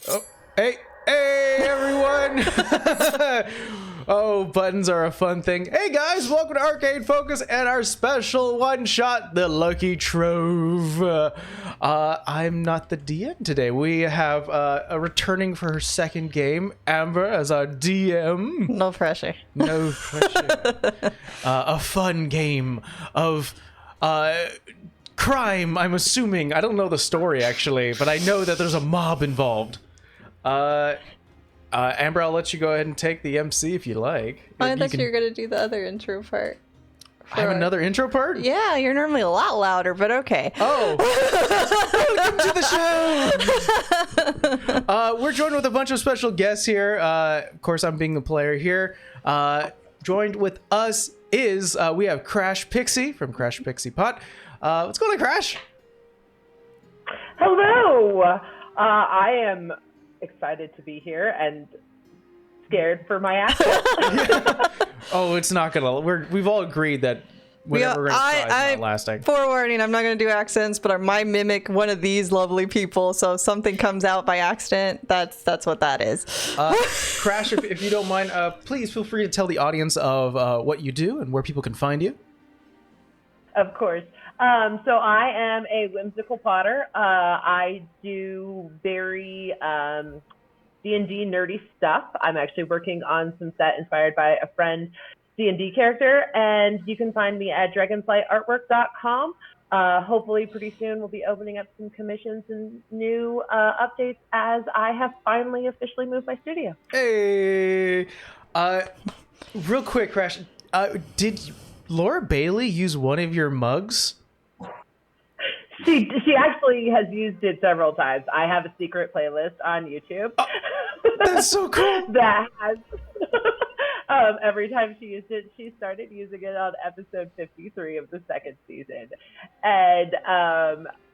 Oh, hey, everyone! Oh, buttons are a fun thing. Hey, guys, welcome to Arcane Focus and our special one-shot, the Lucky Trove. I'm not the DM today. We have a returning for her second game, Amber, as our DM. No pressure. No pressure. A fun game of crime, I'm assuming. I don't know the story, actually, but I know that there's a mob involved. Amber, I'll let you go ahead and take the MC if you like. I thought you were going to do the other intro part. I have another intro part? Yeah, you're normally a lot louder, but okay. Oh. Welcome to the show. We're joined with a bunch of special guests here. Of course, I'm being the player here. Joined with us is, we have Crash Pixie from Crash Pixie Pot. What's going on, Crash? Hello. I am excited to be here and scared for my accent. Oh, it's not gonna. We've all agreed that whatever we're gonna try is not lasting. Forewarning, I'm not gonna do accents, but I might mimic one of these lovely people. So if something comes out by accident, that's what that is. Crash, if you don't mind, please feel free to tell the audience of what you do and where people can find you. Of course. So I am a whimsical potter. I do very D&D nerdy stuff. I'm actually working on some set inspired by a friend D&D character, and you can find me at dragonflightartwork.com. Hopefully pretty soon we'll be opening up some commissions and new updates as I have finally officially moved my studio. Hey! Real quick, Crash, did Laura Bailey use one of your mugs? She actually has used it several times. I have a secret playlist on YouTube. Oh, that's so cool. That has every time she used it, she started using it on episode 53 of the second season. And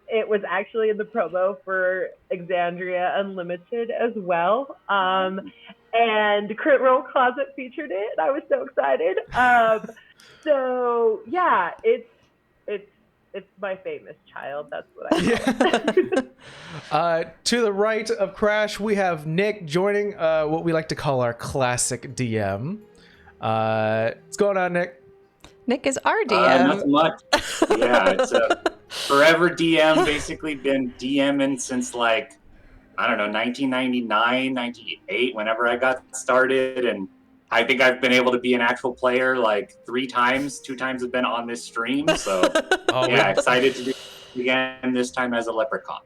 it was actually in the promo for Exandria Unlimited as well. And Crit Roll Closet featured it, and I was so excited. So yeah, it's my famous child. That's what I call it. To the right of Crash, we have Nick joining what we like to call our classic DM. What's going on, Nick? Nick is our DM. Nothing much. Yeah, it's a forever DM. Basically been DMing since I don't know, 1999, 98, whenever I got started. And I think I've been able to be an actual player 3 times. 2 times have been on this stream. So excited to do it again, this time as a leprechaun.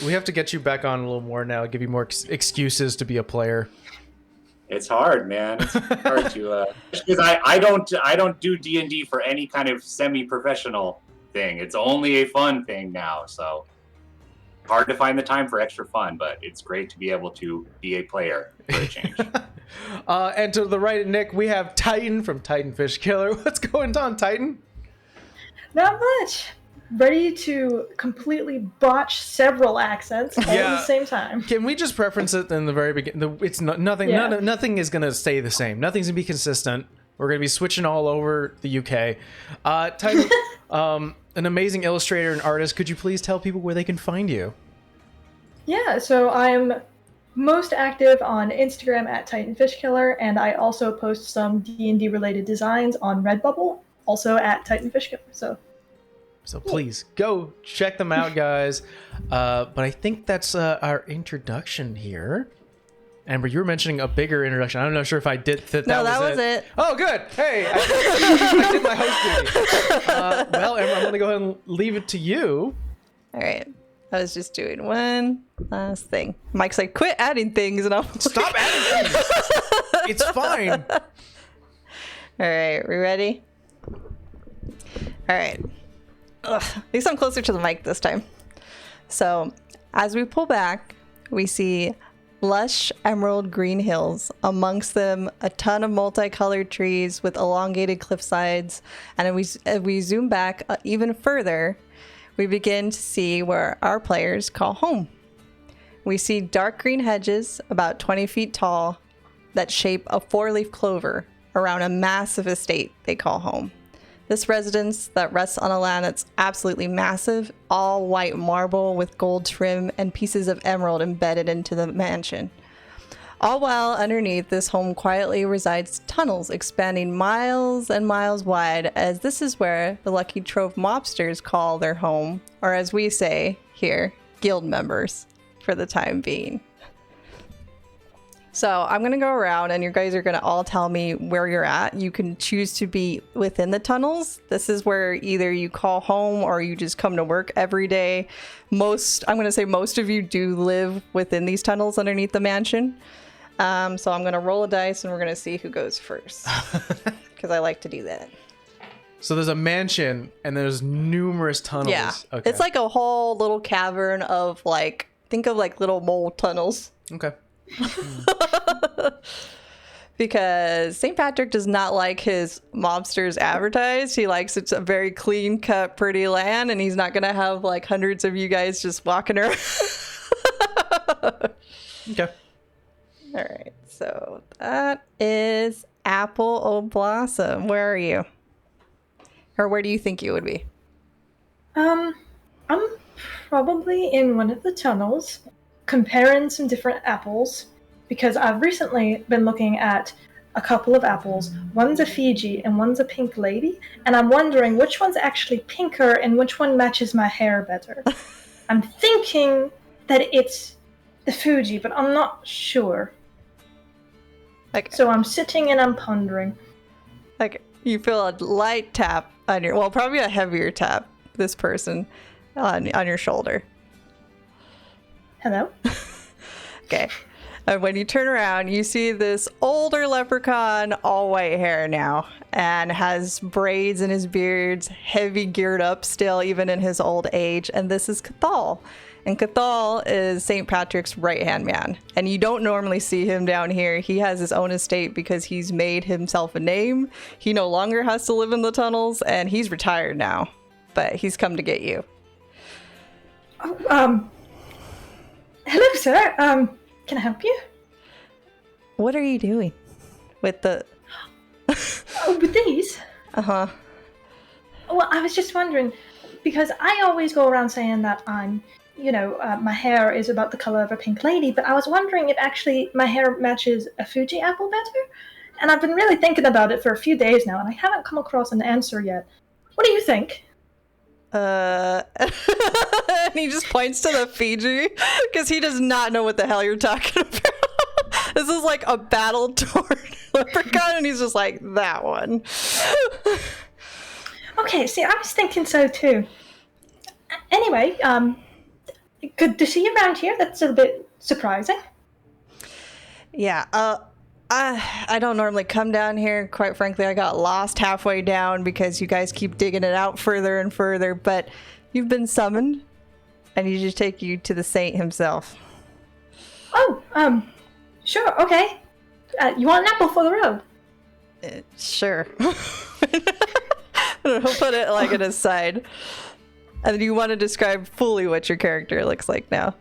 We have to get you back on a little more now, give you more excuses to be a player. It's hard, man. It's hard to because I don't do D&D for any kind of semi-professional thing. It's only a fun thing now. So hard to find the time for extra fun, but it's great to be able to be a player for a change. And to the right of Nick, we have Titan from Titan Fish Killer. What's going on, Titan? Not much. Ready to completely botch several accents all at the same time. Can we just preference it in the very beginning? It's nothing. Yeah. Nothing is going to stay the same. Nothing's going to be consistent. We're going to be switching all over the UK. Titan, an amazing illustrator and artist. Could you please tell people where they can find you? Yeah, so I'm most active on Instagram at Titan Fish Killer, and I also post some D&D related designs on Redbubble, also at Titan Fish Killer. So please go check them out, guys. But I think that's our introduction here. Amber, you were mentioning a bigger introduction. I'm not sure if I did that. No, that was it. Oh, good. Hey, I did my host duty. Well, Amber, I'm going to go ahead and leave it to you. All right. I was just doing one last thing. Mike's like, quit adding things, and I'm like, Stop adding things. It's fine. All right, we ready? All right. Ugh, at least I'm closer to the mic this time. So, as we pull back, we see lush emerald green hills. Amongst them, a ton of multicolored trees with elongated cliff sides. And as we zoom back even further, we begin to see where our players call home. We see dark green hedges about 20 feet tall that shape a 4-leaf clover around a massive estate they call home. This residence that rests on a land that's absolutely massive, all white marble with gold trim and pieces of emerald embedded into the mansion. All while underneath this home quietly resides tunnels expanding miles and miles wide, as this is where the Lucky Trove mobsters call their home, or as we say here, guild members for the time being. So I'm going to go around and you guys are going to all tell me where you're at. You can choose to be within the tunnels. This is where either you call home or you just come to work every day. I'm going to say most of you do live within these tunnels underneath the mansion. So I'm going to roll a dice and we're going to see who goes first. Because I like to do that. So there's a mansion and there's numerous tunnels. Yeah. Okay. It's like a whole little cavern of like, think of like little mole tunnels. Okay. Because St. Patrick does not like his mobsters advertised. He likes it's a very clean cut, pretty land, and he's not gonna have like hundreds of you guys just walking around. Okay. All right, so that is Apple O'Blossom. Where are you? Or where do you think you would be? I'm probably in one of the tunnels, comparing some different apples, because I've recently been looking at a couple of apples. One's a Fiji and one's a pink lady, and I'm wondering which one's actually pinker and which one matches my hair better. I'm thinking that it's the Fuji, but I'm not sure. Like, So I'm sitting and I'm pondering. like you feel a light tap on your, well, probably a heavier tap, this person, on your shoulder. Hello? Okay. And when you turn around, you see this older leprechaun, all white hair now, and has braids in his beards, heavy geared up still, even in his old age. And this is Cathal. And Cathal is St. Patrick's right-hand man. And you don't normally see him down here. He has his own estate because he's made himself a name. He no longer has to live in the tunnels, and he's retired now. But he's come to get you. Oh, hello, sir. Can I help you? What are you doing with the... Oh, with these? Uh-huh. Well, I was just wondering, because I always go around saying that I'm, my hair is about the color of a pink lady, but I was wondering if actually my hair matches a Fuji apple better? And I've been really thinking about it for a few days now, and I haven't come across an answer yet. What do you think? And he just points to the Fiji because he does not know what the hell you're talking about. This is like a battle-torn leprechaun, and he's just like, that one. Okay, see, I was thinking so too. Anyway, good to see you around here. That's a bit surprising. Yeah, I don't normally come down here. Quite frankly, I got lost halfway down because you guys keep digging it out further and further, but you've been summoned. I need to take you to the saint himself. Oh, sure, okay. You want an apple for the road? Sure. He'll put it like at his side. And you want to describe fully what your character looks like now.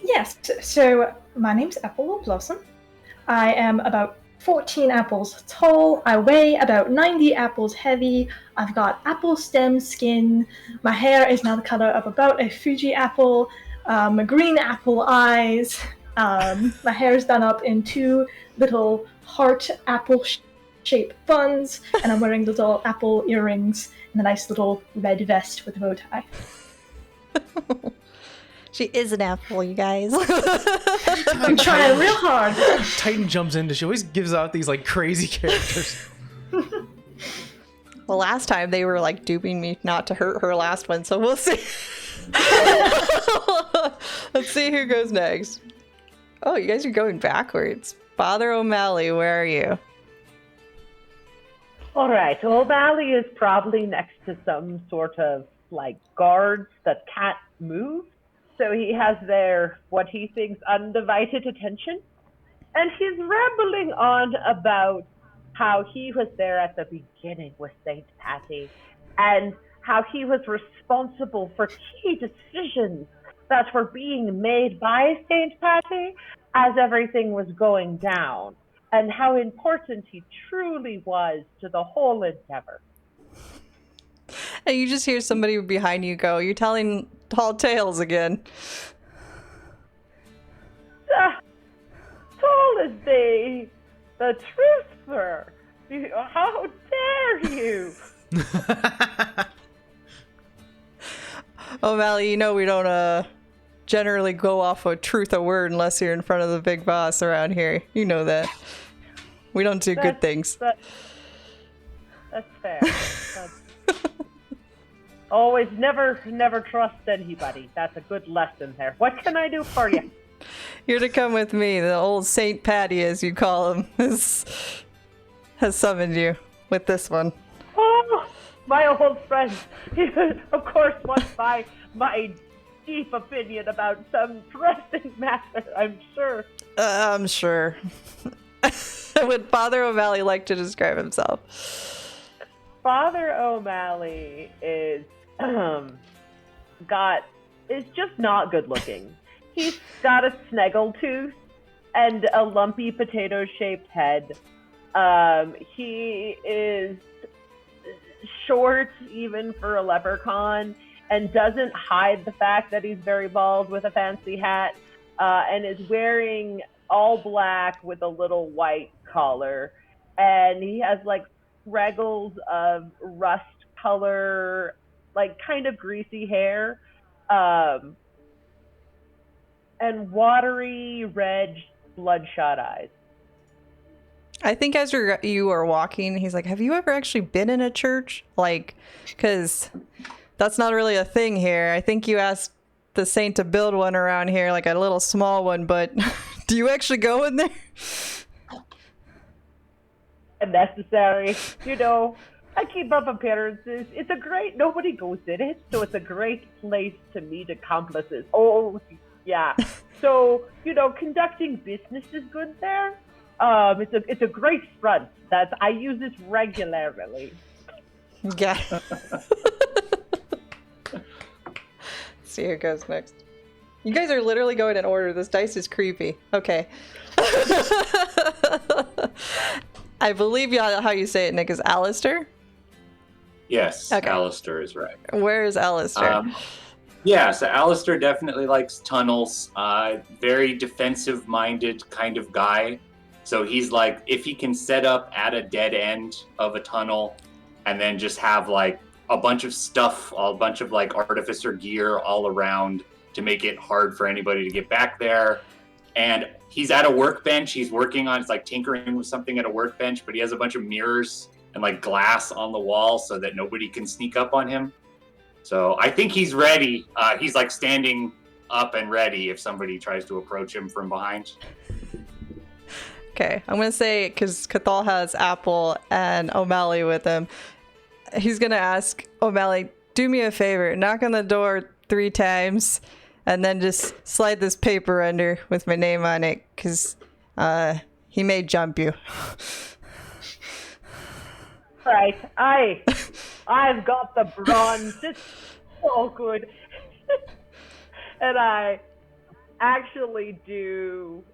Yes. So my name's Apple Blossom. I am about 14 apples tall. I weigh about 90 apples heavy. I've got apple stem skin. My hair is now the color of about a Fuji apple. Green apple eyes. My hair is done up in two little heart apple shaped buns, and I'm wearing little apple earrings and a nice little red vest with a bow tie. She is an apple, you guys. I'm trying real hard. Titan jumps in. She always gives out these like crazy characters. Well, last time they were like duping me not to hurt her last one, so we'll see. Let's see who goes next. Oh, you guys are going backwards. Father O'Malley, where are you? All right, O'Malley is probably next to some sort of like guards that can't move. So he has their, what he thinks, undivided attention. And he's rambling on about how he was there at the beginning with St. Patty and how he was responsible for key decisions that were being made by St. Patty as everything was going down. and how important he truly was to the whole endeavor. And you just hear somebody behind you go, "You're telling tall tales again." Tall as the truth, sir. How dare you? O'Malley, you know we don't generally go off of truth of word unless you're in front of the big boss around here. You know that. We don't do good things. That's fair. Always never trust anybody. That's a good lesson there. What can I do for you? You're to come with me. The old Saint Patty, as you call him, has summoned you with this one. Oh, my old friend. He, of course, wants my deep opinion about some pressing matter, I'm sure. I'm sure. Would Father O'Malley like to describe himself? Father O'Malley is just not good looking. He's got a snaggletooth and a lumpy potato-shaped head. He is short even for a leprechaun and doesn't hide the fact that he's very bald with a fancy hat, and is wearing all black with a little white collar. And he has like straggles of rust color, like kind of greasy hair, and watery red bloodshot eyes. I think as you are walking, he's like, "Have you ever actually been in a church? Like, because that's not really a thing here. I think you asked the saint to build one around here, like a little small one, but do you actually go in there?" Necessary. I keep up appearances. Nobody goes in it, so it's a great place to meet accomplices. Oh, yeah. So, conducting business is good there. It's a great front. I use this regularly. Yeah. See who goes next. You guys are literally going in order. This dice is creepy. Okay. I believe how you say it, Nick, is Alistair? Yes, okay. Alistair is right. Where is Alistair? Yeah, so Alistair definitely likes tunnels. Very defensive-minded kind of guy. So he's like, if he can set up at a dead end of a tunnel and then just have like a bunch of stuff, a bunch of like artificer gear all around to make it hard for anybody to get back there. And he's at a workbench. He's working on, it's like tinkering with something at a workbench, but he has a bunch of mirrors and like glass on the wall so that nobody can sneak up on him. So I think he's ready. He's like standing up and ready if somebody tries to approach him from behind. Okay, I'm going to say, because Cathal has Apple and O'Malley with him, he's going to ask O'Malley, do me a favor, knock on the door 3 times, and then just slide this paper under with my name on it, because he may jump you. Right, I've got the bronze. It's so good. And I actually do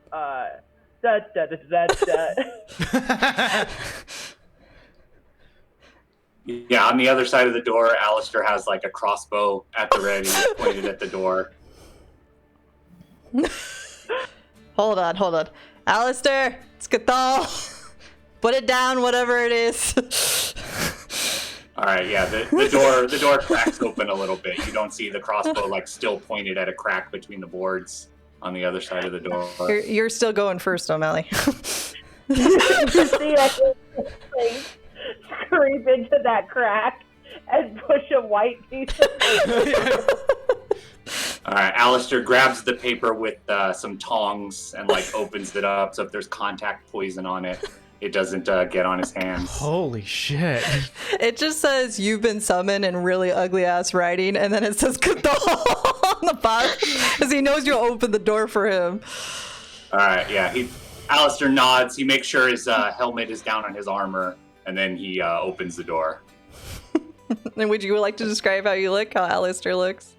Yeah, on the other side of the door, Alistair has like a crossbow at the ready, pointed at the door. Hold on. Alistair, it's Cathal. Put it down, whatever it is. All right, yeah, the door cracks open a little bit. You don't see the crossbow like still pointed at a crack between the boards on the other side of the door. You're still going first, O'Malley. You see that creep into that crack and push a white piece of paper. All right, Alistair grabs the paper with some tongs and like opens it up. So if there's contact poison on it, it doesn't get on his hands. Holy shit. It just says you've been summoned in really ugly ass writing, and then it says Cathal on the bottom because he knows you'll open the door for him. All right, yeah. Alistair nods. He makes sure his helmet is down on his armor, and then he opens the door. And would you like to describe how you look, how Alistair looks?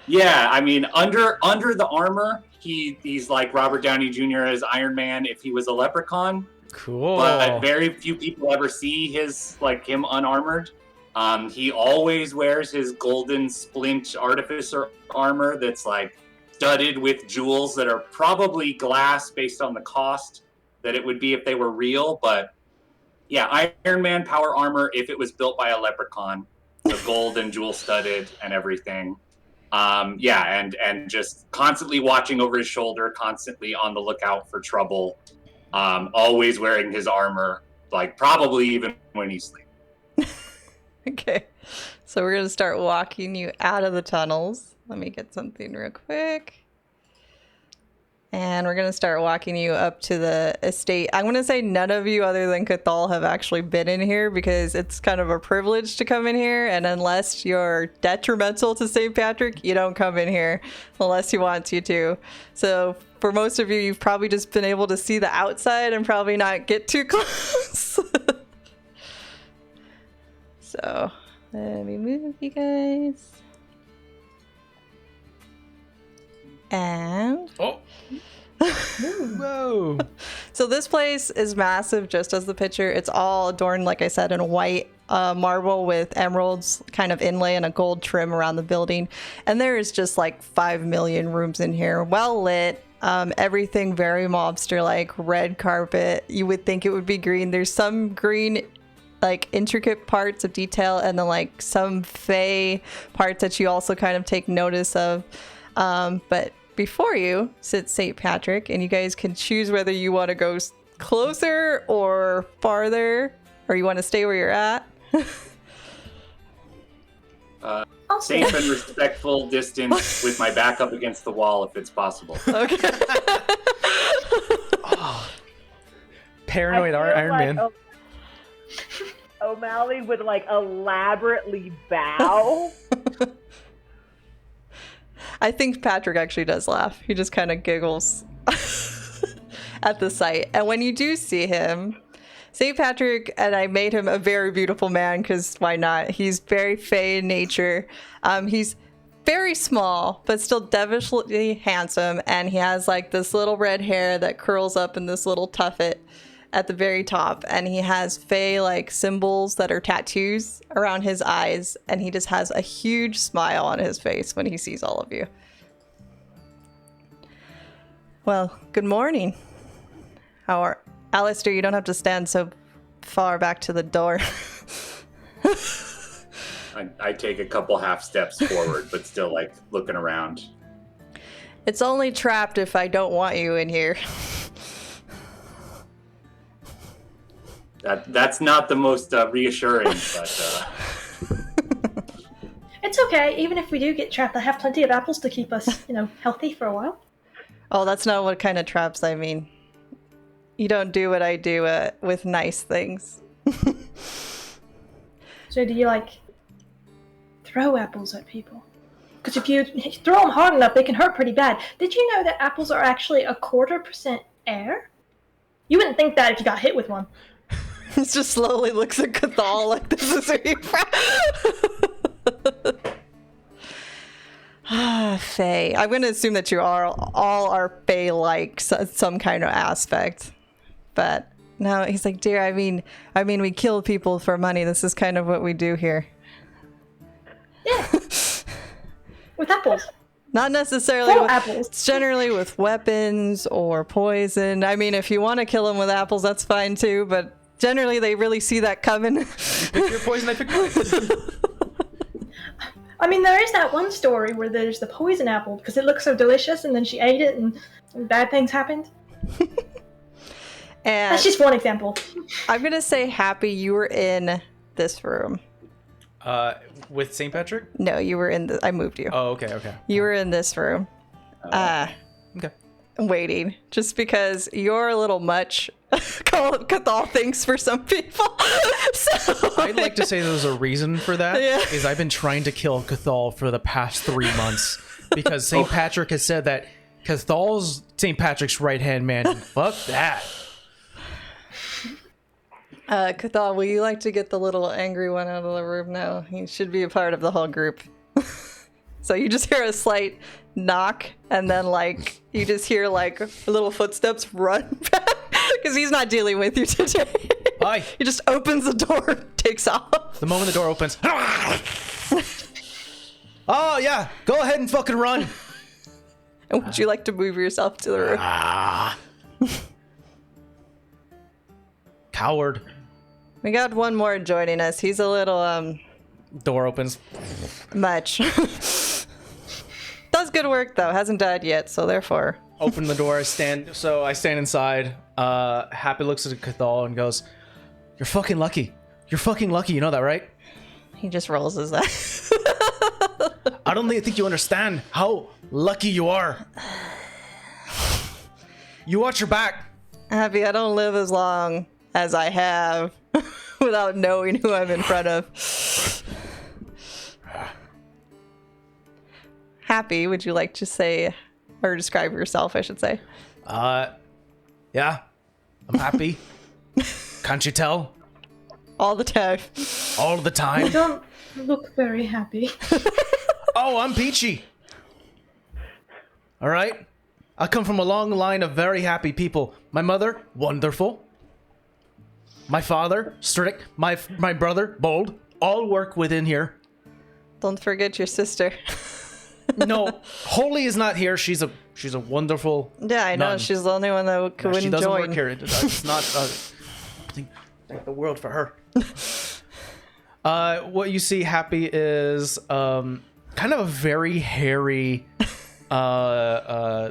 Yeah, I mean, under the armor, he's like Robert Downey Jr. as Iron Man if he was a leprechaun. Cool. But very few people ever see him unarmored. He always wears his golden splint artificer armor that's like studded with jewels that are probably glass based on the cost that it would be if they were real. But yeah, Iron Man power armor if it was built by a leprechaun, the gold and jewel studded and everything. And just constantly watching over his shoulder, constantly on the lookout for trouble. Always wearing his armor, like probably even when he's sleeping. Okay, so we're gonna start walking you out of the tunnels. Let me get something real quick. And we're gonna start walking you up to the estate. I'm gonna say none of you other than Cathal have actually been in here because it's kind of a privilege to come in here, and unless you're detrimental to St. Patrick, you don't come in here unless he wants you to. So for most of you, you've probably just been able to see the outside and probably not get too close. So let me move you guys. And Oh. Whoa. so this place is massive, just as the picture. It's all adorned, like I said, in white marble with emeralds kind of inlay and a gold trim around the building. And there is just like 5 million rooms in here, well lit. Everything very mobster like, red carpet. You would think it would be green. There's some green like intricate parts of detail, and then like some fey parts that you also kind of take notice of. But before you sits St. Patrick, and you guys can choose whether you want to go closer or farther, or you want to stay where you're at. Safe and respectful distance with my back up against the wall if it's possible. Okay. Paranoid Iron Man. O'Malley would like elaborately bow. I think Patrick actually does laugh. He just kind of giggles at the sight. And when you do see him, St. Patrick, and I made him a very beautiful man because why not? He's very fey in nature. He's very small, but still devilishly handsome. And he has like this little red hair that curls up in this little tuffet at the very top. And he has fey like symbols that are tattoos around his eyes. And he just has a huge smile on his face when he sees all of you. Well, good morning. How are... Alistair, you don't have to stand so far back to the door. I take a couple half steps forward, but still like looking around. It's only trapped if I don't want you in here. That's not the most reassuring, but... It's okay. Even if we do get trapped, I have plenty of apples to keep us, healthy for a while. Oh, that's not what kind of traps I mean. You don't do what I do with nice things. So do you, throw apples at people? Because if you throw them hard enough, they can hurt pretty bad. Did you know that apples are actually 0.25% air? You wouldn't think that if you got hit with one. He just slowly looks at Cathal like this is where you're from. Fae. I'm going to assume that you all are Fae-like some kind of aspect. But no, he's like, dear, I mean, we kill people for money. This is kind of what we do here. Yeah. With apples. Not necessarily Full with apples. It's generally with weapons or poison. I mean, if you want to kill them with apples, that's fine too. But generally, they really see that coming. You pick your poison, I pick mine. I mean, there is that one story where there's the poison apple because it looked so delicious, and then she ate it, and bad things happened. And that's just one example. I'm gonna say, Happy, you were in this room. With St. Patrick? No, you were in the. I moved you. Oh, okay. You were in this room. Okay. Waiting, just because you're a little much. Cathal thinks for some people. So I'd like to say there's a reason for that. Yeah. Is I've been trying to kill Cathal for the past 3 months because St. Patrick has said that Cathal's St. Patrick's right-hand man. Fuck that. Cathal, will you like to get the little angry one out of the room now? He should be a part of the whole group. So you just hear a slight knock, and then you just hear little footsteps run back. Because he's not dealing with you today. Hi. He just opens the door, takes off. The moment the door opens. Oh, yeah. Go ahead and fucking run. And would you like to move yourself to the roof? Coward. We got one more joining us. He's a little, Door opens. much. Does good work, though. Hasn't died yet, so therefore. Open the door. I stand inside. Happy looks at Cathal and goes, "You're fucking lucky. You're fucking lucky. You know that, right? He just rolls his eyes. I don't think you understand how lucky you are. You watch your back." Happy, I don't live as long as I have without knowing who I'm in front of. Happy, would you like to say or describe yourself, I should say? Yeah. I'm happy. Can't you tell? All the time. All the You time. don't look very happy. Oh, I'm peachy. All right. I come from a long line of very happy people. My mother, wonderful. My father, strict. My brother, bold. All work within here. Don't forget your sister. No, Holy is not here. She's a wonderful. Yeah, I know. nun. She's the only one that wouldn't She doesn't join. work here. It's not. Thank the world for her. What you see, Happy, is kind of a very hairy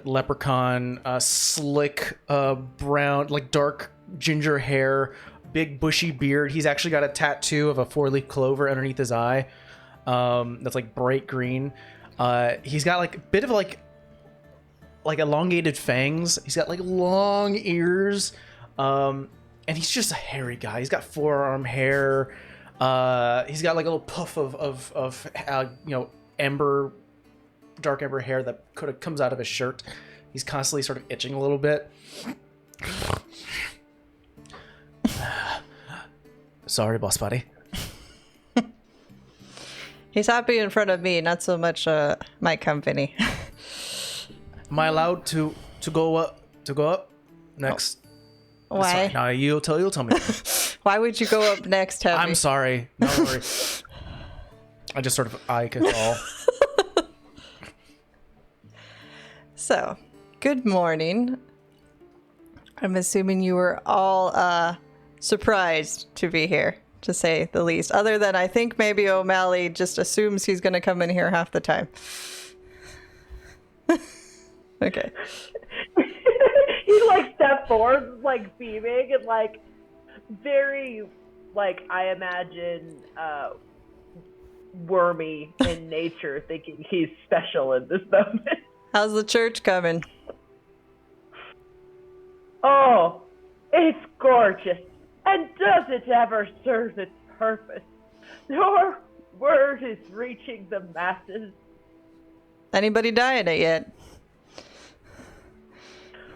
leprechaun, slick brown, like dark ginger hair, big bushy beard. He's actually got a tattoo of a 4-leaf clover underneath his eye. That's like bright green. He's got like a bit of like elongated fangs. He's got like long ears. And he's just a hairy guy. He's got forearm hair. He's got like a little puff of ember, dark ember hair that comes out of his shirt. He's constantly sort of itching a little bit. Sorry, boss buddy. He's happy in front of me, not so much my company. Am I allowed to go up next? Why? Sorry, no, you'll tell me. Why would you go up next, Happy? I'm sorry. No worry. I just sort of eye Cathal. So, good morning. I'm assuming you were all surprised to be here, to say the least. Other than I think maybe O'Malley just assumes he's going to come in here half the time. Okay. He like stepped forward, like beaming and like very, like I imagine, wormy in nature, thinking he's special in this moment. How's the church coming? Oh, it's gorgeous. And does it ever serve its purpose? Your word is reaching the masses. Anybody die in it yet?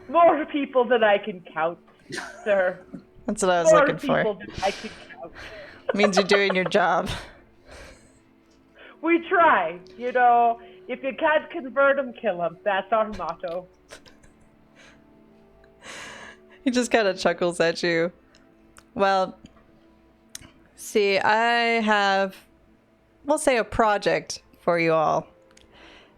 More people than I can count, sir. That's what I was More looking people for. than I can count. Means you're doing your job. We try, you know. If you can't convert them, kill them. That's our motto. He just kind of chuckles at you. Well, see, I have, we'll say, a project for you all.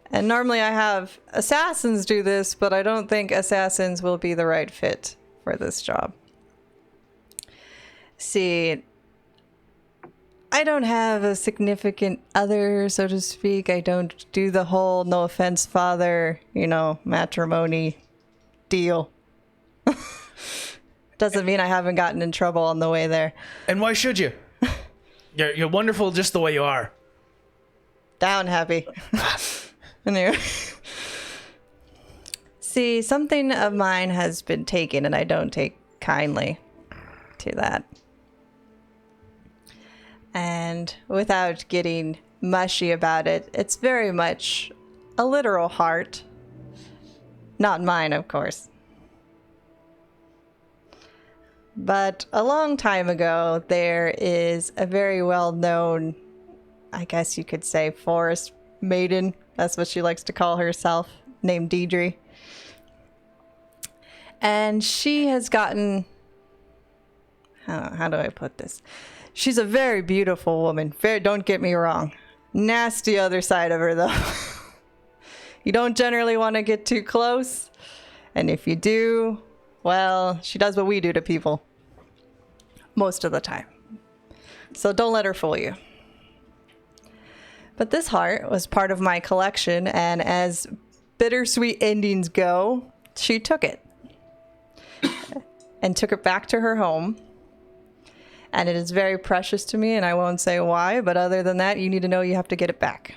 And normally I have assassins do this, but I don't think assassins will be the right fit for this job. See, I don't have a significant other, so to speak. I don't do the whole, no offense, father, matrimony deal. Doesn't mean I haven't gotten in trouble on the way there. And why should you? You're wonderful just the way you are. Down, Happy. Anyway. See, something of mine has been taken, and I don't take kindly to that. And without getting mushy about it, it's very much a literal heart. Not mine, of course. But a long time ago, there is a very well-known, I guess you could say, forest maiden. That's what she likes to call herself, named Deidre. And she has gotten how do I put this? She's a very beautiful woman. Don't get me wrong. Nasty other side of her, though. You don't generally want to get too close. And if you do, well, she does what we do to people. Most of the time. So don't let her fool you. But this heart was part of my collection, and as bittersweet endings go, she took it. And took it back to her home. And it is very precious to me, and I won't say why, but other than that, you need to know you have to get it back.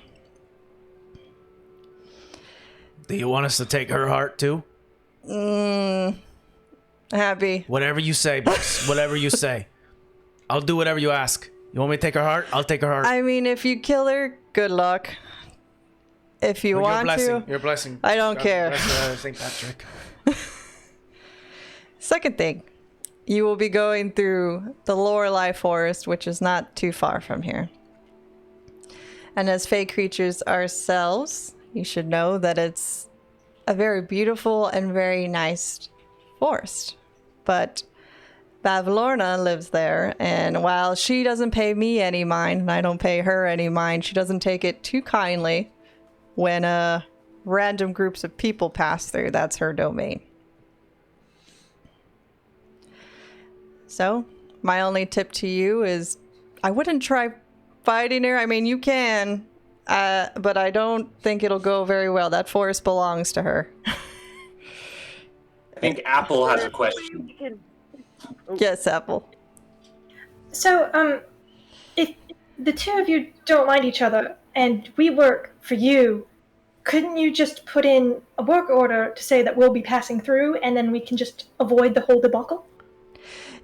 Do you want us to take her heart too? Happy. Whatever you say, boss. Whatever you say. I'll do whatever you ask. You want me to take her heart? I'll take her heart. I mean, if you kill her, good luck. If you want to, Your blessing. I don't care. Bless, St. Patrick. Second thing, you will be going through the Lorelei Forest, which is not too far from here. And as fey creatures ourselves, you should know that it's a very beautiful and very nice forest. But Bavlorna lives there, and while she doesn't pay me any mind, and I don't pay her any mind, she doesn't take it too kindly when random groups of people pass through. That's her domain. So, my only tip to you is I wouldn't try fighting her. I mean, you can, but I don't think it'll go very well. That forest belongs to her. I think Apple has a question. Yes, Apple. So, if the two of you don't mind each other and we work for you, couldn't you just put in a work order to say that we'll be passing through and then we can just avoid the whole debacle?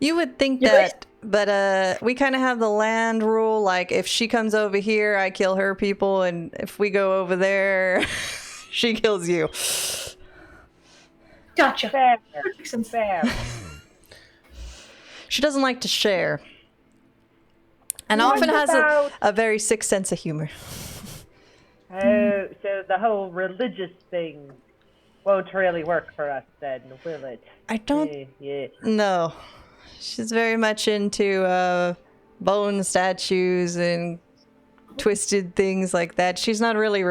You would think that, but we kind of have the land rule. Like, if she comes over here, I kill her people, and if we go over there, she kills you. Gotcha. Fair. Makes sense. Fair. She doesn't like to share. And What often has about- a very sick sense of humor. Oh, so the whole religious thing won't really work for us then, will it? I don't Yeah. know. She's very much into bone statues and twisted things like that. She's not really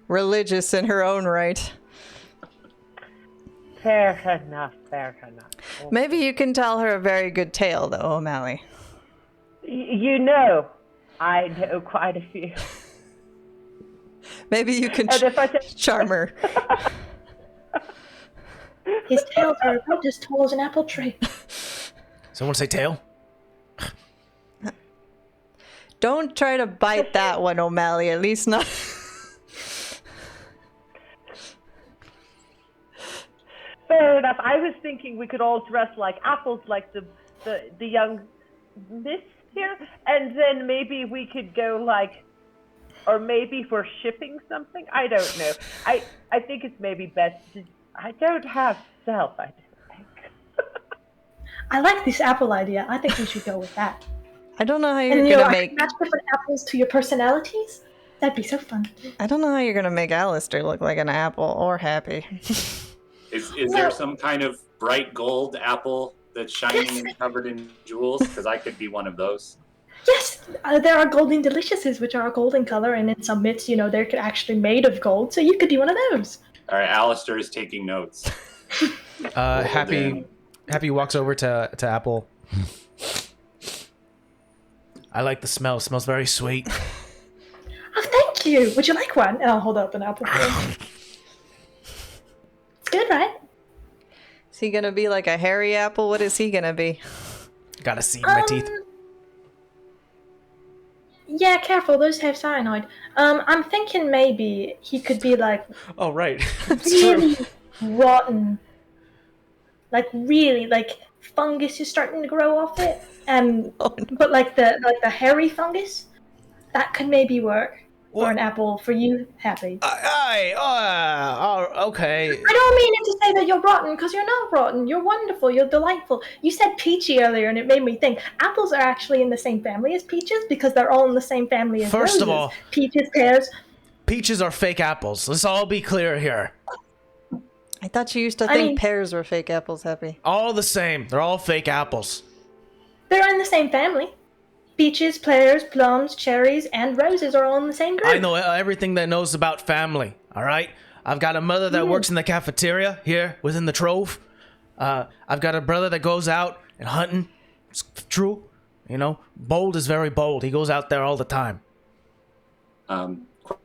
religious in her own right. Fair enough, fair enough. Maybe you can tell her a very good tale, though, O'Malley. You know, I know quite a few. Maybe you can And if I charm her. His tails are about as tall as an apple tree. Someone say tail? Don't try to bite that one, O'Malley. At least not. Fair enough. I was thinking we could all dress like apples, like the young miss here, and then maybe we could go like, or maybe if we're shipping something. I don't know. I think it's maybe best to. I don't have self. I don't think. I like this apple idea. I think we should go with that. I don't know how And you're I gonna can make. match different apples to your personalities. That'd be so fun. I don't know how you're gonna make Alistair look like an apple or happy. Is there some kind of bright gold apple that's shining and covered in jewels? Because I could be one of those. Yes, there are golden deliciouses, which are a golden color, and in some myths, they're actually made of gold, so you could be one of those. All right, Alistair is taking notes. Happy walks over to Apple. I like the smell. It smells very sweet. Oh, thank you. Would you like one? And I'll hold up an apple for you. It's good, right? Is he gonna be like a hairy apple? What is he gonna be? Got a seed in my teeth. Yeah, careful. Those have cyanide. I'm thinking maybe he could be like Oh, right. It's true. really rotten. Like really, like fungus is starting to grow off it. Oh, no. But like the hairy fungus, that could maybe work for What? an apple for you, Happy. Okay. I don't mean it to say that you're rotten, because you're not rotten. You're wonderful. You're delightful. You said peachy earlier, and it made me think apples are actually in the same family as peaches because they're all in the same family as First of roses. all- Peaches, pears. Peaches are fake apples. Let's all be clear here. I thought you used to I think mean- pears were fake apples, Happy. All the same. They're all fake apples. They're in the same family. Peaches, pears, plums, cherries, and roses are all in the same group. I know everything that knows about family, all right? I've got a mother that works in the cafeteria here within the Trove. I've got a brother that goes out and hunting. It's true. You know, bold is very bold. He goes out there all the time.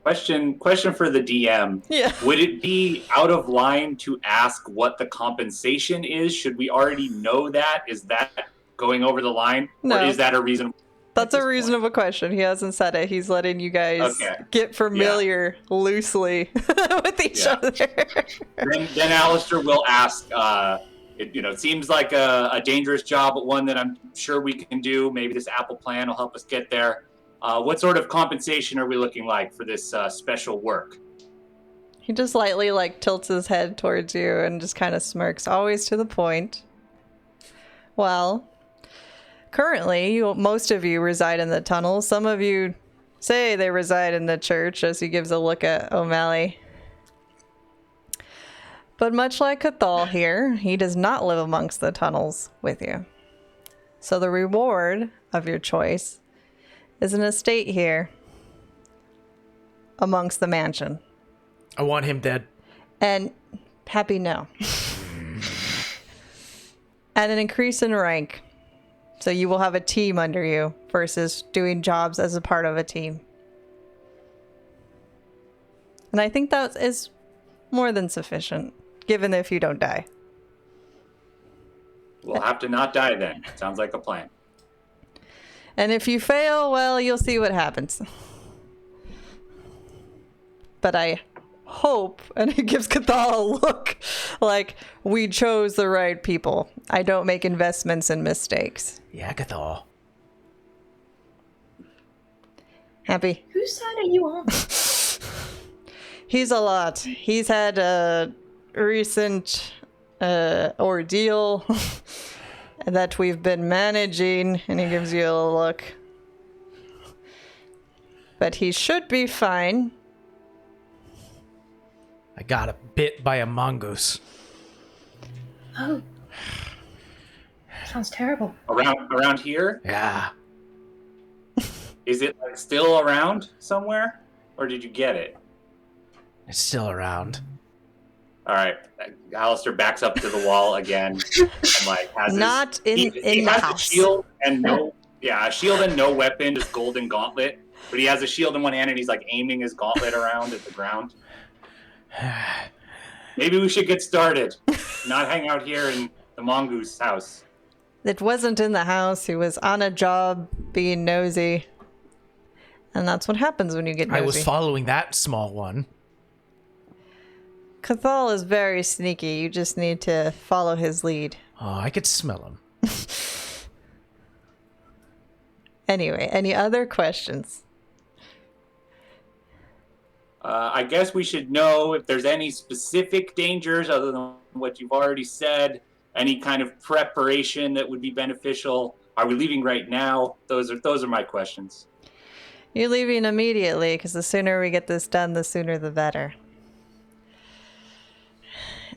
Question for the DM. Yeah. Would it be out of line to ask what the compensation is? Should we already know that? Is that going over the line? No. Or is that a reason? That's a reasonable question. He hasn't said it. He's letting you guys get familiar loosely with each other. Then Alistair will ask, it seems like a dangerous job, but one that I'm sure we can do. Maybe this Apple plan will help us get there. What sort of compensation are we looking like for this special work? He just lightly tilts his head towards you and just kind of smirks, always to the point. Well, currently, most of you reside in the tunnel. Some of you say they reside in the church, as he gives a look at O'Malley. But much like Cathal here, he does not live amongst the tunnels with you. So the reward of your choice is an estate here amongst the mansion. I want him dead. And happy no. And an increase in rank. So you will have a team under you versus doing jobs as a part of a team. And I think that is more than sufficient, given if you don't die. We'll have to not die then. Sounds like a plan. And if you fail, well, you'll see what happens. But I hope, and he gives Cathal a look like we chose the right people. I don't make investments in mistakes. Yeah, Cathal. Happy? Whose side are you on? He's a lot. He's had a recent ordeal that we've been managing, and he gives you a look. But he should be fine. I got bit by a mongoose. Oh. Sounds terrible. Around here? Yeah. Is it still around somewhere? Or did you get it? It's still around. All right. Alistair backs up to the wall again. And has Not he in the has house. A shield and a shield and no weapon, just golden gauntlet. But he has a shield in one hand and he's aiming his gauntlet around at the ground. Maybe we should get started. Not hang out here in the mongoose house. It wasn't in the house. He was on a job being nosy. And that's what happens when you get nosy. I was following that small one. Cathal is very sneaky. You just need to follow his lead. Oh, I could smell him. Anyway, any other questions? I guess we should know if there's any specific dangers other than what you've already said. Any kind of preparation that would be beneficial. Are we leaving right now? Those are my questions. You're leaving immediately, because the sooner we get this done, the sooner the better.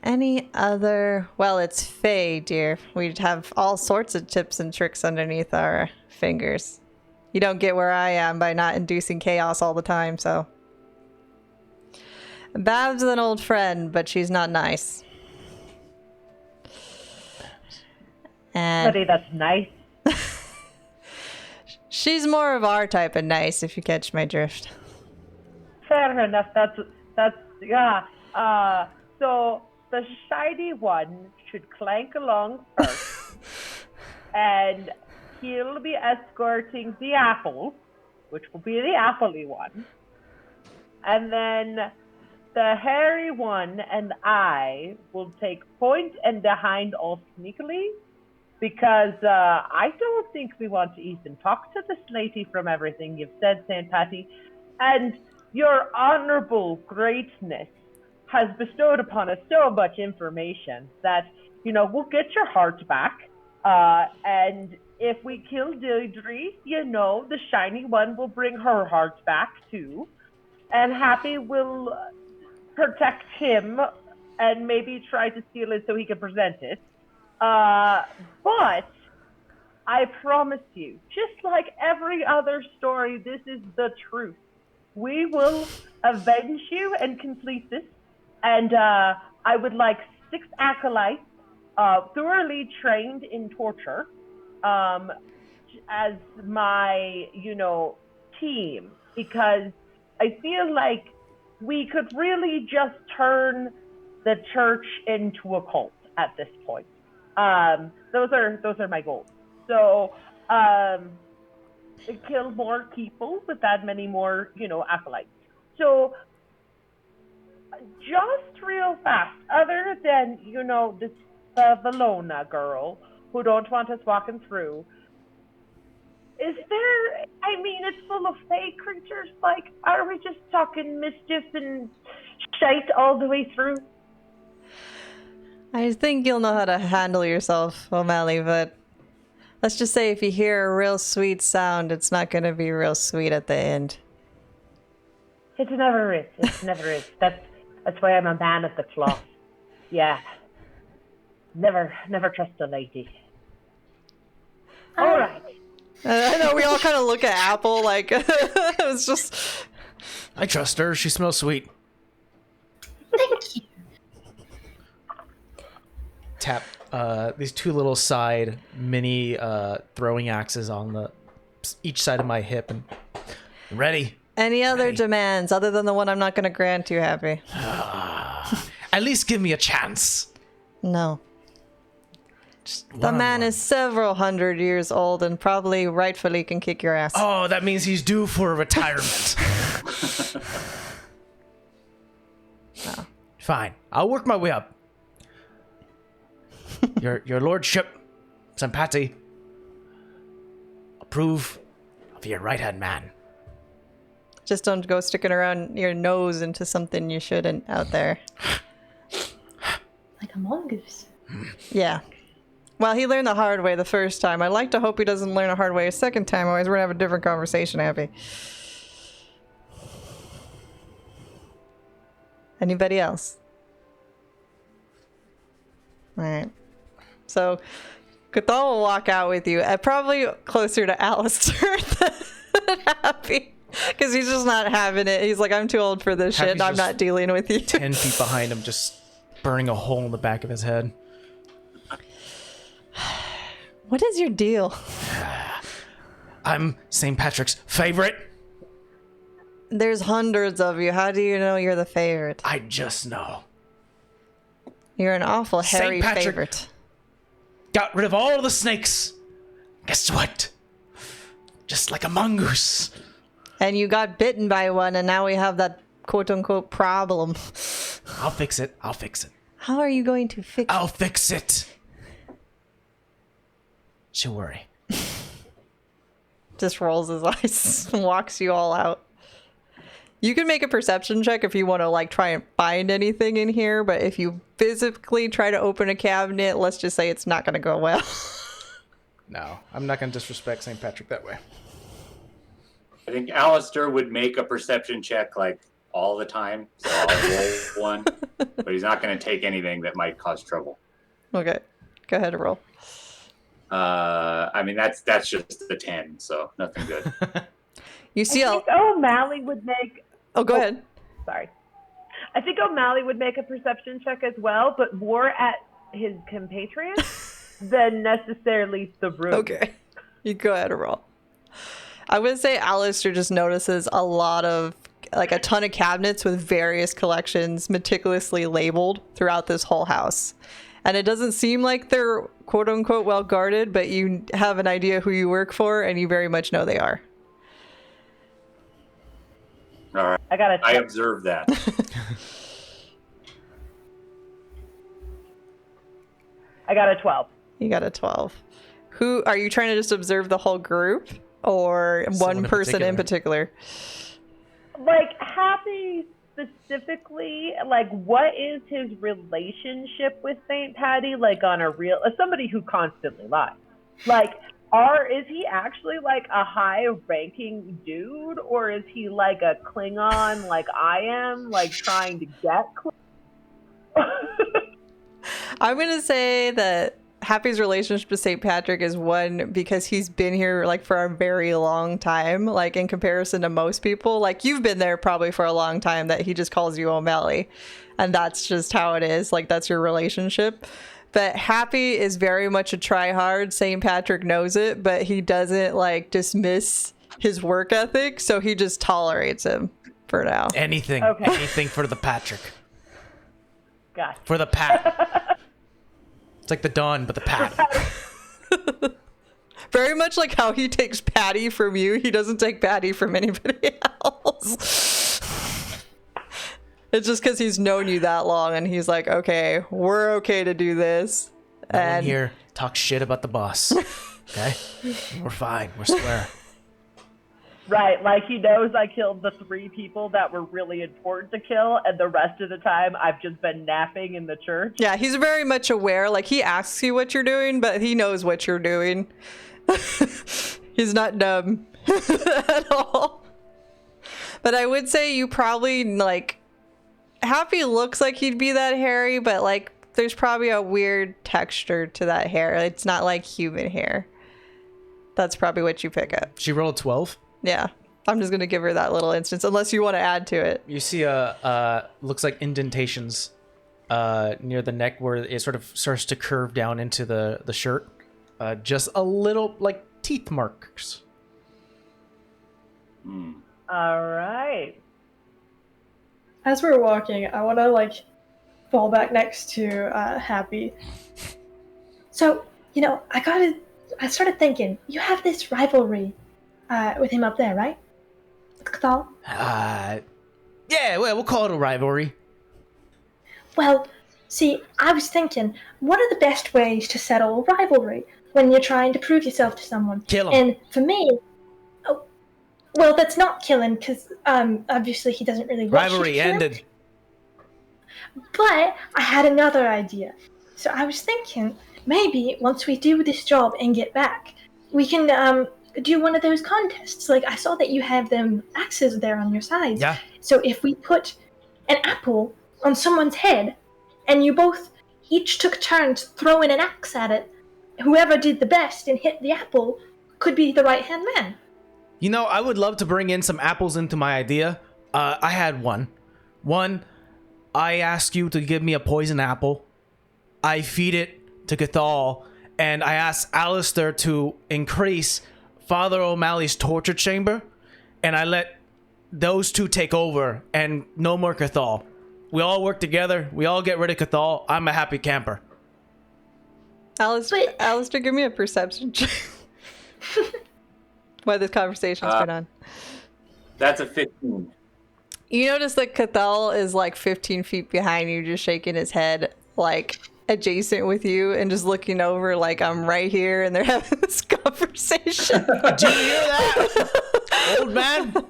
Any other... Well, it's Fae, dear. We'd have all sorts of tips and tricks underneath our fingers. You don't get where I am by not inducing chaos all the time, so... Bab's an old friend, but she's not nice. And Somebody that's nice. she's more of our type of nice, if you catch my drift. Fair enough. That's yeah. So the shiny one should clank along first, and he'll be escorting the apple, which will be the appley one, and then the hairy one and I will take point and behind all sneakily, because I don't think we want to even talk to this lady from everything you've said, St. Patty. And your honorable greatness has bestowed upon us so much information that, we'll get your heart back. And if we kill Deirdre, the shiny one will bring her heart back too. And Happy will protect him and maybe try to steal it so he can present it. But I promise you, just like every other story, this is the truth. We will avenge you and complete this. And I would like 6 acolytes, thoroughly trained in torture, as my, team, because I feel like we could really just turn the church into a cult at this point. Those are my goals. So, kill more people with that many more, acolytes. So, just real fast, other than, this Valona girl who don't want us walking through, is there, it's full of fey creatures, like, are we just talking mischief and shite all the way through? I think you'll know how to handle yourself, O'Malley, but let's just say if you hear a real sweet sound, it's not going to be real sweet at the end. It never is. It never is. That's why I'm a man of the cloth. Yeah. Never trust a lady. All right. I know we all kind of look at Apple like it's just. I trust her. She smells sweet. Thank you. Tap these 2 little side mini throwing axes on each side of my hip and ready. Any other demands other than the one I'm not going to grant you, Happy? At least give me a chance. No. Just The man is several hundred years old and probably rightfully can kick your ass. Oh, that means he's due for a retirement. No. Fine. I'll work my way up. Your lordship, Sampati, approve of your right-hand man. Just don't go sticking around your nose into something you shouldn't out there. Like a mongoose. Yeah. Well, he learned the hard way the first time. I'd like to hope he doesn't learn the hard way a second time, otherwise we're going to have a different conversation, Happy. Anybody else? Alright. So, Cathal will walk out with you, probably closer to Alistair than Happy. Because he's just not having it. He's like, I'm too old for this shit. I'm not dealing with you. 10 feet behind him, just burning a hole in the back of his head. What is your deal? I'm St. Patrick's favorite. There's hundreds of you. How do you know you're the favorite? I just know. You're an awful Saint hairy Patrick favorite. Got rid of all the snakes. Guess what? Just like a mongoose. And you got bitten by one, and now we have that quote-unquote problem. I'll fix it. I'll fix it. How are you going to fix I'll fix it. She'll worry. Just rolls his eyes and walks you all out. You can make a perception check if you want to like try and find anything in here, but if you physically try to open a cabinet, let's just say it's not going to go well. No, I'm not going to disrespect St. Patrick that way. I think Alistair would make a perception check like all the time, so I'll roll one, but he's not going to take anything that might cause trouble. Okay, go ahead and roll. I mean, that's just the 10, so nothing good. You see, I think O'Malley would make. Oh, go ahead. Sorry. I think O'Malley would make a perception check as well, but more at his compatriots than necessarily the room. Okay, you go ahead and roll. I would say Alistair just notices a lot of, like a ton of cabinets with various collections meticulously labeled throughout this whole house. And it doesn't seem like they're quote unquote well guarded, but you have an idea who you work for and you very much know they are. All right. I observed that. I got a 12. You got a 12. Who are you trying to just observe the whole group or one person in particular? Like Happy specifically, like what is his relationship with St. Patty? Like on a real, as somebody who constantly lies, like is he actually like a high-ranking dude, or is he like a Klingon, like I am, like trying to get? I'm gonna say that Happy's relationship to St. Patrick is one because he's been here like for a very long time, like in comparison to most people. Like you've been there probably for a long time that he just calls you O'Malley, and that's just how it is. Like that's your relationship. But Happy is very much a try-hard. St. Patrick knows it, but he doesn't like dismiss his work ethic, so he just tolerates him for now. Anything for the Patrick. Gotcha. For the Pat. It's like the Dawn, but the Pat. Very much like how he takes Patty from you. He doesn't take Patty from anybody else. It's just because he's known you that long, and he's like, okay, we're okay to do this. No one And here talk shit about the boss. Okay? We're fine. We're square. Right, like he knows I killed the 3 people that were really important to kill, and the rest of the time I've just been napping in the church. yeah, he's very much aware. Like he asks you what you're doing, but he knows what you're doing. He's not dumb at all. But I would say you probably like Happy looks like he'd be that hairy, but like there's probably a weird texture to that hair. It's not like human hair. That's probably what you pick up. She rolled 12. Yeah. I'm just going to give her that little instance, unless you want to add to it. You see looks like indentations near the neck where it sort of starts to curve down into the shirt. Just a little, like, teeth marks. All right. As we're walking, I want to like fall back next to Happy. So, you know, I started thinking, you have this rivalry with him up there, right? With Cathal? Yeah, well, we'll call it a rivalry. Well, see, I was thinking, what are the best ways to settle a rivalry when you're trying to prove yourself to someone? Kill him. And for me, well, that's not killing, because obviously he doesn't really want you to Rivalry kill him. ended. But I had another idea. So I was thinking, maybe once we do this job and get back, we can do one of those contests. Like, I saw that you have them axes there on your sides. Yeah. So if we put an apple on someone's head, and you both each took turns throwing an axe at it, whoever did the best and hit the apple could be the right-hand man. You know, I would love to bring in some apples into my idea. I had one. I ask you to give me a poison apple. I feed it to Cathal, and I ask Alistair to increase Father O'Malley's torture chamber, and I let those two take over, and no more Cathal. We all work together. We all get rid of Cathal. I'm a happy camper. Alistair, give me a perception check. Why this conversation's been on. That's a 15. You notice that Cathal is like 15 feet behind you, just shaking his head, like adjacent with you, and just looking over like I'm right here, and they're having this conversation. Do you hear that, old man?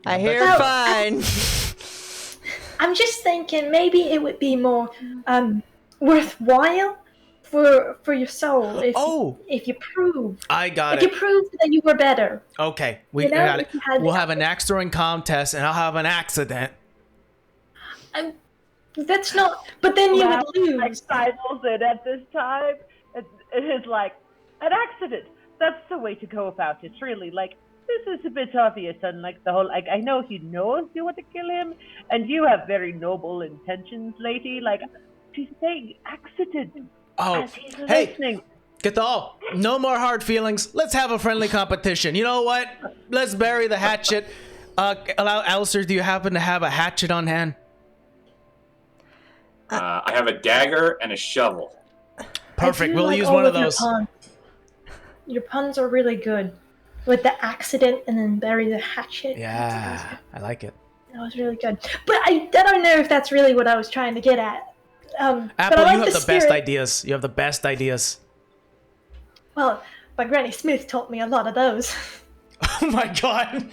I hear it fine. I'm just thinking maybe it would be more worthwhile for your soul if you prove. I got if it. you prove that you were better. Okay, You know, I got it. if you had We'll the- have an axe throwing contest, and I'll have an accident. That's not. But then you Matt, would like, lose. sidles in at this time. It is like an accident. That's the way to go about it, really. Like, this is a bit obvious, and like the whole, like, I know he knows you want to kill him, and you have very noble intentions, lady. Like, she's saying accident. Oh, As he's hey, listening. Cathal, no more hard feelings. Let's have a friendly competition. You know what? Let's bury the hatchet. Alistair, do you happen to have a hatchet on hand? I have a dagger and a shovel. Perfect. I do We'll like use all one of your those. puns. Your puns are really good. With the accident and then bury the hatchet. Yeah, I like it. That was really good. But I don't know if that's really what I was trying to get at. But Apple, I like you have the best spirit. ideas. You have the best ideas. Well, my Granny Smith taught me a lot of those. Oh my god.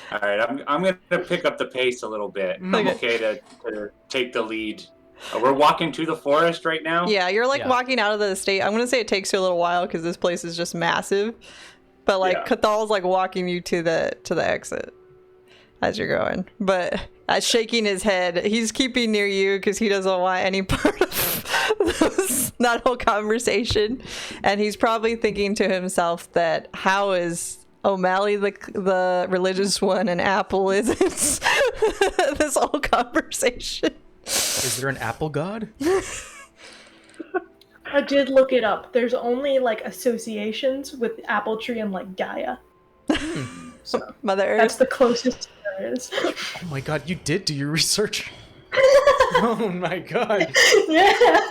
All right, I'm going to pick up the pace a little bit. I'm okay to take the lead. We're walking to the forest right now. Yeah, you're like Yeah. walking out of the estate. I'm gonna say it takes you a little while because this place is just massive. But like Yeah. Cathal's like walking you to the exit as you're going. But shaking his head. He's keeping near you because he doesn't want any part of that whole conversation. And he's probably thinking to himself that how is O'Malley the religious one and Apple isn't? This whole conversation. Is there an apple god? I did look it up. There's only like associations with apple tree and like Gaia. So Mother Earth. that's the closest there is. Oh my god, you did do your research. Oh my god. Yeah.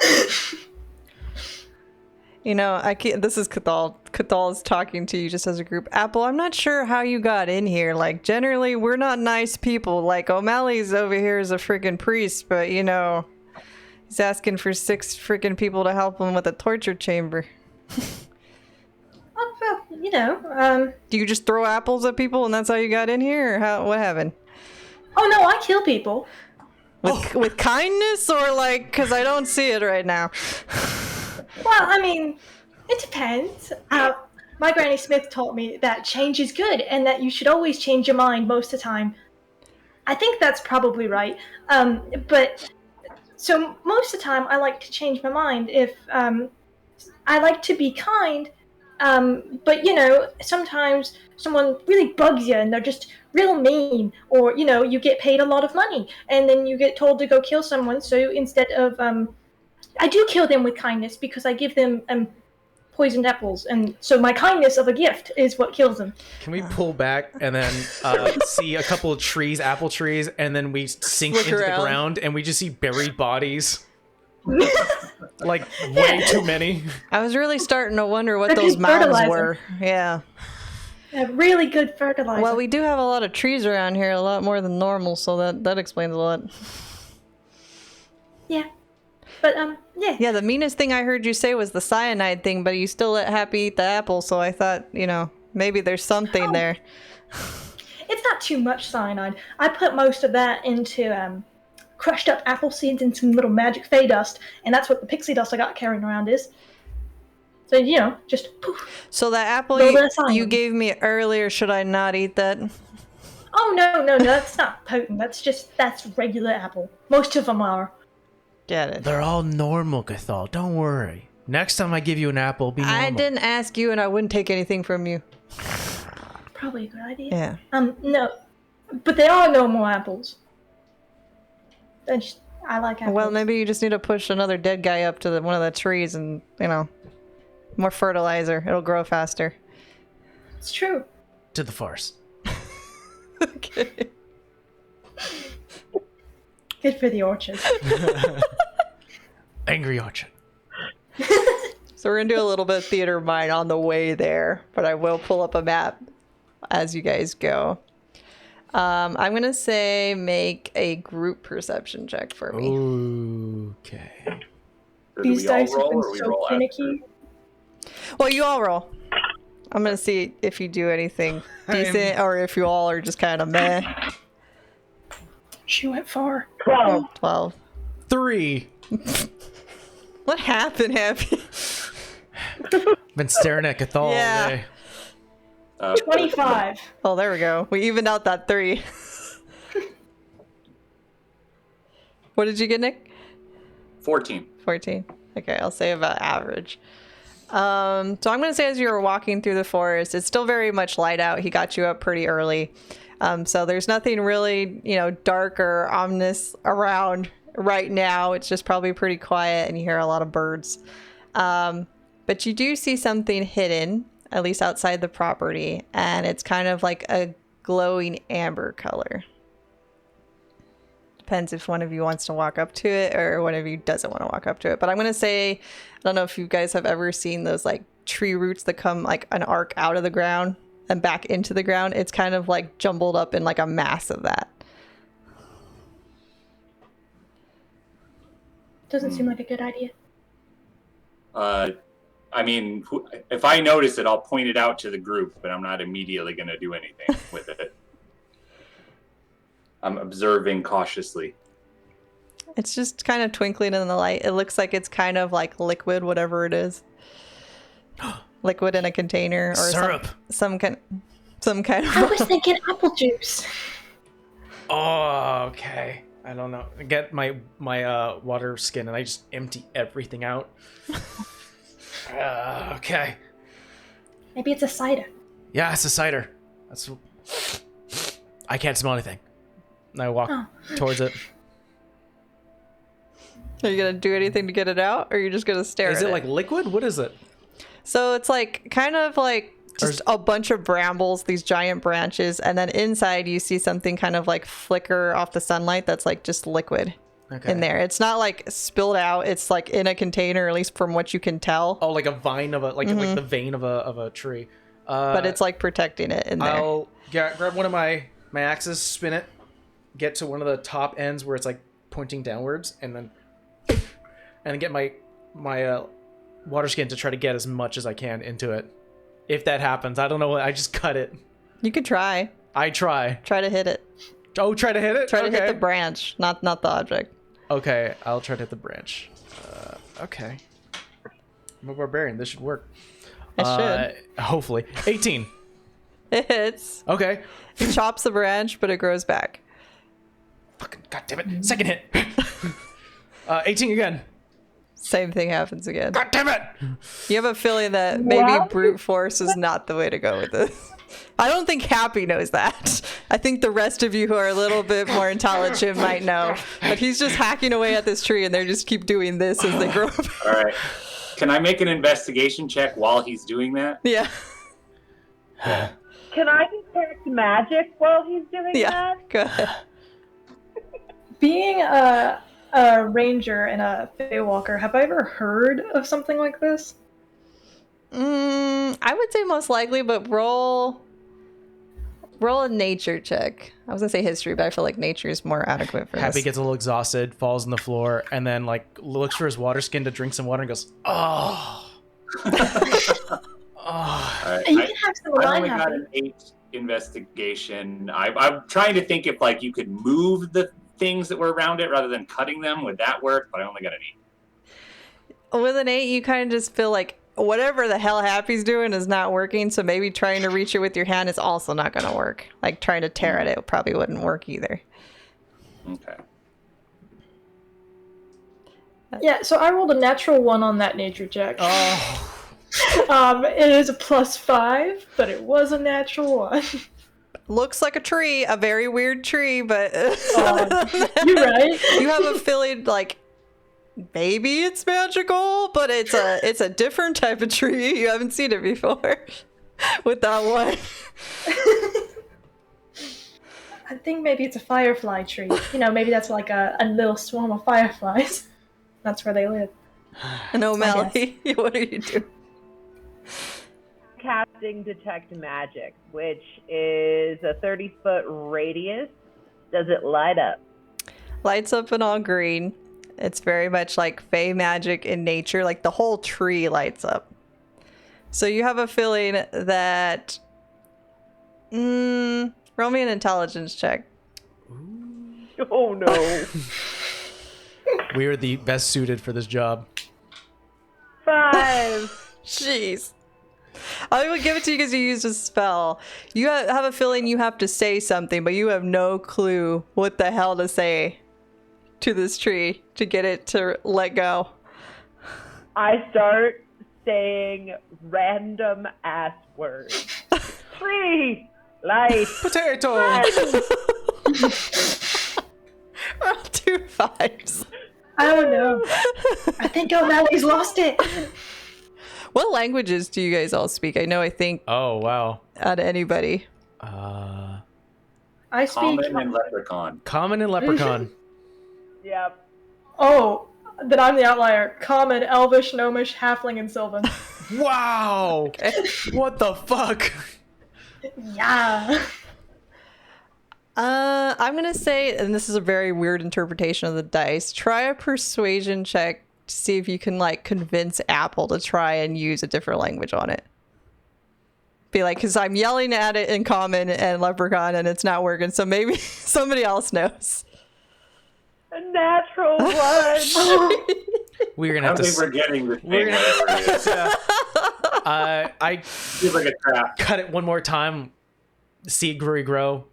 You know, this is Cathal. Cathal is talking to you just as a group. Apple, I'm not sure how you got in here. Like, generally, we're not nice people. Like, O'Malley's over here as a freaking priest, but, you know, he's asking for 6 freaking people to help him with a torture chamber. Well, you know, Do you just throw apples at people and that's how you got in here? Or what happened? oh no, I kill people. With kindness or, like, because I don't see it right now. Well, I mean, it depends. My Granny Smith taught me that change is good and that you should always change your mind most of the time. I think that's probably right. But so most of the time I like to change my mind if I like to be kind. But you know, sometimes someone really bugs you and they're just real mean, or you know, you get paid a lot of money and then you get told to go kill someone. So instead of I do kill them with kindness because I give them poisoned apples, and so my kindness of a gift is what kills them. Can we pull back and then see a couple of trees, apple trees, and then we sink Look into around. the ground and we just see buried bodies? Like, way too many. I was really starting to wonder what They're those just mounds fertilizer. were. Yeah. Really good fertilizer. Well, we do have a lot of trees around here, a lot more than normal, so that explains a lot. Yeah. But yeah. Yeah, the meanest thing I heard you say was the cyanide thing, but you still let Happy eat the apple, so I thought, you know, maybe there's something there. It's not too much cyanide. I put most of that into crushed up apple seeds and some little magic fey dust, and that's what the pixie dust I got carrying around is. So, you know, just poof. So that apple Little bit of you cyanide. gave me earlier, should I not eat that? Oh, no, that's not potent. That's regular apple. Most of them are. Get it. They're all normal, Cathal. Don't worry. Next time I give you an apple, be normal. I didn't ask you, and I wouldn't take anything from you. Probably a good idea. Yeah. No. But they are normal apples. I like apples. Well, maybe you just need to push another dead guy up to one of the trees and, you know, more fertilizer. It'll grow faster. It's true. To the farce. Okay. Good for the orchard. Angry orchard. So we're gonna do a little bit of theater of mind on the way there, but I will pull up a map as you guys go. I'm gonna say make a group perception check for me. Okay. Or do These we all dice have roll, been or we so roll finicky. Well, you all roll. I'm gonna see if you do anything decent or if you all are just kind of meh. She went far. 12. 12. 3. What happened, Happy? Been staring at Cathal Yeah. all day. 25. Oh, there we go. We evened out that 3. What did you get, Nick? 14. 14. Okay, I'll say about average. So I'm going to say as you were walking through the forest, it's still very much light out. He got you up pretty early. So there's nothing really, you know, dark or ominous around right now. It's just probably pretty quiet and you hear a lot of birds. But you do see something hidden, at least outside the property, and it's kind of like a glowing amber color. Depends if one of you wants to walk up to it or one of you doesn't want to walk up to it. But I'm going to say, I don't know if you guys have ever seen those like tree roots that come like an arc out of the ground and back into the ground. It's kind of like jumbled up in like a mass of that. Doesn't seem like a good idea. I mean, if I notice it, I'll point it out to the group, but I'm not immediately going to do anything with it. I'm observing cautiously. It's just kind of twinkling in the light. It looks like it's kind of like liquid, whatever it is. Liquid in a container or Syrup. some kind I was of. thinking apple juice. Oh, okay. I don't know. I get my water skin and I just empty everything out. Okay. Maybe it's a cider. Yeah, it's a cider. That's. I can't smell anything. And I walk towards it. Are you gonna do anything to get it out, or are you just gonna stare at it? Is it like liquid? What is it? So it's like kind of like just a bunch of brambles, these giant branches, and then inside you see something kind of like flicker off the sunlight that's like just liquid in there. It's not like spilled out. It's like in a container, at least from what you can tell. Oh, like a vine of a like the vein of a tree. But it's like protecting it in there. I'll grab one of my axes, spin it, get to one of the top ends where it's like pointing downwards, and then get my water skin to try to get as much as I can into it. If that happens, I don't know. I just cut it. You could try. I try. Try to hit it. Oh, try to hit it? Try to hit the branch, not the object. Okay, I'll try to hit the branch. Okay. I'm a barbarian. This should work. It should. Hopefully. 18. It hits. Okay. It chops the branch, but it grows back. Fucking goddamn it. Second hit. 18 again. Same thing happens again. God damn it. You have a feeling that maybe What? brute force is not the way to go with this. I don't think Happy knows that. I think the rest of you who are a little bit more intelligent might know. But he's just hacking away at this tree and they just keep doing this as they grow up. All right. Can I make an investigation check while he's doing that? Yeah. Can I detect magic while he's doing Yeah. that? Go ahead. Being a ranger and a Feywalker, have I ever heard of something like this? I would say most likely, but roll a nature check. I was gonna say history, but I feel like nature is more adequate for Happy this. gets a little exhausted, falls on the floor, and then like looks for his water skin to drink some water and goes, oh. Oh. All right. You can have some I wine only got happen. an 8 investigation. I'm trying to think if like you could move the things that were around it rather than cutting them. Would that work? But I only got an 8. With an 8, you kind of just feel like whatever the hell Happy's doing is not working, so maybe trying to reach it with your hand is also not going to work. Like trying to tear at it probably wouldn't work either. Okay. Yeah, so I rolled a natural 1 on that nature check. Oh. It is a +5, but it was a natural 1. Looks like a tree, a very weird tree, but You're right. you have a feeling like maybe it's magical, but it's a different type of tree. You haven't seen it before with that one. I think maybe it's a firefly tree. You know, maybe that's like a little swarm of fireflies. That's where they live. And O'Malley, what are you doing? Casting Detect Magic, which is a 30-foot radius. Does it light up? Lights up in all green. It's very much like fey magic in nature. Like the whole tree lights up. So you have a feeling that... roll me an intelligence check. Oh no. We are the best suited for this job. 5. Jeez. I will give it to you because you used a spell. You have a feeling you have to say something, but you have no clue what the hell to say to this tree to get it to let go. I start saying random ass words. Tree, light, Potato! Two fives. I don't know. I think O'Malley's lost it. What languages do you guys all speak? I think Oh, wow. out of anybody. I speak. Common and leprechaun. Common and leprechaun. Yep. Oh, then I'm the outlier. Common, Elvish, Gnomish, Halfling, and Sylvan. Wow! What the fuck? Yeah. I'm gonna say, and this is a very weird interpretation of the dice, try a persuasion check to see if you can like convince Apple to try and use a different language on it. Be like, because I'm yelling at it in common and leprechaun and it's not working, so maybe somebody else knows. A natural 1. We're gonna I have don't to. think we're getting the we're thing. gonna- Whatever it is. I Feels like a trap. cut it one more time. See it grow.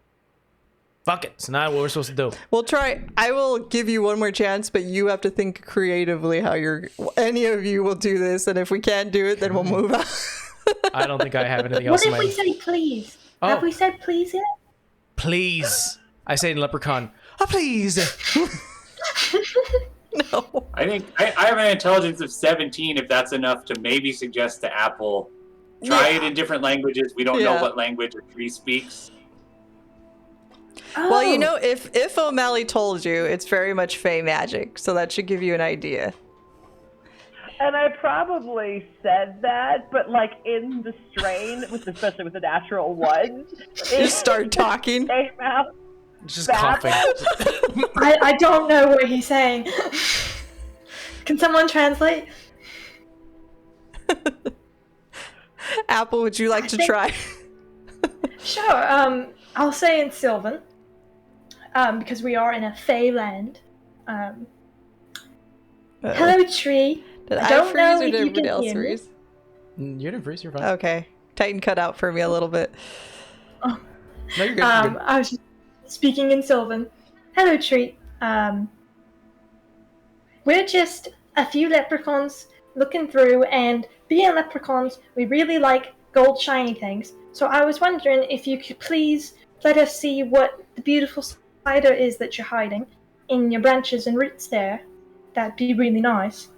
Fuck it. It's not what we're supposed to do. We'll try. I will give you one more chance, but you have to think creatively how any of you will do this. And if we can't do it, then we'll move on. I don't think I have anything What else in if my... we say please? Oh. Have we said please yet? Please. I say in Leprechaun. Oh, please. No. I think I have an intelligence of 17. If that's enough to maybe suggest to Apple, try it in different languages. We don't know what language a tree speaks. Oh. Well, you know, if O'Malley told you, it's very much Fey magic, so that should give you an idea. And I probably said that, but like in the strain, especially with the natural one, You start talking. came out. Just Bad. coughing. I don't know what he's saying. Can someone translate? Apple, would you like to try? Sure. I'll say in Sylvan, because we are in a Fey land. Hello, tree. Did I I don't freeze know or if did you everybody can else hear me. freeze? You didn't freeze. You're fine. Okay. Titan cut out for me a little bit. No, you're good. You're good. I was just speaking in Sylvan. Hello, tree. We're just a few leprechauns looking through, and being leprechauns, we really like gold shiny things. So I was wondering if you could please let us see what the beautiful spider is that you're hiding in your branches and roots there. That'd be really nice.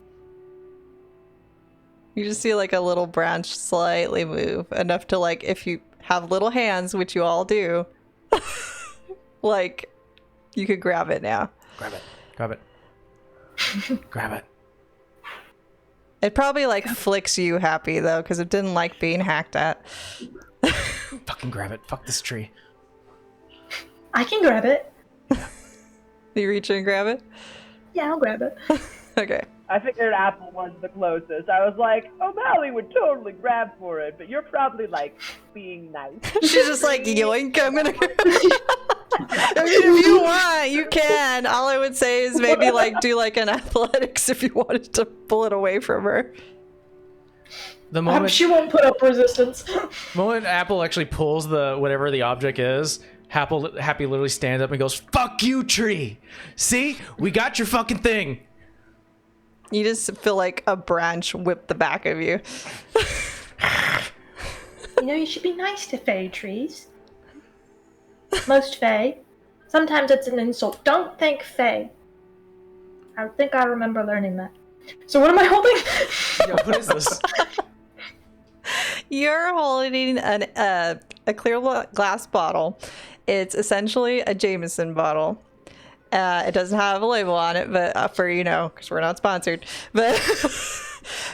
You just see like a little branch slightly move, enough to like, if you have little hands, which you all do, like you could grab it now. Grab it. Grab it. Grab it. It probably like flicks you happy though, because it didn't like being hacked at. Fucking grab it. Fuck this tree. I can grab it. You reach in and grab it? Yeah, I'll grab it. Okay. I figured Apple was the closest. I was like, O'Malley would totally grab for it, but you're probably like being nice. She's just like, yoink, I'm gonna I mean, if you want, you can. All I would say is maybe like do like an athletics if you wanted to pull it away from her. The moment She won't put up resistance. moment Apple actually pulls the whatever the object is, Happy literally stands up and goes, "Fuck you, tree! See, we got your fucking thing." You just feel like a branch whip the back of you. You know, you should be nice to Fey trees. Most Fey. Sometimes it's an insult. Don't think Fey. I think I remember learning that. So what am I holding? Yo, what is this? You're holding a clear glass bottle. It's essentially a Jameson bottle. It doesn't have a label on it, but for because we're not sponsored. But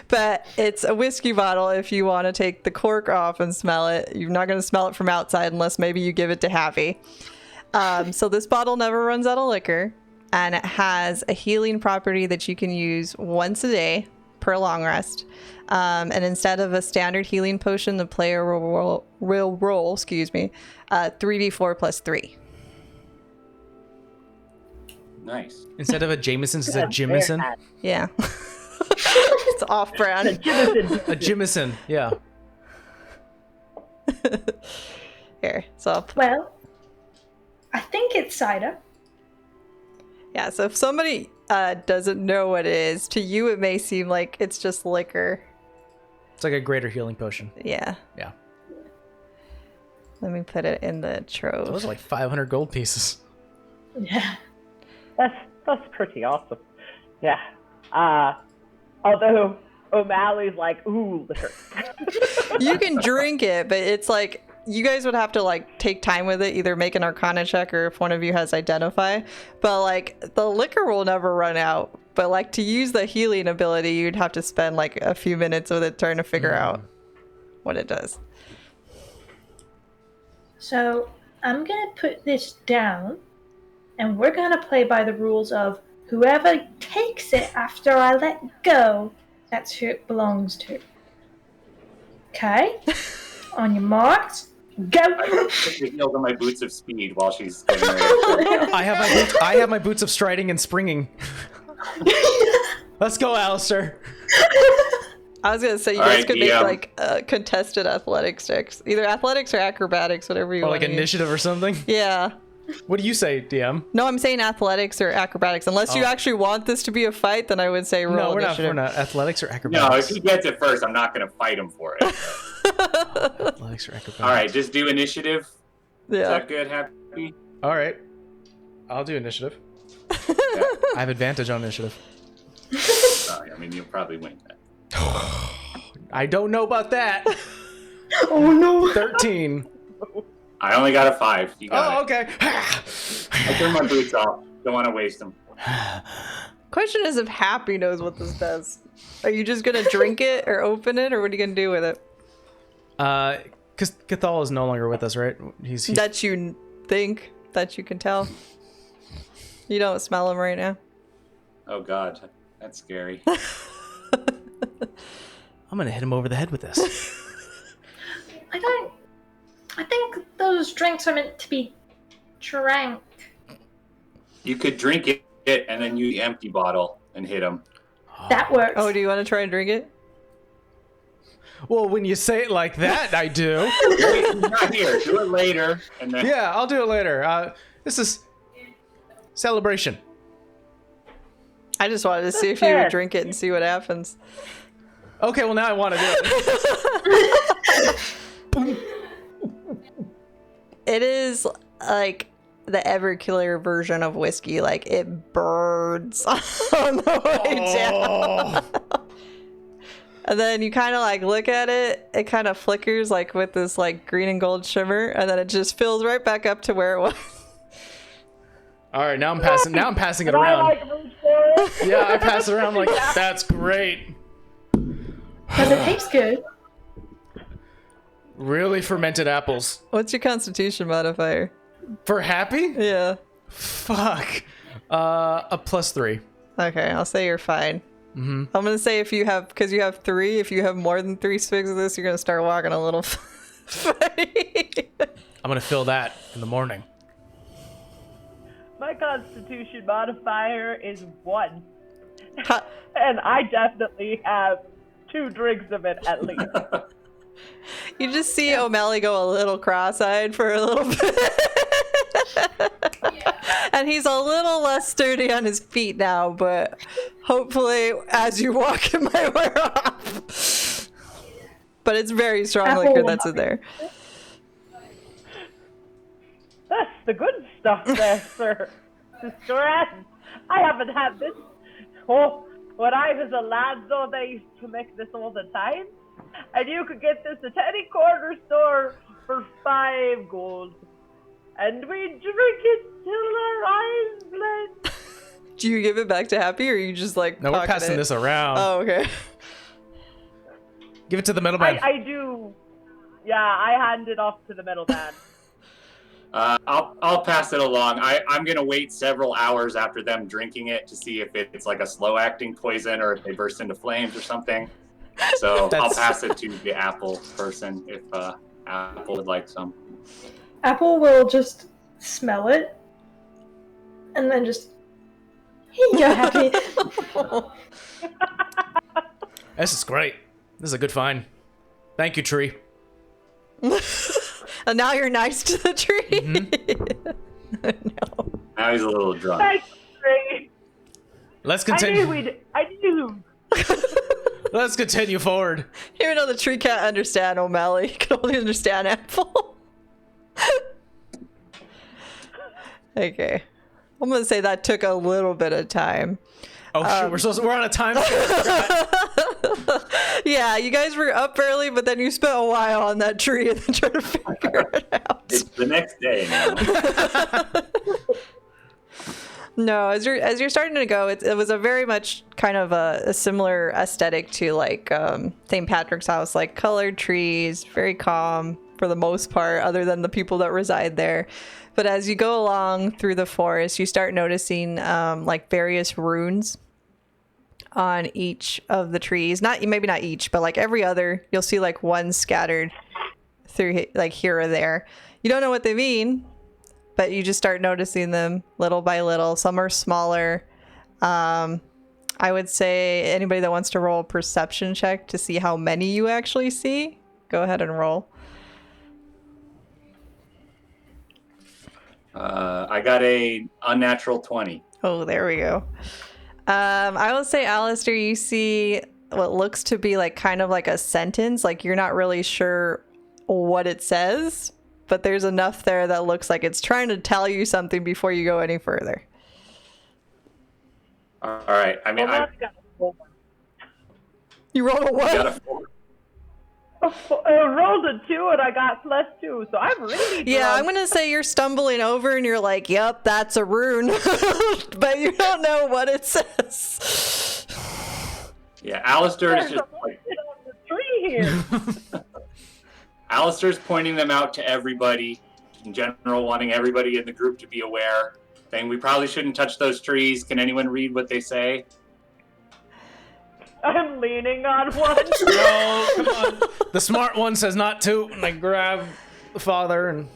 but it's a whiskey bottle. If you want to take the cork off and smell it, you're not going to smell it from outside unless maybe you give it to Happy. So this bottle never runs out of liquor, and it has a healing property that you can use once a day per long rest. And instead of a standard healing potion, the player will roll 3d4 plus 3. Nice. Instead of a Jameson, it's a Jimison. Yeah. It's off brand. A Jimison, yeah. Here, so Well, I think it's cider. yeah, so if somebody doesn't know what it is, to you it may seem like it's just liquor. It's like a greater healing potion. Yeah. Yeah. Let me put it in the trove. Those are like 500 gold pieces. Yeah. That's pretty awesome. Yeah. Although O'Malley's like, ooh, liquor. You can drink it, but it's like you guys would have to like take time with it, either make an Arcana check or if one of you has Identify. But like the liquor will never run out. But like to use the healing ability, you'd have to spend like a few minutes with it trying to figure out what it does. So I'm gonna put this down, and we're gonna play by the rules of whoever takes it after I let go, that's who it belongs to. Okay? On your marks, go! She yelled on my boots of speed while she's getting ready. I have my boots of striding and springing. Let's go, Alistair. I was gonna say you All guys right, could make DM. like contested athletics checks, either athletics or acrobatics, whatever you Or want. like initiative or something. Yeah. What do you say, DM? No, I'm saying athletics or acrobatics. Unless you actually want this to be a fight, then I would say roll No, we're initiative. not. Athletics or No, acrobatics? if he gets it first, I'm not going to fight him for it. Athletics or acrobatics? All right, just do initiative. Is Yeah. that good, Happy? All right. I'll do initiative. Yeah. I have advantage on initiative. Sorry, I mean, you'll probably win that. I don't know about that. Oh no. 13. I only got a 5. You got Oh, it. okay. I threw my boots off. Don't want to waste them. Question is if Happy knows what this does. Are you just gonna drink it or open it, or what are you gonna do with it? Because Cathal is no longer with us, right? He's That you think, that you can tell. You don't smell him right now. Oh, God. That's scary. I'm gonna hit him over the head with this. I think those drinks are meant to be drank. You could drink it and then use the empty bottle and hit him. That works. Oh, do you want to try and drink it? Well, when you say it like that, I do. Wait, not here. Do it later. And then Yeah, I'll do it later. This is celebration. I just wanted to see if you would drink it and see what happens. Okay, well now I want to do it. It is like the Everclear version of whiskey. Like it burns on the way down. And then you kind of like look at it, it kind of flickers like with this like green and gold shimmer, and then it just fills right back up to where it was. All right, now I'm passing it I around. like root for it. Yeah, I pass it around like that's great. Does it taste good? Really fermented apples. What's your constitution modifier? For happy? Yeah. Fuck. A +3. Okay, I'll say you're fine. I'm gonna say if you have, because you have 3, if you have more than 3 swigs of this, you're gonna start walking a little funny. I'm gonna fill that in the morning. My constitution modifier is 1. Ha- And I definitely have 2 drinks of it at least. You just see O'Malley go a little cross-eyed for a little bit. And he's a little less sturdy on his feet now, but hopefully as you walk it might wear off. But it's very strong liquor that's in there. That's the good stuff there, sir. Sister Anne, I haven't had this. Oh, when I was a lad, though, they used to make this all the time. And you could get this at any corner store for 5 gold. And we drink it till our eyes bled. Do you give it back to Happy, or you just like No, we're pocket passing it? this around. Oh, okay. Give it to the middleman. I do. Yeah, I hand it off to the middleman. I'll pass it along. I'm gonna wait several hours after them drinking it to see if it's like a slow acting poison or if they burst into flames or something. So I'll pass it to the apple person if Apple would like some. Apple will just smell it and then just, here you go, Happy. This is great. This is a good find. Thank you, tree. And now you're nice to the tree. No. Now he's a little drunk. Thanks, Ray. Let's I knew continue. I knew. Let's continue forward. Even though the tree can't understand O'Malley, he can only understand Apple. Okay. I'm gonna say that took a little bit of time. Oh shoot, we're on a time scale. Yeah, you guys were up early, but then you spent a while on that tree and then tried to figure it out. It's the next day now. No, as you're starting to go, it was a very much kind of a similar aesthetic to like St. Patrick's House, like colored trees, very calm for the most part, other than the people that reside there. But as you go along through the forest, you start noticing like various runes on each of the trees. Maybe not each, but like every other, you'll see like one scattered through like here or there. You don't know what they mean, but you just start noticing them little by little. Some are smaller. I would say anybody that wants to roll a perception check to see how many you actually see, go ahead and roll. I got a unnatural 20. Oh, there we go. I will say, Alistair, you see what looks to be like kind of like a sentence. Like you're not really sure what it says, but there's enough there that looks like it's trying to tell you something before you go any further. All right. I mean, I You rolled a what? got a 4. I rolled a 2 and I got +2, so I'm really Yeah, drunk. I'm gonna say you're stumbling over and you're like, "Yep, that's a rune," but you don't know what it says. Yeah, Alistair is There's just a like shit on the tree here. Alistair's pointing them out to everybody in general, wanting everybody in the group to be aware, saying we probably shouldn't touch those trees. Can anyone read what they say? I'm leaning on one. No, come on. The smart one says not to, and I grab the father and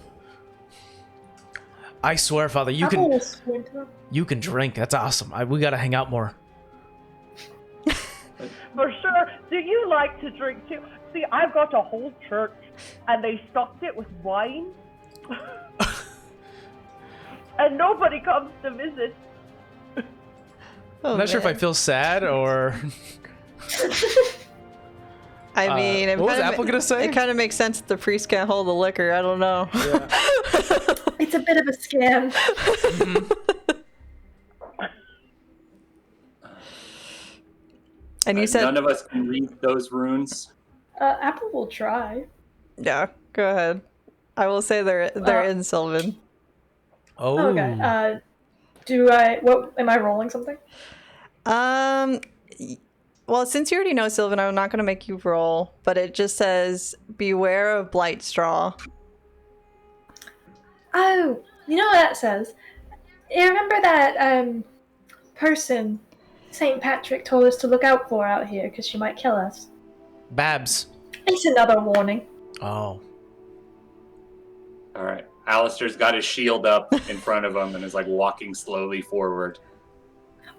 I swear, Father, you can drink. That's awesome. We gotta hang out more. For sure. Do you like to drink too? See, I've got a whole church, and they stocked it with wine. And nobody comes to visit. I'm not sure if I feel sad or. I mean, what was Apple gonna say? It kind of makes sense that the priest can't hold the liquor. I don't know. Yeah. It's a bit of a scam. And you said none of us can read those runes. Apple will try. Yeah, go ahead. I will say they're in Sylvan. Oh. Okay. What am I rolling something? Well, since you already know Sylvan, I'm not going to make you roll, but it just says, beware of blight straw. Oh, you know what that says? You remember that person St. Patrick told us to look out for out here because she might kill us? Babs. It's another warning. Oh. All right. Alistair's got his shield up in front of him and is like walking slowly forward.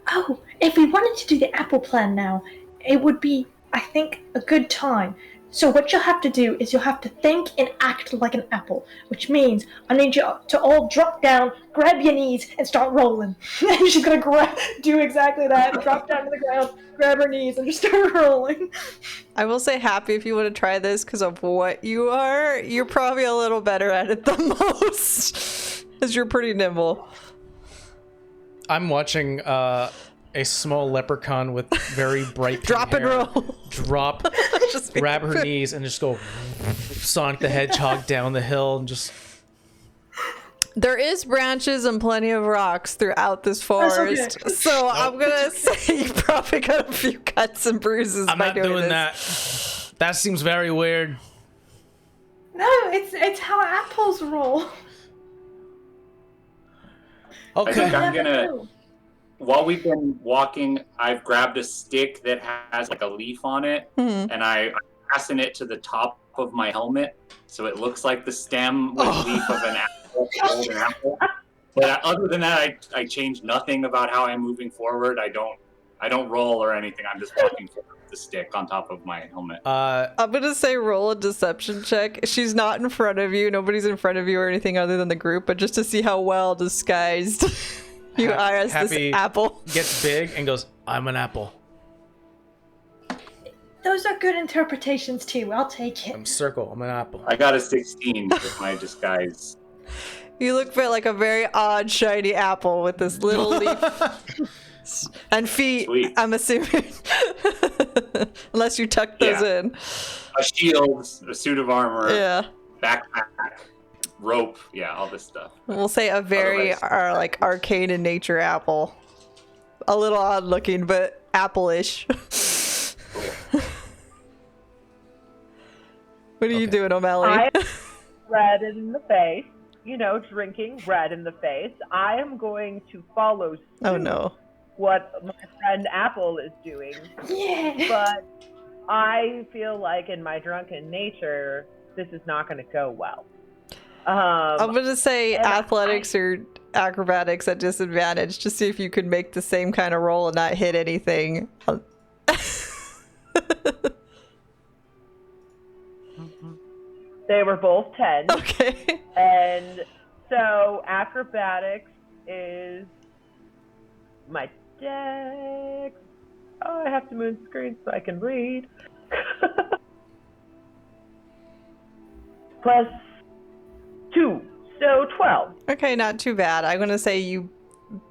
Oh, if we wanted to do the apple plan now, it would be, I think, a good time. So what you'll have to do is you'll have to think and act like an apple, which means I need you to all drop down, grab your knees, and start rolling. And she's gonna do exactly that, drop down to the ground, grab her knees, and just start rolling. I will say, Happy, if you want to try this because of what you are, you're probably a little better at it than most, because you're pretty nimble. I'm watching a small leprechaun with very bright pink Drop and hair roll. drop, Just grab her knees, and just go Sonic the Hedgehog down the hill and just. There is branches and plenty of rocks throughout this forest, okay. so I'm gonna say you probably got a few cuts and bruises I'm by not doing doing this. that. That seems very weird. No, it's how apples roll. Okay. I think I'm Never gonna. do. While we've been walking, I've grabbed a stick that has like a leaf on it, Mhm. and I fasten it to the top of my helmet, so it looks like the stem with leaf of an apple, golden apple. But other than that, I changed nothing about how I'm moving forward. I don't roll or anything. I'm just walking forward with the stick on top of my helmet. I'm gonna say roll a deception check. She's not in front of you. Nobody's in front of you or anything other than the group, but just to see how well disguised you are as this Happy apple. gets big and goes, I'm an apple. Those are good interpretations too. I'll take it. I'm circle. I'm an apple. I got a 16 with my disguise. You look for like a very odd shiny apple with this little leaf and feet. Sweet. I'm assuming, unless you tuck those Yeah. in. A shield, a suit of armor, Yeah, backpack, rope, yeah, all this stuff. we'll say a very Otherwise- like arcane in nature apple. A little odd looking, but apple-ish. What are you doing, O'Malley? I am red in the face, drinking red in the face. I am going to follow suit Oh no. what my friend Apple is doing, Yeah. but I feel like in my drunken nature, this is not going to go well. I'm gonna say and athletics or acrobatics at disadvantage to see if you could make the same kind of roll and not hit anything. They were both 10, Okay. and So acrobatics is my dex. Oh, I have to move the screen so I can read. Plus 2, so 12. Okay, not too bad. I'm gonna say you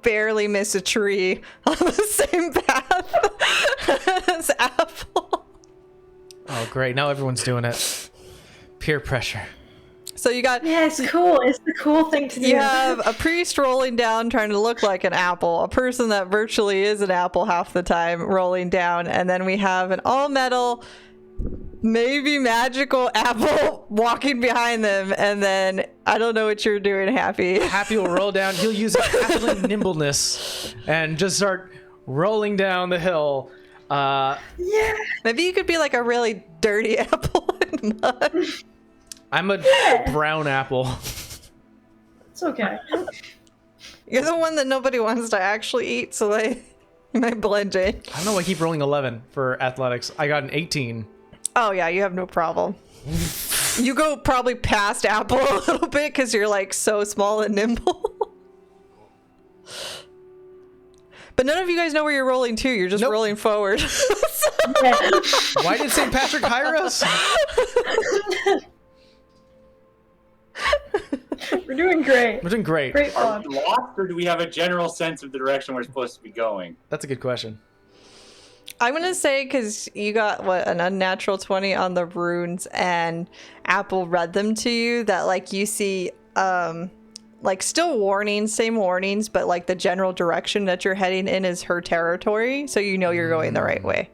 barely miss a tree on the same path as Apple. Oh, great. Now everyone's doing it. Peer pressure. So you got Yeah, it's cool. It's the cool thing to do. you have a priest rolling down trying to look like an apple, a person that virtually is an apple half the time rolling down, and then we have an all metal, maybe magical apple walking behind them, and then I don't know what you're doing, Happy. Happy will roll down. He'll use his halfling nimbleness and just start rolling down the hill. Yeah. Maybe you could be like a really dirty apple in mud. I'm a brown apple. It's okay. You're the one that nobody wants to actually eat, so they might blend in. I don't know why I keep rolling 11 for athletics. I got an 18. Oh yeah, you have no problem. You go probably past Apple a little bit because you're like so small and nimble. But none of you guys know where you're rolling to. You're just Nope. rolling forward. Yeah. Why did St. Patrick hire us? We're doing great. We're doing great. Great Are fun. we lost, or do we have a general sense of the direction we're supposed to be going? That's a good question. I'm gonna say because you got an unnatural 20 on the runes, and Apple read them to you, that like you see like still warnings, same warnings, but like the general direction that you're heading in is her territory, so you know you're going the right way.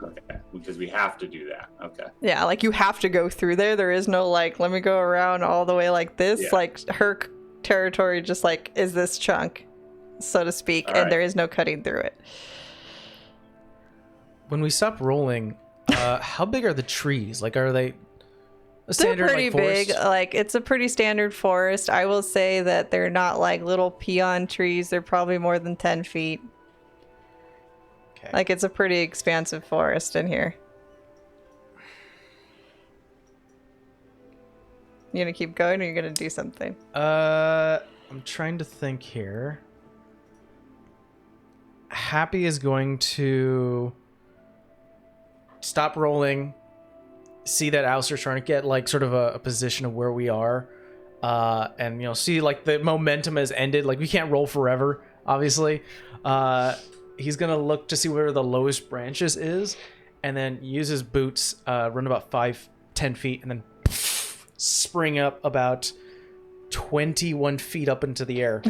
Okay, because we have to do that. Okay. Yeah, like you have to go through there. There is no like, let me go around all the way like this. Yeah. Like her territory just like is this chunk, so to speak, All and right. there is no cutting through it. When we stop rolling, how big are the trees? Like, are they a They're standard pretty like, forest? big. Like it's a pretty standard forest. I will say that they're not like little peon trees. They're probably more than 10 feet. Okay. Like it's a pretty expansive forest in here. You gonna keep going, or you gonna do something? I'm trying to think here. Happy is going to stop rolling, see that Alistair's trying to get like sort of a position of where we are, and see like the momentum has ended. Like we can't roll forever, obviously. He's gonna look to see where the lowest branches is, and then use his boots, run about 5-10 feet, and then spring up about 21 feet up into the air.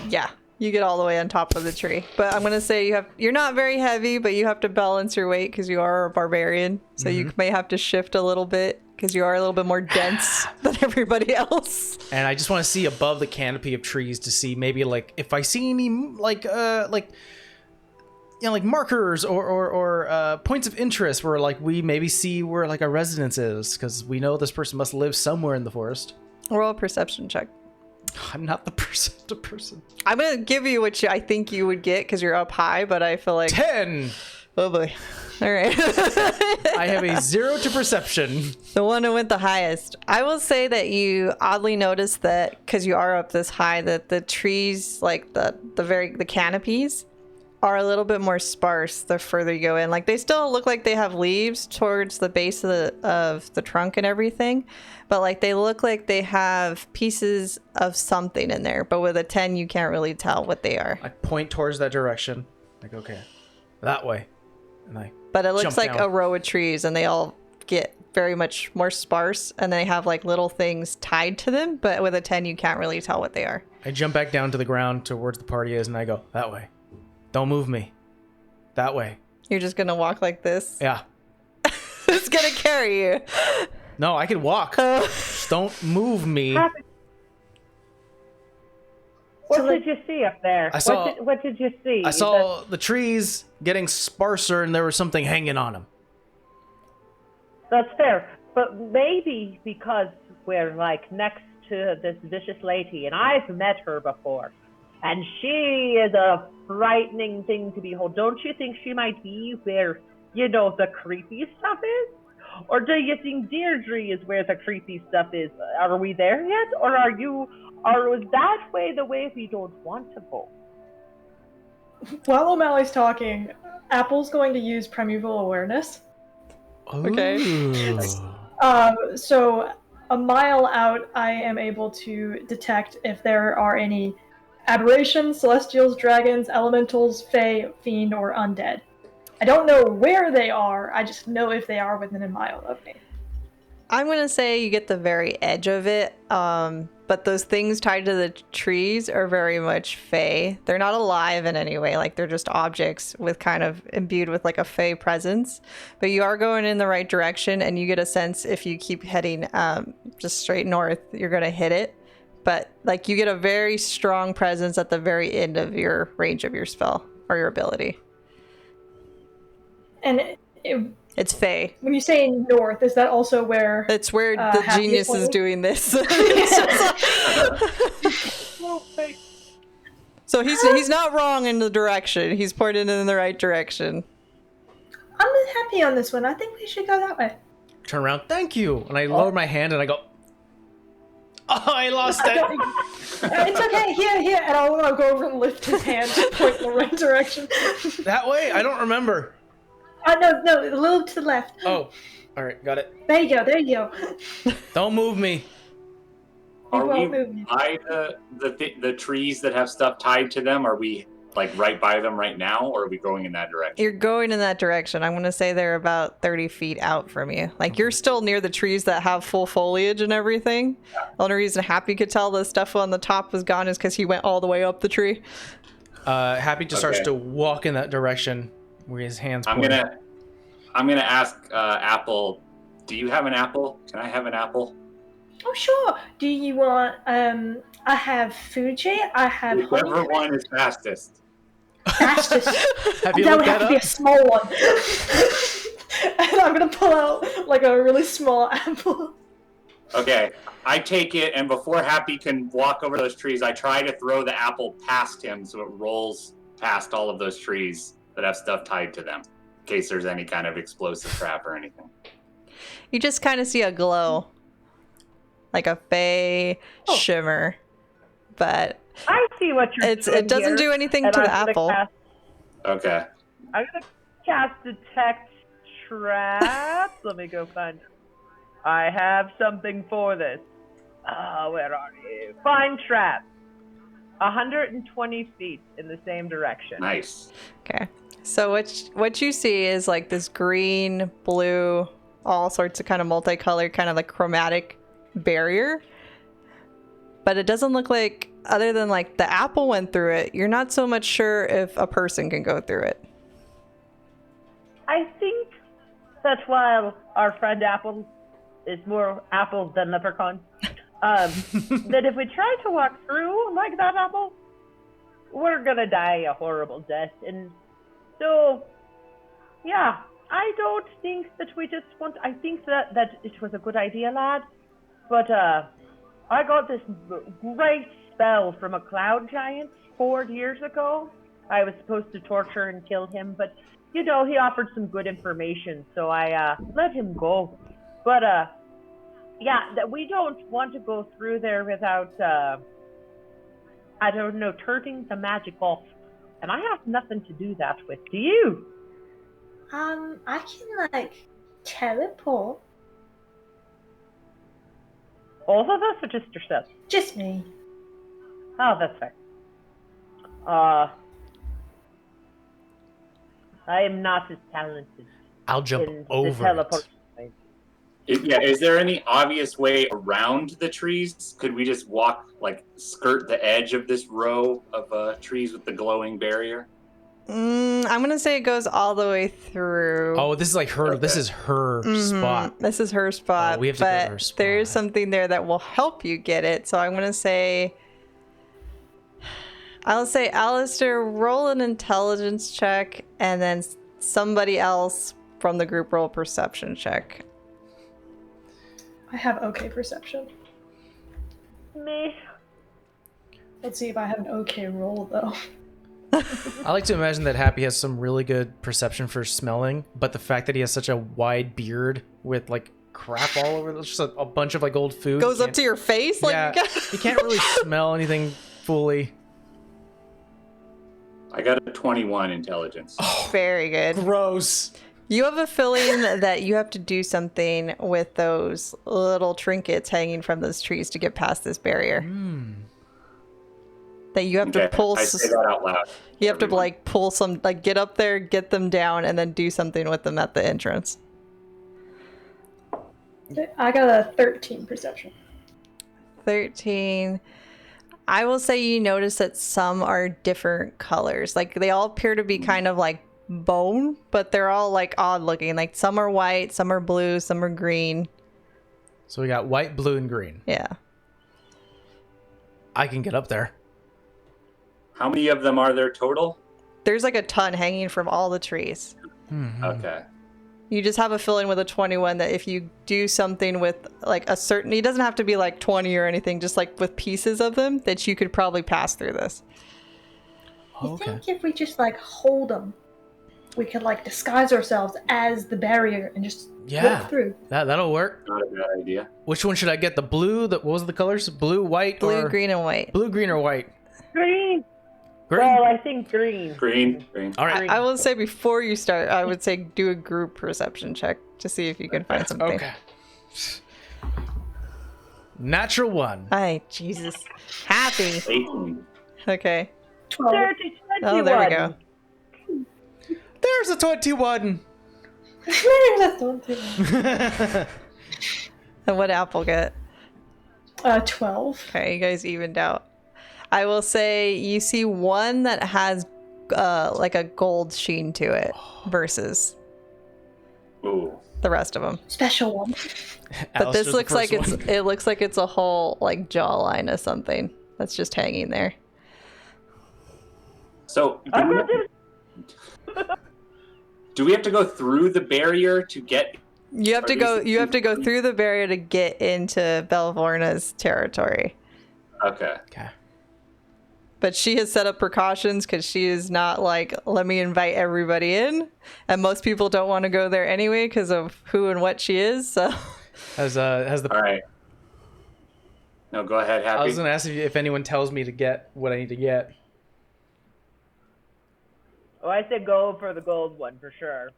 Yeah, you get all the way on top of the tree. But I'm gonna say you're not very heavy, but you have to balance your weight because you are a barbarian. So you may have to shift a little bit because you are a little bit more dense than everybody else. And I just want to see above the canopy of trees to see maybe like if I see any like markers or points of interest where like we maybe see where like our residence is, because we know this person must live somewhere in the forest. Roll a perception check. I'm not the perceptive person. I'm gonna give you what I think you would get because you're up high, but I feel like 10. oh boy. All right. I have a 0 to perception. The one who went the highest. I will say that you oddly noticed that because you are up this high, that the trees, like the canopies, are a little bit more sparse the further you go in. Like they still look like they have leaves towards the base of the trunk and everything, but like they look like they have pieces of something in there. But with a 10, you can't really tell what they are. I point towards that direction. Like, okay, that way. And But it looks jump like down. a row of trees, and they all get very much more sparse, and they have like little things tied to them. But with a 10, you can't really tell what they are. I jump back down to the ground towards the party is, and I go, that way. Don't move me. That way. You're just gonna walk like this. Yeah. It's gonna carry you. No, I can walk. Just don't move me. What did you see up there? I saw- What did you see? I saw the trees getting sparser, and there was something hanging on them. That's fair, but maybe because we're like next to this vicious lady, and I've met her before, and she is a frightening thing to behold. Don't you think she might be where, the creepy stuff is? Or do you think Deirdre is where the creepy stuff is? Are we there yet? Or is that way the way we don't want to go? While O'Malley's talking, Apple's going to use primeval awareness. Okay. So a mile out, I am able to detect if there are any aberrations, celestials, dragons, elementals, fae, fiend, or undead. I don't know where they are, I just know if they are within a mile of me. I'm going to say you get the very edge of it, but those things tied to the trees are very much fae. They're not alive in any way, like they're just objects with kind of imbued with like a fae presence. But you are going in the right direction, and you get a sense if you keep heading just straight north, you're going to hit it. But like you get a very strong presence at the very end of your range of your spell or your ability. And It's fae. when you say north, is that also where... It's where the Happy genius is point? doing this. So he's not wrong in the direction. He's pointed in the right direction. I'm happy on this one. I think we should go that way. Turn around. Thank you. And I lower my hand and I go, oh, I lost it. It's okay. Here. And I'll go over and lift his hand to point in the right direction. That way? I don't remember. No, a little to the left. Oh, all right. Got it. There you go. Don't move me. Are we won't move. by the trees that have stuff tied to them? Are we like right by them right now, or are we going in that direction? You're going in that direction. I'm going to say they're about 30 feet out from you. Like you're still near the trees that have full foliage and everything. Yeah. The only reason Happy could tell the stuff on the top was gone is because he went all the way up the tree. Happy just starts to walk in that direction where his hands point. I'm gonna ask Apple. Do you have an apple? Can I have an apple? Oh, sure. Do you want, I have Fuji, I have Whichever one is fastest. Fastest. Have you That looked would have that to be a up? small one. And I'm going to pull out, like, a really small apple. Okay, I take it, and before Happy can walk over those trees, I try to throw the apple past him so it rolls past all of those trees that have stuff tied to them, in case there's any kind of explosive trap or anything. You just kind of see a glow. Like a fae shimmer. But I see what you're doing. it doesn't do anything to the apple. Okay. I'm gonna cast Detect Traps. Let me go find. I have something for this. Where are you? Find trap. 120 feet in the same direction. Nice. Okay. So what you see is like this green, blue, all sorts of kind of multicolored, kind of like chromatic barrier. But it doesn't look like, other than like the apple went through it, you're not so much sure if a person can go through it. I think that while our friend Apple is more apple than leprechaun, that if we try to walk through like that apple, we're gonna die a horrible death. And so, yeah, I don't think that we just want. I think that it was a good idea, lad. But I got this great spell from a cloud giant 4 years ago. I was supposed to torture and kill him, but he offered some good information, so I let him go. But yeah, that we don't want to go through there without turning the magic off. And I have nothing to do that with. Do you? I can, like, teleport. Both of us or just yourself? Just me. Oh, that's fair. I am not as talented. I'll jump in over the teleport. Is there any obvious way around the trees? Could we just walk, like, skirt the edge of this row of trees with the glowing barrier? I'm gonna say it goes all the way through. Oh, this is like her. Okay. This is her spot. This is her spot. Oh, we have to go to her spot. There is something there that will help you get it. So I'm gonna say, I'll say, Alistair, roll an intelligence check, and then somebody else from the group roll a perception check. I have okay perception. Me. Let's see if I have an okay roll, though. I like to imagine that Happy has some really good perception for smelling, but the fact that he has such a wide beard with like crap all over, it's just a bunch of like old food. Goes up to your face? Like, Yeah, you can't really smell anything fully. I got a 21 intelligence. Very good. Gross. You have a feeling that you have to do something with those little trinkets hanging from those trees to get past this barrier. That you have to pull. I say that out loud. You have to like pull some, like get up there, get them down, and then do something with them at the entrance. I got a 13 perception. 13. I will say you notice that some are different colors. Like they all appear to be kind of like bone, but they're all like odd looking. Like some are white, some are blue, some are green. So we got white, blue, and green. Yeah. I can get up there. How many of them are there total? There's like a ton hanging from all the trees. Okay. You just have a feeling with a 21 that if you do something with like a certain, it doesn't have to be like 20 or anything, just like with pieces of them, that you could probably pass through this. I think if we just like hold them, we could like disguise ourselves as the barrier and just walk through. That'll work. Not a bad idea. Which one should I get? The blue? What was the colors? Blue, white, Blue, green, and white. Blue, green, or white? Green. Green. Well, I think green. Green. All right. I will say before you start, I would say do a group perception check to see if you can find something. Okay. Natural 1. Hi, Jesus. Happy. 18. Okay. 12. 30, Oh, there we go. There's a 21. That's the one thing. And what apple get? 12. Okay, you guys evened out. I will say you see one that has like a gold sheen to it versus Ooh. the rest of them. Special one. But this Alistair's looks the like first one. it looks like it's a whole like jawline of something that's just hanging there. So, do we have to go through the barrier to get? You have to go. You have to go through the barrier to get into Belvorna's territory. Okay. Okay. But she has set up precautions because she is not like, let me invite everybody in. And most people don't want to go there anyway because of who and what she is. So Has the All right. No, go ahead, Happy. I was gonna ask if anyone tells me to get what I need to get. Oh, I said go for the gold one for sure.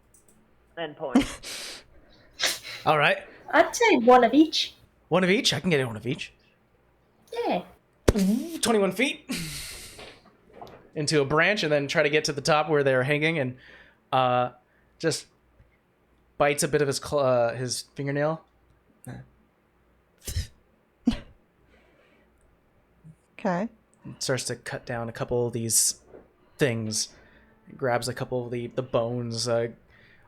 And points. All right. I'd say one of each. One of each? I can get one of each. Yeah. 21 feet into a branch and then try to get to the top where they're hanging and just bites a bit of his fingernail. okay. Starts to cut down a couple of these things. Grabs a couple of the bones,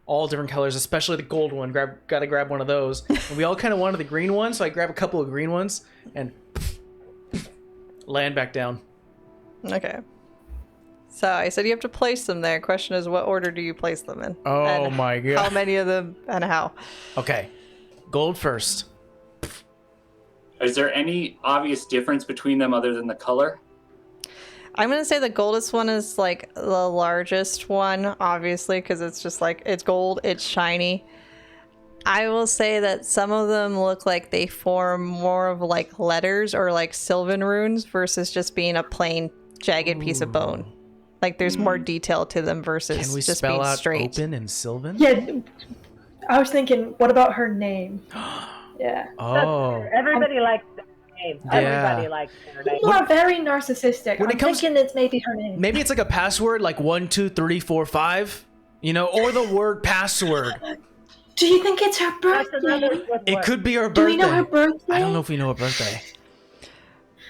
all different colors, especially the gold one. Gotta grab one of those. And we all kind of wanted the green one, so I grab a couple of green ones and land back down. Okay. So I said you have to place them there. Question is, what order do you place them in? Oh And my god. How many of them and how? Okay. Gold first. Is there any obvious difference between them other than the color? I'm going to say the goldest one is like the largest one, obviously, because it's just like, it's gold, it's shiny. I will say that some of them look like they form more of like letters or like Sylvan runes versus just being a plain jagged piece of bone. Like there's more detail to them versus Can we just spell being out straight. open in Sylvan? Yeah. I was thinking, what about her name? Yeah. Oh. Everybody likes their name. Yeah. Everybody likes their name. People are very narcissistic. When I'm it comes- thinking it's maybe her name. Maybe it's like a password, like 1, 2, 3, 4, 5, you know, or the word password. Do you think it's her That's another birthday? good It one. could be her birthday. Do we know her birthday? I don't know if we know her birthday.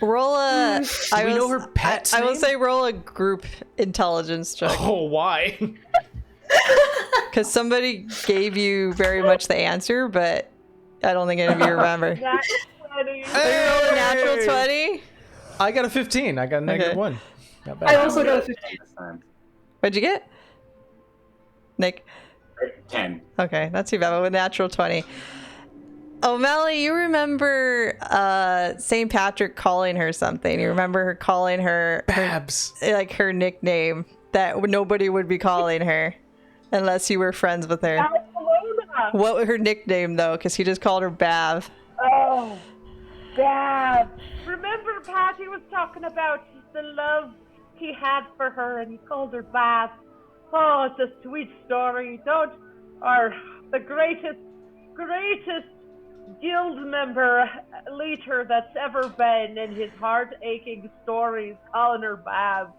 Roll a. Do we know her pet's I will name? say roll a group intelligence check. Oh, why? Because somebody gave you very much the answer, but I don't think any of you remember. That's funny. Roll a natural 20. I got a 15. I got a negative Okay. 1. Not bad. I also got a 15. This time. What'd you get? Nick? 10. Okay, not too bad, but with natural 20. O'Malley, you remember St. Patrick calling her something. You remember her calling her Babs. like her nickname that nobody would be calling her unless you were friends with her. Barcelona. What was her nickname though? Because he just called her Bav. Oh, Dad. Remember Patty was talking about the love he had for her and he called her Bath. Oh, it's a sweet story. The greatest guild member leader that's ever been in his heart-aching stories calling her Bath.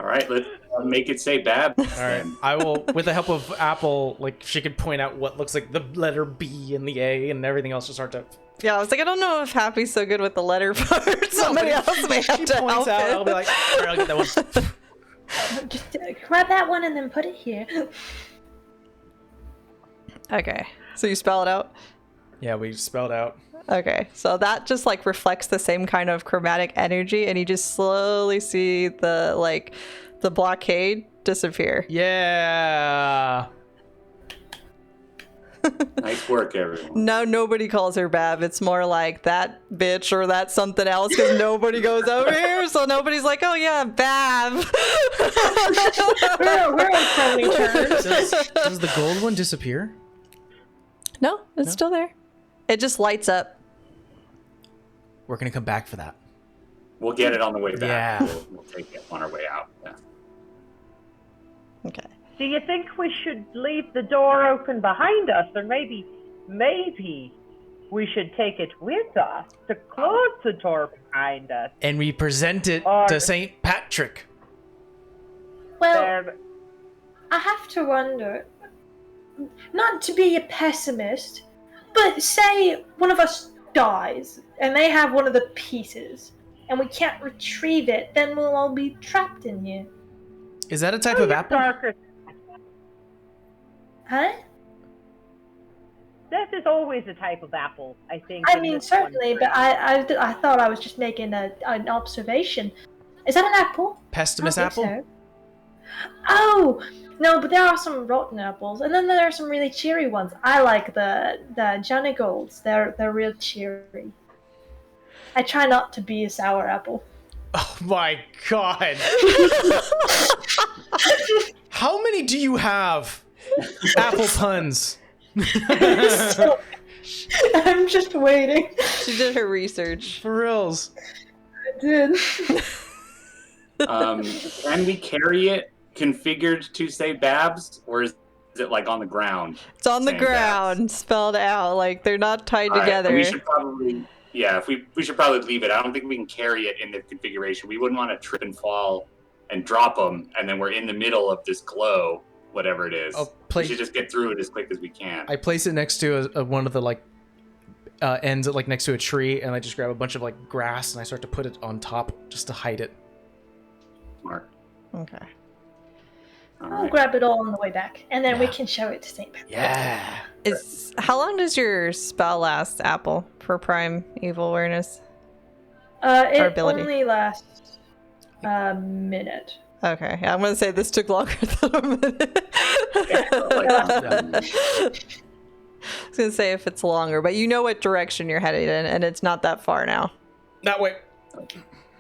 All right, let's make it say Bab. All right, I will, with the help of Apple, like she could point out what looks like the letter B and the A and everything else, just start to. Yeah, I was like, I don't know if Happy's so good with the letter part. Somebody else may have She to points help out. it. I'll be like, all right, I'll get that one. Just grab that one and then put it here. Okay, so you spell it out. Yeah, we spelled out. Okay, so that just like reflects the same kind of chromatic energy, and you just slowly see the blockade disappear. Yeah. Nice work, everyone. Now nobody calls her Bab. It's more like that bitch or that something else because nobody goes over here, so nobody's like, oh yeah, Bab. We're on friendly terms. Does the gold one disappear? No, it's still there. It just lights up. We're gonna come back for that. We'll get it on the way back. Yeah. We'll take it on our way out. Yeah. Okay. Do you think we should leave the door open behind us, or maybe we should take it with us to close the door behind us? And we present it Or- to St. Patrick. Well, There- I have to wonder, not to be a pessimist, but say one of us dies and they have one of the pieces and we can't retrieve it, then we'll all be trapped in here. Is that a type of apple? Darker. Huh? Death is always a type of apple, I think. I in mean, this one. certainly, but I thought I was just making an observation. Is that an apple? Pestimus I don't apple? think so. Oh! No, but there are some rotten apples, and then there are some really cheery ones. I like the Junigolds. They're real cheery. I try not to be a sour apple. Oh my god. How many do you have? Apple puns. So, I'm just waiting. She did her research. For reals. I did. Can we carry it configured to say Babs, or is it like on the ground? It's on the Saying ground, spelled out. Like they're not tied All right, together. we should probably, we should probably leave it. I don't think we can carry it in the configuration. We wouldn't want to trip and fall and drop them, and then we're in the middle of this glow, whatever it is. We should just get through it as quick as we can. I place it next to one of the ends, like next to a tree, and I just grab a bunch of like grass and I start to put it on top just to hide it. Smart. Okay. All I'll right. grab it all on the way back, and then we Yeah. can show it to St. Patrick. Yeah. How long does your spell last, Apple, for prime evil awareness? It ability. only lasts a minute. Okay, yeah, I'm gonna say this took longer than a minute. Yeah. I was gonna say if it's longer, but you know what direction you're headed in, and it's not that far now. That way.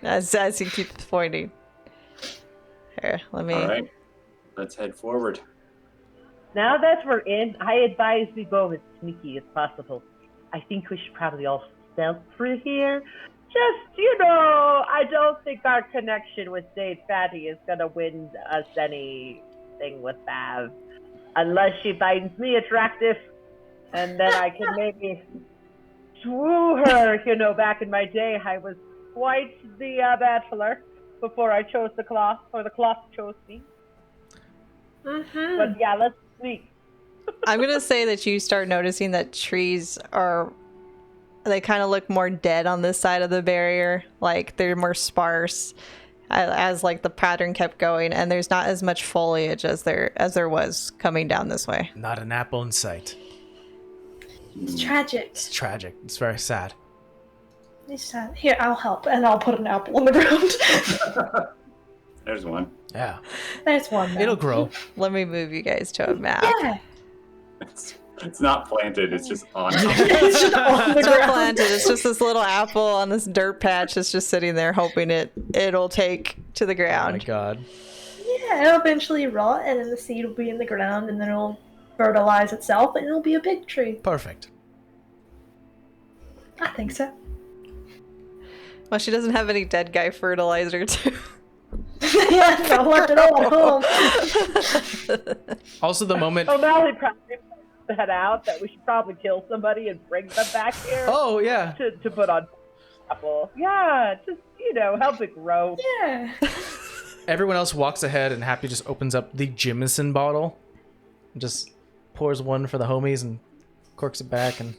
As he keeps pointing. Here, let me. All right. Let's head forward. Now that we're in, I advise we go as sneaky as possible. I think we should probably all stealth through here. Just, I don't think our connection with Dave Fatty is going to win us anything with Bav. Unless she finds me attractive, and then I can maybe swoo her. Back in my day, I was quite the bachelor before I chose the cloth, or the cloth chose me. Mm-hmm. But yeah, let's sneak. I'm gonna say that you start noticing that trees they kind of look more dead on this side of the barrier. Like they're more sparse as like the pattern kept going, and there's not as much foliage as there was coming down this way. Not an apple in sight. It's tragic. It's tragic. It's very sad. It's sad. Here, I'll help, and I'll put an apple on the ground. There's one. Yeah. There's one. Now. It'll grow. Let me move you guys to a map. Yeah. It's not planted. It's just on. It's just on the It's not ground. planted. It's just this little apple on this dirt patch that's just sitting there hoping it'll take to the Oh my ground. god. Yeah, it'll eventually rot, and then the seed will be in the ground, and then it'll fertilize itself, and it'll be a big tree. Perfect. I think so. Well, she doesn't have any dead guy fertilizer too. Yeah, I left it all at home. Also, the moment. O'Malley probably pointed that out, that we should probably kill somebody and bring them back here Oh yeah. to put on apple. Yeah, just, help it grow. Yeah. Everyone else walks ahead, and Happy just opens up the Jameson bottle, and just pours one for the homies, and corks it back. And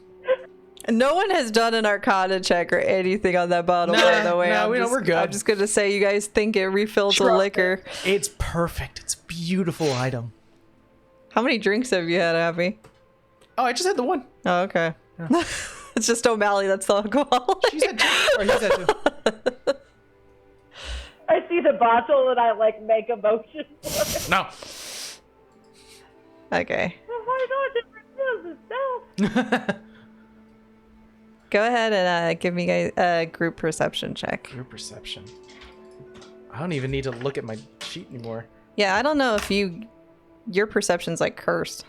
No one has done an Arcana check or anything on that bottle, by the way. we're good. I'm just gonna say you guys think it refills the liquor. it's perfect. It's a beautiful item. How many drinks have you had, Abby? Oh, I just had the one. Oh, okay. It's just O'Malley that's the alcohol. She's had two. Or he's had two. I see the bottle and I make a motion for it. No. Okay. Well, why not? It reveals itself. Go ahead and give me guys a group perception check. Your perception. I don't even need to look at my sheet anymore. Yeah, I don't know if your perception's cursed.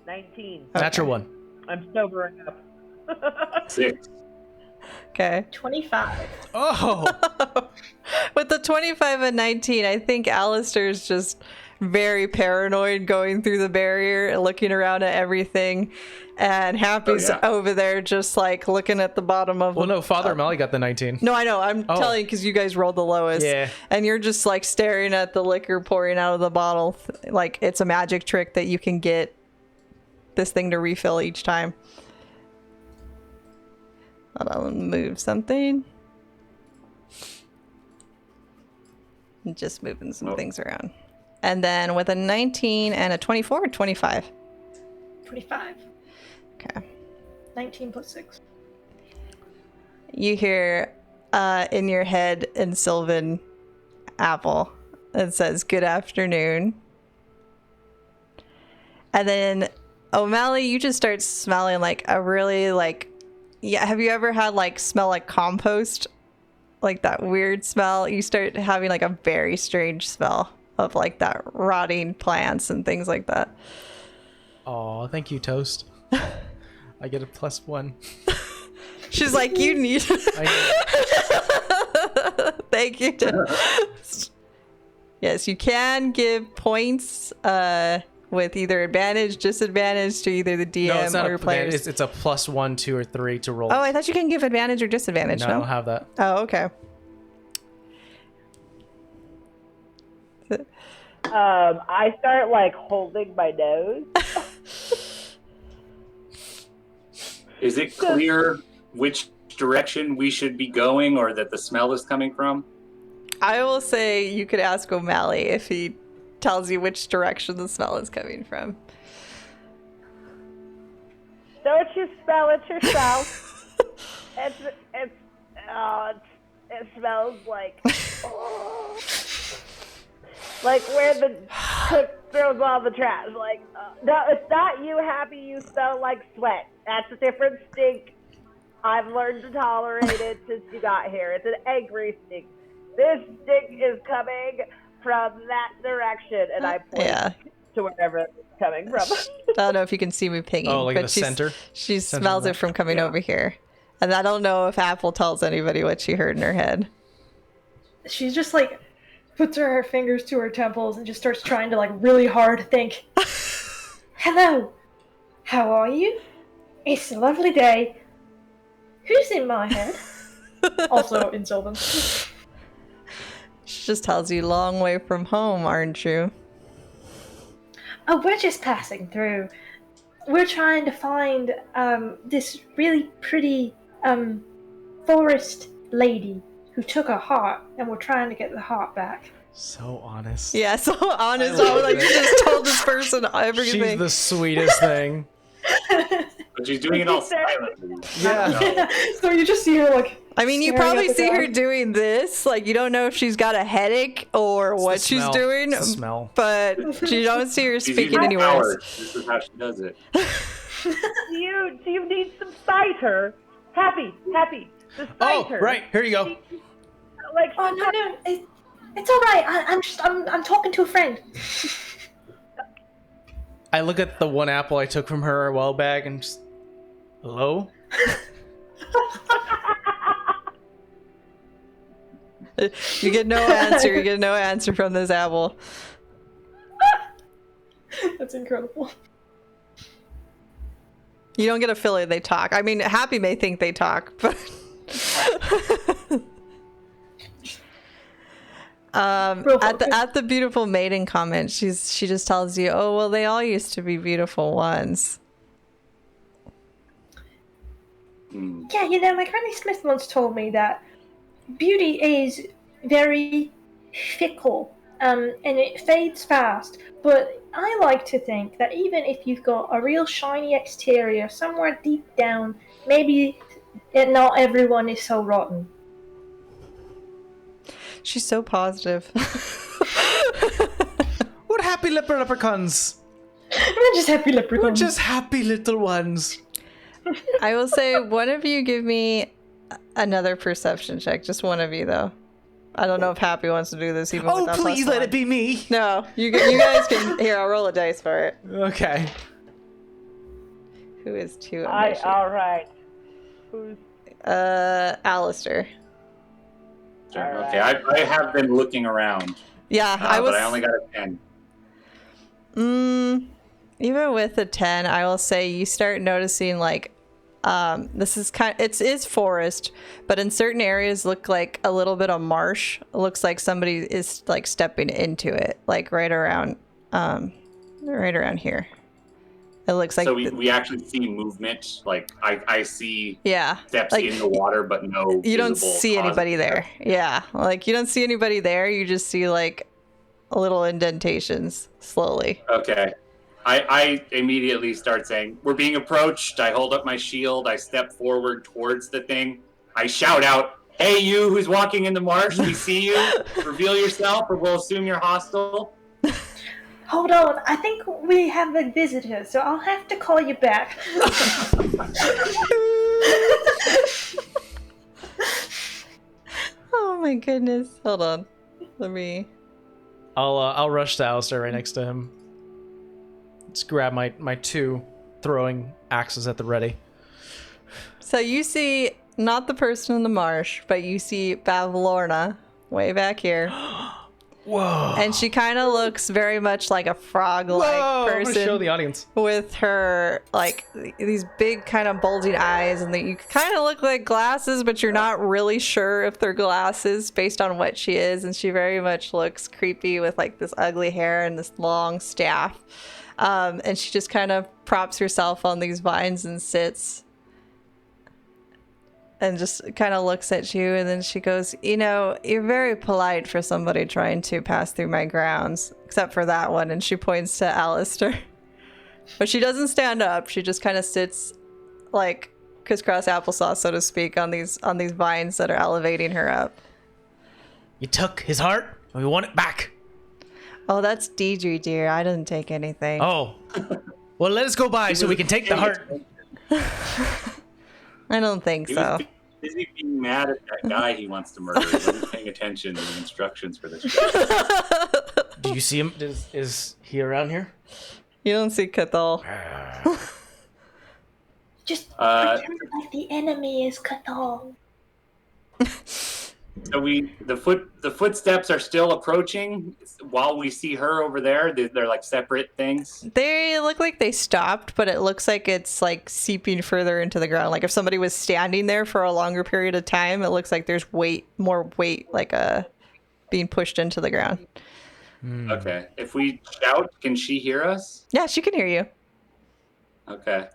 19. Natural one. I'm sobering up. 6. Okay. 25. Oh. With the 25 and 19, I think Alistair's just very paranoid going through the barrier and looking around at everything. And Happy's over there just looking at the bottom of Well, no, Father O'Malley got the 19. No, I know. I'm telling you because you guys rolled the lowest. Yeah. And you're just staring at the liquor pouring out of the bottle. Like it's a magic trick that you can get this thing to refill each time. I'll move something. Just moving some things around. And then with a 19 and a 24 or 25? 25. Okay. 19 plus 6. You hear in your head in Sylvan Apple, it says, "Good afternoon." And then O'Malley, you just start smelling a really yeah, have you ever had smell like compost? Like that weird smell? You start having a very strange smell of that rotting plants and things like that. Oh, thank you, Toast. I get a +1. She's like, you need Thank you. Yes, you can give points with either advantage, disadvantage to either the DM No, it's not or your players. It's a +1, 2, or 3 to roll. Oh, I thought you can give advantage or disadvantage. No, I don't have that. Oh, okay. I start holding my nose. Is it clear which direction we should be going or that the smell is coming from? I will say you could ask O'Malley if he tells you which direction the smell is coming from. Don't you smell it yourself? it smells like where the cook throws all the trash. No, it's not you, Happy. You smell like sweat. That's a different stink. I've learned to tolerate it since you got here. It's an angry stink. This stink is coming from that direction, and I point to wherever it's coming from. I don't know if you can see me pinging. Oh, like but the center? She Center smells it left. from coming over here. And I don't know if Apple tells anybody what she heard in her head. She's just puts her fingers to her temples and just starts trying to really hard think. Hello, how are you? It's a lovely day. Who's in my head? Also in Sylvan. She just tells you long way from home, aren't you? Oh, we're just passing through. We're trying to find this really pretty forest lady who took a heart, and we're trying to get the heart back. So honest. Yeah, so honest. I I was love you it. just told this person everything. She's the sweetest thing. But she's doing it all silently. Yeah. So you just see her I mean, you Staring probably at the see her ground. doing this. Like, you don't know if she's got a headache or what she's smell. doing, It's the smell. but you don't see her She's speaking using any power. words. This is how she does it. Do you need some cider? Happy. The Oh, cider. right. Here you go. Like, Oh no, it's all right. I'm talking to a friend. I look at the one apple I took from her a while back and just, hello? You get no answer. You get no answer from this apple. That's incredible. You don't get a feeling they talk. I mean, Happy may think they talk, but at the beautiful maiden comment, she just tells you, "Oh well, they all used to be beautiful ones." Yeah, my Granny Smith once told me that beauty is very fickle, and it fades fast. But I like to think that even if you've got a real shiny exterior, somewhere deep down, maybe not everyone is so rotten. She's so positive. What happy leprechauns? We're just happy We're leprechauns. just happy little ones. I will say, one of you give me another perception check. Just one of you, though. I don't know if Happy wants to do this even Oh, without please plus let one. it be me. No, you guys can. Here, I'll roll a dice for it. Okay. Who is too all ambitious? right. Who's Alistair. All Okay, right. I have been looking around, Yeah, I was. but I only got a 10. Even with a 10, I will say you start noticing like this is it is forest, but in certain areas look like a little bit of marsh. It looks like somebody is like stepping into it, like right around here. It looks like So we actually see movement. Like I see yeah, steps like in the water, but no. you don't visible see anybody cause. there. Yeah, like you don't see anybody there. You just see like little indentations slowly. Okay. I immediately start saying, "We're being approached." I hold up my shield. I step forward towards the thing. I shout out, "Hey, you who's walking in the marsh, we see you. Reveal yourself or we'll assume you're hostile." Hold on, I think we have a visitor, so I'll have to call you back. Oh my goodness. Hold on. Let me. I'll rush to Alistair right next to him. Just grab my two throwing axes at the ready. So you see not the person in the marsh, but you see Bavlorna way back here. Whoa. And she kind of looks very much like a frog-like Whoa, I'm gonna person show the audience. with her like these big kind of bulging eyes, and you kind of look like glasses, but you're not really sure if they're glasses based on what she is. And she very much looks creepy with like this ugly hair and this long staff. And she just kind of props herself on these vines and sits and just kind of looks at you, and then she goes, you're very polite for somebody trying to pass through my grounds, except for that one. And she points to Alistair. But she doesn't stand up. She just kind of sits like crisscross applesauce, so to speak, on these vines that are elevating her up. You took his heart, and we want it back. Oh, that's Deidre, dear. I didn't take anything. Oh. Well, let us go by so we can take the heart. I don't think He so. was busy being mad at that guy he wants to murder. He wasn't paying attention to the instructions for this guy. Do you see him? Is he around here? You don't see Cathal. Just Uh, pretend like the enemy is Cathal. So the footsteps are still approaching while we see her over there. They're like separate things. They look like they stopped, but it looks like it's like seeping further into the ground. Like if somebody was standing there for a longer period of time, it looks like there's more weight, like being pushed into the ground. Okay. If we shout, can she hear us? Yeah, she can hear you. Okay.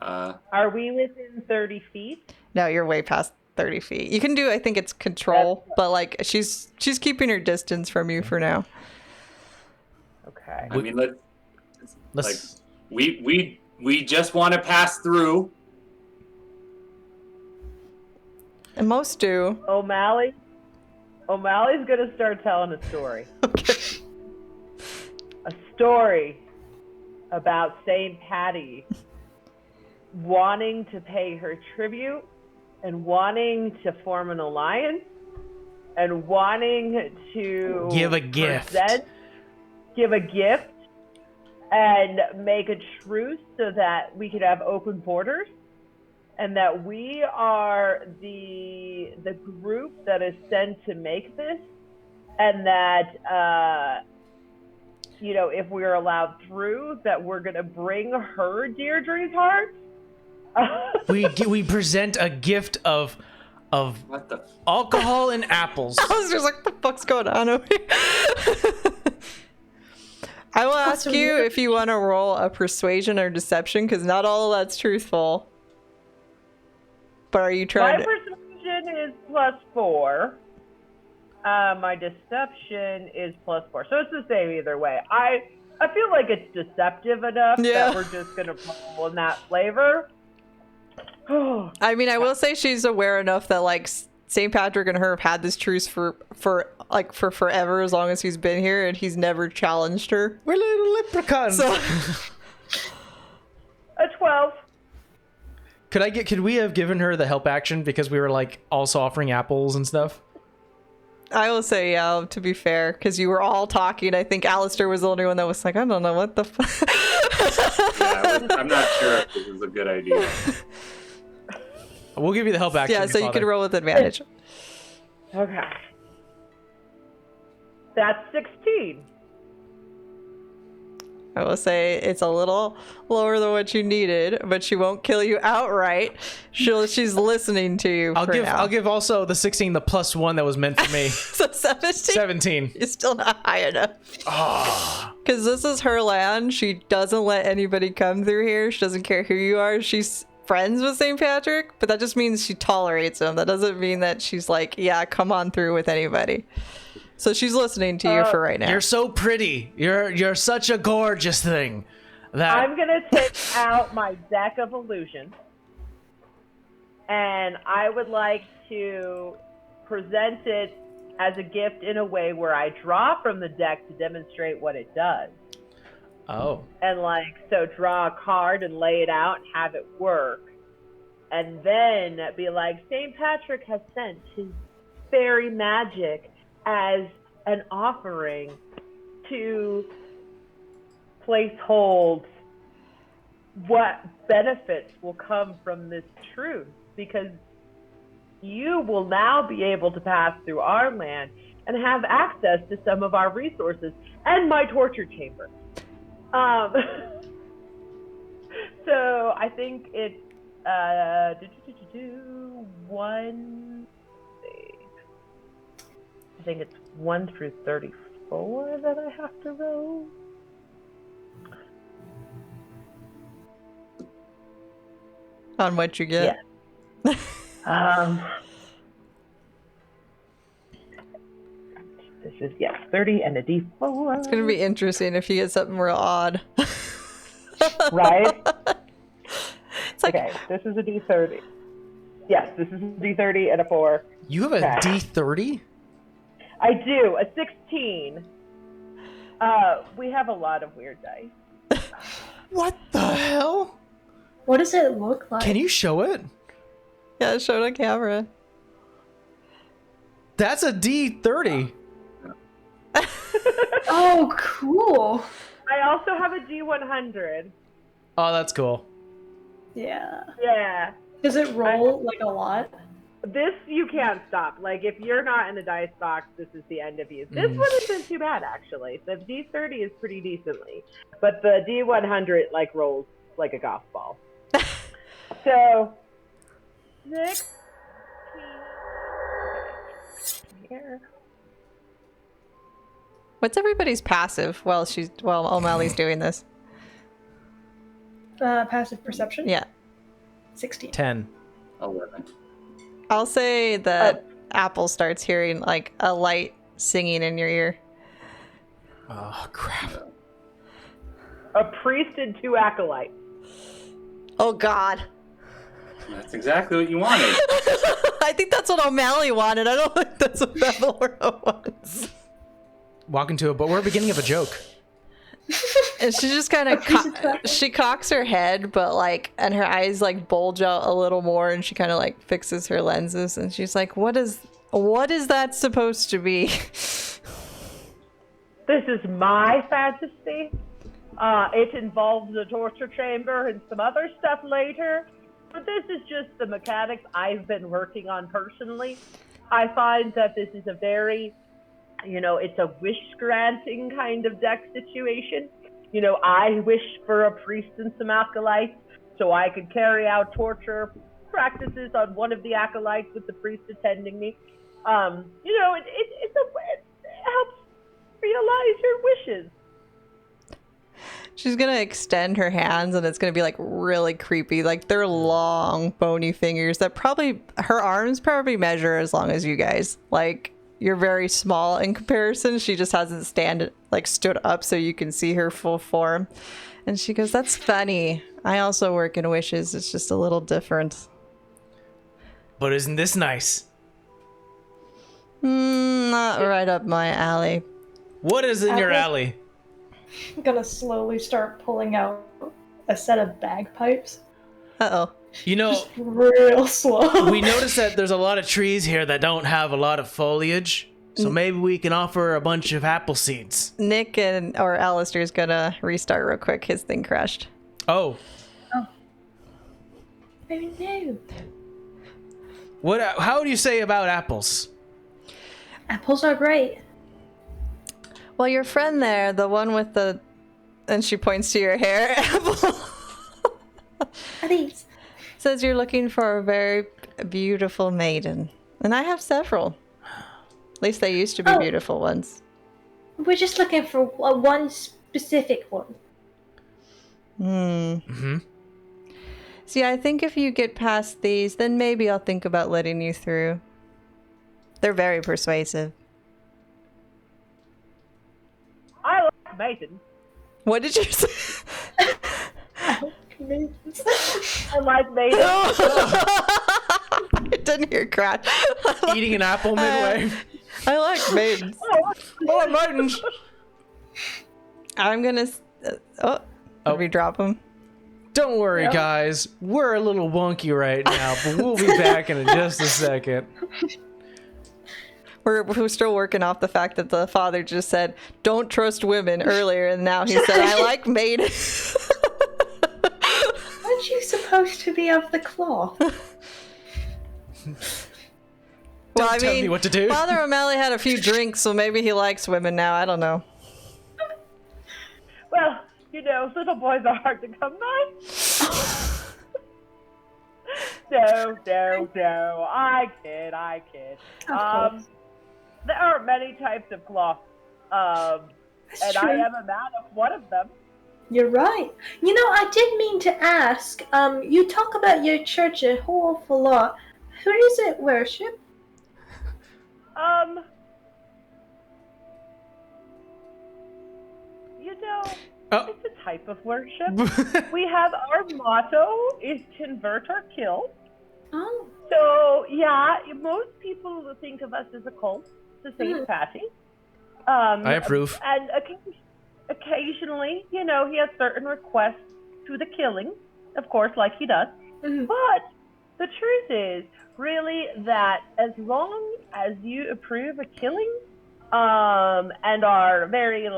Are we within 30 feet? No, you're way past 30 feet. You can do, I think it's control, but like she's keeping her distance from you for now. Okay. I mean, Let's. we just want to pass through. And most do. O'Malley's gonna start telling a story. Okay. A story about St. Patty wanting to pay her tribute and wanting to form an alliance and wanting to Give a gift and make a truce so that we could have open borders, and that we are the group that is sent to make this, and that if we are allowed through, that we're gonna bring her Deirdre's heart. We present a gift of What the? alcohol and apples. I was just like, what the fuck's going on over here? I will ask you if you want to roll a persuasion or deception, because not all of that's truthful. But are you trying My persuasion is +4. My deception is +4. So it's the same either way. I feel like it's deceptive enough Yeah. that we're just gonna roll in that flavor. I mean, I will say she's aware enough that like St. Patrick and her have had this truce for forever, as long as he's been here, and he's never challenged her. We're little leprechauns. So A 12. Could we have given her the help action because we were like also offering apples and stuff? I will say, yeah, to be fair, because you were all talking. I think Alistair was the only one that was like, I don't know what the fuck. Yeah, I'm not sure if this is a good idea. We'll give you the help action. Yeah, so you Father. can roll with advantage. Okay. That's 16. I will say it's a little lower than what you needed, but she won't kill you outright. She's listening to you. I'll give also the 16 the +1 that was meant for me. So 17? 17. You're still not high enough. Because this is her land. She doesn't let anybody come through here. She doesn't care who you are. She's friends with St. Patrick, but that just means she tolerates him. That doesn't mean that she's like, yeah, come on through with anybody. So she's listening to you for right now. You're so pretty. You're such a gorgeous thing. That I'm going to take out my deck of illusions, and I would like to present it as a gift in a way where I draw from the deck to demonstrate what it does. Oh. And so draw a card and lay it out and have it work. And then be like, St. Patrick has sent his fairy magic as an offering to place hold what benefits will come from this truth, because you will now be able to pass through our land and have access to some of our resources and my torture chamber. So I think it's one. I think it's 1 through 34 that I have to roll. On what you get? Yeah. This is 30 and a D4. It's gonna be interesting if you get something real odd. Right? It's like, Okay, this is a D30. Yes, this is a D30 and a 4. You have a Okay. D30? I do, a 16. We have a lot of weird dice. What the hell? What does it look like? Can you show it? yeah, show it on camera. That's a D30. Oh, cool. I also have a D100. Oh, that's cool. Yeah. Yeah. Does it roll like a lot? This you can't stop. Like, if you're not in the dice box, this is the end of you. This one isn't too bad, actually. The D30 is pretty decently. But the D100, rolls like a golf ball. So, 16 here. What's everybody's passive while O'Malley's doing this? Passive perception? Yeah. 16. 10. 11. I'll say that Apple starts hearing like a light singing in your ear. Oh, crap. A priest and 2 acolytes. Oh God. That's exactly what you wanted. I think that's what O'Malley wanted. I don't think that's what Bevelora wants. Walk into it, but we're beginning of a joke. And she just kind of she cocks her head, but like, and her eyes like bulge out a little more, and she kind of like fixes her lenses, and she's like, what is that supposed to be? This is my fantasy. It involves a torture chamber and some other stuff later, but this is just the mechanics I've been working on personally. I find that this is a very, it's a wish-granting kind of deck situation. I wish for a priest and some acolytes so I could carry out torture practices on one of the acolytes with the priest attending me. It helps realize your wishes. She's gonna extend her hands, and it's gonna be like really creepy. Like they're long, bony fingers that her arms probably measure as long as you guys. Like you're very small in comparison. She just hasn't stood up so you can see her full form. And she goes, "That's funny. I also work in wishes. It's just a little different." But isn't this nice? Not right up my alley. What is in your alley? I'm gonna slowly start pulling out a set of bagpipes. Uh-oh. Just real slow. We noticed that there's a lot of trees here that don't have a lot of foliage, so maybe we can offer a bunch of apple seeds. Nick or Alistair's gonna restart real quick. His thing crashed. Oh. Oh no. How do you say about apples? Apples are great. Well, your friend there, the one with the... And she points to your hair apple. These. Says you're looking for a very beautiful maiden. And I have several. At least they used to be beautiful ones. We're just looking for one specific one. Mm-hmm. See, I think if you get past these, then maybe I'll think about letting you through. They're very persuasive. I like maidens. What did you say? I like maidens. I didn't hear crack. Eating an apple midway. I like maidens. Oh, maidens. I'm gonna... Did we drop them? Don't worry, guys. We're a little wonky right now, but we'll be back in just a second. We're still working off the fact that the father just said, "Don't trust women" earlier, and now he said, "I like maidens." Aren't you supposed to be of the cloth? Don't tell me what to do. Father O'Malley had a few drinks, so maybe he likes women now. I don't know. Well, little boys are hard to come by. No. I kid. Of course. There are many types of cloth, and That's I true. am a man of one of them. You're right. I did mean to ask, you talk about your church a whole awful lot. Who does it worship? It's a type of worship. We have our motto is convert or kill. Oh. So, yeah, most people will think of us as a cult to St. Patty. I approve. And occasionally, he has certain requests to the killing, of course, like he does. Mhm. But the truth is, really, that as long as you approve a killing, and are very,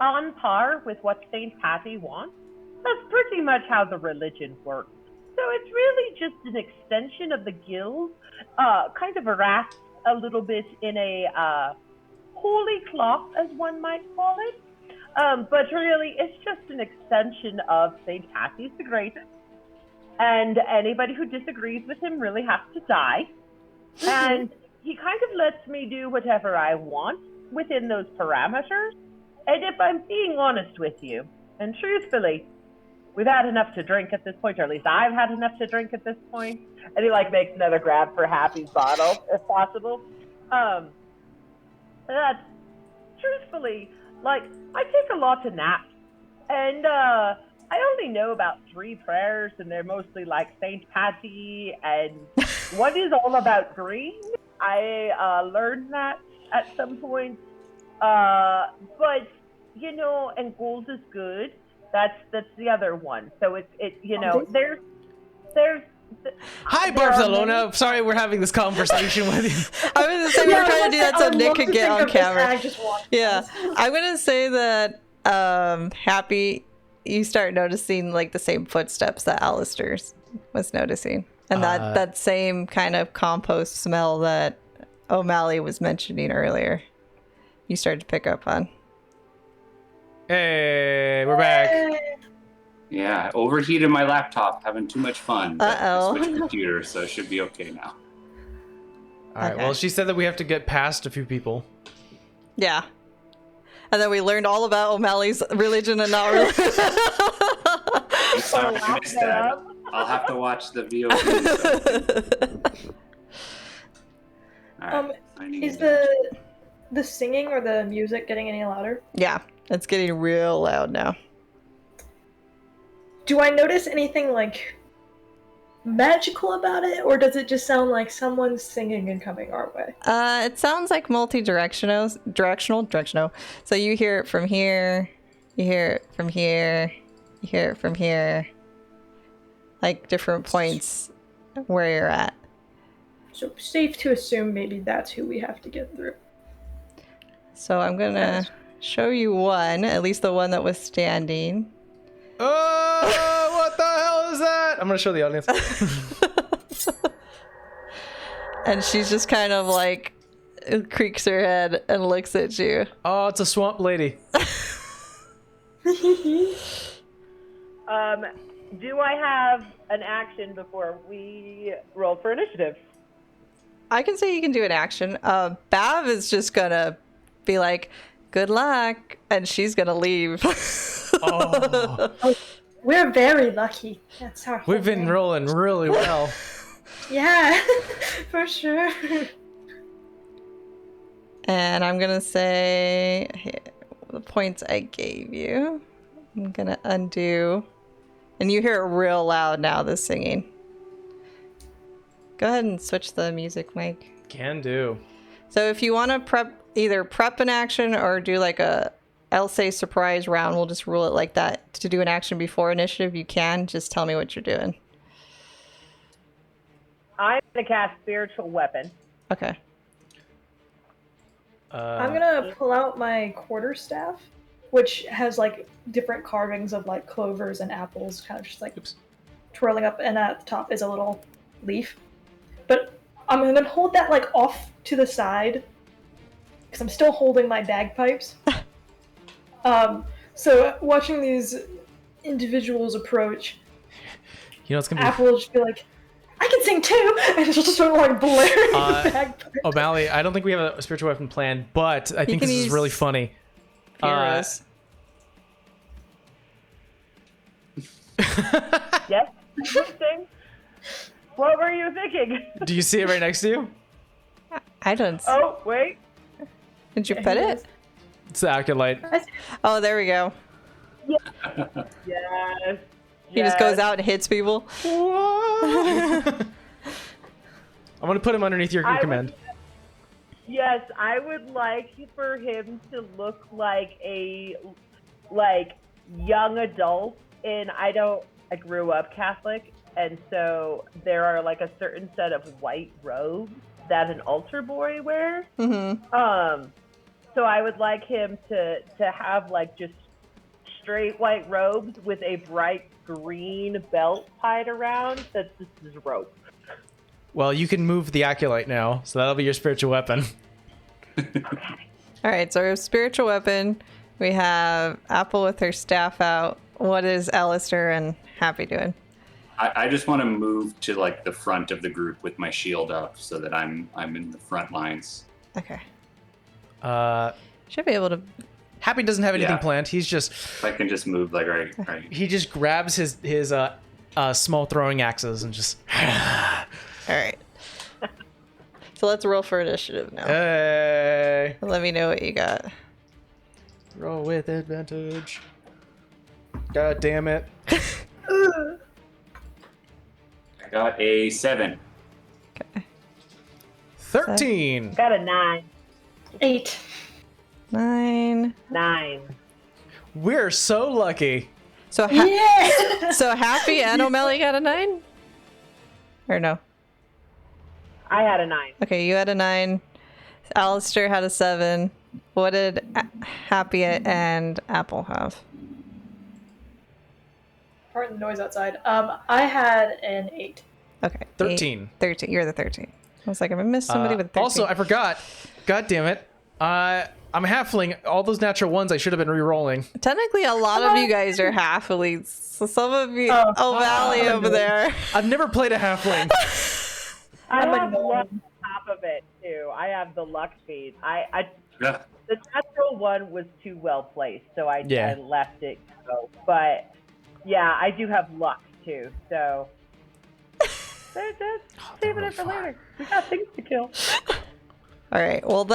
on par with what St. Patty wants, that's pretty much how the religion works. So it's really just an extension of the guild, kind of wrapped a little bit in a holy cloth, as one might call it. But really, it's just an extension of St. Patty's the Great. And anybody who disagrees with him really has to die. And he kind of lets me do whatever I want within those parameters. And if I'm being honest with you, and truthfully, we've had enough to drink at this point, or at least I've had enough to drink at this point. And he makes another grab for Happy's bottle, if possible. That, truthfully, I take a lot of naps. And I only know about 3 prayers, and they're mostly like Saint Patty, and one is all about green. I learned that at some point. But you know, and gold is good. That's the other one. So it you know, there's Hi, there are Barcelona. Sorry, we're having this conversation with you. I was gonna say we're trying to do that so Nick could get on camera. Yeah, This. I'm gonna say that Happy, you start noticing like the same footsteps that Alistair was noticing, and that same kind of compost smell that O'Malley was mentioning earlier. You started to pick up on. Hey, we're back. Yeah, overheated my laptop, having too much fun. But Uh-oh. I switched computer, so it should be okay now. All right. Okay. Well, she said that we have to get past a few people. Yeah. And then we learned all about O'Malley's religion and not religion. I'm sorry I missed that. I'll have to watch the VOD. All right, Is the singing or the music getting any louder? Yeah, it's getting real loud now. Do I notice anything like magical about it, or does it just sound like someone's singing and coming our way? It sounds like multi-directional. So you hear it from here, you hear it from here, you hear it from here. Like different points where you're at. So safe to assume maybe that's who we have to get through. So I'm gonna show you one, at least the one that was standing. Oh, what the hell is that? I'm gonna show the audience. And she's just kind of like creaks her head and looks at you. Oh, it's a swamp lady. Do I have an action before we roll for initiative? I can say you can do an action. Bav is just gonna be like, good luck, and she's gonna leave. Oh, We're very lucky. That's our whole we've been thing. rolling really well. Yeah, for sure. And I'm gonna say the points I gave you. I'm gonna undo. And you hear it real loud now, this singing. Go ahead and switch the music, Mike. Can do. So if you want to either prep an action or do like I'll say surprise round, we'll just rule it like that. To do an action before initiative, you can. Just tell me what you're doing. I'm gonna cast spiritual weapon. Okay. I'm gonna pull out my quarterstaff, which has like different carvings of like clovers and apples, kind of just like twirling up, and at the top is a little leaf. But I'm gonna hold that like off to the side because I'm still holding my bagpipes. So watching these individuals approach, You know it's gonna be. Apple will just be like, "I can sing too," and she'll just start like blaring the bagpipes. O'Malley, I don't think we have a spiritual weapon plan, but I think can this is use really funny. Heroes. Yes. Interesting. What were you thinking? Do you see it right next to you? I don't. Oh, wait. Did you pet it? It's the acolyte. Oh, there we go. Yes. He just goes out and hits people. I'm gonna put him underneath your command. Yes, I would like for him to look like a young adult. And I grew up Catholic, and so there are like a certain set of white robes that an altar boy wears. Mm-hmm. So I would like him to have like just straight white robes with a bright green belt tied around. That's just his rope. Well, you can move the acolyte now, so that'll be your spiritual weapon. All right, so we have spiritual weapon. We have Apple with her staff out. What is Alistair and Happy doing? I just want to move to like the front of the group with my shield up so that I'm in the front lines. Okay. Should be able to. Happy doesn't have anything Yeah. planned. He's just. If I can just move like right. He just grabs his small throwing axes and just. All right. So let's roll for initiative now. Hey. Let me know what you got. Roll with advantage. God damn it. I got a 7. 13. Got a 9. 8. 9. 9. We're so lucky. So Yeah! so Happy and O'Malley got a 9? Or no? I had a 9. Okay, you had a 9. Alistair had a 7. What did Happy and Apple have? Pardon the noise outside. I had an 8. Okay. 13. 13. You're the 13. I was like, I missed somebody with 13. Also, I forgot. God damn it. I'm a halfling. All those natural ones I should have been re-rolling. Technically, a lot of you guys are half elites. So some of you, O'Malley over there. I've never played a halfling. I I'm have like, luck on top of it too. I have the luck feed. Yeah. The natural one was too well placed, so I Yeah. left it go. But yeah, I do have luck too. So just saving it for later. We got things to kill. All right. Well,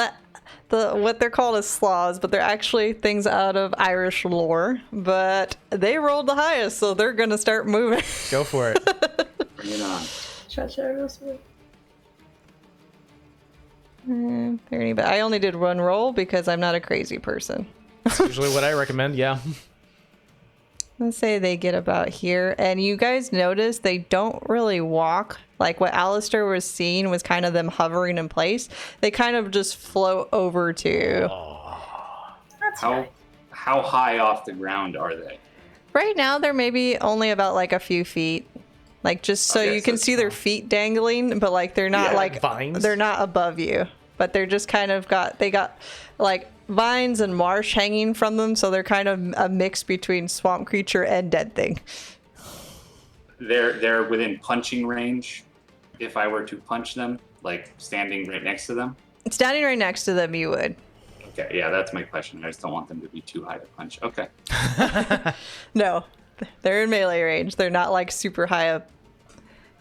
what they're called is slaws, but they're actually things out of Irish lore. But they rolled the highest, so they're gonna start moving. Go for it. Bring it on. Cha-cha. 30, but I only did one roll because I'm not a crazy person. That's usually what I recommend, yeah. Let's say they get about here, and you guys notice they don't really walk. Like what Alistair was seeing was kind of them hovering in place. They kind of just float over to. That's How right. how high off the ground are they? Right now, they're maybe only about like a few feet. Like just so Okay, you so can it's see their fine. feet dangling, but like they're not Yeah, like vines? they're not above you, but they're just kind of got like vines and marsh hanging from them, so they're kind of a mix between swamp creature and dead thing. They're within punching range. If I were to punch them, like standing right next to them. Standing right next to them, you would. Okay, yeah, that's my question. I just don't want them to be too high to punch. Okay. No, they're in melee range. They're not like super high up.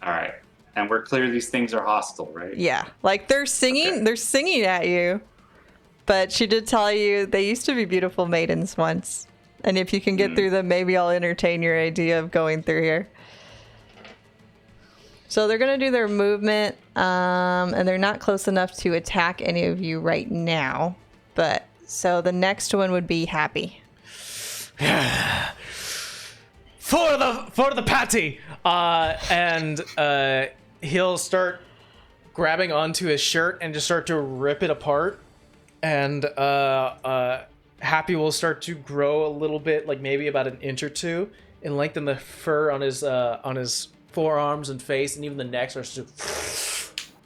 All right. And we're clear these things are hostile, right? Yeah, like they're singing. Okay. They're singing at you. But she did tell you they used to be beautiful maidens once. And if you can get through them, maybe I'll entertain your idea of going through here. So they're going to do their movement, and they're not close enough to attack any of you right now. But so the next one would be Happy. For the patty! And he'll start grabbing onto his shirt and just start to rip it apart. And Happy will start to grow a little bit, like maybe about an inch or two, and lengthen the fur on his forearms and face, and even the neck starts to.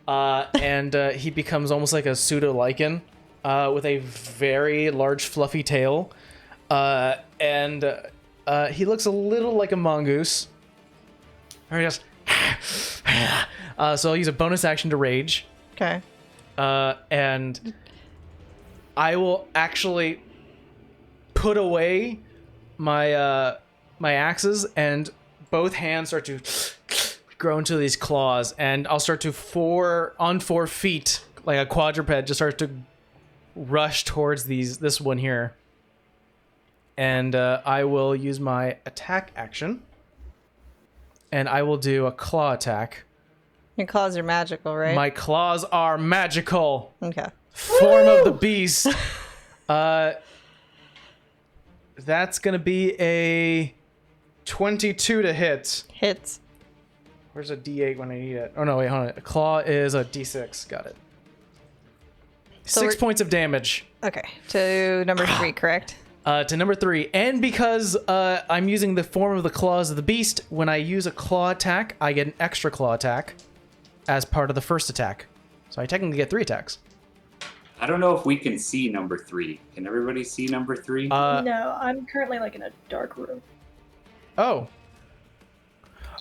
And he becomes almost like a pseudo lichen, with a very large fluffy tail, and he looks a little like a mongoose. Or he goes. So I'll use a bonus action to rage. Okay. And I will actually put away my my axes, and both hands start to grow into these claws, and I'll start to on 4 feet like a quadruped, just start to rush towards this one here. And I will use my attack action, and I will do a claw attack. Your claws are magical, right? My claws are magical. Okay. Form of the beast. That's gonna be a 22 to hit. Hits. Where's a D8 when I need it? Oh no, wait, hold on. A claw is a D6. Got it. So 6 we're- points of damage. Okay. To number 3, correct? To number 3, and because I'm using the form of the claws of the beast, when I use a claw attack, I get an extra claw attack as part of the first attack. So I technically get 3 attacks. I don't know if we can see number 3. Can everybody see number 3? No, I'm currently like in a dark room. Oh.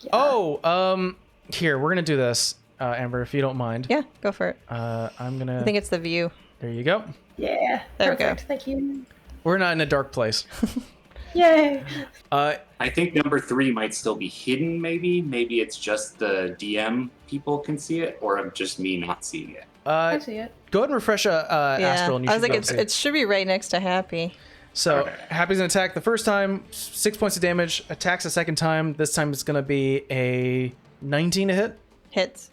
Yeah. Oh, here, we're gonna do this, Amber, if you don't mind. Yeah, go for it. I'm gonna... I think it's the view. There you go. Yeah. There we go. Perfect. Thank you. We're not in a dark place. Yay. I think number 3 might still be hidden, maybe. Maybe it's just the DM people can see it, or just me not seeing it. I see it. Go ahead and refresh Yeah. Astral, and you I was should like, be able to see it should be right next to Happy. So Okay. Happy's gonna attack the first time, 6 points of damage. Attacks the second time. This time it's gonna be a 19 to hit. Hits.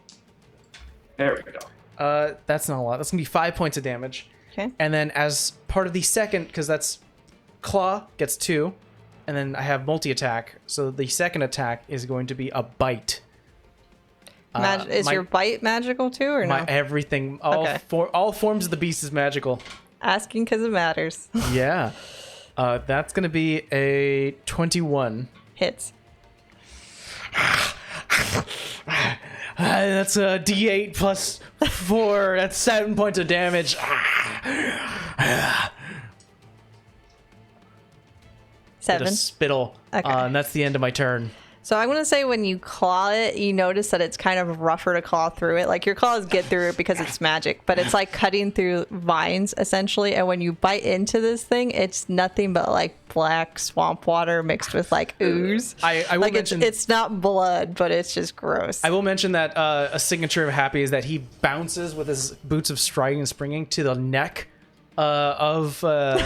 There we go. That's not a lot. That's gonna be 5 points of damage. Okay. And then as part of the second, because that's claw gets 2, and then I have multi-attack. So the second attack is going to be a bite. Is your bite magical too, or no? Everything, all forms of the beast is magical. Asking because it matters. Yeah. That's gonna be a 21. Hits. That's a D8 plus 4. That's 7 points of damage. Seven. Get a spittle. Okay. And that's the end of my turn. So I want to say when you claw it, you notice that it's kind of rougher to claw through it. Like your claws get through it because it's magic, but it's like cutting through vines essentially. And when you bite into this thing, it's nothing but like black swamp water mixed with like ooze. I will like mention it's not blood, but it's just gross. I will mention that a signature of Happy is that he bounces with his boots of striding and springing to the neck of the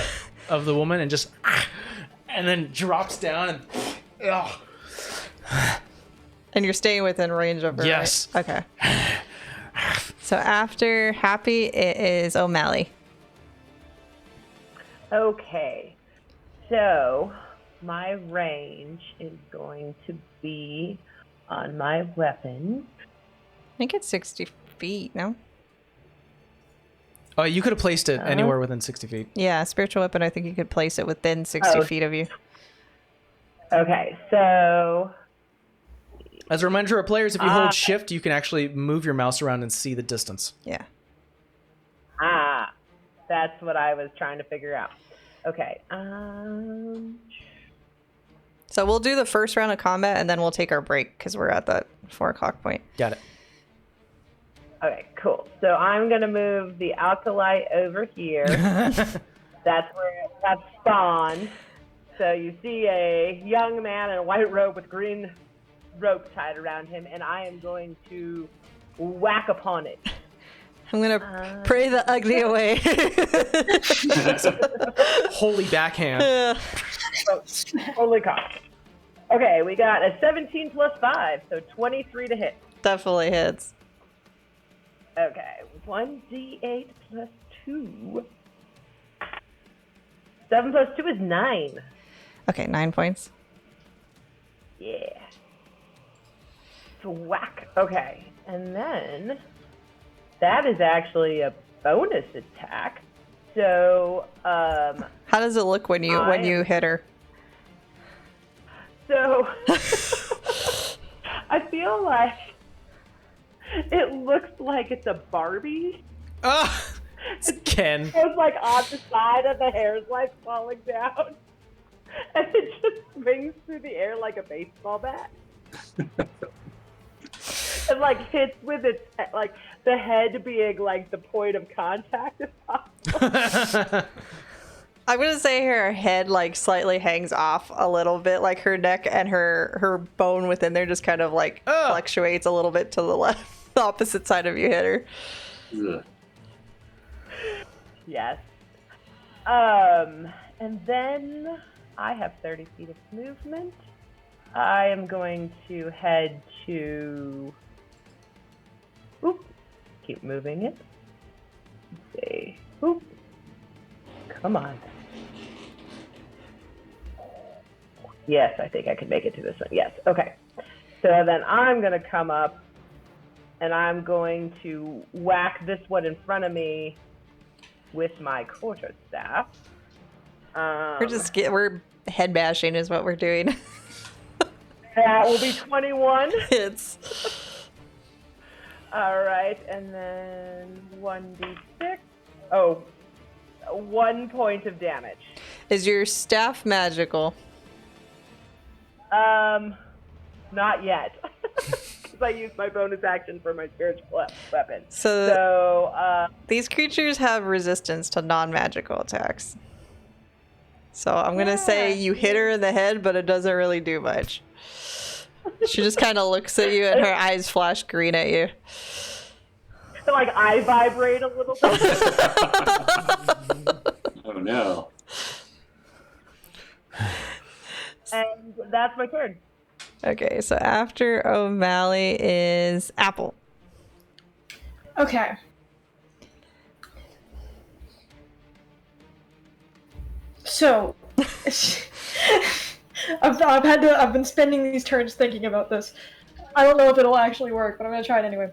woman and just and then drops down and. Ugh. And you're staying within range of her, Yes. right? Okay. So after Happy, it is O'Malley. Okay. So my range is going to be on my weapon. I think it's 60 feet, no? Oh, you could have placed it anywhere within 60 feet. Yeah, spiritual weapon, I think you could place it within 60 Oh. feet of you. Okay, so As a reminder to our players, if you hold shift, you can actually move your mouse around and see the distance. Yeah. that's what I was trying to figure out. Okay. So we'll do the first round of combat and then we'll take our break because we're at that 4 o'clock point. Got it. Okay, cool. So I'm gonna move the alkali over here. That's spawn. So you see a young man in a white robe with green rope tied around him, and I am going to whack upon it. I'm going to pray the ugly away. Holy backhand. Holy cow. Okay, we got a 17 plus 5, so 23 to hit. Definitely hits. Okay, 1d8 plus 2. 7 plus 2 is 9. Okay, 9 points. Yeah. So whack. Okay, and then that is actually a bonus attack. So, How does it look when you hit her? So I feel like it looks like it's a Barbie. It's Ken. It's like on the side of the hair's like falling down. And it just swings through the air like a baseball bat. And like hits with its like the head being like the point of contact if possible. I'm gonna say her head like slightly hangs off a little bit, like her neck and her bone within there just kind of like fluctuates a little bit to the left, the opposite side of you hit her. Ugh. Yes. And then I have 30 feet of movement. I am going to head to. Oop. Keep moving it. Let's see. Oop. Come on. Yes, I think I can make it to this one. Yes. Okay. So then I'm going to come up and I'm going to whack this one in front of me with my quarterstaff. We're head bashing is what we're doing. That will be 21. Hits. All right, and then 1d6. Oh, 1 point of damage. Is your staff magical? Not yet. Because I used my bonus action for my spiritual weapon. So these creatures have resistance to non-magical attacks. So I'm going to say you hit her in the head, but it doesn't really do much. She just kind of looks at you and her eyes flash green at you. So, like, I vibrate a little bit. Oh no. That's my turn. Okay, so after O'Malley is Apple. Okay. So, I've been spending these turns thinking about this. I don't know if it'll actually work, but I'm gonna try it anyway.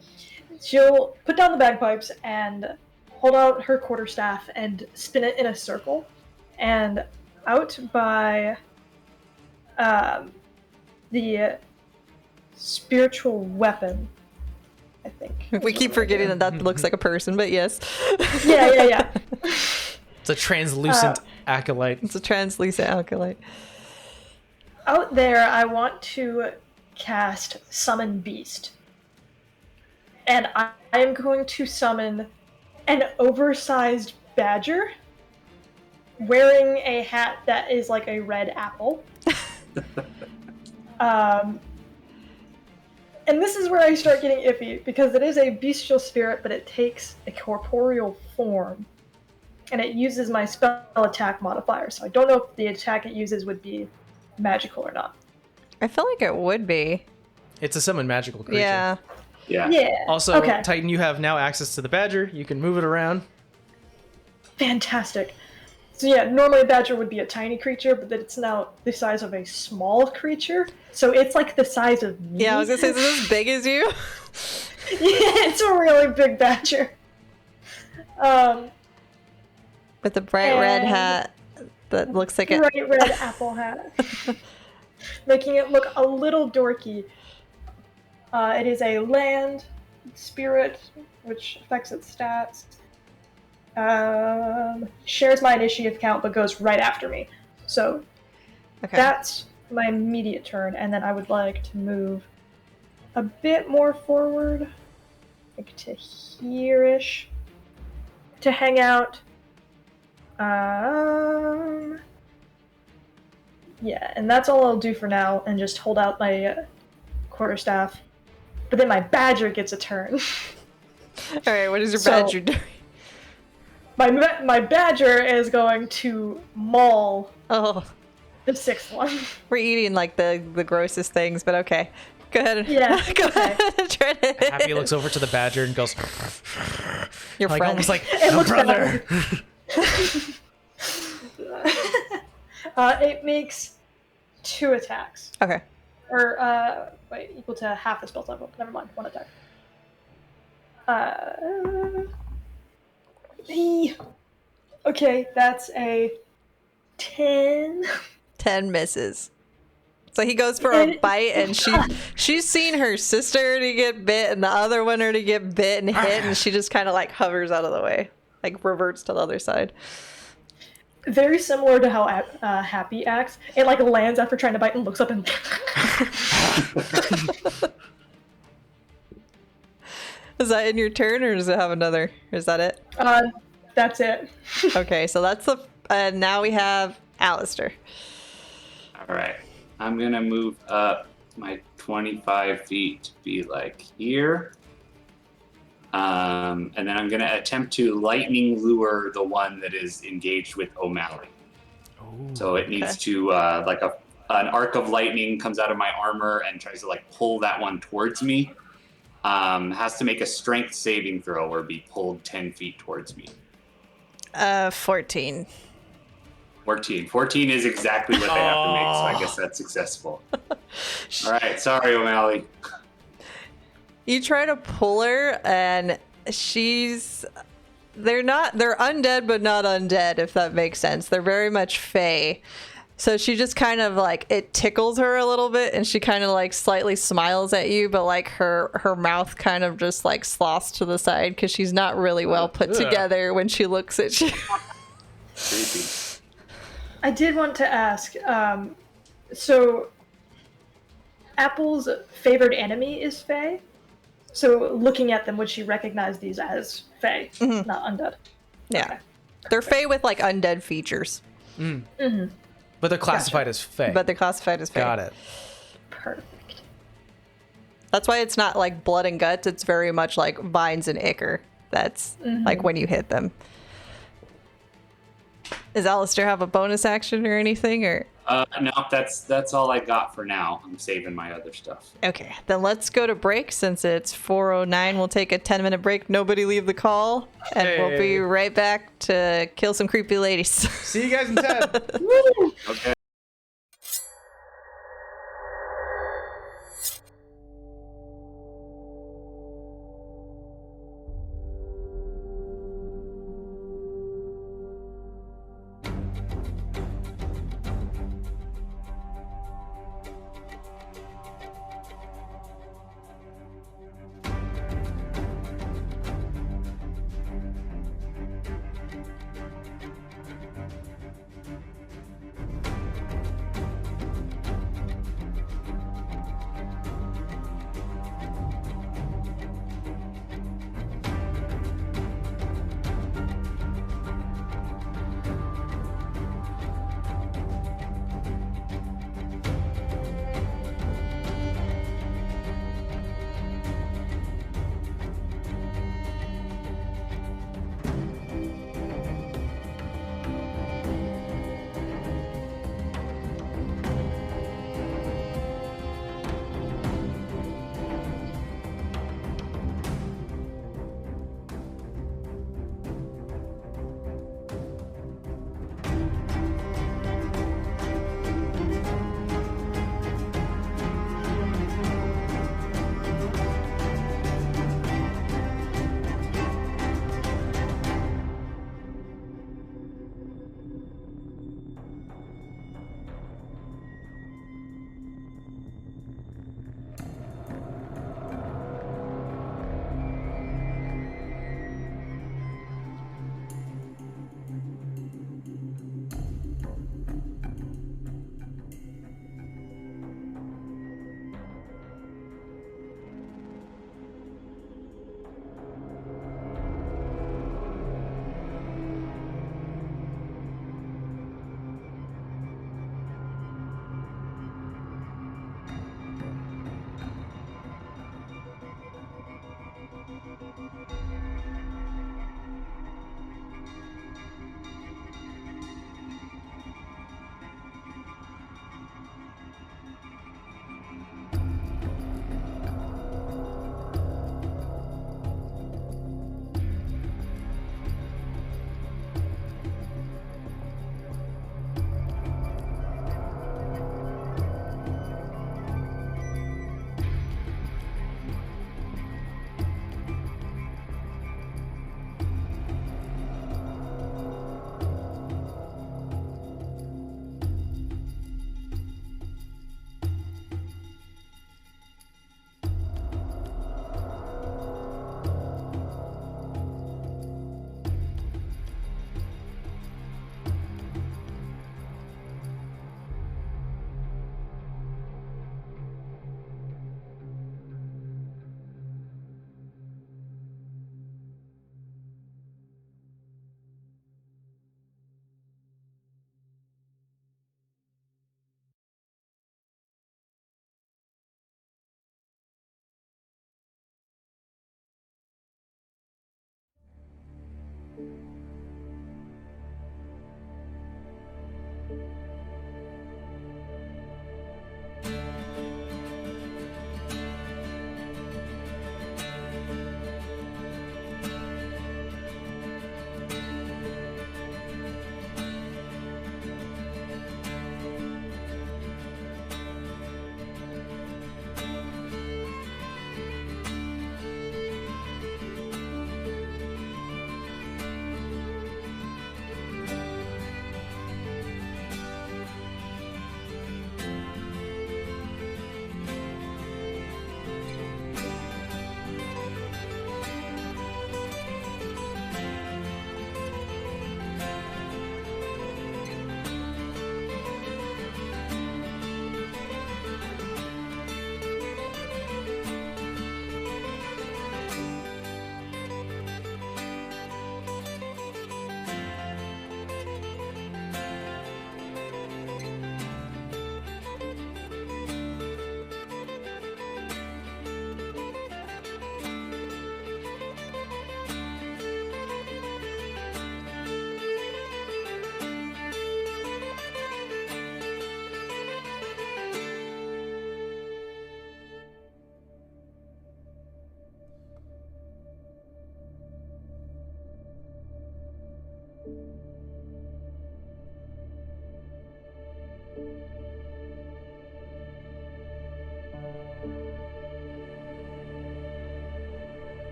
She'll put down the bagpipes and hold out her quarterstaff and spin it in a circle, and out by the spiritual weapon, I think. We keep forgetting that that looks like a person, but yes. Yeah. It's a translucent acolyte. It's a translucent acolyte. Out there, I want to cast Summon Beast. And I am going to summon an oversized badger wearing a hat that is like a red apple. And this is where I start getting iffy, because it is a bestial spirit, but it takes a corporeal form. And it uses my spell attack modifier, so I don't know if the attack it uses would be magical or not. I feel like it would be. It's a summon magical creature. Yeah. Yeah. Also, okay. Titan, you have now access to the badger. You can move it around. Fantastic. So yeah, normally a badger would be a tiny creature, but it's now the size of a small creature. So it's like the size of me. Yeah, I was gonna say, is this as big as you? Yeah, it's a really big badger. With the bright red hat that looks like bright red apple hat. Making it look a little dorky. It is a land spirit, which affects its stats. Shares my initiative count, but goes right after me. So that's my immediate turn, and then I would like to move a bit more forward, like to here-ish, to hang out. Yeah, and that's all I'll do for now, and just hold out my quarterstaff. But then my badger gets a turn. Alright, what is your badger doing? My badger is going to maul the sixth one. We're eating like the grossest things, but okay. Go ahead. Yeah. Go ahead. Try it. Happy looks over to the badger and goes, Your like friend. almost like It a looks brother. It makes 2 attacks. Okay. Or, equal to half the spell level. Never mind, 1 attack. Okay, that's a 10. 10 misses. So he goes for a bite, and she's seen her sister to get bit and the other one her to get bit and hit, and she just kind of like hovers out of the way, like reverts to the other side. Very similar to how Happy acts. It like lands after trying to bite and looks up and. Is that in your turn, or does it have another? Is that it? That's it. Okay, so that's the. Now we have Alistair. All right. I'm going to move up my 25 feet to be like here. And then I'm going to attempt to lightning lure the one that is engaged with O'Malley. So it needs to, like an arc of lightning comes out of my armor and tries to like pull that one towards me. Has to make a strength saving throw or be pulled 10 feet towards me. 14. 14 is exactly what they have to make, so I guess that's successful. All right, sorry, O'Malley. You try to pull her, and they're undead, but not undead, if that makes sense. They're very much fey. So she just kind of like, it tickles her a little bit, and she kind of like slightly smiles at you, but like her mouth kind of just like sloths to the side because she's not really well put together when she looks at you. Creepy. I did want to ask, so Apple's favored enemy is Fae? So looking at them, would she recognize these as Fae, not undead? Yeah. Okay. They're fey with like undead features. Mm-hmm. But they're classified as Fae. But they're classified as fey. Got it. Perfect. That's why it's not like blood and guts. It's very much like vines and ichor. That's like when you hit them. Does Alistair have a bonus action or anything? Or No, that's all I got for now. I'm saving my other stuff. Okay, then let's go to break since it's 4:09. We'll take a 10-minute break. Nobody leave the call, and we'll be Hey. right back to kill some creepy ladies. See you guys in 10. Okay.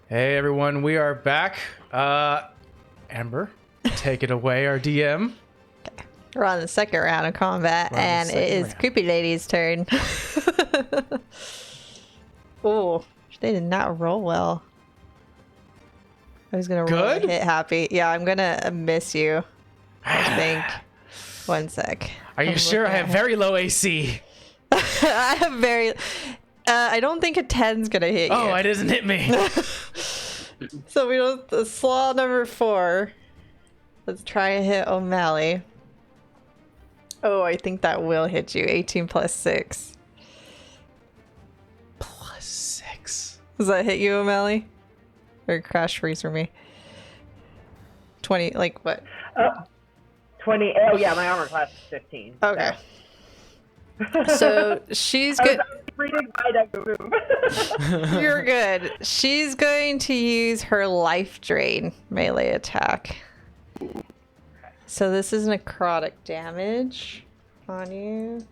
Hey everyone, we are back. Amber, take it away, our DM. We're on the second round of combat, and it is Creepy Lady's turn. Oh, they did not roll well. I was gonna roll Good? hit happy. Yeah, I'm gonna miss you. I think. One sec. Are you sure? I have very low AC. I have very. I don't think a 10's gonna hit you. Oh, it doesn't hit me. So we don't. The slaw number 4. Let's try and hit O'Malley. Oh, I think that will hit you. 18 plus 6. Plus 6. Does that hit you, O'Malley? Or crash freeze for me? 20, like what? 20. Oh yeah, my armor class is 15. Okay. So she's I good. was reading my deck move. You're good. She's going to use her life drain melee attack. So this is necrotic damage on you.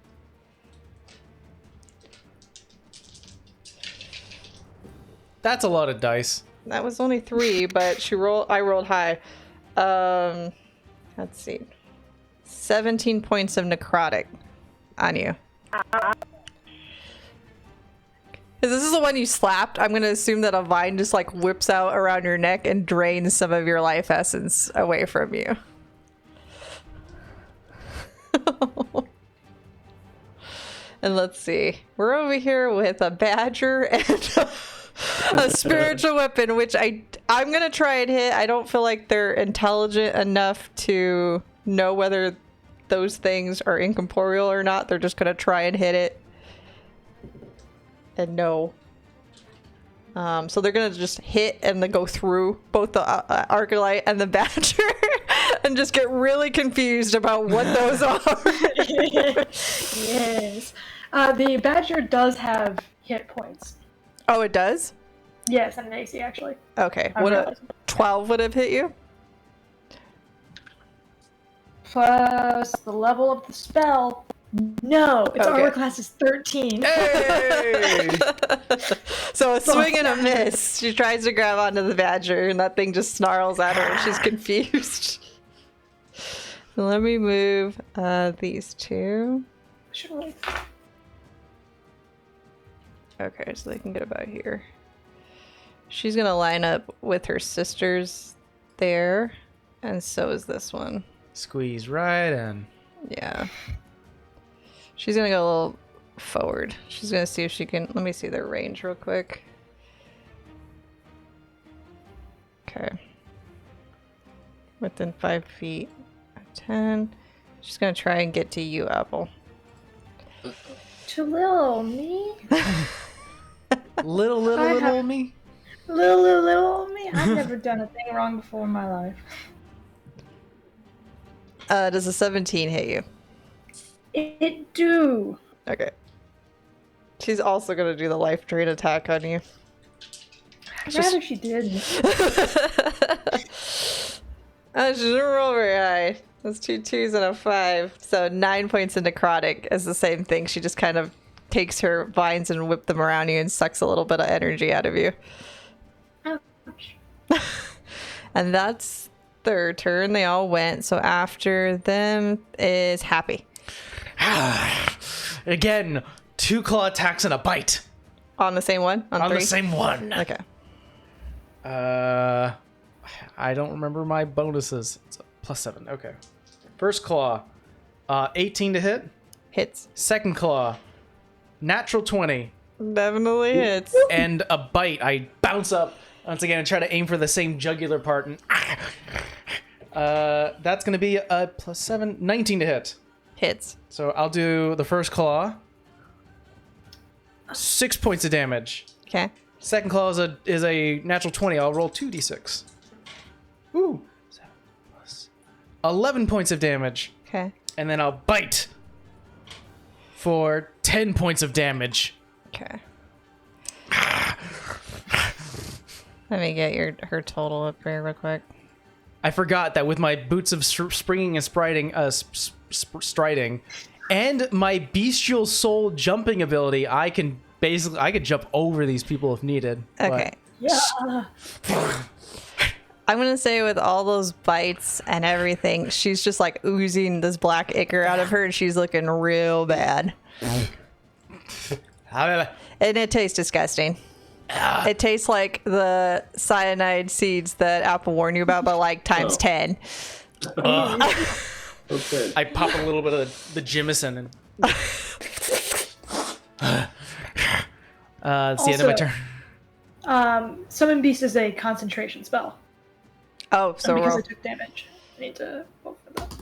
That's a lot of dice. That was only 3, but I rolled high. Let's see. 17 points of necrotic on you. This is the one you slapped. I'm going to assume that a vine just like whips out around your neck and drains some of your life essence away from you. And let's see. We're over here with a badger and a spiritual weapon, which I'm going to try and hit. I don't feel like they're intelligent enough to know whether those things are incorporeal or not. They're just going to try and hit it. And no. So they're going to just hit and then go through both the Arcalite and the badger and just get really confused about what those are. Yes. The badger does have hit points. Oh, it does? Yes, and an AC actually. Okay. I What realized. 12 would have hit you? Plus the level of the spell. No, its Okay. armor class is 13. Hey! So a swing and a miss. She tries to grab onto the badger and that thing just snarls at her and she's confused. Let me move these two. Surely. Okay, so they can get about here. She's gonna line up with her sisters there, and so is this one. Squeeze right in. Yeah. She's gonna go a little forward. She's gonna see if she can. Let me see their range real quick. Okay. Within 5 feet of 10. She's gonna try and get to you, Apple. To little me? Little me. Little me? I've never done a thing wrong before in my life. Does a 17 hit you? It do. Okay. She's also gonna do the life drain attack on you. I'd rather she didn't. She didn't roll very high. That's 2 2s and a 5. So 9 points of necrotic is the same thing. She just kind of takes her vines and whip them around you and sucks a little bit of energy out of you. Ouch. And that's their turn. They all went. So after them is Happy. Again, 2 claw attacks and a bite. On the same one? On 3? The same one. Okay. I don't remember my bonuses. It's a +7. Okay. First claw, 18 to hit. Hits. Second claw, natural 20. Definitely hits. And a bite. I bounce up once again and try to aim for the same jugular part. And that's going to be a +7, 19 to hit. Hits. So I'll do the first claw. 6 points of damage. Okay. Second claw is a natural 20. I'll roll 2d6. Ooh. 7 plus 11 points of damage. Okay. And then I'll bite for 10 points of damage. Okay. Let me get her total up here real quick. I forgot that with my boots of springing and striding, and my bestial soul jumping ability, I could jump over these people if needed. Okay. Yeah. I'm gonna say with all those bites and everything, she's just like oozing this black ichor out of her, and she's looking real bad. And it tastes disgusting. It tastes like the cyanide seeds that Apple warned you about, but like times 10. Okay. I pop a little bit of the Jimison and it's the end of my Also- turn. Summon Beast is a concentration spell. Oh, so because roll. it took damage. I need to roll for that.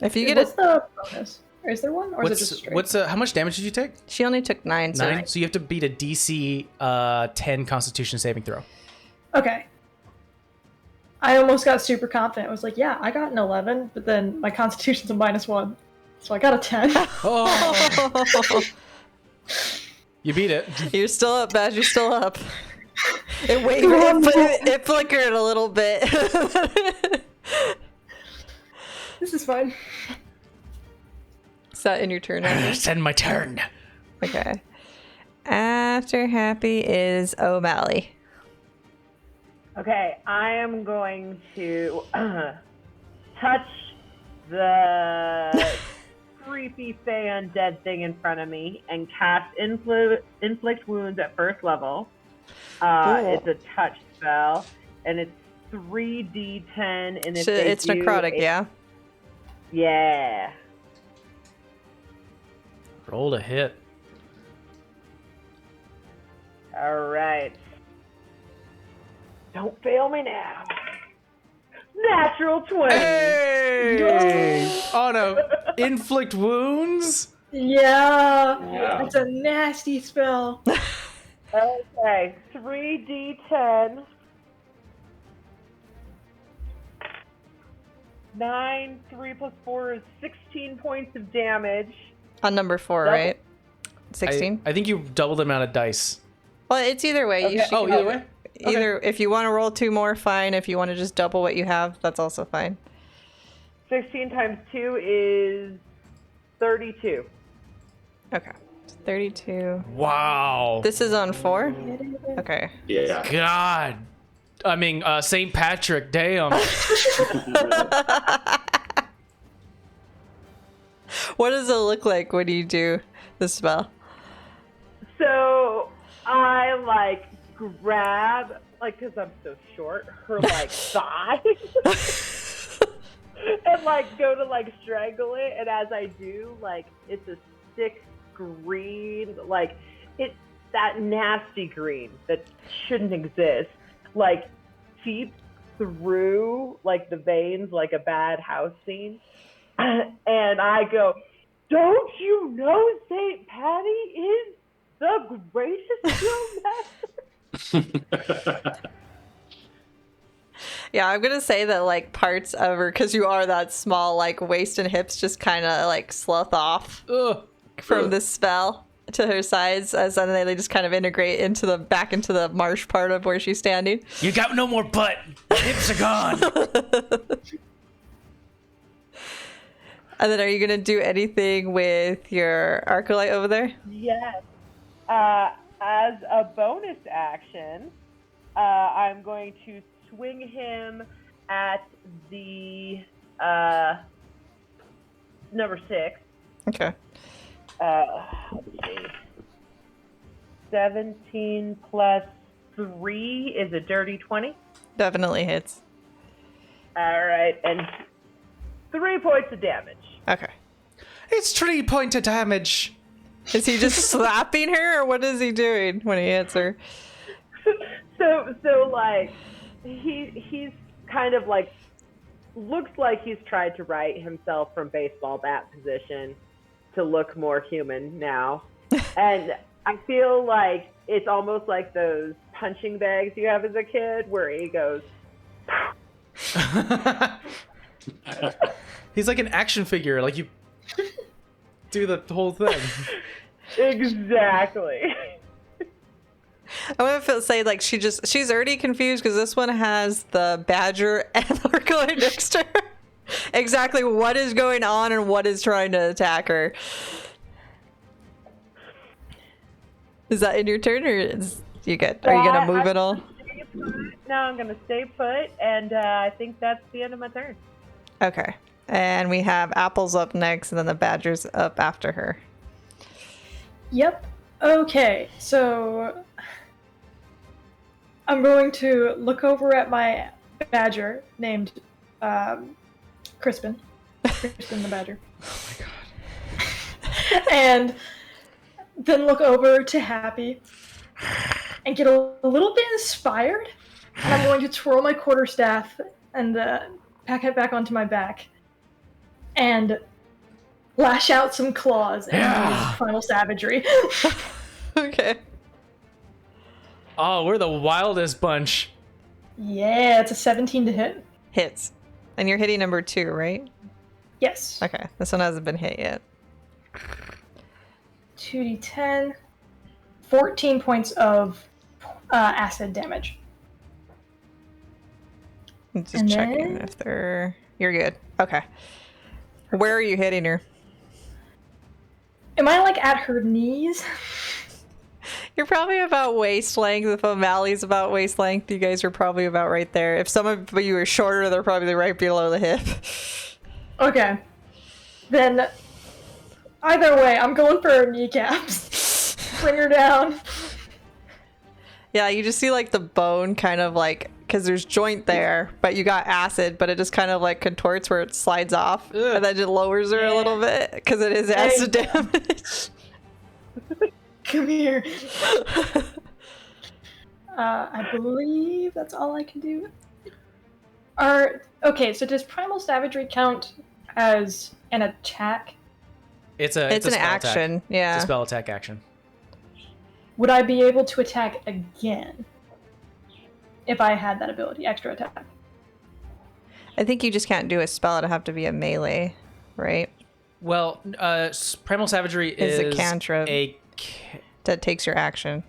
If you get what's the bonus? Or is there one? Or is it just straight? How much damage did you take? She only took 9. So 9. So you have to beat a DC 10 Constitution saving throw. Okay. I almost got super confident. I was like, yeah, I got an 11, but then my Constitution's a -1. So I got a 10. Oh. You beat it. You're still up, Badge. You're still up. It wavered, but it flickered a little bit. This is fine. Is that in your turn? It's in my turn. Okay. After Happy is O'Malley. Okay, I am going to touch the creepy fey undead thing in front of me and cast inflict wounds at first level. It's a touch spell, and it's 3d10, and it's necrotic, yeah. Yeah. Roll a hit. All right. Don't fail me now. Natural 20. Hey! Oh no. Inflict wounds? Yeah. That's a nasty spell. Okay. 3d10. 9, 3 plus 4 is 16 points of damage. On number 4, Double. right? 16? I think you doubled the amount of dice. Well, it's either way. Okay. Either way? Either if you want to roll 2 more, fine. If you want to just double what you have, that's also fine. 16 times 2 is 32. Okay. 32. Wow. This is on 4? Okay. Yeah. God. I mean, St. Patrick, damn. What does it look like when you do the spell? So I grab, because I'm so short, her thigh and go to strangle it. And as I do, it's a thick green, it's that nasty green that shouldn't exist, seeps through the veins like a bad house scene. And I go, don't you know St. Patty is the greatest master? Yeah, I'm gonna say that parts of her, because you are that small, waist and hips just kind of slough off from this spell to her sides, as then they just kind of integrate back into the marsh part of where she's standing. You got no more butt. Hips are gone. And then are you gonna do anything with your Arcolite over there? Yes. As a bonus action, I'm going to swing him at the number 6. Okay. Let's see. 17 plus 3 is a dirty 20. Definitely hits. All right, and 3 points of damage. Okay. It's 3 points of damage. Is he just slapping her, or what is he doing when he hits her? So he's kind of looks like he's tried to right himself from baseball bat position to look more human now. And I feel like it's almost like those punching bags you have as a kid where he goes. He's like an action figure. You do the whole thing. Exactly. I want to say she's already confused because this one has the badger and the Arcolite next to her. Exactly what is going on and what is trying to attack her. Is that in your turn, or is you good? Are you gonna move at all? No, I'm gonna stay put, and I think that's the end of my turn. Okay. And we have Apples up next, and then the Badger's up after her. Yep. Okay, so I'm going to look over at my badger named Crispin. Crispin the Badger. Oh my god. And then look over to Happy and get a little bit inspired. And I'm going to twirl my quarterstaff and pack it back onto my back. and lash out some claws and use primal savagery. Okay. Oh, we're the wildest bunch. Yeah, it's a 17 to hit. Hits. And you're hitting number 2, right? Yes. Okay. This one hasn't been hit yet. 2d10. 14 points of acid damage. I'm just And checking then- if they're... You're good. Okay. Where are you hitting her? Am I like at her knees? You're probably about waist length. If O'Malley's about waist length, you guys are probably about right there. If some of you are shorter, they're probably right below the hip. Okay. Then, either way, I'm going for her kneecaps. Bring her down. Yeah, you just see like the bone kind of like, because there's joint there, but you got acid, but it just kind of like contorts where it slides off. Ugh. And then it lowers her a little bit because it is acid damage. Come here. I believe that's all I can do. Okay, so does primal savagery count as an attack? It's a It's an spell attack. action. Yeah. It's a spell attack action. Would I be able to attack again if I had that ability, extra attack? I think you just can't do a spell. It'd have to be a melee, right? Well, primal savagery Is is a cantrip. That takes your action.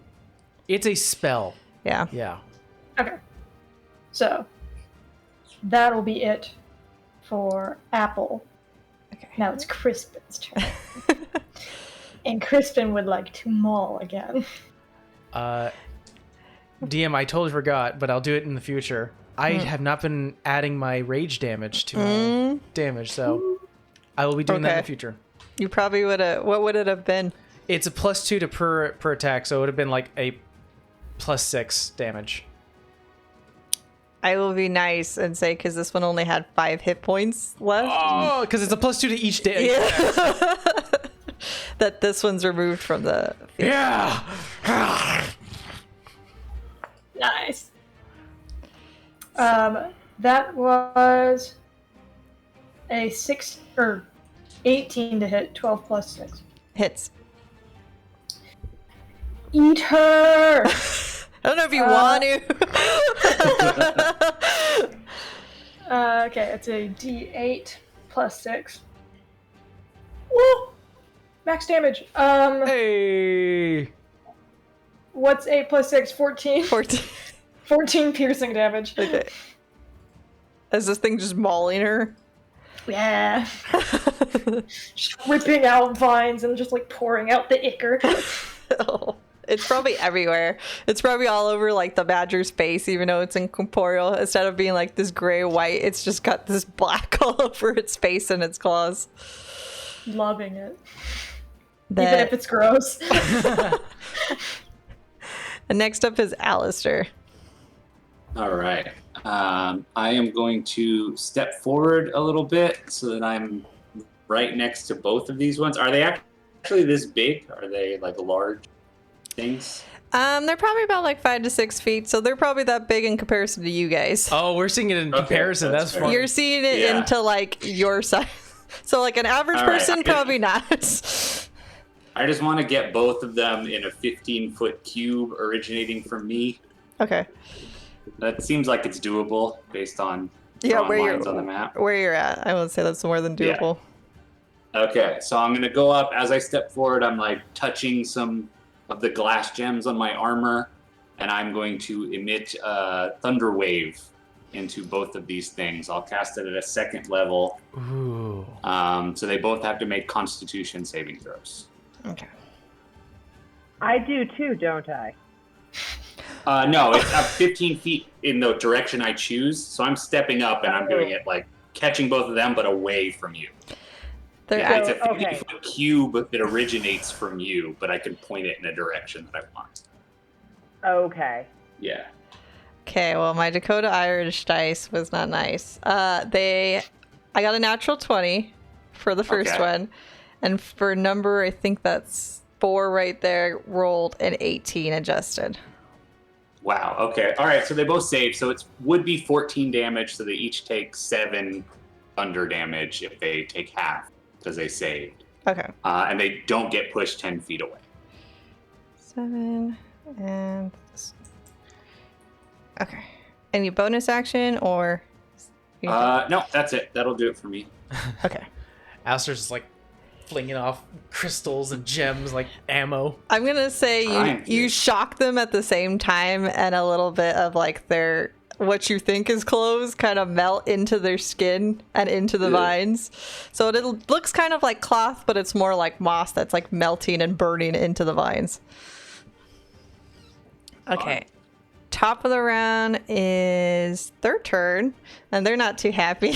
It's a spell. Yeah. Yeah. Okay. So, that'll be it for Apple. Okay. Now it's Crispin's turn. And Crispin would like to maul again. DM, I totally forgot, but I'll do it in the future. I have not been adding my rage damage to my damage, so I will be doing that in the Okay. future. You probably would have. What would it have been? It's a +2 to per attack, so it would have been like a +6 damage. I will be nice and say because this one only had 5 hit points left. Oh, because it's a +2 to each day. Yeah. That this one's removed from the field. Yeah. Nice. That was a 18 to hit, 12 plus 6. Hits. Eat her! I don't know if you want to. Okay, it's a d8 plus 6. Woo! Max damage. Hey. What's 8 plus 6? 14? 14. 14 piercing damage. Okay. Is this thing just mauling her? Yeah. Just ripping out vines and just like pouring out the ichor. Oh, it's probably everywhere. It's probably all over like the badger's face, even though it's incorporeal. Instead of being like this gray white, it's just got this black all over its face and its claws. Loving it. Even if it's gross. And next up is Alistair. All right. I am going to step forward a little bit so that I'm right next to both of these ones. Are they actually this big? Are they like large things? They're probably about like 5 to 6 feet, so they're probably that big in comparison to you guys. Oh, we're seeing it in Okay, comparison. that's That's fair. fun. You're seeing it Yeah. into like your size. So like an average All right, person, I get it. probably not. I just want to get both of them in a 15-foot cube originating from me. Okay. That seems like it's doable based on Yeah, drawing where lines you're on the map. where you're at. I would say that's more than Yeah. doable. Okay, so I'm gonna go up. As I step forward, I'm like touching some of the glass gems on my armor, and I'm going to emit a thunder wave into both of these things. I'll cast it at a 2nd level, Ooh. so they both have to make Constitution saving throws. Okay. I do too, don't I? No, it's up 15 feet in the direction I choose, so I'm stepping up and I'm doing it like catching both of them, but away from you. They're Yeah, it's a So, okay. 15-foot cube that originates from you, but I can point it in a direction that I want. Okay. Yeah. Okay, well, my Dakota Irish dice was not nice. I got a natural 20 for the first Okay. one, and for number, I think that's 4 right there, rolled an 18 adjusted. Wow. Okay. All right. So they both save. So it would be 14 damage. So they each take 7 under damage if they take half because they saved. Okay. And they don't get pushed 10 feet away. 7 and this. Okay. Any bonus action or? No, that's it. That'll do it for me. Okay. Alistair's just like flinging off crystals and gems like ammo. I'm gonna say you shock them at the same time, and a little bit of like their what you think is clothes kind of melt into their skin and into the vines. So it looks kind of like cloth, but it's more like moss that's like melting and burning into the vines. Okay. Top of the round is their turn, and they're not too happy.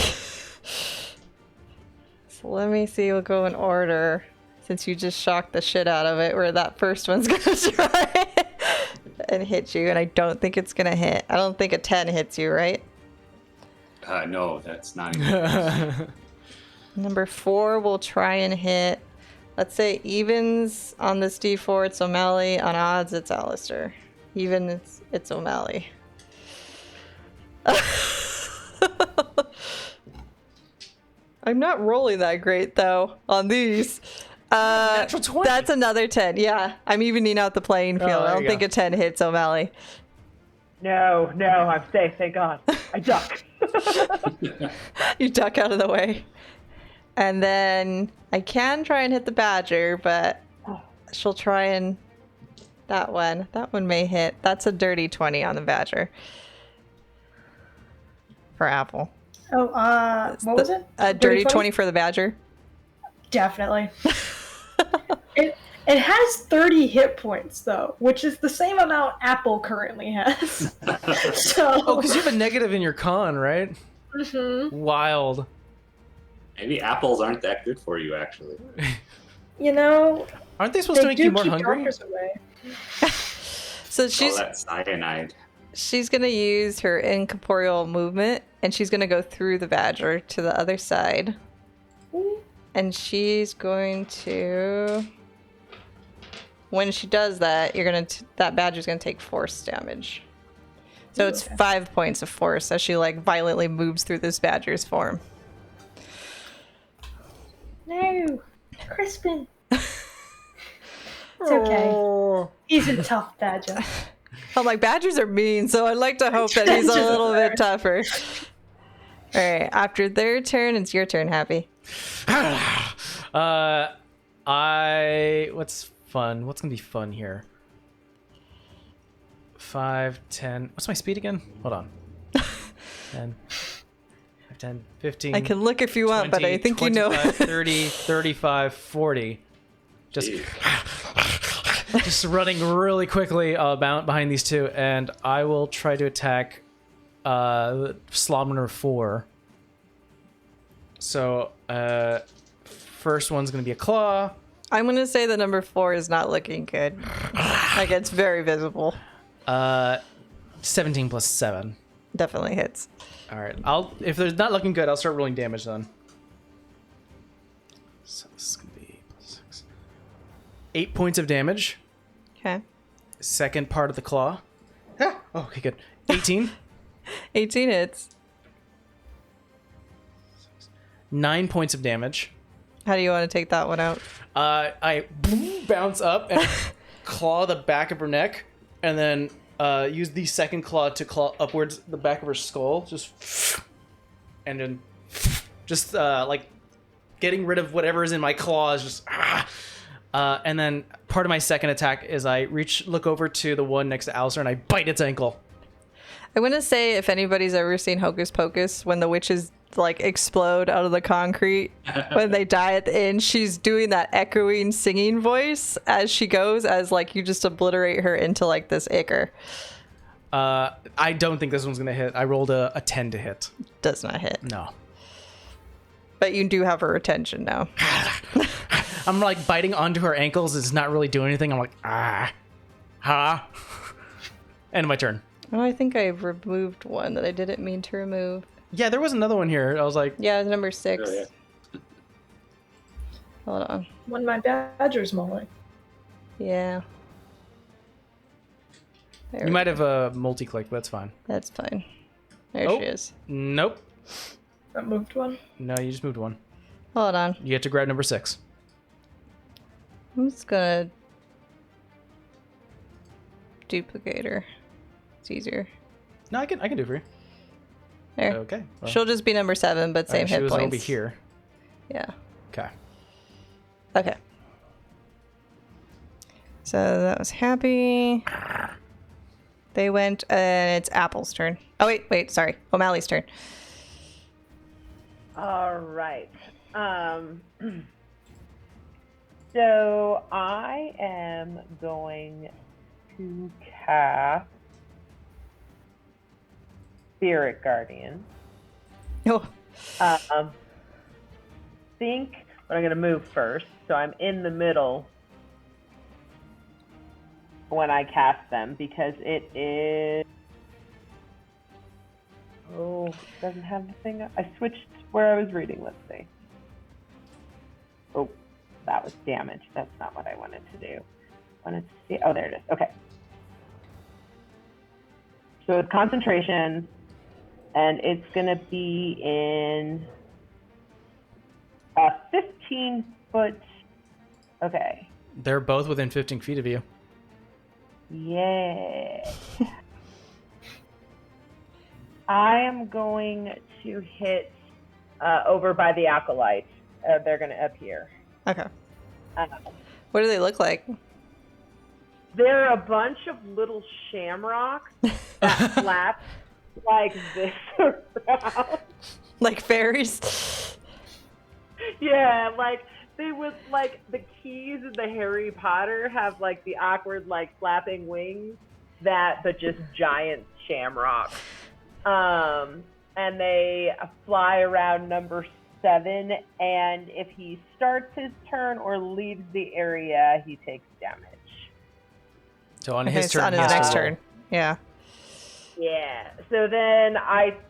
So let me see, we'll go in order, since you just shocked the shit out of it, where that first one's gonna try and hit you, and I don't think it's gonna hit. I don't think a 10 hits you, right? No, that's not even. Number 4 will try and hit. Let's say evens on this D4, it's O'Malley. On odds, it's Alistair. Even, it's O'Malley. I'm not rolling that great, though, on these. Natural 20. That's another 10. Yeah, I'm evening out the playing field. I don't think a 10 hits O'Malley. No, I'm safe, thank God. I duck. You duck out of the way. And then I can try and hit the badger, but she'll try and... That one may hit. That's a dirty 20 on the badger. For Apple. Oh, what was it? A dirty 20 for the badger. Definitely. It has 30 hit points though, which is the same amount Apple currently has. So. Oh, because you have a negative in your con, right? Mm-hmm. Wild. Maybe apples aren't that good for you, actually. You know, Aren't they supposed to make you more hungry? Doctors away. So she's that's cyanide. She's gonna use her incorporeal movement, and she's gonna go through the badger to the other side. And she's going to... When she does that, that badger's gonna take force damage. So it's 5 points of force as she like violently moves through this badger's form. No, Crispin. It's okay. He's a tough badger. I'm like, badgers are mean, so I'd like to hope that he's a little bit tougher. All right, after their turn, it's your turn, Happy. What's fun? What's gonna be fun here? 5, 10. What's my speed again? Hold on. 10, 10, 15. I can look if you 20, want, but I think 25, you know. 30, 35, 40. Just running really quickly behind these two, and I will try to attack Slobner 4. So, first one's going to be a claw. I'm going to say the number 4 is not looking good. Like, it's very visible. 17 plus 7. Definitely hits. All right. If they're not looking good, I'll start rolling damage then. So this is going to be plus 6. 8 points of damage. Okay. Second part of the claw. Oh, okay, good. 18. 18 hits. 9 points of damage. How do you want to take that one out? I bounce up and claw the back of her neck, and then use the second claw to claw upwards the back of her skull. And then like getting rid of whatever is in my claws. And then part of my second attack is I look over to the one next to Alistair, and I bite its ankle. I want to say, if anybody's ever seen Hocus Pocus, when the witches like explode out of the concrete when they die at the end, she's doing that echoing singing voice as she goes, as like you just obliterate her into like this ichor. I don't think this one's gonna hit. I rolled a 10 to hit. Does not hit. No. But you do have her attention now. I'm like biting onto her ankles. It's not really doing anything. I'm like, End of my turn. Oh, I think I removed one that I didn't mean to remove. Yeah, there was another one here. I was like... Yeah, number 6. Oh, yeah. Hold on. One of my badgers mauling. Yeah. You might have a multi-click, but that's fine. That's fine. There she is. Nope. I moved one. No, you just moved one. Hold on. You get to grab number 6. I'm just gonna duplicate her. It's easier. No, I can do it for you. There. Okay. Well, She'll just be number 7, but same alright, hit she was points. over here. Yeah. Okay. Okay. So that was happy. They went, and it's Apple's turn. Oh, wait, sorry. O'Malley's turn. All right. So I am going to cast Spirit Guardian. Oh, Think, but I'm going to move first. So I'm in the middle when I cast them because it is. Oh, it doesn't have the thing up. I switched where I was reading. Let's see. Oh, that was damage. That's not what I wanted to do. I wanted to see. Oh, there it is. Okay. So it's concentration, and it's going to be in a 15-foot. Okay. They're both within 15 feet of you. Yeah. I am going to hit over by the acolyte. They're going to appear. okay. What do they look like? They're a bunch of little shamrocks that flap like this around. Like fairies? Yeah, like they would, like the keys in the Harry Potter have like the awkward like flapping wings, but just giant shamrocks. And they fly around number 7, and if he starts his turn or leaves the area, he takes damage. So on Okay, his so turn, on his he's next to roll. turn. Yeah. Yeah. So then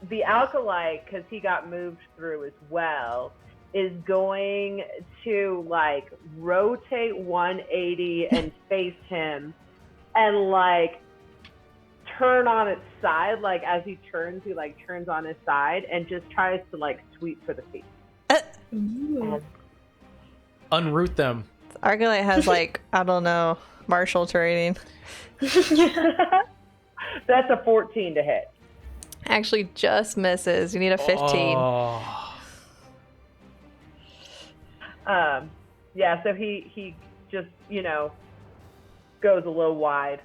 the Alkalite, because he got moved through as well, is going to like rotate 180 and face him and like turn on its side. Like as he turns, he like turns on his side and just tries to like sweep for the feet. Ooh. Unroot them. Arcane has like, I don't know, martial training. That's a 14 to hit. Actually just misses. You need a 15. Oh. Yeah, so he just, goes a little wide.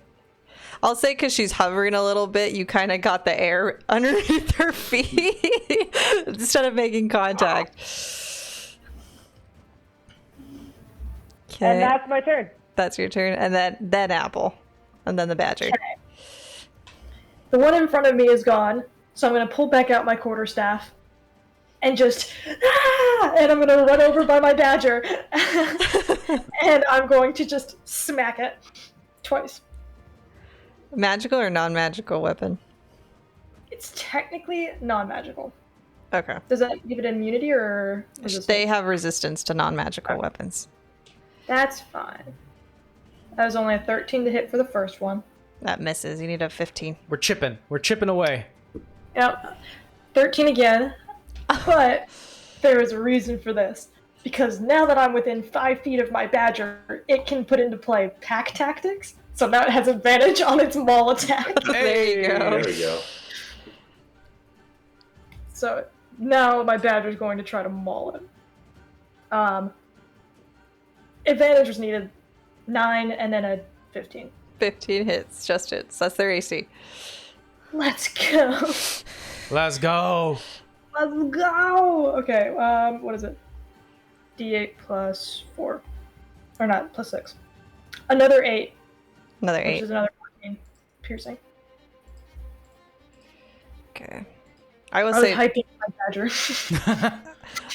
I'll say because she's hovering a little bit, you kind of got the air underneath her feet instead of making contact. Okay, And that's my turn. that's your turn. And then Apple. And then the badger. The one in front of me is gone, so I'm going to pull back out my quarterstaff and just, and I'm going to run over by my badger, and I'm going to just smack it twice. Magical or non-magical weapon? It's technically non-magical. Okay. Does that give it immunity or resistance? They have resistance to non-magical weapons. That's fine. That was only a 13 to hit for the first one. That misses. You need a 15. We're chipping away. Yep. 13 again. But there is a reason for this. Because now that I'm within 5 feet of my badger, it can put into play pack tactics. So now it has advantage on its maul attack. There you go. There we go. So now my badger's going to try to maul it. Advantage was needed. 9 and then a 15. 15 hits. Just hits. That's their AC. Let's go. Let's go. Let's go. Okay, what is it? D8 plus 4. Or not, plus 6. Another 8. Another Which 8. is another 14 piercing. Okay. I will I was say hyping my badger.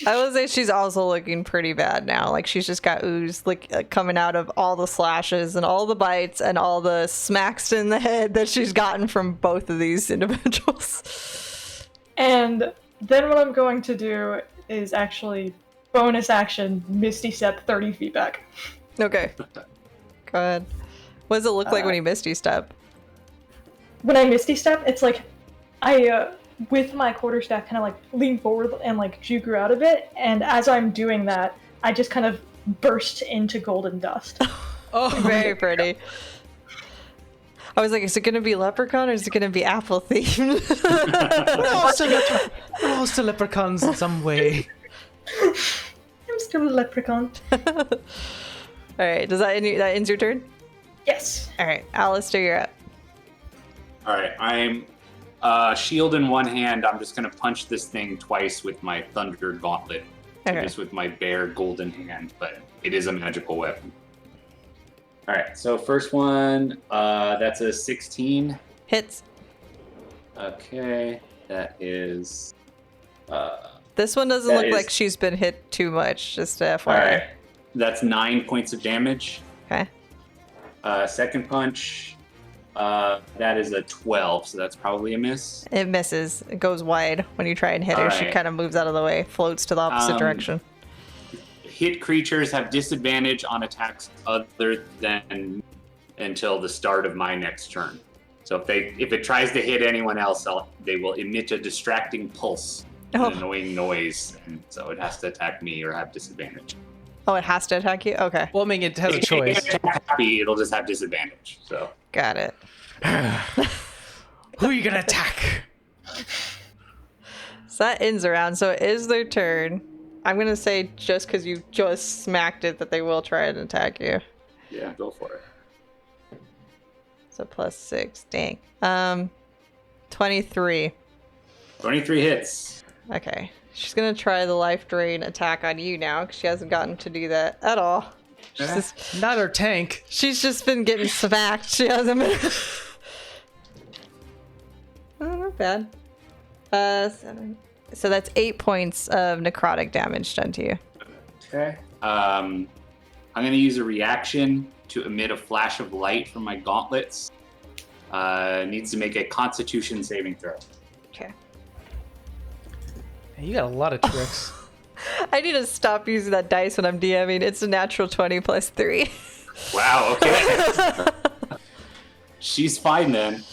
I will say she's also looking pretty bad now. Like she's just got ooze like coming out of all the slashes and all the bites and all the smacks in the head that she's gotten from both of these individuals. And then what I'm going to do is actually bonus action Misty Step 30 feet back. Okay. Go ahead. What does it look like when you Misty Step? When I Misty Step, it's like I with my quarterstaff kind of like lean forward and like juke her out of it. And as I'm doing that, I just kind of burst into golden dust. Oh, Very pretty. I was like, is it going to be leprechaun or is it going to be apple themed? we're all still leprechauns in some way. I'm still a leprechaun. All right, does that ends your turn? Yes. All right, Alistair, you're up. All right, I'm shield in one hand. I'm just gonna punch this thing twice with my thunder gauntlet, Okay. just with my bare golden hand. But it is a magical weapon. All right, so first one, that's a 16. Hits. Okay, that is. This one doesn't That look is- like she's been hit too much, just All FYI. right, that's 9 points of damage. Okay. Second punch, that is a 12, so that's probably a miss. It misses. It goes wide. When you try and hit her, she Alright. kind of moves out of the way, floats to the opposite direction. Hit creatures have disadvantage on attacks other than until the start of my next turn. So if it tries to hit anyone else, they will emit a distracting pulse, Oh. an annoying noise, and so it has to attack me or have disadvantage. Oh, it has to attack you? Okay. Well, I mean, it has a If choice. it's happy, it'll just have disadvantage. So Got it. Who are you gonna attack? So that ends around. So it is their turn. I'm going to say just because you just smacked it that they will try and attack you. yeah, go for it. So +6. Dang. 23. 23 hits. Okay. She's going to try the life drain attack on you now because she hasn't gotten to do that at all. Not our tank. She's just been getting smacked. She hasn't been. Oh, not bad. 7. So that's 8 points of necrotic damage done to you. Okay. I'm going to use a reaction to emit a flash of light from my gauntlets. Needs to make a Constitution saving throw. Okay. You got a lot of tricks. I need to stop using that dice when I'm DMing. It's a natural 20 plus 3. Wow. Okay. She's fine then.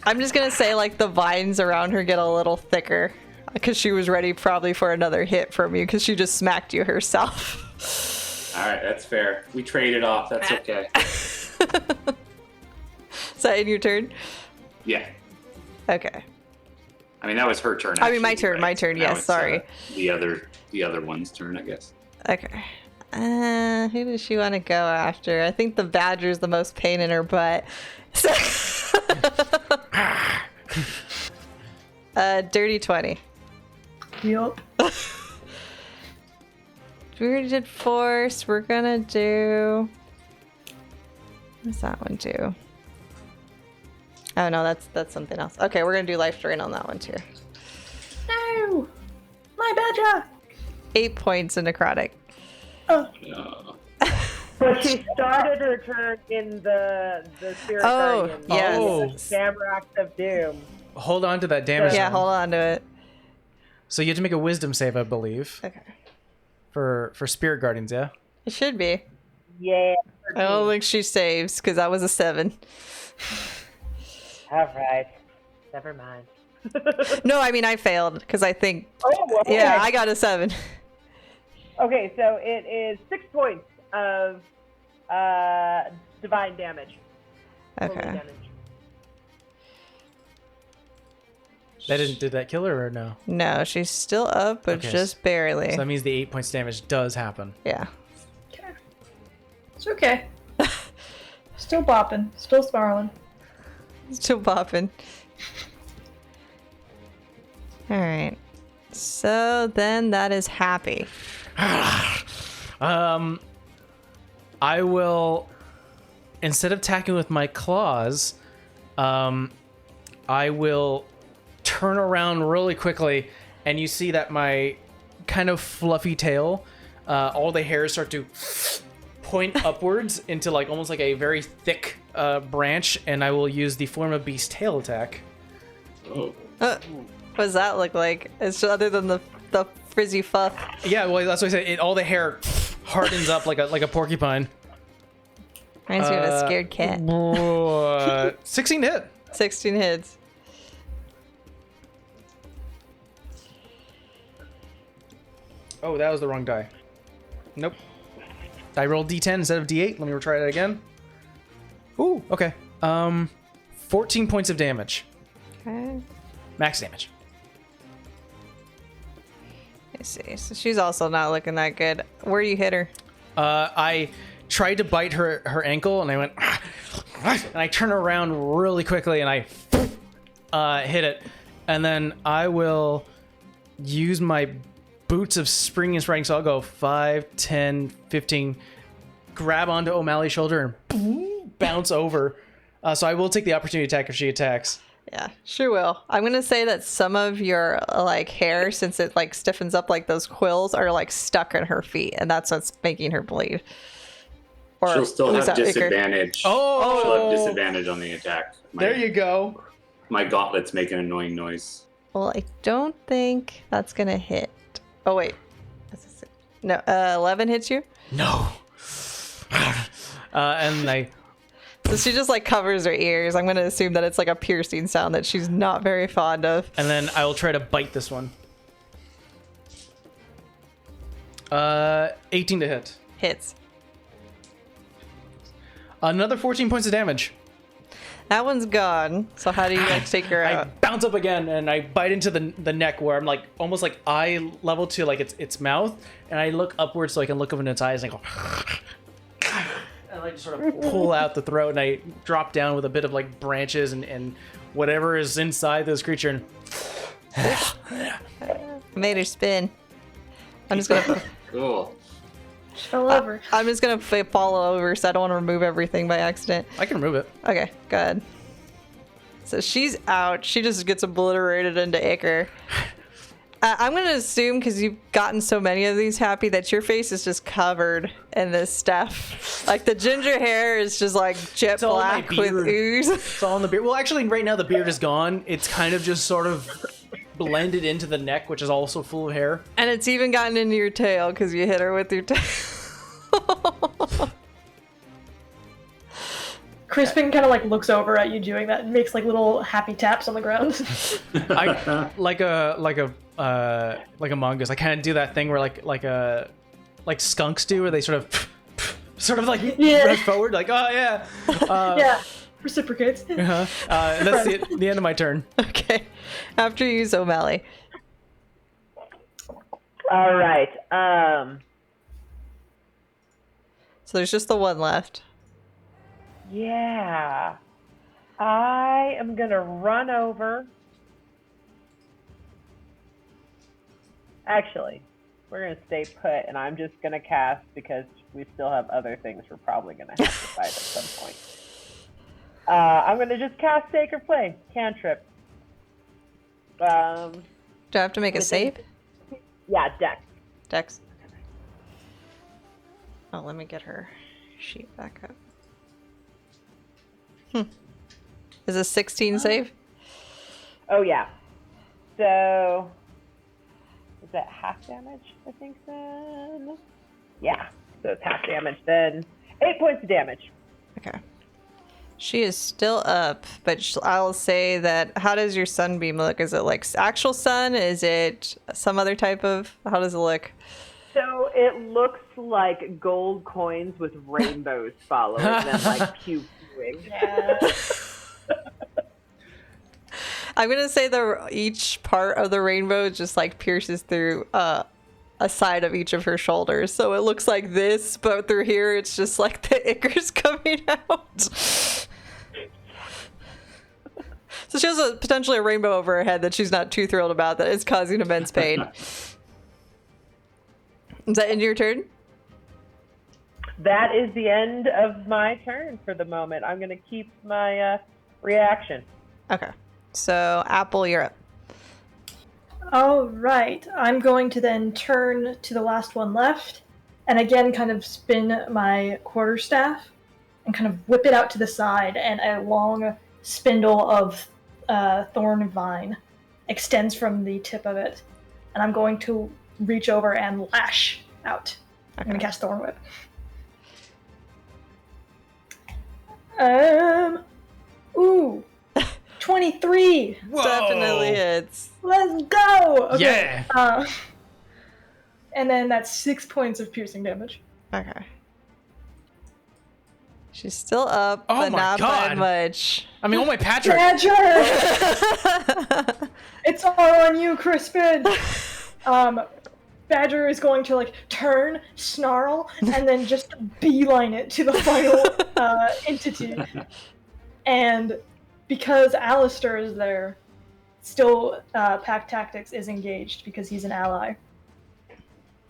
I'm just gonna say like the vines around her get a little thicker because she was ready probably for another hit from you because she just smacked you herself. All right, that's fair. We traded off. That's okay. Is that in your turn? Yeah. Okay. I mean, that was her turn. I mean, my actually, turn, right? my turn, Now yes, it's, sorry. The other one's turn, I guess. Okay. Who does she want to go after? I think the badger's the most pain in her butt. Dirty 20. Yup. We already did force. We're gonna do. What's that one do? Oh no, that's something else. Okay, we're gonna do life drain on that one too. No! My badger! 8 points in necrotic. Oh, But she started her turn in the Spirit Oh, Guardian. yes. Oh. The Shamrocks of Doom. Hold on to that damage. Yeah, zone. hold on to it. So you have to make a wisdom save, I believe, Okay. for Spirit Guardians, yeah? It should be. Yeah. I don't think she saves because that was a 7. All right. Never mind. No, I mean I failed because I think. Oh, okay. Yeah, I got a 7. Okay, so it is 6 points of divine damage. Holy Okay. damage. Did that kill her or no? No, she's still up, but Okay, just barely. So that means the 8 points damage does happen. Yeah. okay. It's okay. Still bopping. Still snarling. Still popping. All right. So then that is happy. I will, instead of attacking with my claws, I will turn around really quickly, and you see that my kind of fluffy tail, all the hairs start to point upwards into like almost like a very thick branch, and I will use the form of beast tail attack. Oh. What does that look like? It's other than the frizzy fuff. Yeah, well, that's what I said. All the hair hardens up like a porcupine. Reminds me of a scared cat. 16 to hit. 16 hits. Oh, that was the wrong die. Nope. I rolled D10 instead of D8. Let me try that again. Ooh, okay. 14 points of damage. Okay. Max damage. I see. So she's also not looking that good. Where you hit her? I tried to bite her ankle, and I went, and I turned around really quickly, and I hit it. And then I will use my boots of spring and spreading, so I'll go 5, 10, 15, grab onto O'Malley's shoulder, and bounce over. So I will take the opportunity attack if she attacks. Yeah, sure will. I'm gonna say that some of your like hair, since it like stiffens up like those quills, are like stuck in her feet, and that's what's making her bleed. Or She'll still was have that Iker? disadvantage. Oh! She'll have disadvantage on the attack. There you go. My gauntlets make an annoying noise. Well, I don't think that's gonna hit. Oh wait, no, 11 hits you. No. And I... So she just like covers her ears. I'm gonna assume that it's like a piercing sound that she's not very fond of. And then I will try to bite this one. 18 to hit. Hits. Another 14 points of damage. That one's gone. So how do you guys take her I out? bounce up again and I bite into the neck where I'm like almost like eye level to like its mouth, and I look upwards so I can look up in its eyes and I go and I just sort of pull out the throat, and I drop down with a bit of like branches and whatever is inside this creature and Made her spin. I'm just gonna. Cool. Fell over. I'm just gonna fall over, so I don't want to remove everything by accident. I can remove it. Okay, good. So she's out. She just gets obliterated into Iker. I'm gonna assume, because you've gotten so many of these, Happy, that your face is just covered in this stuff. Like the ginger hair is just like jet all my black with beard. ooze. It's all in the beard. Well, actually, right now the beard is gone. It's kind of just sort of blended into the neck, which is also full of hair. And it's even gotten into your tail because you hit her with your tail. Crispin kind of like looks over at you doing that and makes like little happy taps on the ground. I like a mongoose. I kind of do that thing where like skunks do, where they sort of like Yeah. run forward, like oh yeah, Yeah, reciprocates. and that's the end of my turn. Okay. After you use O'Malley. All right. So there's just the one left. Yeah. I am going to run over. Actually, we're going to stay put, and I'm just going to cast, because we still have other things we're probably going to have to fight at some point. I'm going to just cast Sacred Flame, cantrip. Do I have to make a save? Yeah, Dex. Dex. Oh, let me get her sheet back up. Is a 16 save? Oh, yeah. So, is that half damage, I think, then? Yeah, so it's half damage then. 8 points of damage. Okay. She is still up, but I'll say that, how does your sunbeam look? Is it like actual sun? Is it some other type of, how does it look? So it looks like gold coins with rainbows following them, like pew-pewing. Yeah. I'm going to say that each part of the rainbow just like pierces through a side of each of her shoulders. So it looks like this, but through here it's just like the ichors coming out. So she has potentially a rainbow over her head that she's not too thrilled about, that is causing immense pain. Is that end of your turn? That is the end of my turn for the moment. I'm going to keep my reaction. Okay. So, Apple, you're up. All right, I'm going to then turn to the last one left, and again kind of spin my quarterstaff and kind of whip it out to the side, and a long spindle of thorn vine extends from the tip of it, and I'm going to reach over and lash out. I'm going to cast Thorn Whip. Ooh, 23. Whoa. Definitely hits. Let's go. Okay. Yeah. and then that's 6 points of piercing damage. Okay. She's still up, Oh but my not by God. much. I mean, oh my Patrick. Badger! It's all on you, Crispin! Badger is going to like turn, snarl, and then just beeline it to the final entity. And because Alistair is there, still Pack Tactics is engaged because he's an ally.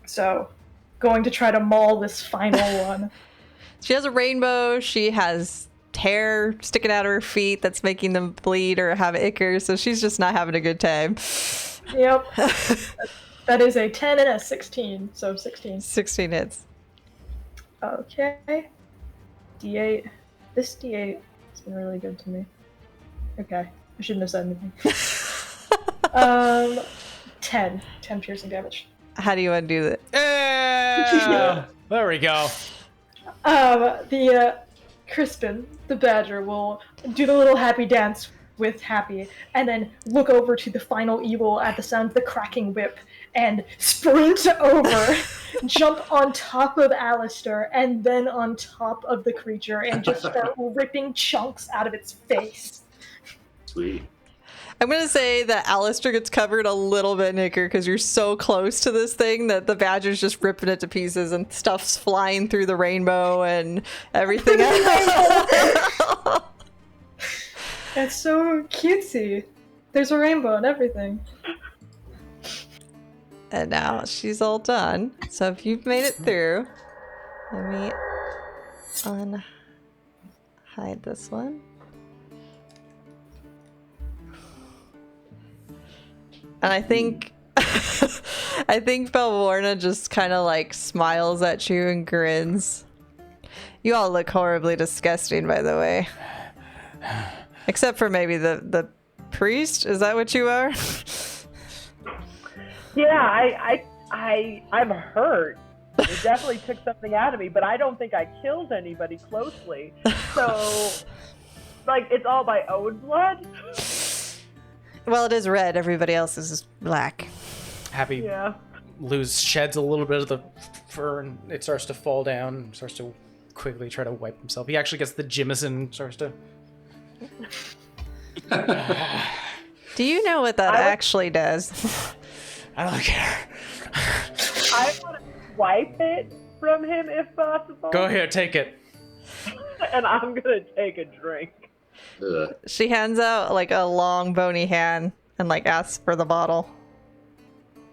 So, going to try to maul this final one. She has a rainbow. She has hair sticking out of her feet that's making them bleed or have ichor, so she's just not having a good time. Yep. That is a 10 and a 16, so 16. 16 hits. Okay. D8. This D8 has been really good to me. Okay. I shouldn't have said anything. 10. 10 piercing damage. How do you undo it? Yeah. There we go. The Crispin, the badger, will do the little happy dance with Happy, and then look over to the final evil at the sound of the cracking whip, and sprint over, jump on top of Alistair, and then on top of the creature, and just start ripping chunks out of its face. Sweet. I'm going to say that Alistair gets covered a little bit, Nicker, because you're so close to this thing that the badger's just ripping it to pieces and stuff's flying through the rainbow and everything else. It's so cutesy. There's a rainbow and everything. And now she's all done. So if you've made it through, let me unhide this one. And I think Belvorna just kind of like smiles at you and grins. You all look horribly disgusting, by the way. Except for maybe the priest. Is that what you are? Yeah, I'm hurt. It definitely took something out of me, but I don't think I killed anybody closely. So, like, it's all my own blood. Well, it is red. Everybody else is black. Happy Yeah. sheds a little bit of the fur, and it starts to fall down, and starts to quickly try to wipe himself. He actually gets the Jimison, starts to... Do you know what that actually does? I don't care. I want to wipe it from him if possible. Go here, take it. And I'm gonna take a drink. Ugh. She hands out like a long bony hand and like asks for the bottle.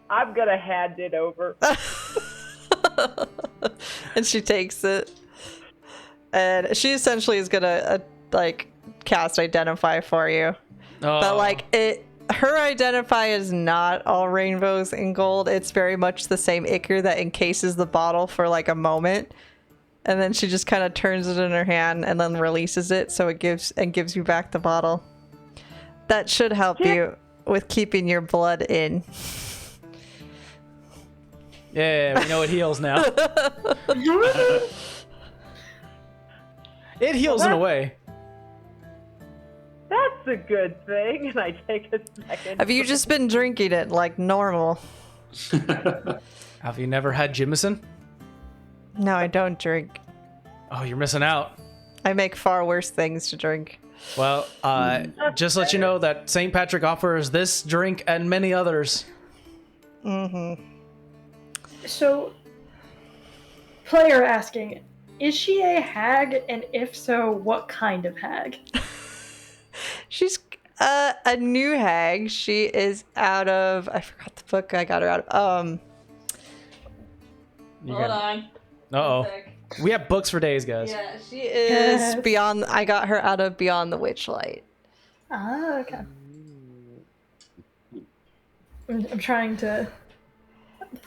I'm gonna hand it over. And she takes it. And she essentially is gonna like cast Identify for you. Oh. But like her Identify is not all rainbows and gold. It's very much the same ichor that encases the bottle for like a moment. And then she just kind of turns it in her hand and then releases it, so it gives you back the bottle. That should help you with keeping your blood in. Yeah, we know it heals now. It heals in a way. That's a good thing. And I take a second. Have you just been drinking it like normal? Have you never had Jimison? No, I don't drink. Oh, you're missing out. I make far worse things to drink. Well, just let you know that St. Patrick offers this drink and many others. Mm-hmm. So, player asking, is she a hag, and if so, what kind of hag? She's a new hag. She is out of... I forgot the book I got her out of. Hold on. Uh-oh. We have books for days, guys. Yeah, she is Beyond... I got her out of Beyond the Witchlight. Ah, okay. I'm trying to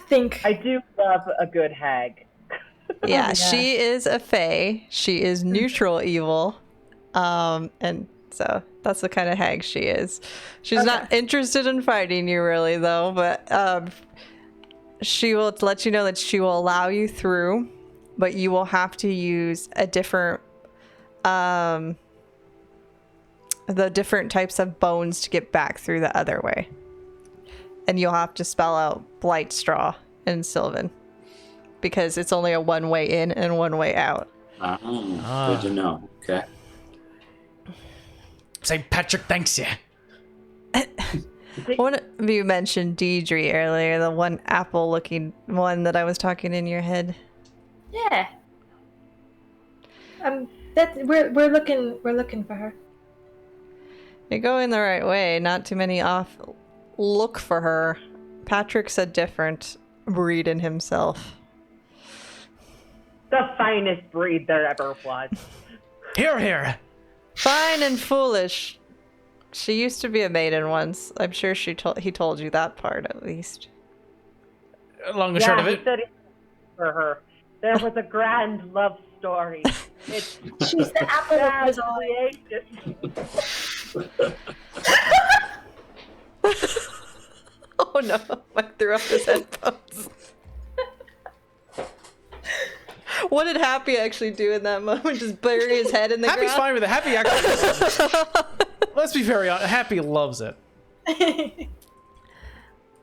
think. I do love a good hag. Yeah, she is a fae. She is neutral evil. And so that's the kind of hag she is. She's not interested in fighting you really though, but she will let you know that she will allow you through, but you will have to use a different the different types of bones to get back through the other way. And you'll have to spell out Blight Straw and Sylvan. Because it's only a one way in and one way out. Good to know. Okay. St. Patrick thanks you. One of you mentioned Deidre earlier, the one apple-looking one that I was talking in your head. Yeah. We're looking for her. You're going the right way. Not too many off. Look for her. Patrick's a different breed in himself. The finest breed there ever was. Hear, hear. Fine and foolish. She used to be a maiden once. I'm sure he told you that part at least. Long and short of he it. said it for her. There was a grand love story. It's She's the apple of his eye. Oh no, Mike threw off his headphones. What did Happy actually do in that moment? Just bury his head in the Happy's ground? fine with it. Happy actually. Let's be very honest. Happy loves it.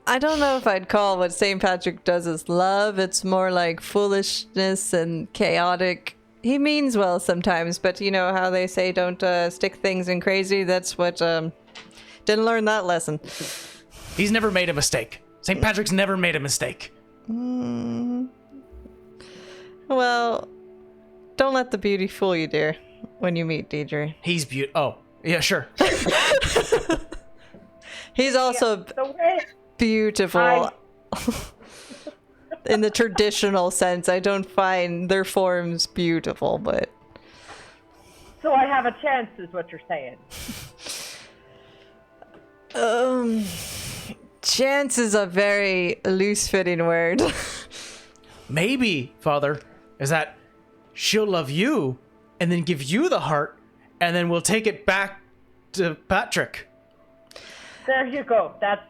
I don't know if I'd call what St. Patrick does as love. It's more like foolishness and chaotic. He means well sometimes, but you know how they say don't stick things in crazy? That's what, didn't learn that lesson. He's never made a mistake. St. Patrick's never made a mistake. Well, don't let the beauty fool you, dear, when you meet Deidre. He's beautiful. Oh, yeah, sure. He's also The way beautiful. In the traditional sense, I don't find their forms beautiful, but... So I have a chance, is what you're saying. Chance is a very loose-fitting word. Maybe, Father, is that she'll love you and then give you the heart and then we'll take it back to Patrick. There you go. That's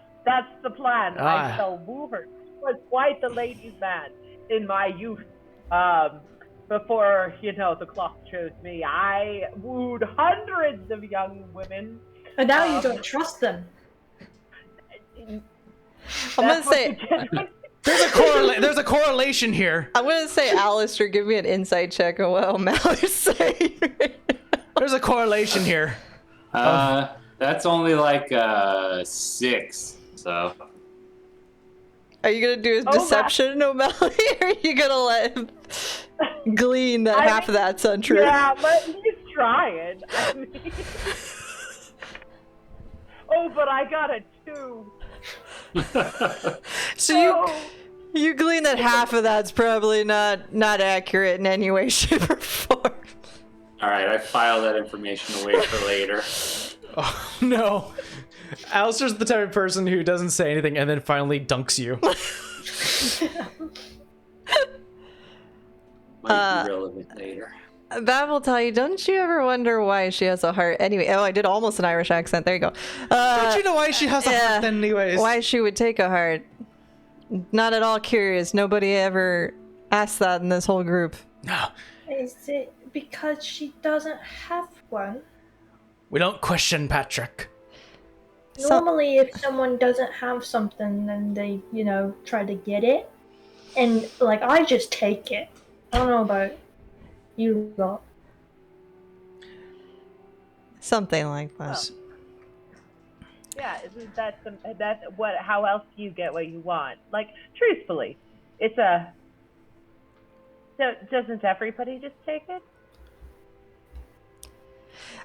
the plan. I shall woo her. She was quite the ladies' man in my youth. Before, the clock chose me, I wooed hundreds of young women. But now you don't trust them. I'm gonna say... There's a correlation here. I'm gonna say, Alistair, give me an insight check on what O'Malley's saying. There's a correlation here. That's only like 6. So. Are you gonna do a deception, O'Malley, or are you gonna let him glean that half of that's untrue? Yeah, but he's trying. I mean... Oh, but I got a 2. So you glean that half of that's probably not accurate in any way, shape, or form. All right, I file that information away for later. Oh, no. Alistair's the type of person who doesn't say anything and then finally dunks you. Might be relevant later. That will tell you, don't you ever wonder why she has a heart? Anyway, I did almost an Irish accent. There you go. Don't you know why she has a heart then anyways? Why she would take a heart. Not at all curious. Nobody ever asked that in this whole group. No. Is it because she doesn't have one? We don't question Patrick. Normally, if someone doesn't have something, then they, try to get it. And, I just take it. I don't know about you lot. Something like that. Yeah, isn't that's what? How else do you get what you want? Truthfully, it's a. So doesn't everybody just take it?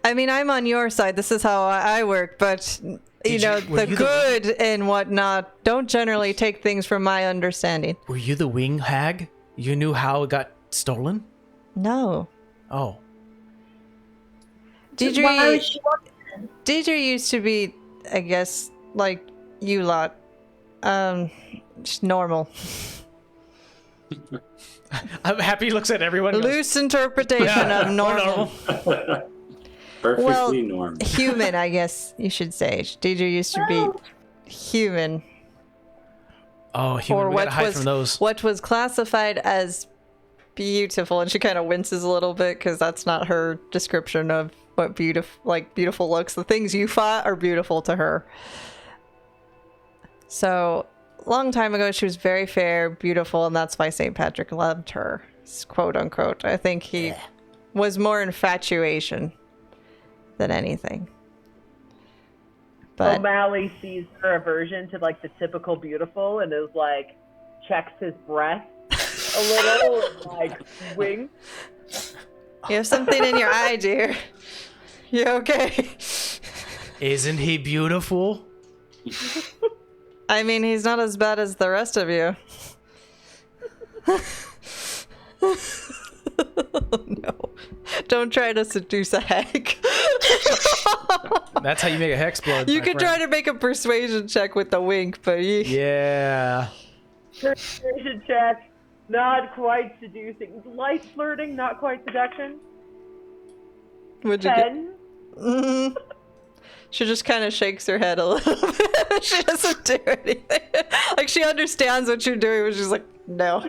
I mean, I'm on your side. This is how I work, but the good and whatnot don't generally take things from my understanding. Were you the wing hag? You knew how it got stolen? No. Oh. Why would she want it? Deidre used to be, I guess, like you lot. Just normal. I'm happy he looks at everyone. Loose interpretation of normal. Perfectly normal. Human, I guess you should say. Deidre used to be human. Oh, human. We gotta hide from those. What was classified as beautiful, and she kind of winces a little bit because that's not her description of what beautiful looks. The things you fought are beautiful to her. So long time ago, she was very fair, beautiful, and that's why St. Patrick loved her, quote unquote. I think he was more infatuation than anything. But O'Malley sees her aversion to like the typical beautiful and is like checks his breath a little and like winks. you have something in your eye, dear. You okay? Isn't he beautiful? I mean, he's not as bad as the rest of you. No. Don't try to seduce a heck. That's how you make a hex blood. You could try to make a persuasion check with the wink, but Yeah. Persuasion check, not quite seducing. Light flirting, not quite seduction. Would you get? 10. Mm-hmm. She just kind of shakes her head a little bit. She doesn't do anything. Like, she understands what you're doing, but she's like, no.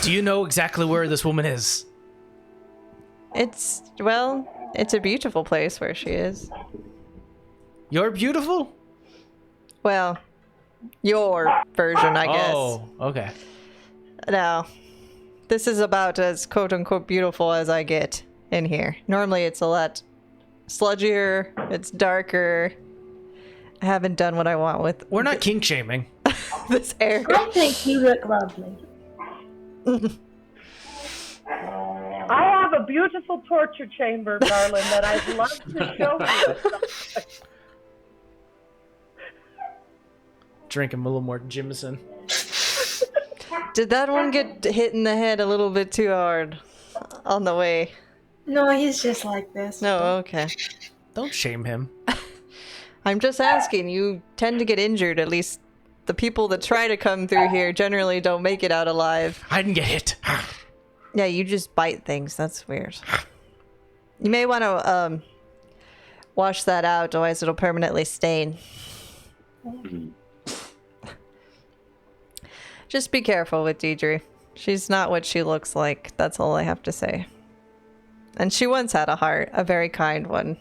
Do you know exactly where this woman is? It's a beautiful place where she is. You're beautiful? Well, your version, I guess. Oh, okay. No. This is about as quote-unquote beautiful as I get in here. Normally it's a lot sludgier, it's darker. I haven't done what I want with We're not kink shaming. this area. I think you look lovely. I have a beautiful torture chamber, darling, that I'd love to show you. Drinking a little more Jameson. Did that one get hit in the head a little bit too hard on the way? No, he's just like this. No, okay. Don't shame him. I'm just asking. You tend to get injured. At least the people that try to come through here generally don't make it out alive. I didn't get hit. Yeah, you just bite things. That's weird. You may want to wash that out, otherwise it'll permanently stain. Just be careful with Deidre. She's not what she looks like. That's all I have to say. And she once had a heart, a very kind one,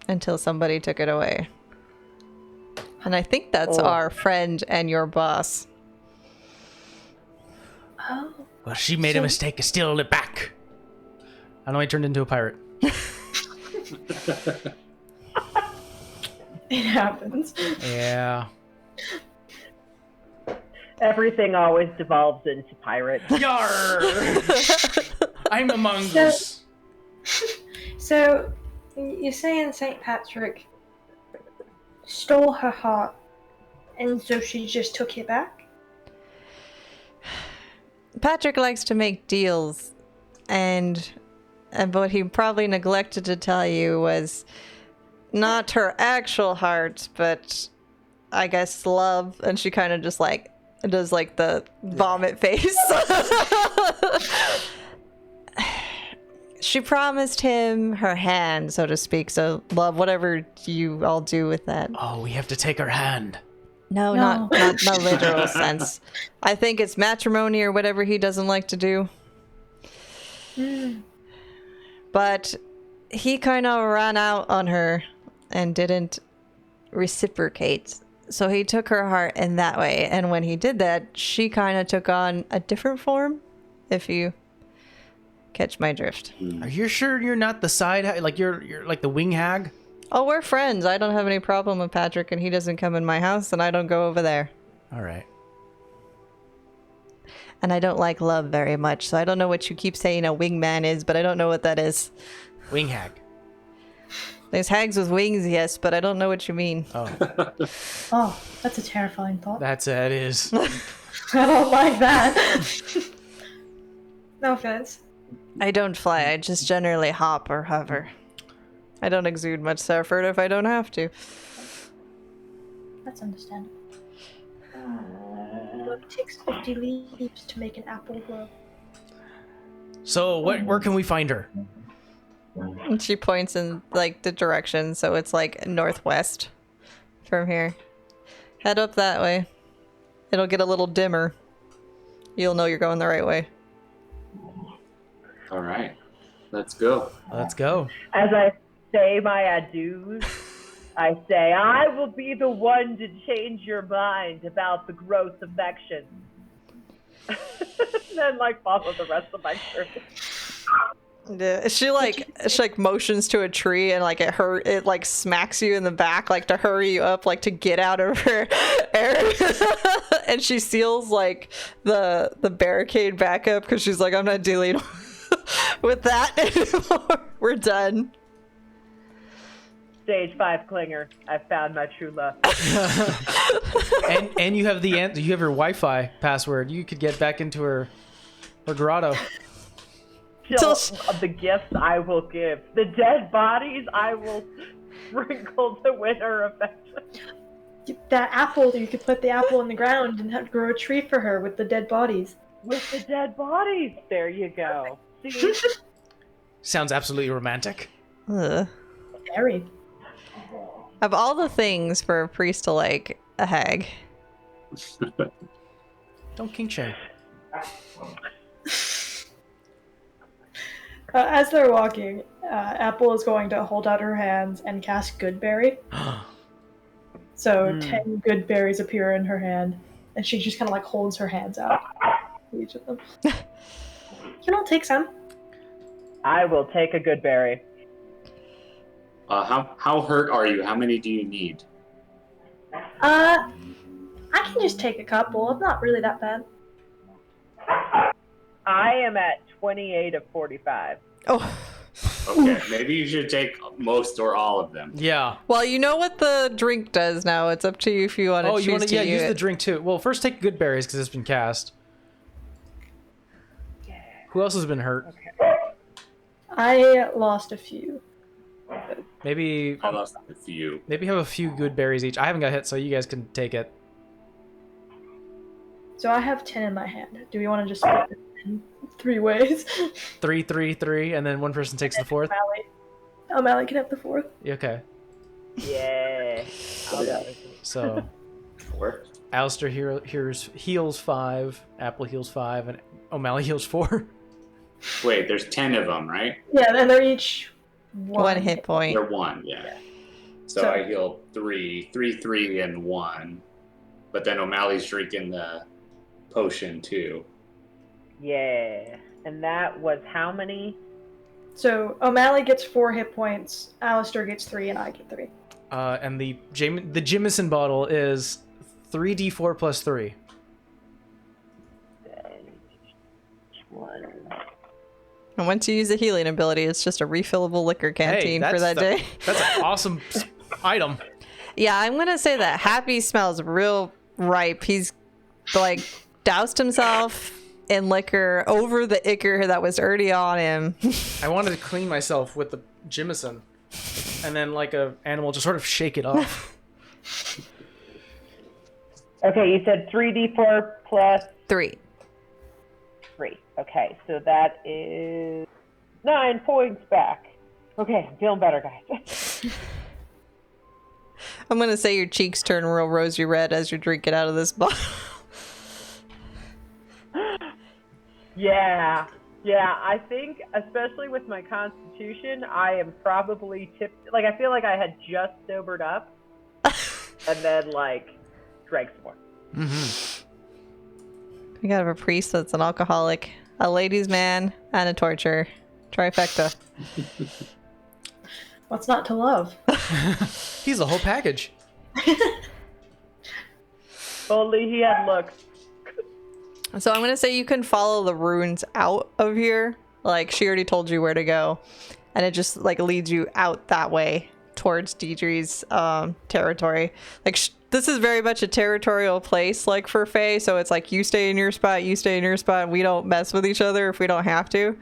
until somebody took it away. And I think that's our friend and your boss. Oh. Well, she made a mistake of stealing it back. I know I turned into a pirate. It happens. Yeah. Everything always devolves into pirate. Yar! I'm a mongoose. So, you're saying St. Patrick stole her heart, and so she just took it back? Patrick likes to make deals, and what he probably neglected to tell you was not her actual heart, but I guess love, and she kind of just like does like the vomit face. She promised him her hand, so to speak, so love, whatever you all do with that. Oh, we have to take her hand. No, No. not literal sense. I think it's matrimony or whatever he doesn't like to do. But he kind of ran out on her and didn't reciprocate. So he took her heart in that way. And when he did that, she kind of took on a different form, if you catch my drift. Are you sure you're not the side hag? Like you're like the wing hag? Oh, we're friends. I don't have any problem with Patrick, and he doesn't come in my house, and I don't go over there. All right. And I don't like love very much, so I don't know what you keep saying a wingman is, but I don't know what that is. Wing hag. There's hags with wings, yes, but I don't know what you mean. Oh, Oh, that's a terrifying thought. it is. I don't like that. No offense. I don't fly, I just generally hop or hover. I don't exude much effort if I don't have to. That's understandable. It takes 50 leaps to make an apple grow. So where can we find her? And she points in like the direction, so it's like northwest from here. Head up that way. It'll get a little dimmer. You'll know you're going the right way. All right, let's go. Let's go. As I say my adieus, I say, I will be the one to change your mind about the gross affection. Then, like, follow the rest of my turn. Yeah, she like motions to a tree and like it like smacks you in the back like to hurry you up like to get out of her area. And she seals like the barricade back up because she's like, I'm not dealing with that anymore. We're done. Stage 5 clinger. I found my true love. and you have you have your Wi-Fi password. You could get back into her grotto. The gifts I will give. The dead bodies I will sprinkle to win her affection. That apple, you could put the apple in the ground and have grow a tree for her with the dead bodies. With the dead bodies. There you go. See? Sounds absolutely romantic. Very. Of all the things for a priest to like a hag. Don't kink shame. As they're walking, Apple is going to hold out her hands and cast Good Berry. So 10 good berries appear in her hand, and she just kind of like holds her hands out to each of them. You don't take some. I will take a good berry. How hurt are you? How many do you need? I can just take a couple. I'm not really that bad. I am at 28 of 45. Oh. Okay, maybe you should take most or all of them. Yeah. Well, you know what the drink does now. It's up to you if you want to choose to use it. the drink too. Well, first take good berries because it's been cast. Who else has been hurt? Okay. I lost a few. Maybe I lost a few. Maybe have a few good berries each. I haven't got hit, so you guys can take it. So I have 10 in my hand. Do we want to just split it in 3 ways? 3, 3, 3, and then one person takes the fourth. O'Malley can have the 4th. Okay. Yeah. So 4. Alistair heals 5, Apple heals 5, and O'Malley heals 4. Wait, there's 10 of them, right? Yeah, and they're each one hit point. They're 1, yeah. So I heal 3, 3, and 1. But then O'Malley's drinking the potion too. Yeah. And that was how many? So O'Malley gets 4 hit points, Alistair gets 3, and I get 3. And the Jameson bottle is 3d4 plus 3. And once you use the healing ability, it's just a refillable liquor canteen for that day. That's an awesome item. Yeah, I'm going to say that Happy smells real ripe. He's like doused himself in liquor over the ichor that was already on him. I wanted to clean myself with the Jameson and then like a animal just sort of shake it off. Okay, you said 3d4 plus 3. 3. Okay, so that is 9 points back. Okay, I'm feeling better, guys. I'm going to say your cheeks turn real rosy red as you drink it out of this bottle. Yeah, I think, especially with my constitution, I am probably tipped. Like, I feel like I had just sobered up and then, like, drank some more. Mm-hmm. We got a priest that's an alcoholic, a ladies' man, and a torturer. Trifecta. What's not to love? He's the whole package. Only he had looks. So I'm going to say you can follow the runes out of here. Like, she already told you where to go. And it just, like, leads you out that way towards Deidre's territory. Like, this is very much a territorial place, like, for Fae. So it's like, you stay in your spot, you stay in your spot. And we don't mess with each other if we don't have to.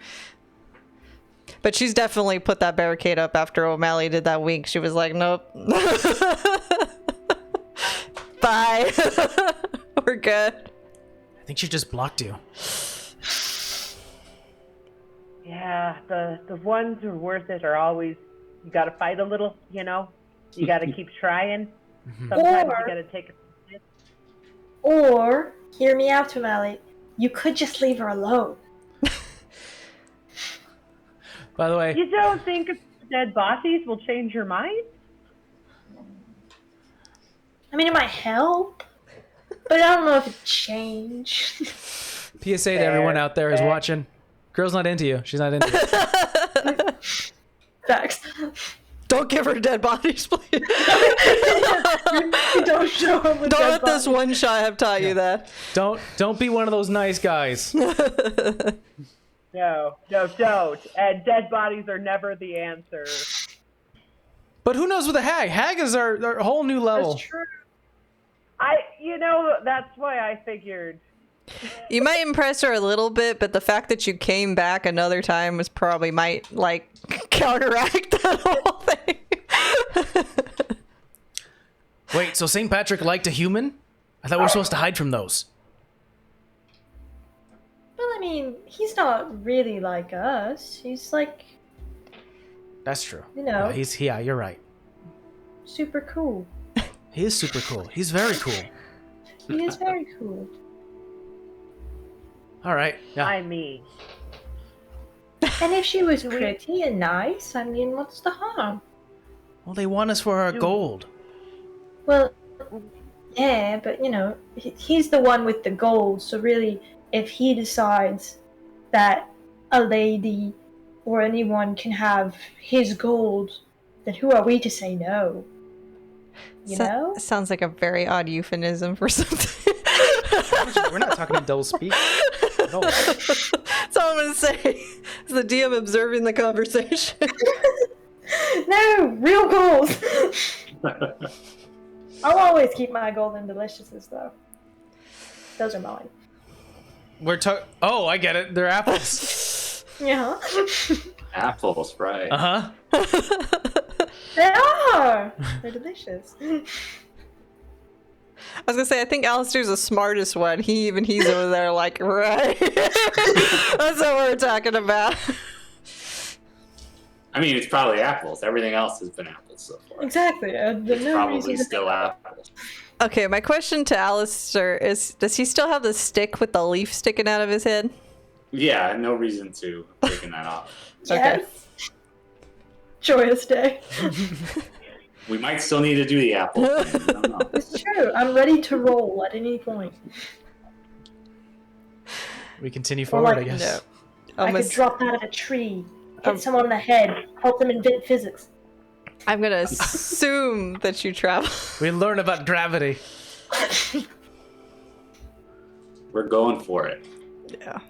But she's definitely put that barricade up after O'Malley did that wink. She was like, nope. Bye. We're good. I think she just blocked you. Yeah, the ones who are worth it are always, you gotta fight a little, you know? You gotta keep trying. Sometimes you gotta take a hit. Or, hear me out, O'Malley, you could just leave her alone. By the way, You don't think dead bosses will change your mind? I mean, it might help, but I don't know if it changed. PSA to everyone out there who's watching. Girl's not into you. She's not into you. Facts. Don't give her dead bodies, please. Don't show him with Don't dead let this bodies. one shot have taught you that. Don't be one of those nice guys. No, don't. And dead bodies are never the answer. But who knows with a hag? Hag is our whole new level. That's true. That's why I figured. You might impress her a little bit, but the fact that you came back another time was probably might like counteract that whole thing. Wait, so St. Patrick liked a human? I thought we were supposed to hide from those. Well, I mean, he's not really like us. He's like, That's true. You know. Yeah, you're right. super cool. He is super cool. He's very cool. He is very cool. All right. Yeah. I mean, And if she was pretty and nice, I mean, what's the harm? Well, they want us for our gold. Well, yeah, but you know, he's the one with the gold, so really, if he decides that a lady or anyone can have his gold, then who are we to say no? You know? Sounds like a very odd euphemism for something. We're not talking in double speak. No. That's all I'm gonna say. Is the DM observing the conversation? No, real gold! I'll always keep my golden deliciouses, though. Those are mine. Oh, I get it. They're apples. Yeah. Apples, right? Uh-huh. They are! They're delicious. I was gonna say, I think Alistair's the smartest one. He's over there like, right. That's what we're talking about. I mean, it's probably apples. Everything else has been apples so far. Exactly. It's No probably reason to still think- apples. Okay, my question to Alistair is, does he still have the stick with the leaf sticking out of his head? Yeah, no reason to taking that off. Yes. Joyous day. We might still need to do the apple thing. I don't know. It's true. I'm ready to roll at any point. We continue forward, like- I guess. No. I could drop out of a tree, hit someone in the head, help them invent physics. I'm gonna assume that you travel. We learn about gravity. We're going for it.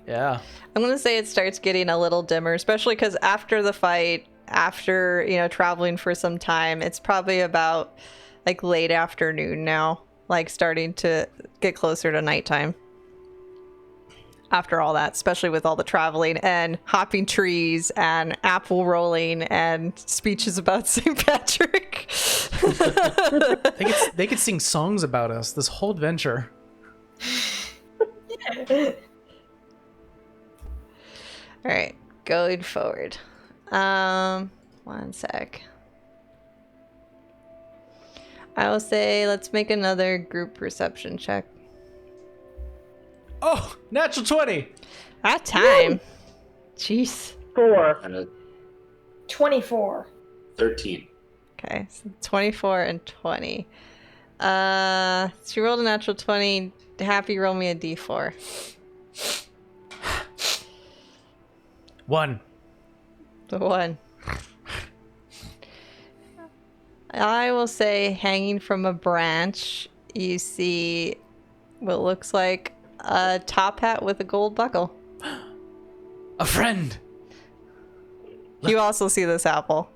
Yeah. I'm gonna say it starts getting a little dimmer, especially because after the fight, after traveling for some time, it's probably about like late afternoon now, like starting to get closer to nighttime. After all that, especially with all the traveling and hopping trees and apple rolling and speeches about St. Patrick. They could sing songs about us this whole adventure. All right, going forward. One sec. I will say let's make another group perception check. Oh, natural 20. That time. Jeez. 4. And a 24. 13. Okay, so 24 and 20. She rolled a natural 20. Happy, roll me a d4. 1. The 1. I will say, hanging from a branch, you see what looks like a top hat with a gold buckle. A friend. You also see this apple.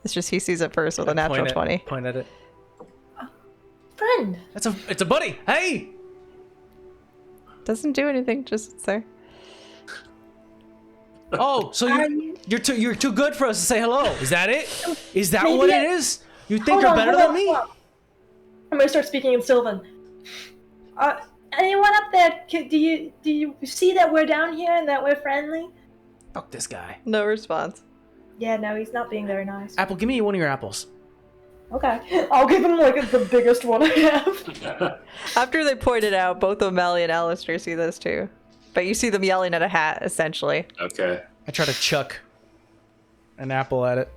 It's just he sees it first with a natural 20. Point at it. Friend. It's a buddy. Hey. Doesn't do anything, just sits there. Oh, so you're too good for us to say hello. Is that it? Is that Maybe what it is? You think you're better than me? hold on. I'm gonna start speaking in Sylvan. Anyone up there? Do you see that we're down here and that we're friendly? Fuck this guy. No response. Yeah, no, he's not being very nice. Apple, give me one of your apples. Okay, I'll give him like the biggest one I have. After they point it out, both O'Malley and Alistair see this too. But you see them yelling at a hat, essentially. Okay. I try to chuck an apple at it.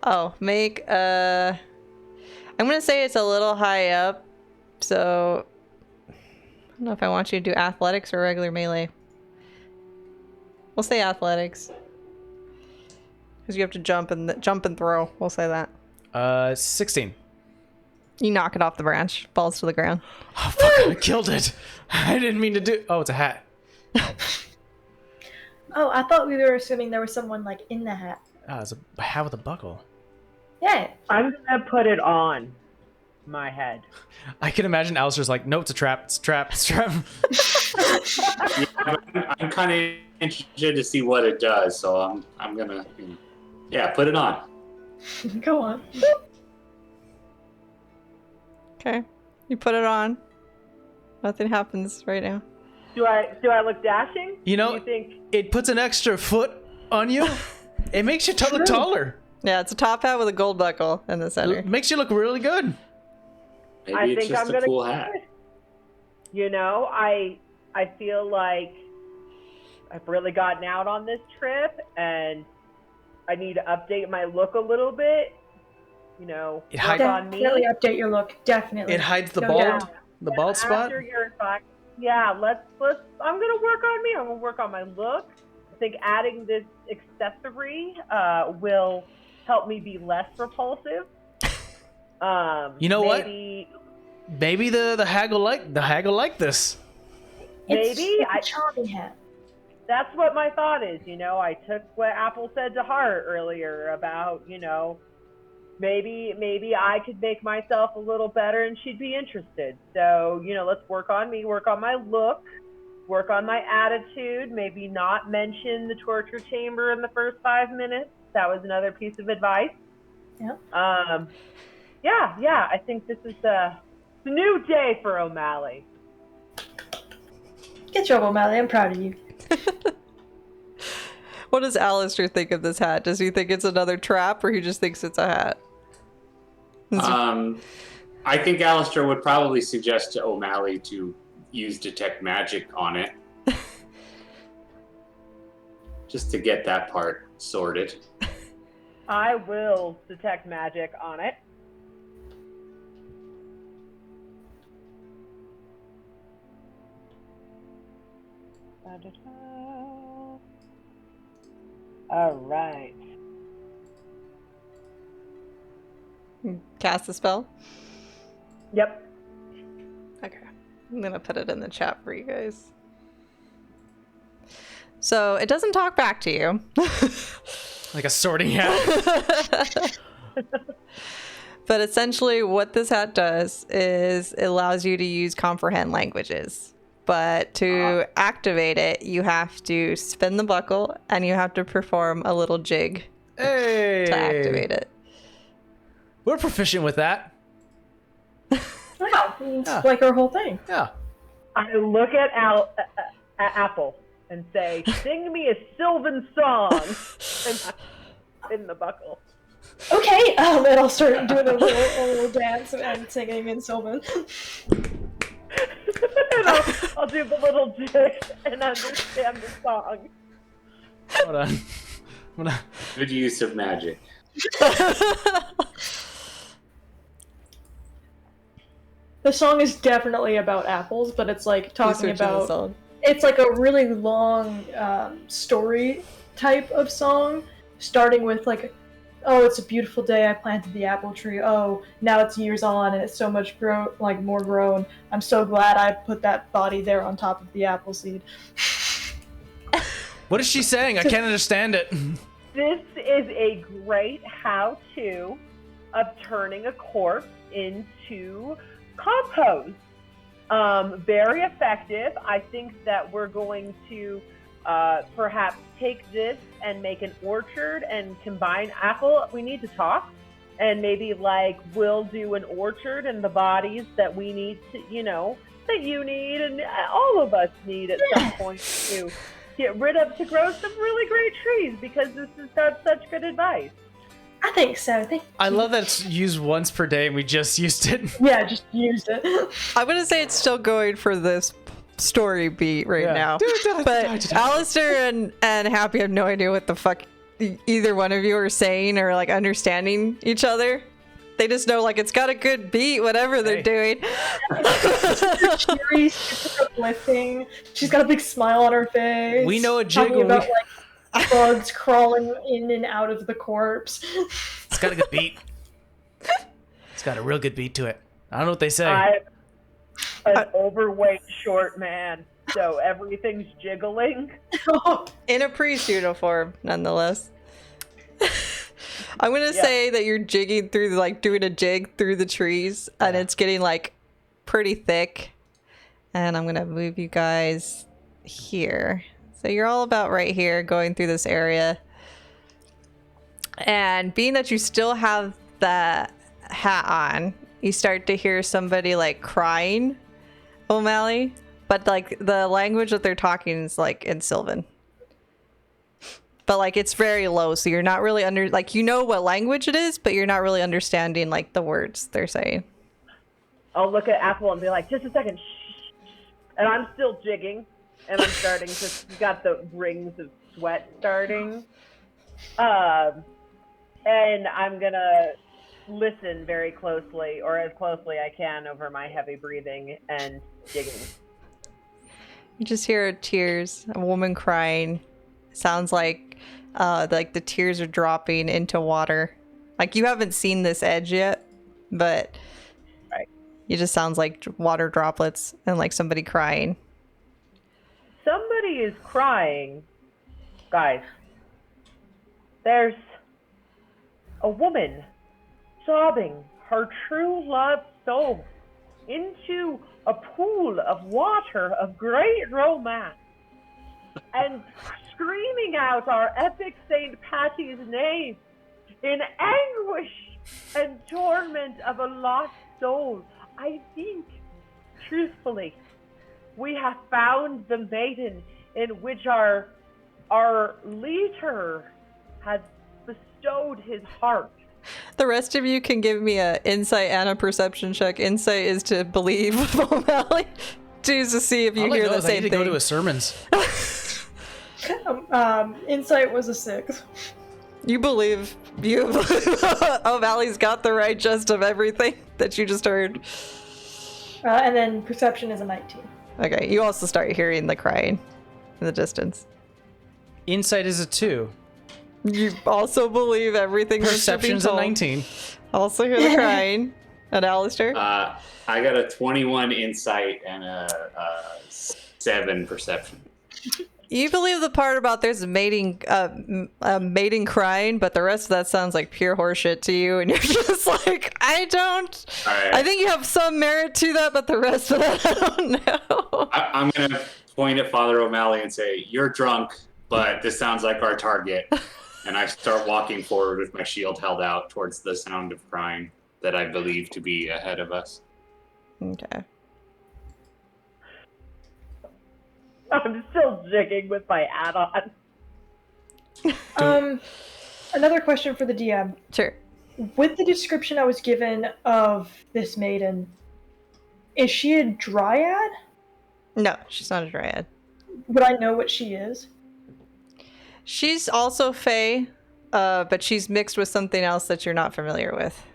Oh, make a... I'm gonna say it's a little high up, so I don't know if I want you to do athletics or regular melee. We'll say athletics. Because you have to jump and throw. We'll say that. 16. You knock it off the branch, falls to the ground. Oh, fuck, I killed it. I didn't mean to do... Oh, it's a hat. Oh, I thought we were assuming there was someone like in the hat. Ah, it's a hat with a buckle. Yeah. I'm gonna put it on my head. I can imagine Alistair's like, no, it's a trap. It's a trap. It's a trap. I'm kind of interested to see what it does, so I'm gonna, put it on. Go on. Okay. You put it on. Nothing happens right now. Do I look dashing? You know, Do you think? it puts an extra foot on you. It makes you look taller. Yeah, it's a top hat with a gold buckle in the center. It makes you look really good. Maybe I it's think just I'm a gonna. cool hat. You know, I feel like I've really gotten out on this trip, and I need to update my look a little bit. You know, It work hides- on me. Definitely update your look. Definitely. It hides the No bald, doubt. the bald spot. After you're fine. Yeah, let's. I'm gonna work on me. I'm gonna work on my look. I think adding this accessory will help me be less repulsive. You know what? maybe, Maybe the hag will like this. It's Maybe a charming hat. That's what my thought is. You know, I took what Apple said to heart earlier about, you know, maybe I could make myself a little better and she'd be interested. So, you know, let's work on me, work on my look, work on my attitude, maybe not mention the torture chamber in the first 5 minutes. That was another piece of advice. Yep. Yeah, I think this is a new day for O'Malley. Good job, O'Malley. I'm proud of you. What does Alistair think of this hat? Does he think it's another trap, or he just thinks it's a hat? I think Alistair would probably suggest to O'Malley to use detect magic on it. Just to get that part sorted. I will detect magic on it. All right. Cast the spell? Yep. Okay. I'm going to put it in the chat for you guys. So it doesn't talk back to you. Like a sorting hat. But essentially what this hat does is it allows you to use comprehend languages. But to activate it, you have to spin the buckle and you have to perform a little jig Hey. to activate it. We're proficient with that. Wow. It's Yeah. like our whole thing. Yeah. I look at Apple and say, "Sing me a Sylvan song," and I in the buckle. Okay, and I'll start doing a little dance and singing in Sylvan. And I'll do the little jig and understand the song. Hold on. Good use of magic. The song is definitely about apples, but it's like talking Research in the about. song. It's like a really long story type of song, starting with like, "Oh, it's a beautiful day. I planted the apple tree. Oh, now it's years on and it's so much more grown. I'm so glad I put that body there on top of the apple seed." What is she saying? I can't understand it. This is a great how-to of turning a corpse into compost. Very effective. I think that we're going to perhaps take this and make an orchard and combine Apple. We need to talk, and maybe like we'll do an orchard and the bodies that we need to, you know, that you need and all of us need at some point to get rid of, to grow some really great trees, because this has got such good advice. I think so. I love that it's used once per day and we just used it. Yeah, just used it. I'm going to say it's still going for this story beat right Yeah. now. But Alistair and Happy have no idea what the fuck either one of you are saying or like understanding each other. They just know, like, it's got a good beat, whatever they're doing. Cheery, super uplifting. She's got a big smile on her face. We know a talking jiggle. about like bugs crawling in and out of the corpse. It's got a good beat. It's got a real good beat to it. I don't know what they say. I'm an overweight short man, so everything's jiggling. In a priest uniform, nonetheless. I'm gonna say that you're jigging through, like, doing a jig through the trees, and it's getting, like, pretty thick. And I'm gonna move you guys here. So you're all about right here, going through this area. And being that you still have the hat on, you start to hear somebody, like, crying, O'Malley. But, like, the language that they're talking is, like, in Sylvan. But, like, it's very low, so you're not really like, you know what language it is, but you're not really understanding, like, the words they're saying. I'll look at Apple and be like, just a second, shh. And I'm still jigging, and I'm starting to, got the rings of sweat starting. And I'm gonna listen very closely, or as closely I can, over my heavy breathing and jigging. You just hear tears, a woman crying. Sounds like the tears are dropping into water. Like, you haven't seen this edge yet, but right. It just sounds like water droplets and like somebody crying. Somebody is crying. Guys, there's a woman sobbing her true love soul into a pool of water of great romance and screaming out our epic St. Patty's name in anguish and torment of a lost soul. I think, truthfully, we have found the maiden in which our leader has bestowed his heart. The rest of you can give me a insight and a perception check. Insight is to believe O'Malley. Choose to see if you hear the same I need to thing. go to his sermons. Insight was a 6. You believe O'Malley's got the right gist of everything that you just heard. And then perception is a 19. Okay, you also start hearing the crying in the distance. Insight is a 2. You also believe everything that's being Perception's a told. 19. Also hear the crying. And Alistair? I got a 21 insight and a 7 perception. You believe the part about there's a mating crying, but the rest of that sounds like pure horseshit to you, and you're just like, I don't. Right. I think you have some merit to that, but the rest of that, I don't know. I'm going to point at Father O'Malley and say, you're drunk, but this sounds like our target. And I start walking forward with my shield held out towards the sound of crying that I believe to be ahead of us. Okay. I'm still jigging with my hat on. Another question for the DM. Sure. With the description I was given of this maiden, is she a dryad? No, she's not a dryad. Would I know what she is? She's also Fae, but she's mixed with something else that you're not familiar with.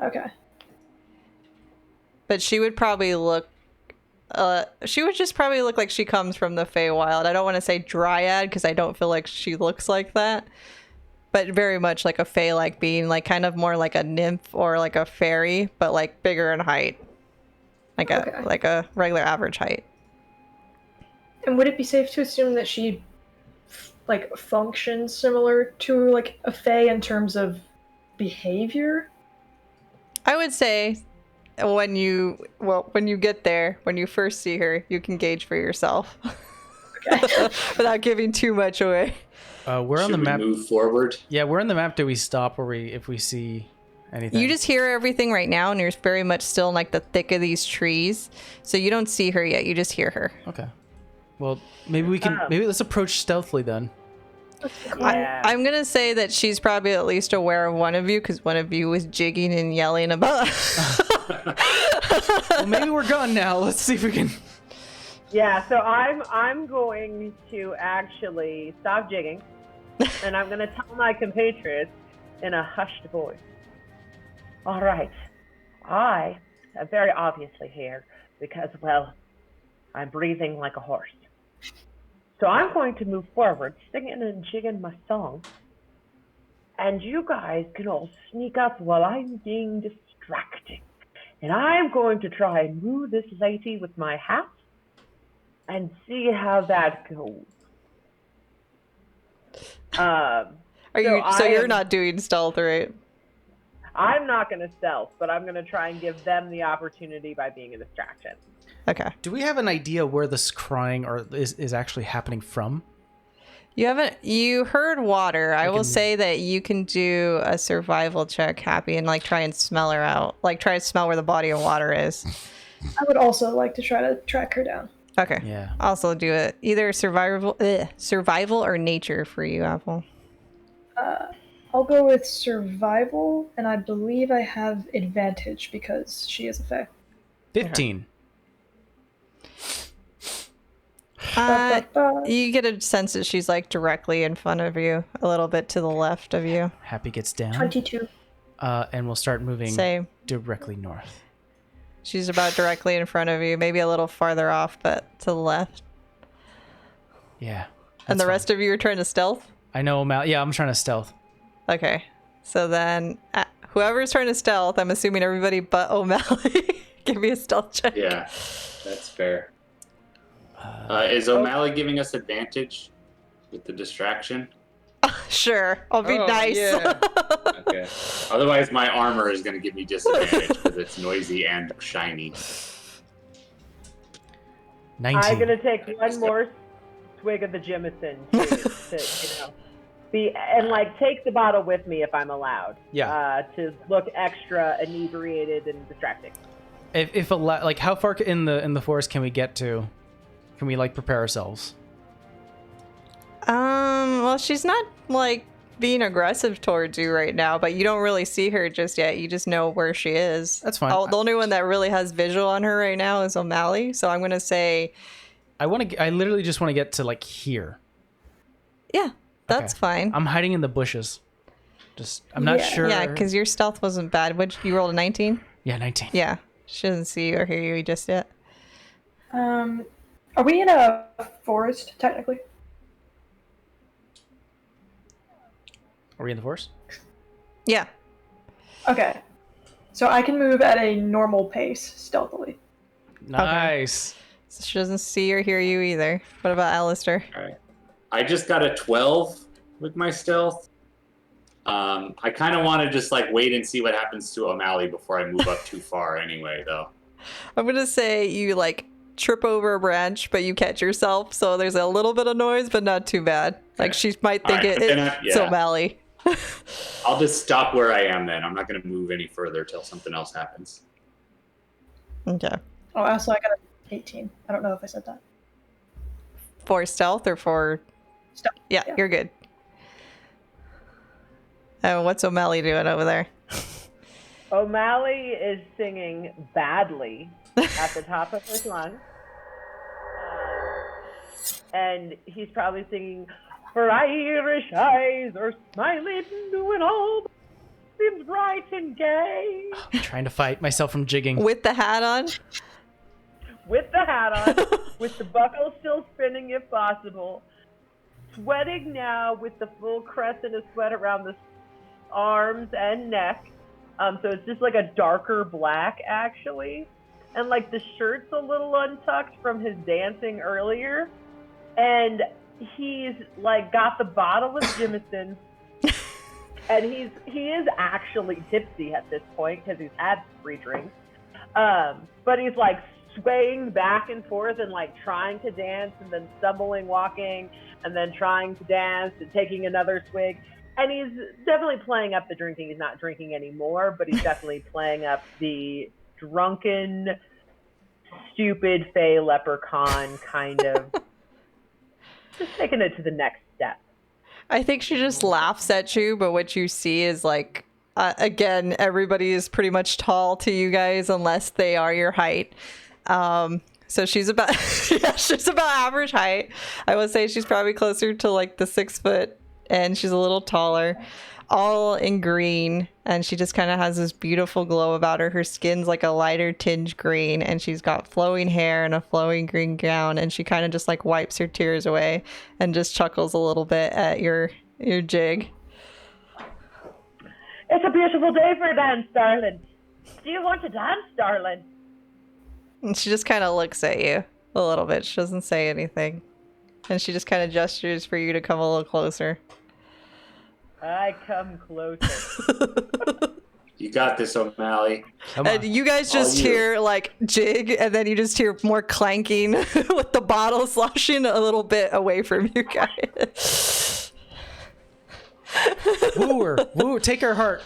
Okay. But she would probably look... she would just probably look like she comes from the Feywild. I don't want to say dryad because I don't feel like she looks like that. But very much like a Fey-like being, like kind of more like a nymph or like a fairy, but like bigger in height. Like a regular average height. And would it be safe to assume that she like functions similar to like a Fae in terms of behavior? I would say when you get there, when you first see her, you can gauge for yourself. Okay. Without giving too much away. We're on the map. Move forward. Yeah, we're on the map. Do we stop if we see anything? You just hear everything right now, and you're very much still in like the thick of these trees, so you don't see her yet. You just hear her. Okay. Well, maybe we can. Maybe let's approach stealthily then. Yeah. I'm gonna say that she's probably at least aware of one of you because one of you was jigging and yelling about. Well, maybe we're gone now. Let's see if we can. Yeah, so I'm going to actually stop jigging, and I'm going to tell my compatriots in a hushed voice. All right. I am very obviously here because, well, I'm breathing like a horse. So I'm going to move forward, singing and jigging my song. And you guys can all sneak up while I'm being distracting. And I'm going to try and woo this lady with my hat and see how that goes. You're not doing stealth, right? I'm not going to stealth, but I'm going to try and give them the opportunity by being a distraction. Okay. Do we have an idea where this crying is actually happening from? You heard water. I will say that you can do a survival check, Happy, and like try and smell her out. Like try to smell where the body of water is. I would also like to try to track her down. Okay. Yeah. Also do it. Either survival or nature for you, Apple. I'll go with survival, and I believe I have advantage because she is a fae. 15. You get a sense that she's like directly in front of you, a little bit to the left of you. Happy gets down. 22. And we'll start moving Same. directly north. She's about directly in front of you, maybe a little farther off, but to the left. Yeah. And the rest of you are trying to stealth? I know, yeah, I'm trying to stealth. Okay. So then, whoever's trying to stealth, I'm assuming everybody but O'Malley. Give me a stealth check. Yeah, that's fair. Is O'Malley giving us advantage with the distraction? Sure. I'll be nice. Yeah. Okay. Otherwise, my armor is going to give me disadvantage because it's noisy and shiny. 19. I'm going to take one more swig of the Jameson to take the bottle with me if I'm allowed. Yeah. To look extra inebriated and distracting. If how far in the forest can we get to? Can we prepare ourselves? Well, she's not being aggressive towards you right now, but you don't really see her just yet. You just know where she is. That's fine. The only one that really has visual on her right now is O'Malley. So I'm gonna say, I literally just want to get to here. Yeah, that's fine. I'm hiding in the bushes. I'm not sure. Yeah, because your stealth wasn't bad. You rolled a 19? Yeah, 19. Yeah, she doesn't see you or hear you just yet. Are we in a forest, technically? Are we in the forest? Yeah. Okay. So I can move at a normal pace, stealthily. Nice. Okay. So she doesn't see or hear you either. What about Alistair? All right. I just got a 12 with my stealth. I kind of want to just wait and see what happens to O'Malley before I move up too far anyway, though. I'm going to say you trip over a branch, but you catch yourself. So there's a little bit of noise, but not too bad. She might think it's O'Malley. I'll just stop where I am then. I'm not going to move any further till something else happens. Okay. Oh, also I got an 18. I don't know if I said that. For stealth or for... Stealth. Yeah, you're good. What's O'Malley doing over there? O'Malley is singing badly at the top of his lungs. And he's probably singing, "For Irish eyes are smiling, doing all seems bright and gay." I'm trying to fight myself from jigging. With the hat on? With the hat on, with the buckle still spinning if possible. Sweating now with the full crescent of sweat around the arms and neck. So it's just a darker black, actually. And the shirt's a little untucked from his dancing earlier. And he's got the bottle of Jameson. And he is actually tipsy at this point because he's had 3 drinks. But he's swaying back and forth and trying to dance and then stumbling, walking, and then trying to dance and taking another swig. And he's definitely playing up the drinking. He's not drinking anymore, but he's definitely playing up the drunken, stupid fey leprechaun kind of. Just taking it to the next step. I think she just laughs at you, but what you see is again, everybody is pretty much tall to you guys unless they are your height. So she's about she's about average height. I would say she's probably closer to the 6'8" and she's a little taller, all in green, and she just kind of has this beautiful glow about her. Her skin's like a lighter tinge green, and she's got flowing hair and a flowing green gown, and she kind of just like wipes her tears away and just chuckles a little bit at your jig. It's a beautiful day for a dance, darling. Do you want to dance, darling? And she just kind of looks at you a little bit. She doesn't say anything. And she just kind of gestures for you to come a little closer. I come closer. You got this, O'Malley. And you guys just hear like jig, and then you just hear more clanking with the bottle sloshing a little bit away from you guys. Woo her. Woo, take her heart.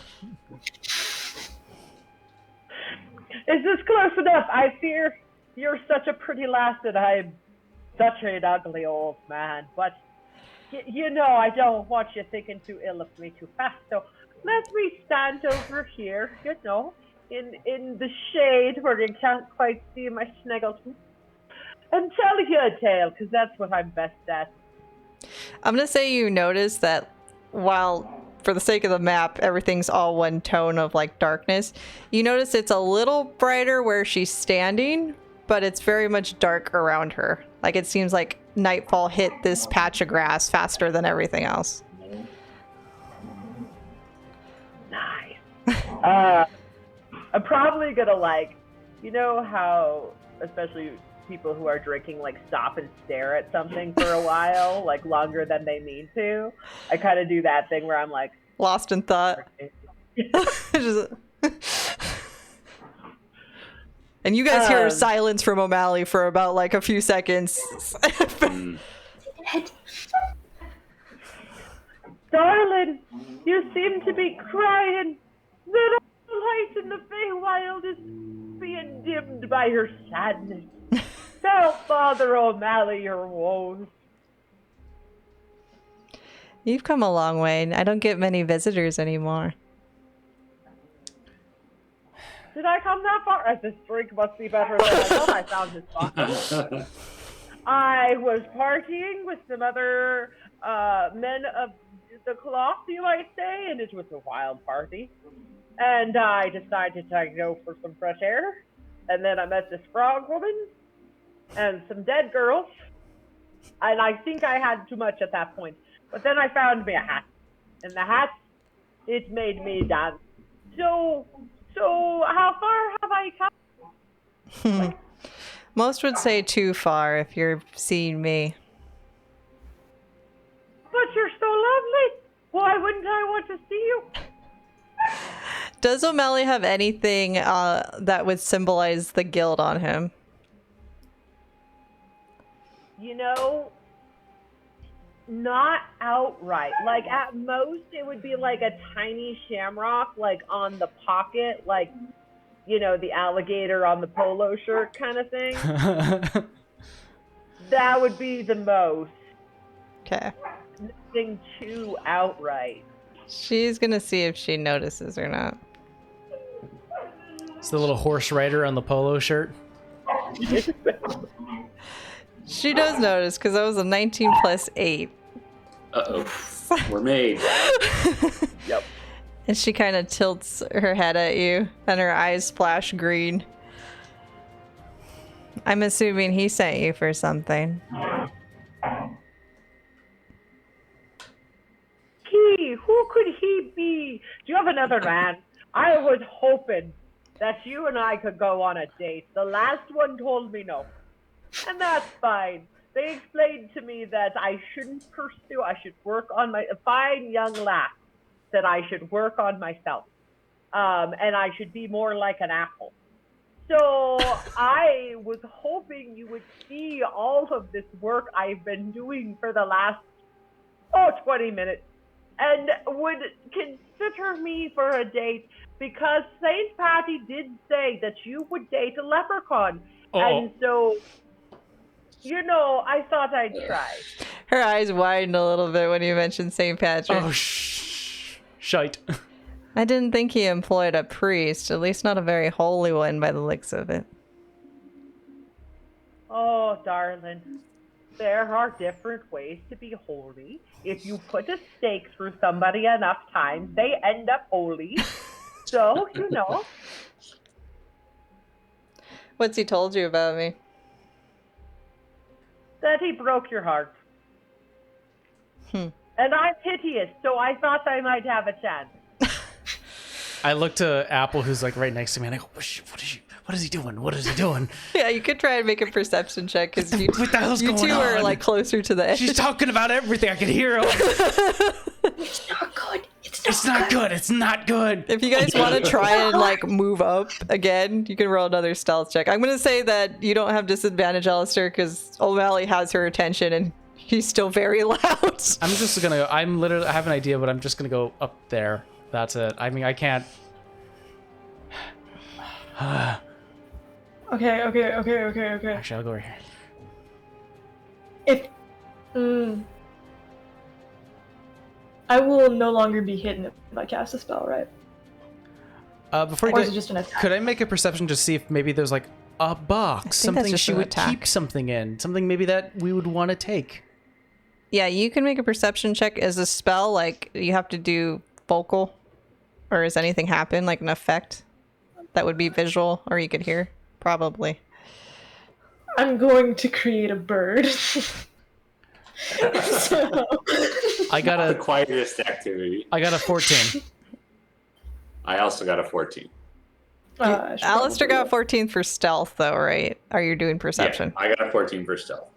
Is this close enough? I fear you're such a pretty lass and I'm such an ugly old man. But, you know, I don't want you thinking too ill of me too fast. So let me stand over here, you know, in the shade where you can't quite see my snuggleton, and tell you a tale, because that's what I'm best at. I'm going to say you notice that while, for the sake of the map, everything's all one tone of like darkness, you notice it's a little brighter where she's standing, but it's very much dark around her. Like it seems like nightfall hit this patch of grass faster than everything else. Nice. I'm probably gonna like, you know how, especially people who are drinking like stop and stare at something for a while, like longer than they mean to. I kind of do that thing where I'm like lost in thought. Just... And you guys hear silence from O'Malley for about like a few seconds. Darling, you seem to be crying. The light in the Feywild is being dimmed by her sadness. Tell Father O'Malley your woes. You've come a long way. I don't get many visitors anymore. Did I come that far? This drink must be better than I thought. I found this bottle. I was partying with some other men of the cloth, you might say, and it was a wild party. And I decided to go for some fresh air. And then I met this frog woman and some dead girls. And I think I had too much at that point. But then I found me a hat. And the hat, it made me dance. So how far have I come? Most would say too far if you're seeing me. But you're so lovely. Why wouldn't I want to see you? Does O'Malley have anything that would symbolize the guild on him? You know, not outright. Like, at most, it would be like a tiny shamrock, like, on the pocket, like, you know, the alligator on the polo shirt kind of thing. That would be the most. Okay. Nothing too outright. She's gonna see if she notices or not. It's the little horse rider on the polo shirt. She does notice, because that was a 19 plus 8. Uh-oh. We're made. Yep. And she kind of tilts her head at you, and her eyes splash green. I'm assuming he sent you for something. Who could he be? Do you have another man? I was hoping that you and I could go on a date. The last one told me no. And that's fine. They explained to me that I shouldn't pursue, I should work on a fine young lass, that I should work on myself. And I should be more like an apple. So I was hoping you would see all of this work I've been doing for the last, 20 minutes. And would consider me for a date, because Saint Patty did say that you would date a leprechaun. Oh. And so, you know, I thought I'd try. Her eyes widened a little bit when you mentioned St. Patrick. Oh, shite. I didn't think he employed a priest, at least not a very holy one by the looks of it. Oh, darling. there are different ways to be holy. If you put a stake through somebody enough times, they end up holy. So, you know. What's he told you about me? That he broke your heart. And I'm piteous, so I thought I might have a chance. I look to Apple, who's like right next to me, and I go, what is he doing? What is he doing? Yeah, you could try and make a perception check because you, What the hell's you going two are on? like closer to the edge. She's talking about everything. I can hear her. It's not good. It's not good. It's not good. If you guys want to try and like move up again, you can roll another stealth check. I'm gonna say that you don't have disadvantage, Alistair, because O'Malley has her attention and he's still very loud. I'm just gonna go. I have an idea, but I'm just gonna go up there. That's it. I mean, I can't. Okay. Actually, I'll go over here. If I will no longer be hidden if I cast a spell, right? Before Or you is do, it just an attack? could I make a perception to see if maybe there's like a box, that's something just she an would attack. keep something in, something maybe that we would want to take? Yeah, you can make a perception check as a spell. Like you have to do vocal, or does anything happen like an effect that would be visual or you could hear? Probably. I'm going to create a bird. So, I got The a quietest activity. 14. I also got a 14. I should Alistair probably- got 14 for stealth, though, right? Are you doing perception? Yeah, I got a 14 for stealth.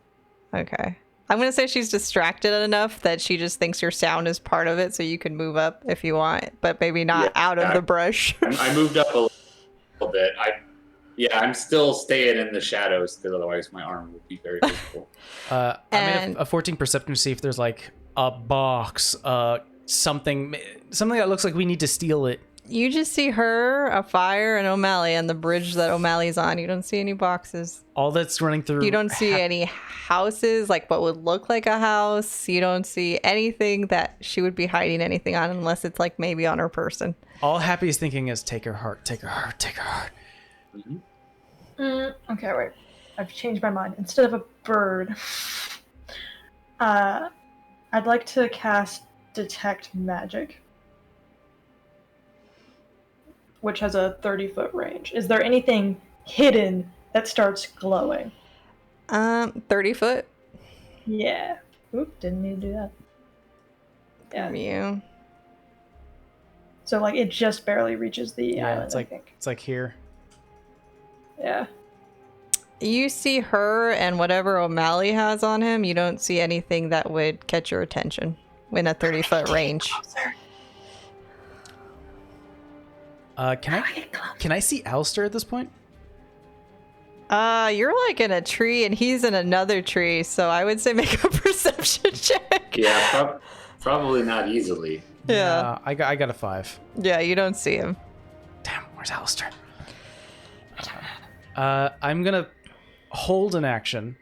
Okay. I'm going to say she's distracted enough that she just thinks your sound is part of it, so you can move up if you want, but maybe not Yeah, out of the brush. I moved up a little bit. I'm still staying in the shadows because otherwise my arm would be very visible. I And- made a 14 perception to see if there's like a box, something that looks like we need to steal it. You just see her, a fire, and O'Malley on the bridge that O'Malley's on. You don't see any boxes. All that's running through. You don't see any houses, like what would look like a house. You don't see anything that she would be hiding anything on unless it's like maybe on her person. All Happy is thinking is take her heart, take her heart, take her heart. Okay, wait. I've changed my mind. Instead of a bird, I'd like to cast Detect Magic, which has a 30-foot range. Is there anything hidden that starts glowing? 30 foot Yeah. Oop, didn't need to do that. from Yeah. you. So, like, it just barely reaches the Yeah, island, it's I like think. it's like here. Yeah. You see her and whatever O'Malley has on him. You don't see anything that would catch your attention in a 30-foot range. Can I see Alistair at this point? You're like in a tree and he's in another tree, so I would say make a perception check. Yeah, probably not easily. Yeah. I got a 5. Yeah, you don't see him. Damn, where's Alistair? I'm gonna hold an action.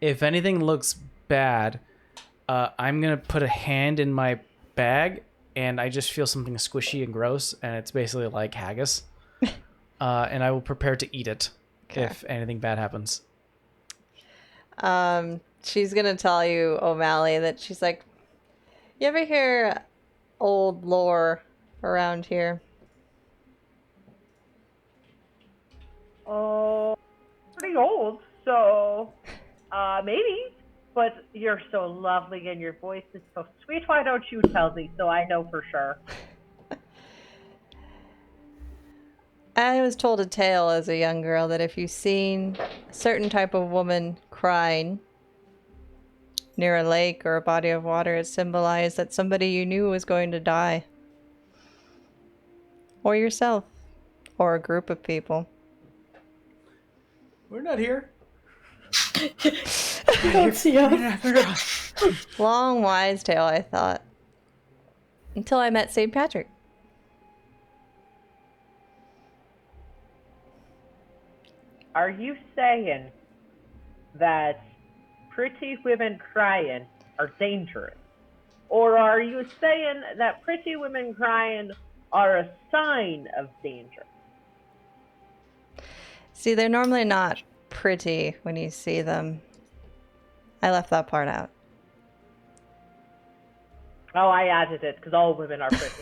If anything looks bad, I'm gonna put a hand in my bag, and I just feel something squishy and gross, and it's basically like haggis. And I will prepare to eat it if anything bad happens. She's gonna tell you, O'Malley, that she's like, you ever hear old lore around here? Oh, pretty old, so maybe. But you're so lovely and your voice is so sweet. Why don't you tell me so I know for sure? I was told a tale as a young girl that if you've seen a certain type of woman crying near a lake or a body of water, it symbolized that somebody you knew was going to die. Or yourself. Or a group of people. We're not here. I don't see us. Long, wise tale, I thought. Until I met St. Patrick. Are you saying that pretty women crying are dangerous? Or are you saying that pretty women crying are a sign of danger? See, they're normally not pretty when you see them. I left that part out. Oh, I added it because all women are pretty.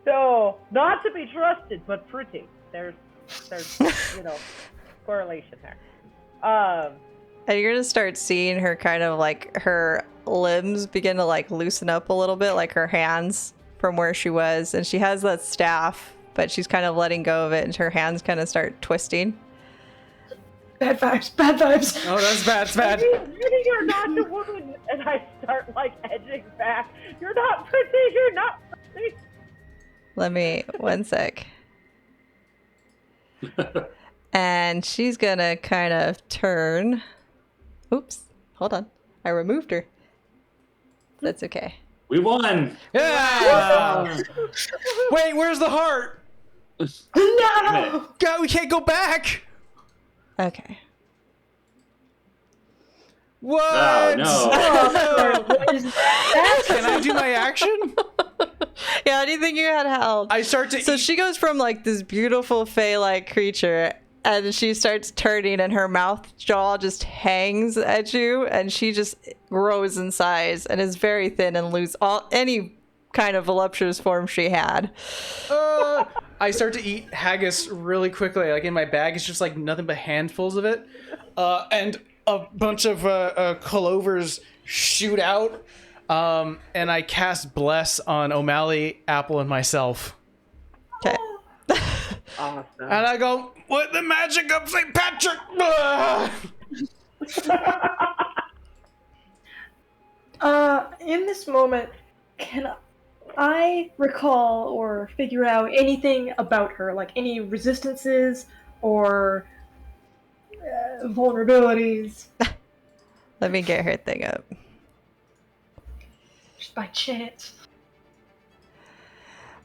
So, not to be trusted, but pretty. There's correlation there. And you're gonna start seeing her kind of like her limbs begin to like loosen up a little bit, like her hands from where she was. And she has that staff, but she's kind of letting go of it, and her hands kind of start twisting. Bad vibes, bad vibes. Oh, that's bad. That's bad. Maybe you're not the woman, and I start like edging back. You're not pretty. You're not pretty. Let me, one sec. And she's gonna kind of turn. Oops, hold on. I removed her. That's okay. We won. Yeah. Wait, where's the heart? No! God, we can't go back. Okay. What? Oh, no. Oh, what is that? Can I do my action? Yeah, how do you think you had held? I start to So eat. she goes from like this beautiful fae-like creature, and she starts turning, and her mouth jaw just hangs at you, and she just grows in size and is very thin and loses any kind of voluptuous form she had. I start to eat haggis really quickly. Like in my bag, it's just like nothing but handfuls of it, and a bunch of clovers shoot out. And I cast Bless on O'Malley, Apple, and myself. Okay. Awesome. And I go, with the magic of St. Patrick! In this moment, can I recall or figure out anything about her? Like any resistances or vulnerabilities? Let me get her thing up. Just by chance.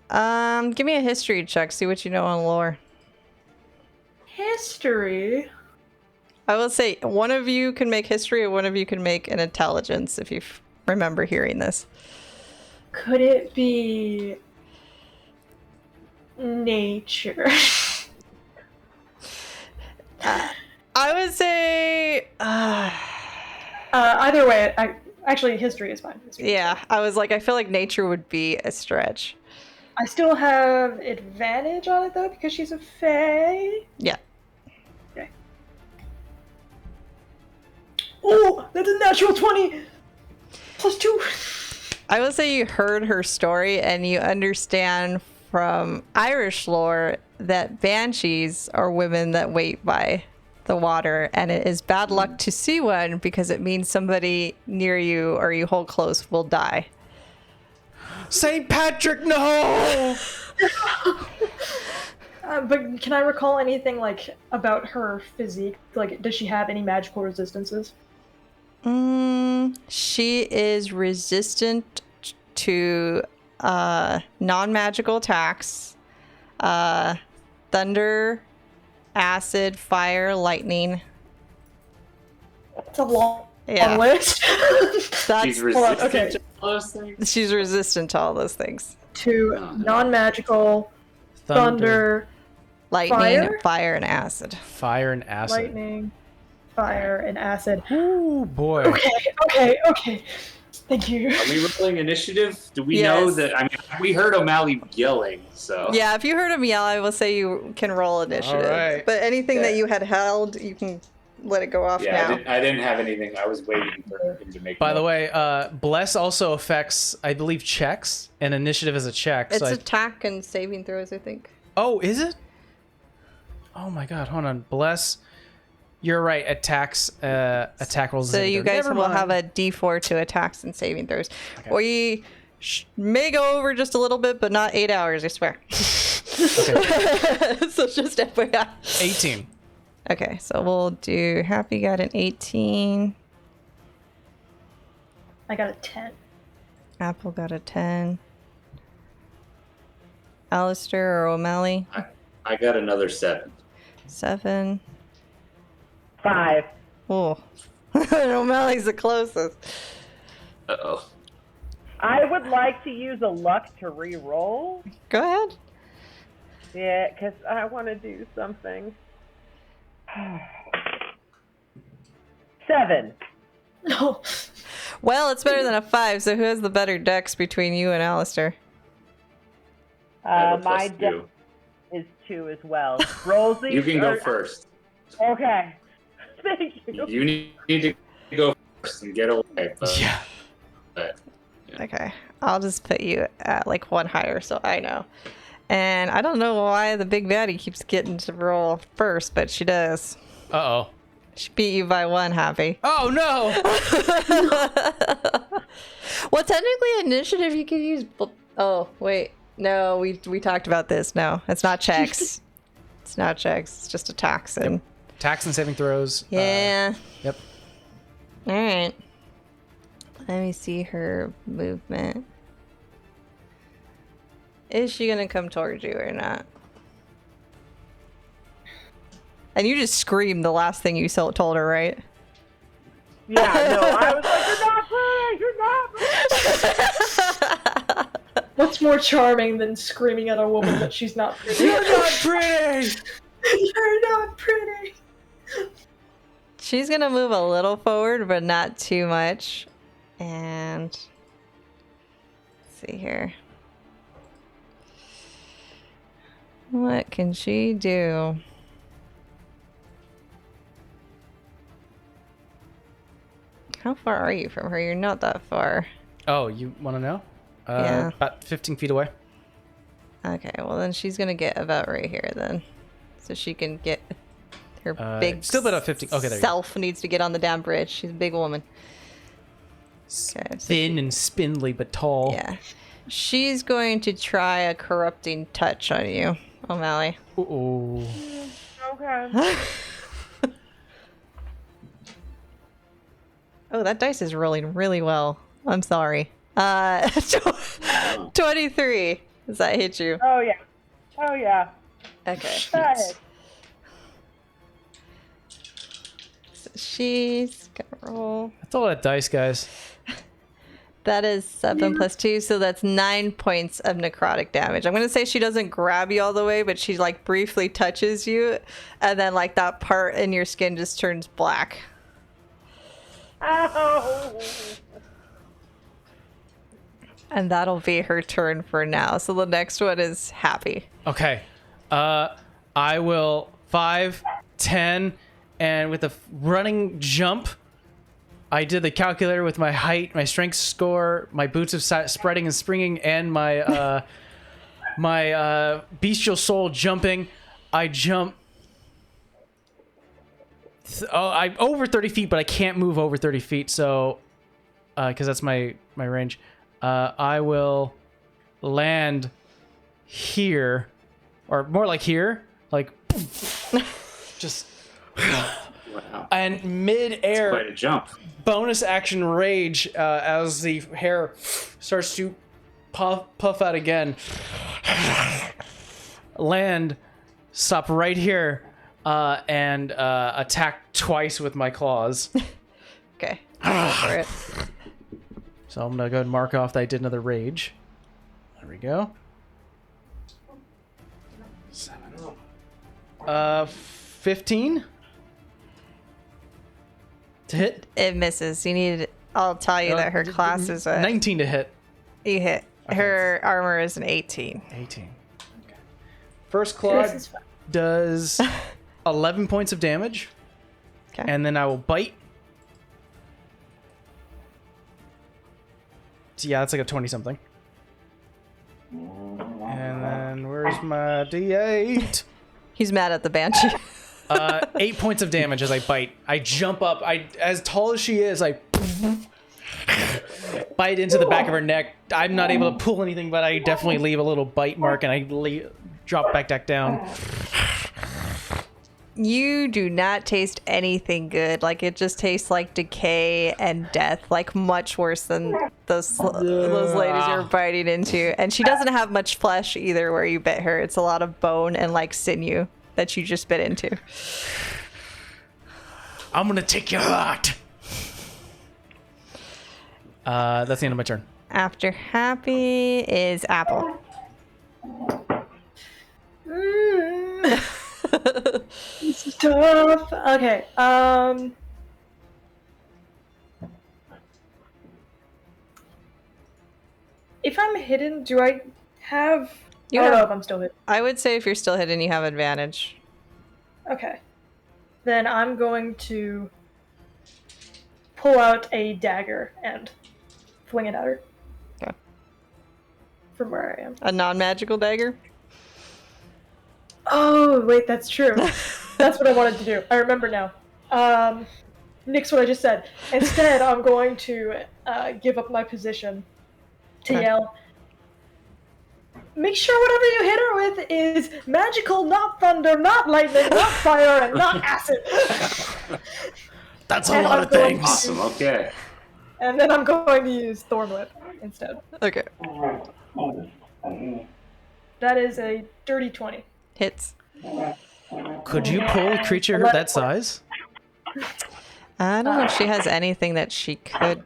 Give me a history check, see what you know on lore. History? I will say one of you can make history, or one of you can make an intelligence, if you remember hearing this. Could it be nature? I would say, Either way, actually, history is fine. History is yeah, fine. I was like, I feel like nature would be a stretch. I still have advantage on it, though, because she's a fae. Yeah. Okay. Oh, that's a natural 20! +2! I will say you heard her story, and you understand from Irish lore that banshees are women that wait by the water, and it is bad luck to see one because it means somebody near you or you hold close will die. St. Patrick, no! But can I recall anything, like, about her physique? Like, does she have any magical resistances? She is resistant to non-magical attacks, thunder, acid, fire, lightning. It's a long Yeah. list. That's She's resistant okay. to all those things. she's resistant to all those things. To non-magical, thunder, Lightning, fire, and acid. Fire and acid. lightning, fire, and acid. Ooh, boy. Okay. Thank you. Are we rolling initiative? Do we Yes. know that? I mean, we heard O'Malley yelling, so. Yeah, if you heard him yell, I will say you can roll initiative. All right. But anything that Yeah. you had held, you can let it go off Yeah, now. I didn't have anything. I was waiting for him to make. By the more. way, Bless also affects, I believe, checks, and initiative is a check. It's So attack and saving throws, I think. oh, is it? Oh my god, hold on. Bless. You're right. Attack rolls. So you guys will have a D4 to attacks and saving throws. Okay. We may go over just a little bit, but not 8 hours, I swear. Okay. So just FYI. 18. Okay, so we'll do Happy got an 18. I got a 10. Apple got a 10. Alistair or O'Malley? I got another 7. 7. 5. Oh. O'Malley's the closest. Uh-oh. I would like to use a luck to re-roll. Go ahead. Yeah, because I want to do something. 7. No. Well, it's better than a 5, so who has the better dex between you and Alistair? I have a My +2. dex is 2 as well. Rolls these. You can go first. Okay. Thank you. You need to go first and get away. But, Yeah. but Okay, I'll just put you at like 1 higher so I know. And I don't know why the big baddie keeps getting to roll first, but she does. Uh-oh. She beat you by 1, Happy. Oh, no! Well, technically, initiative you can use. Oh, wait. No, we talked about this. No, it's not checks. It's not checks. It's just attacks. And Attacks and saving throws. yeah. Yep. All right. Let me see her movement. Is she gonna come towards you or not? And you just screamed the last thing you told her, right? Yeah, no, I was like, you're not pretty! What's more charming than screaming at a woman that she's not pretty? You're not pretty! You're not pretty! She's gonna move a little forward, but not too much. And let's see here. What can she do? How far are you from her? You're not that far. Oh, you want to know? Yeah. About 15 feet away. Okay, well then she's gonna get about right here then. So she can get her big still about 15. Okay, there you go. self needs to get on the damn bridge. She's a big woman. Okay, so Thin and spindly, but tall. yeah. She's going to try a corrupting touch on you, O'Malley. Uh-oh. Okay. Oh, that dice is rolling really well. I'm sorry. 23. Does that hit you? Oh, yeah. Oh, yeah. Okay. That hits. So she's gonna roll. That's a lot of dice, guys. That is 7 plus 2, so that's 9 points of necrotic damage. I'm gonna say she doesn't grab you all the way, but she like briefly touches you, and then like that part in your skin just turns black. Ow! And that'll be her turn for now. So the next one is Happy. Okay. I will 5, 10, and with a running jump, I did the calculator with my height, my strength score, my boots of spreading and springing, and my my bestial soul jumping. I jump. I'm over 30 feet, but I can't move over 30 feet, so because that's my range. I will land here, or more like here, like just wow. and mid-air. Quite a jump. Bonus action rage as the hair starts to puff out again. Land, stop right here, and attack twice with my claws. Okay. Go for it. So I'm gonna go ahead and mark off that I did another rage. There we go. 7. 15 to hit. It misses. You need. I'll tell you that her class is a 19 to hit. You hit. Her armor is an 18. 18. Okay. First This claw is fun. does 11 points of damage, Okay. and then I will bite. So yeah, that's like a 20-something. And then where's my D8? He's mad at the banshee. 8 points of damage as I bite. I jump up. As tall as she is, I bite into the back of her neck. I'm not able to pull anything, but I definitely leave a little bite mark, and I drop back down. You do not taste anything good. Like, it just tastes like decay and death. Like, much worse than those ladies you're biting into. And she doesn't have much flesh either where you bit her. It's a lot of bone and, like, sinew that you just bit into. I'm gonna take your heart. That's the end of my turn. After Happy is Apple. This is tough. Okay. If I'm hidden, do I have... You I don't have- know if I'm still hidden. I would say if you're still hidden, you have advantage. Okay. Then I'm going to pull out a dagger and fling it at her. Okay. From where I am. A non-magical dagger? Oh, wait, that's true. That's what I wanted to do. I remember now. Nix what I just said. Instead, I'm going to give up my position to Okay. yell, make sure whatever you hit her with is magical, not thunder, not lightning, not fire, and not acid. That's a And lot I'm of going things. Awesome. Okay. And then I'm going to use Thorn Whip instead. Okay. That is a dirty 20. Hits. Could you pull a creature that size? I don't know if she has anything that she could...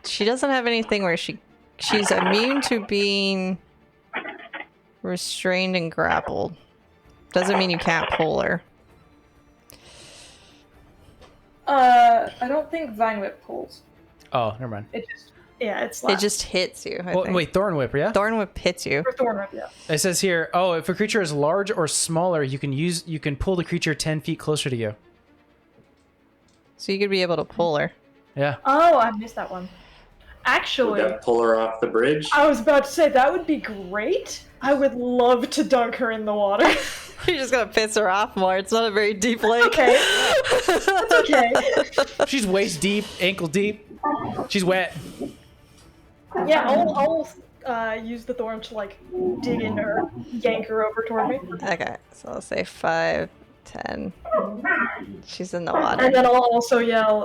She doesn't have anything where she's immune to being restrained and grappled. Doesn't mean you can't pull her. I don't think Vine Whip pulls. Oh, never mind. It just, it's It last. just hits you, I Well, think. wait, Thorn Whip, yeah? Thorn Whip hits you. For Thorn Whip, yeah. It says here, oh, if a creature is large or smaller, you can pull the creature 10 feet closer to you. So you could be able to pull her. Yeah. Oh, I missed that one. Would Actually, that pull her off the bridge? I was about to say that would be great. I would love to dunk her in the water. You're just gonna piss her off more. It's not a very deep lake. Okay. That's okay. She's waist deep, ankle deep. She's wet. Yeah, I'll use the thorn to like dig into her, yank her over toward me, Okay, so I'll say 5, 10. She's in the water. and then I'll also yell,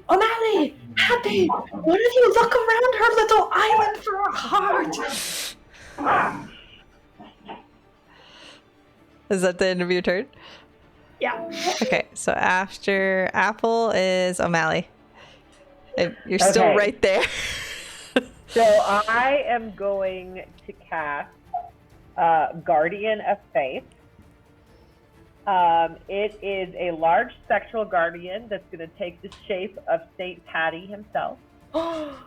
"O'Malley, Happy, what if you look around her little island for a heart?" Is that the end of your turn? Yeah. Okay, so after Apple is O'Malley. And you're still Okay. right there. So I am going to cast Guardian of Faith. It is a large sexual guardian that's going to take the shape of Saint Patty himself. Oh,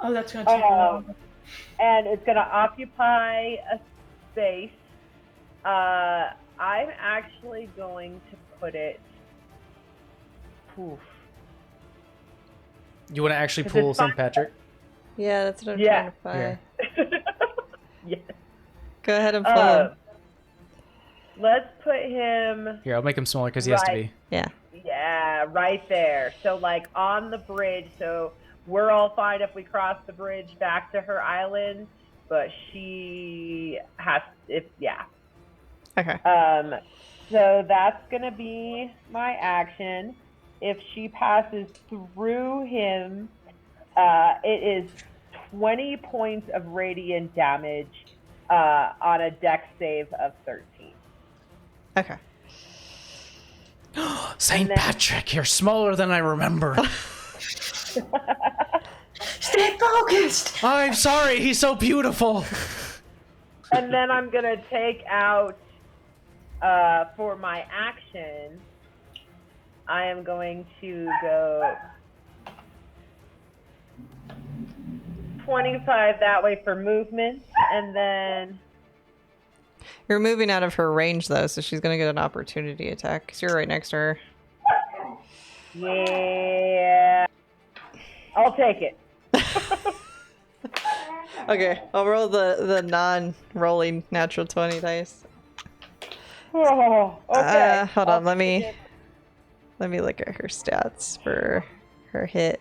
that's gonna take a while. And it's going to occupy a space. I'm actually going to put it... Oof. You want to actually Is it pull fine? St. Patrick? Yeah, that's what I'm Yeah. trying to find. Here. Yes. Go ahead and pull him. Let's put him... Here, I'll make him smaller because he has to be. Yeah. Yeah, right there. So, like, on the bridge. So, we're all fine if we cross the bridge back to her island, but she has, yeah. Okay. So that's going to be my action. If she passes through him, it is 20 points of radiant damage on a dex save of 13. Okay. St. then- Patrick, you're smaller than I remember. Stay focused. I'm sorry, he's so beautiful. And then I'm going to take out, for my action, I am going to go 25 that way for movement, and then You're moving out of her range, though, so she's going to get an opportunity attack because you're right next to her. yeah, I'll take it. Okay, I'll roll the non-rolling natural 20 dice. Oh, okay. Hold I'll on, let take me it. look at her stats for her hit.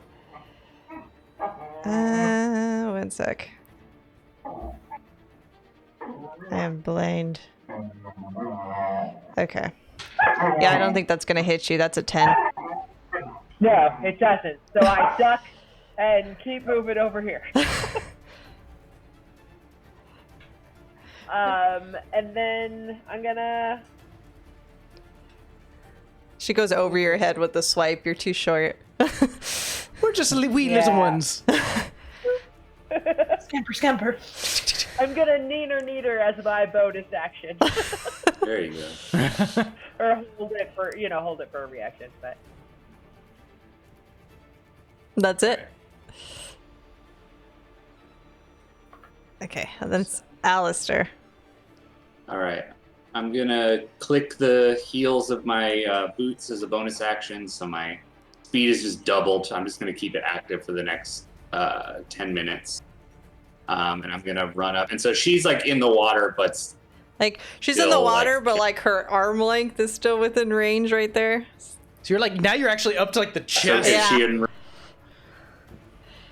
One sec. I am blind. Okay. Yeah, I don't think that's gonna hit you. That's a 10. No, it doesn't. So I duck and keep moving over here. And then I'm gonna. She goes over your head with the swipe. You're too short. We're just wee little Yeah. ones. Scamper. I'm gonna neener as my bonus action, There you go. or hold it for a reaction. But That's it. Okay, and then it's Alistair. All right. I'm going to click the heels of my boots as a bonus action, so my speed is just doubled. I'm just going to keep it active for the next 10 minutes. And I'm going to run up. And so she's like in the water, but Like, she's in Still, the water, like- but like her arm length is still within range right there. So you're like, now you're actually up to like the so chest. Yeah. she didn't.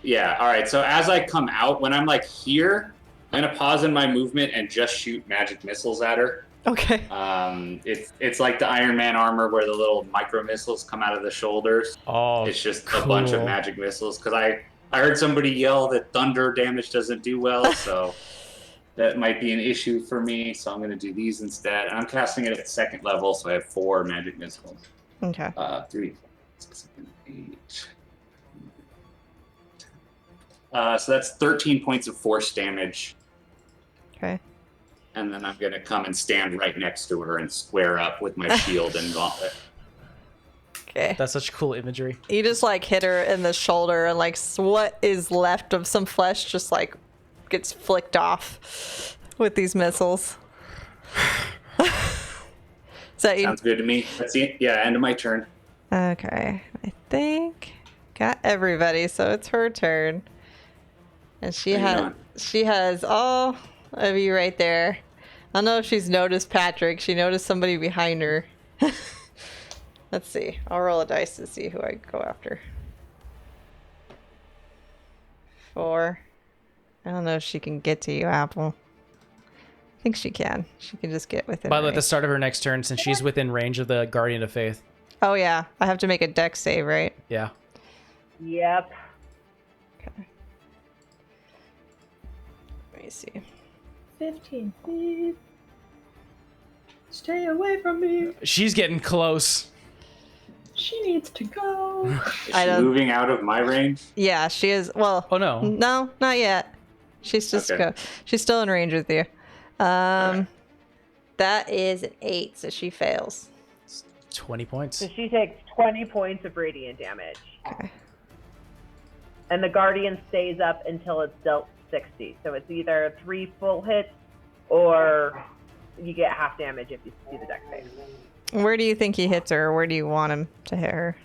Yeah, all right. So as I come out, when I'm like here, I'm going to pause in my movement and just shoot magic missiles at her. Okay. It's like the Iron Man armor where the little micro missiles come out of the shoulders. Oh, It's just a bunch of cool. magic missiles. Because I heard somebody yell that thunder damage doesn't do well, so that might be an issue for me. So I'm going to do these instead. And I'm casting it at 2nd level, so I have 4 magic missiles. Okay. 3, 6, 7, 8. So that's 13 points of force damage. Okay. And then I'm going to come and stand right next to her and square up with my shield and gauntlet. Okay. That's such cool imagery. You just like hit her in the shoulder, and like what is left of some flesh just like gets flicked off with these missiles. Is that you? Sounds good to me. That's it. Yeah, end of my turn. Okay. I think got everybody, so it's her turn. And she has all of you right there. I don't know if she's noticed Patrick. She noticed somebody behind her. Let's see. I'll roll a dice to see who I go after. 4. I don't know if she can get to you, Apple. I think she can. She can just get within By the way, at the range. start of her next turn, since she's within range of the Guardian of Faith. Oh, yeah. I have to make a dex save, right? Yeah. Yep. Okay. Let me see. 15 feet. Stay away from me. She's getting close. She needs to go. Is I she don't- moving out of my range? Yeah, she is. Well, Oh, no. no, not yet. She's just Okay. she's still in range with you. That is an 8, so she fails. 20 points. So she takes 20 points of radiant damage. Okay. And the Guardian stays up until it's dealt 60. So it's either 3 full hits or you get half damage if you do the dex save. Where do you think he hits her, or where do you want him to hit her?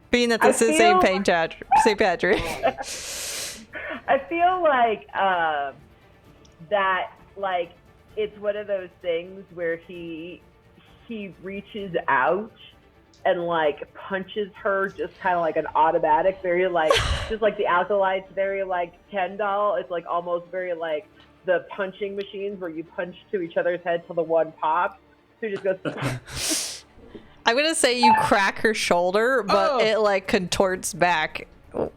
Being that I this is St. feel- Patrick. I feel like that like it's one of those things where he reaches out and like punches her just kind of like an automatic, very like just like the Acolyte's very like Ken doll. It's like almost very like the punching machines where you punch to each other's head till the one pops. So he just goes. I'm gonna say you crack her shoulder, but Oh. it like contorts back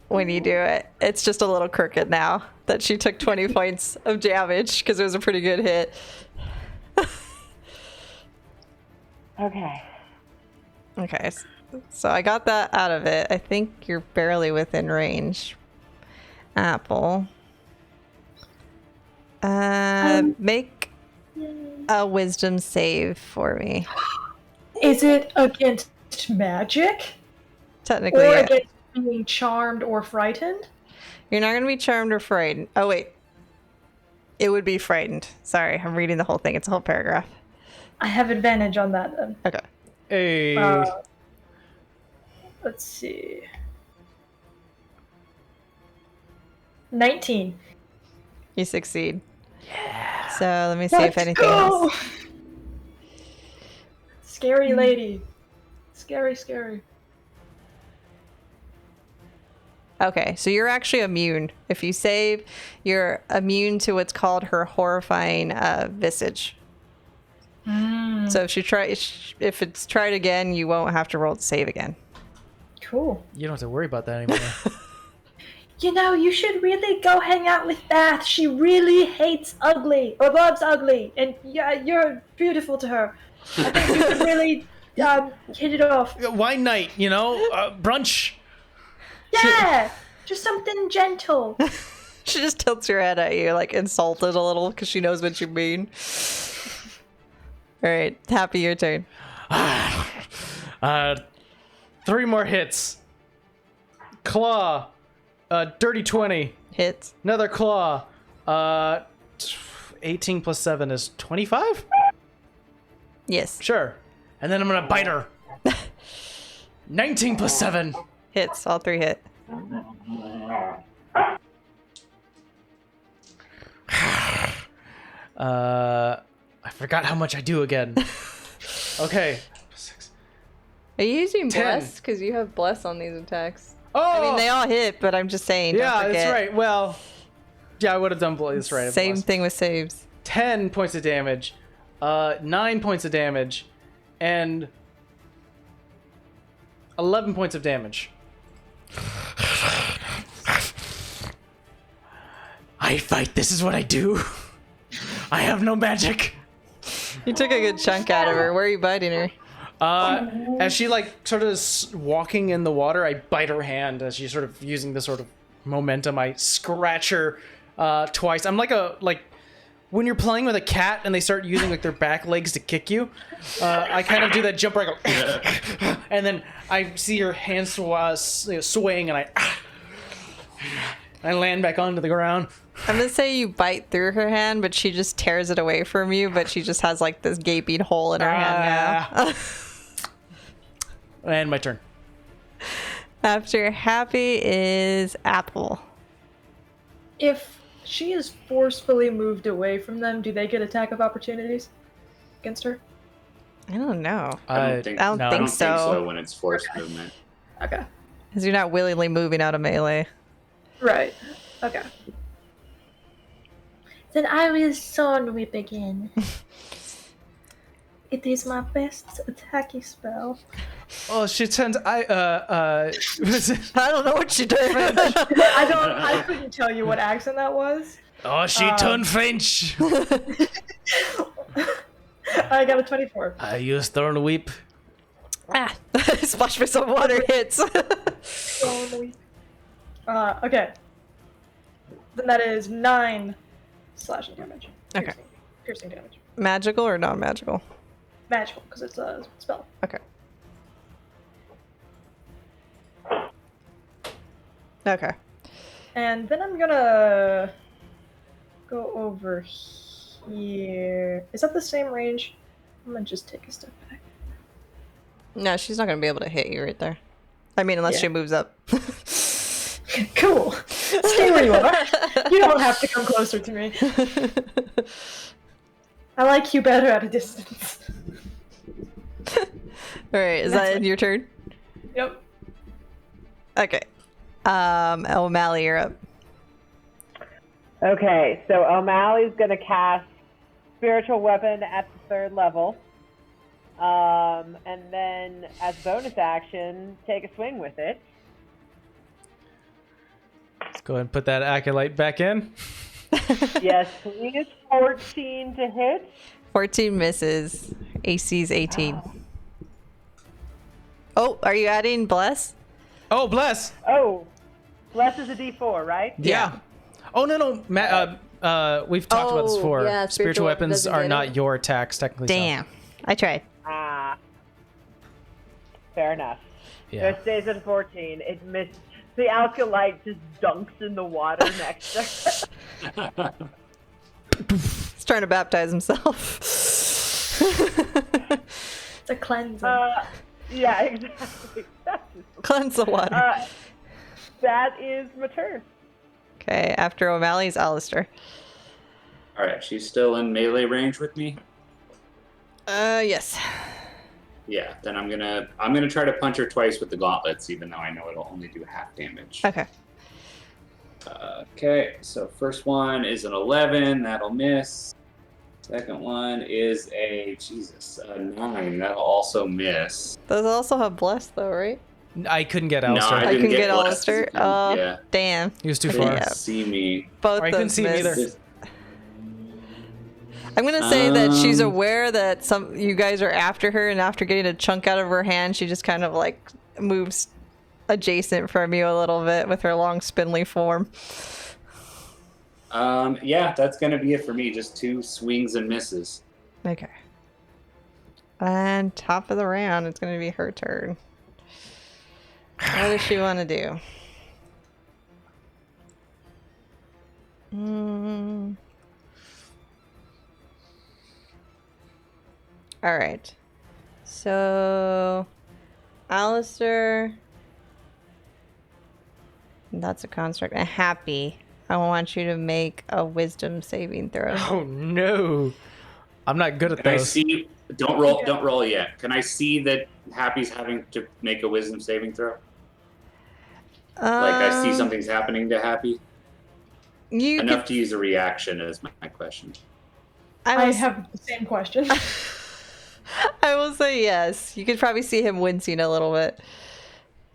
when you do it. It's just a little crooked now that she took 20 points of damage because it was a pretty good hit. Okay. Okay, so I got that out of it. I think you're barely within range. Apple. Make a wisdom save for me. Is it against magic? Technically, Or yeah. against being charmed or frightened? You're not going to be charmed or frightened. Oh, wait. It would be frightened. Sorry, I'm reading the whole thing. It's a whole paragraph. I have advantage on that then. Okay. Hey. Let's see. 19. You succeed. Yeah. So let me see if Let's anything go! else. Scary lady. Scary, scary. Okay, so you're actually immune. If you save, you're immune to what's called her horrifying visage. So if it's tried again, you won't have to roll to save again. Cool. You don't have to worry about that anymore. You know, you should really go hang out with Bath. She really hates ugly, or loves ugly, and yeah, you're beautiful to her. I think you could really hit it off. Wine night, brunch. Yeah, just something gentle. She just tilts her head at you, like insulted a little, because she knows what you mean. All right, Happy, your turn. 3 more hits. Claw. Dirty 20. Hits. Another claw. 18 plus 7 is 25? Yes. Sure. And then I'm gonna bite her. 19 plus 7. Hits. All 3 hit. I forgot how much I do again. Okay. 6. Are you using 10. bless? Because you have bless on these attacks. Oh! I mean, they all hit, but I'm just saying. Yeah, don't forget. that's right. Well, yeah, I would have done bless right. Same thing with saves. 10 points of damage, 9 points of damage, and 11 points of damage. I fight. This is what I do. I have no magic. You took a good chunk out of her. Where are you biting her? As she like sort of is walking in the water, I bite her hand as she's sort of using this sort of momentum. I scratch her twice. I'm like when you're playing with a cat and they start using like their back legs to kick you. I kind of do that jump where I go, and then I see her hands swaying, and I land back onto the ground. I'm gonna say you bite through her hand, but she just tears it away from you. But she just has like this gaping hole in her hand now. And my turn. After Happy is Apple. If she is forcefully moved away from them, do they get attack of opportunities against her? I don't know. I don't think so when it's forced movement. Okay. Because you're not willingly moving out of melee. Right. Okay. Then I will Sword Whip again. It is my best attacking spell. Oh, she turns. I don't know what she did. I couldn't tell you what accent that was. Oh, she turned French. I got a 24. I use Thorn Whip. Splash for some water hits. Okay. Then that is 9 slashing damage. Okay. Piercing damage. Magical or non-magical? Magical, because it's a spell. Okay. Okay. And then I'm gonna go over here. Is that the same range? I'm gonna just take a step back. No, she's not gonna be able to hit you right there. I mean, unless she moves up. Cool. Stay where you are. You don't have to come closer to me. I like you better at a distance. Alright, is that your turn? Yep. Okay. O'Malley, you're up. Okay, so O'Malley's going to cast Spiritual Weapon at the 3rd level. And then, as bonus action, take a swing with it. Let's go ahead and put that acolyte back in. Yes, please. 14 to hit. 14 misses. AC's 18. Oh, are you adding bless? Oh, bless. Oh, bless is a D4, right? Yeah. Oh no. We've talked about this before. yeah, spiritual weapons doesn't are get not it. your attacks technically. Damn. I tried. Ah, fair enough. Yeah. So it stays at 14. It missed. The acolyte just dunks in the water next to her. He's trying to baptize himself. It's a cleansing. Yeah, exactly. Cleanse the water. That is my turn. Okay, after O'Malley's Alistair. All right, she's still in melee range with me. Yes. Yeah, then I'm gonna try to punch her twice with the gauntlets, even though I know it'll only do half damage. Okay. Okay, so first one is an 11, that'll miss. Second one is a 9, that'll also miss. Those also have bless though, right? I couldn't get No, Alistair. I I didn't couldn't get blessed. Alistair. Yeah. Damn. He was too Couldn't far. Yeah. see me. Both Or I couldn't those see him miss. either. I'm gonna say that she's aware that you guys are after her, and after getting a chunk out of her hand, she just kind of like moves adjacent from you a little bit with her long spindly form. Yeah, that's gonna be it for me. Just 2 swings and misses. Okay. And top of the round, it's gonna be her turn. What does she want to do? All right. So, Alistair. That's a construct. A Happy. I want you to make a wisdom saving throw. Oh no. I'm not good at Can I those. see? Don't roll yet. Can I see that Happy's having to make a wisdom saving throw? Like I see something's happening to Happy. Enough to use a reaction is my question. I have the same question. I will say yes. You could probably see him wincing a little bit.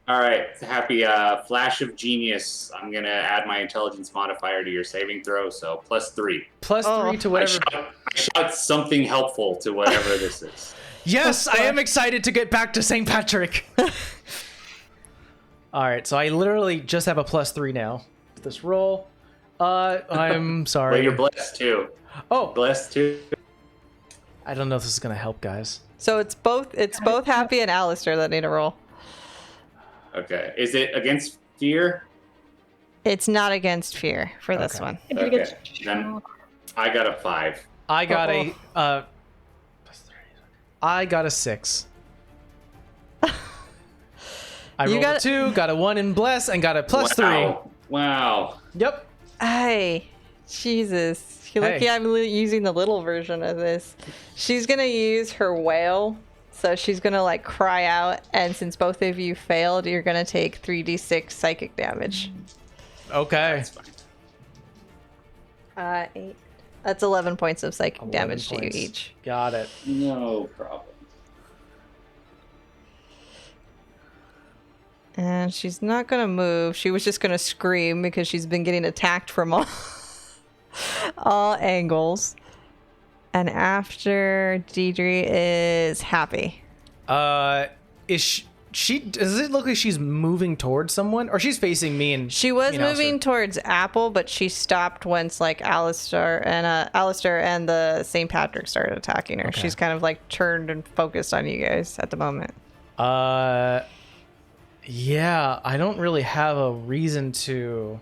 All right, Happy. Flash of genius. I'm gonna add my intelligence modifier to your saving throw, so +3. +3 to whatever. I shout something helpful to whatever this is. Yes, I am excited to get back to St. Patrick. All right, so I literally just have a +3 now. This roll. I'm sorry. Well, you're blessed too. Oh, Blessed too. I don't know if this is gonna help, guys. So it's both Happy and Alistair that need a roll. Okay. Is it against fear? It's not against fear for this one. Okay. Then I got a 5. I got a 6. I rolled a 2, got a 1 in bless, and got a +3. Wow. Yep. Hey, Jesus. You're lucky I'm using the little version of this. She's going to use her wail. So she's going to like cry out. And since both of you failed, you're going to take 3d6 psychic damage. Okay. That's fine. 8. That's 11 points of psychic damage to you each. Got it. No problem. And she's not going to move. She was just going to scream because she's been getting attacked from all angles. And after Deidre is Happy. Does it look like she's moving towards someone? Or she's facing me and she was moving towards Apple, but she stopped once like Alistair and the St. Patrick started attacking her. Okay. She's kind of like turned and focused on you guys at the moment. Yeah, I don't really have a reason to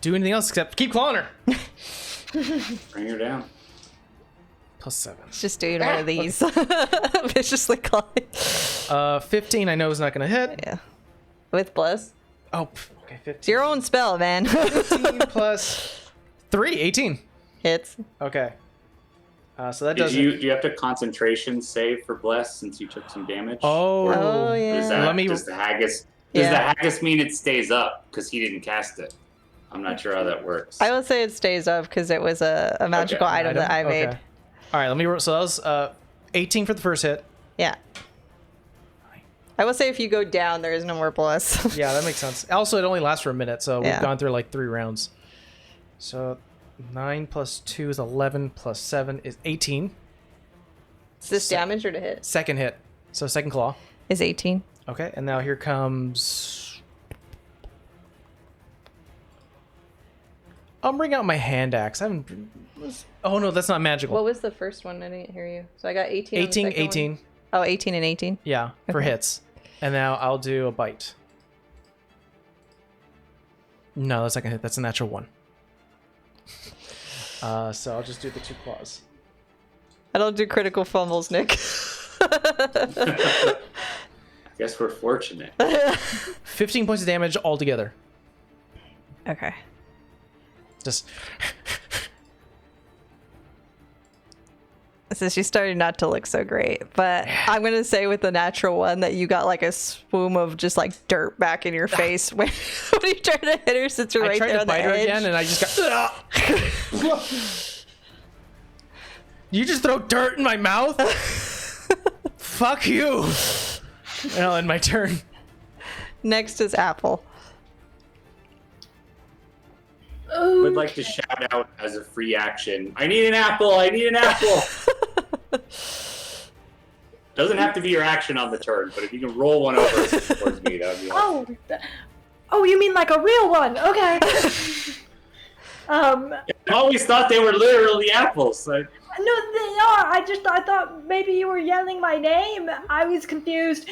do anything else except keep clawing her. Bring her down. +7. It's just doing one of these. Viciously clawing. 15 I know is not going to hit. Yeah. With bless. Oh, okay, 15. It's your own spell, man. 15 plus 3, 18. Hits. Okay. So that does. Do you have to concentration save for bless since you took some damage? Oh yeah. Does the haggis mean it stays up because he didn't cast it? I'm not sure how that works. I will say it stays up because it was a magical item that I made. Okay. All right, let me roll. So that was 18 for the first hit. Yeah. I will say if you go down, there is no more bless. Yeah, that makes sense. Also, it only lasts for a minute, so we've gone through like 3 rounds. So 9 plus 2 is 11 plus 7 is 18. Is this damage or to hit? Second hit. So second claw. Is 18. Okay, and now here comes... I'll bring out my hand axe. Oh no, that's not magical. What was the first one? I didn't hear you. So I got 18. 18, on the 18. One. Oh, 18 and 18? Yeah, for hits. And now I'll do a bite. No, that's not gonna hit. That's a natural 1. So I'll just do the 2 claws. I don't do critical fumbles, Nick. I guess we're fortunate. 15 points of damage altogether. Okay. Just... So she's starting not to look so great, but I'm going to say with the natural 1 that you got like a swoon of just like dirt back in your face when you tried to hit her since you're right there on the edge. I tried to bite her again and I just got... You just throw dirt in my mouth? Fuck you. Well, in my turn. Next is Apple. Would like to shout out as a free action, I need an apple! I need an apple! Doesn't have to be your action on the turn, but if you can roll one over towards me, that would be awesome. Oh, you mean like a real one? Okay. I always thought they were literally apples. No, they are. I thought maybe you were yelling my name. I was confused.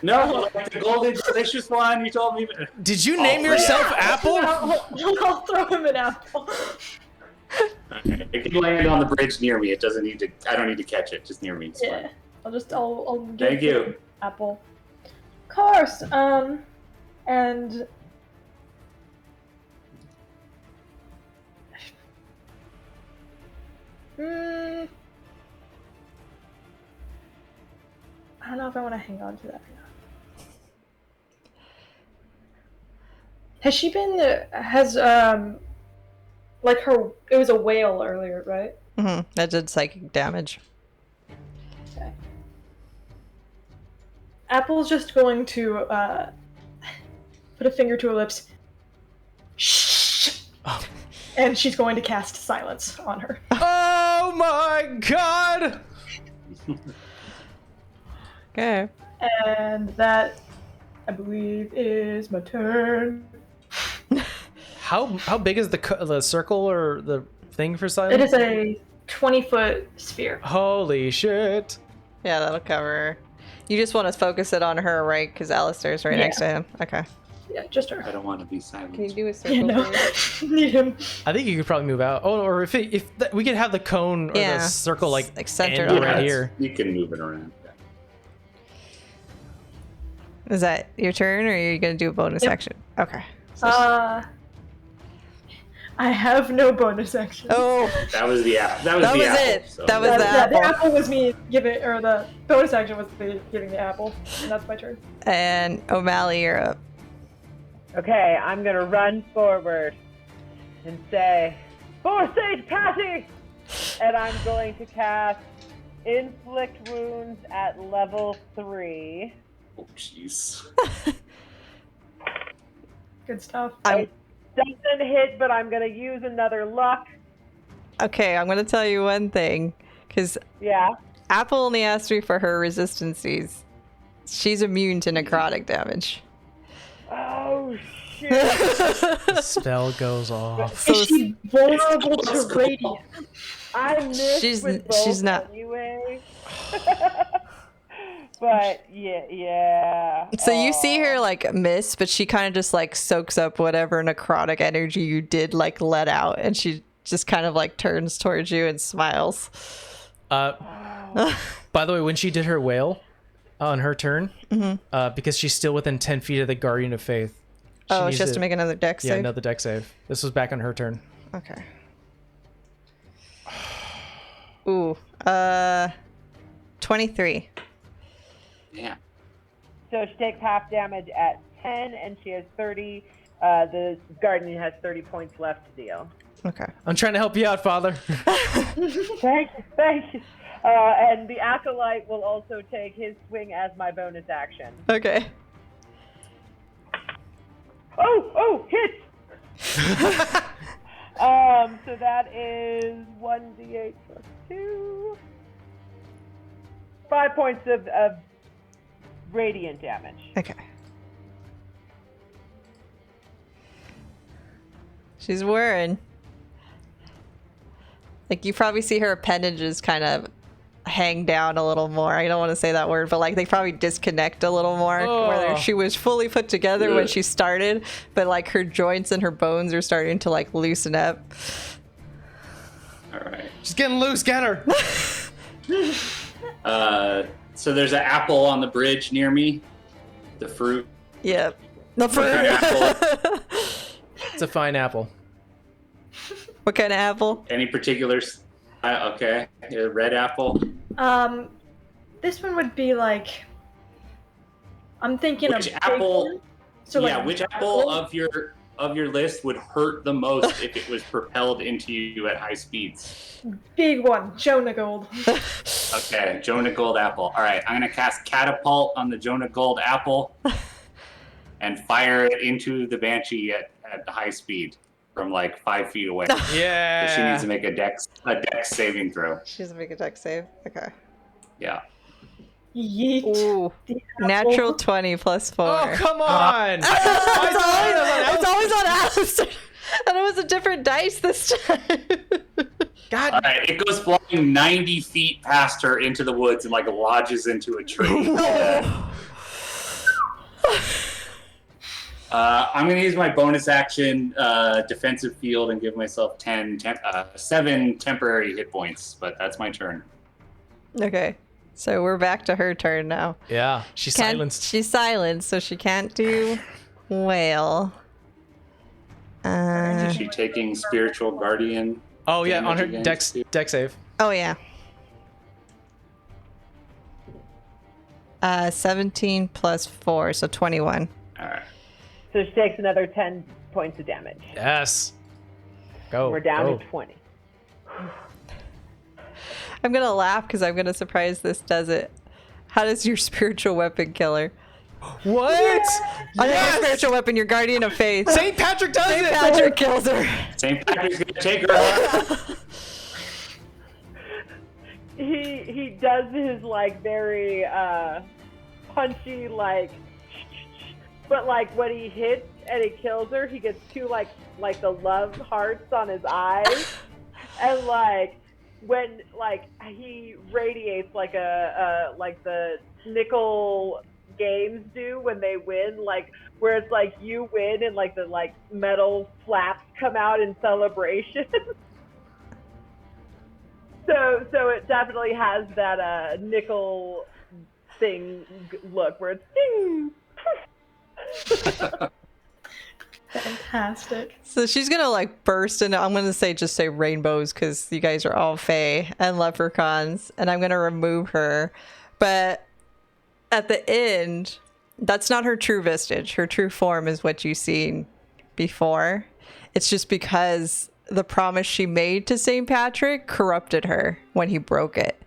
No, like the golden delicious one. You told me. Did you name yourself Apple? I'll throw him an apple. Okay. It can land on the bridge near me. It doesn't need to. I don't need to catch it. Just near me. It's Yeah. fine. I'll give Thank you. apple. Of course. And I don't know if I want to hang on to that or not. Has she been? Like her? It was a whale earlier, right? Mm-hmm. That did psychic damage. Okay. Apple's just going to put a finger to her lips. Shh. Oh. And she's going to cast silence on her. Oh my god! Okay. And that, I believe, is my turn. How big is the circle or the thing for silence? It is a 20-foot sphere. Holy shit! Yeah, that'll cover her. You just want to focus it on her, right? Because Alistair's right next to him. Okay. Yeah, just her. I don't want to be silent. Can you do a circle? You know, please? need him. I think you could probably move out. Oh, or we could have the cone or Yeah. the circle like Centered end on right it. here. You can move it around. Is that your turn, or are you gonna do a bonus Yep. action? Okay. I have no bonus action. Oh, That was the app. That was That the was apple. it. So. That was The apple. apple was me giving, or the bonus action was me giving the apple, and that's my turn. and O'Malley, you're up. Okay, I'm gonna run forward and say, "For Saint Patty!" And I'm going to cast Inflict Wounds at level 3. Oh, jeez. Good stuff. Doesn't hit, but I'm gonna use another luck. Okay, I'm gonna tell you one thing, because Yeah. Apple only asked me for her resistances. She's immune to necrotic damage. Oh shit! The spell goes off. So Is she vulnerable to radiant? I missed She's- with both she's not- anyway. But yeah. So you see her like miss, but she kind of just like soaks up whatever necrotic energy you did like let out, and she just kind of like turns towards you and smiles. By the way, when she did her whale on her turn, because she's still within 10 feet of the Guardian of Faith. Oh, needs she has to make another dex Yeah, save? another deck save. This was back on her turn. Okay. Ooh, 23. Yeah. So she takes half damage at 10, and she has 30. The Guardian has 30 points left to deal. Okay. I'm trying to help you out, Father. Thank you. And the Acolyte will also take his swing as my bonus action. Okay. Oh, hit! So that is 1d8 plus 2. 5 points of radiant damage. Okay. She's wearing, like, you probably see her appendages kind of hang down a little more. I don't want to say that word, but like they probably disconnect a little more. Where Oh. she was fully put together when she started, but like her joints and her bones are starting to like loosen up. All right. She's getting loose. Get her. So there's an apple on the bridge near me. The fruit. Yep. The What kind of fruit. It's a fine apple. What kind of apple? Any particulars? Okay. A red apple. This one would be like, I'm thinking Which of apple? big one. So Yeah. like, Which apple of your list would hurt the most if it was propelled into you at high speeds? big one, Jonah Gold. Okay, Jonah Gold apple. All right, I'm gonna cast catapult on the Jonah Gold apple and fire it into the banshee at high speed from like 5 feet away. Yeah. So she needs to make a dex saving throw. She's a make a dex save. Okay. Yeah. Yeet. Ooh. The apple. Natural 20 plus 4. Oh, come on. It's always on Alistair. And it was a different dice this time. God. All right, it goes flying 90 feet past her into the woods and like lodges into a tree. I'm going to use my bonus action defensive field and give myself 7 temporary hit points, but that's my turn. Okay. So we're back to her turn now. Yeah, she's silenced. She's silenced, so she can't do whale. Is she taking spiritual guardian? Oh yeah, on her damage again? deck save. Oh yeah. 17 plus 4, so 21. All right. So she takes another 10 points of damage. Yes. Go. We're down go. to 20. I'm gonna laugh because I'm gonna surprise this does it. How does your spiritual weapon kill her? What? On your Yes! spiritual weapon, your guardian of faith. St. Patrick does St. it. Patrick kills her. St. Patrick's going to take her out. He does his like very punchy like, but like when he hits and it kills her, he gets two like the love hearts on his eyes, and like when like he radiates like like the nickel games do when they win, like where it's like you win and like the like metal flaps come out in celebration. So it definitely has that nickel thing look where it's ding. Fantastic. So she's gonna like burst into, I'm gonna just say rainbows because you guys are all fae and leprechauns, and I'm gonna remove her. But at the end, that's not her true vestige. Her true form is what you've seen before. It's just because the promise she made to St. Patrick corrupted her when he broke it.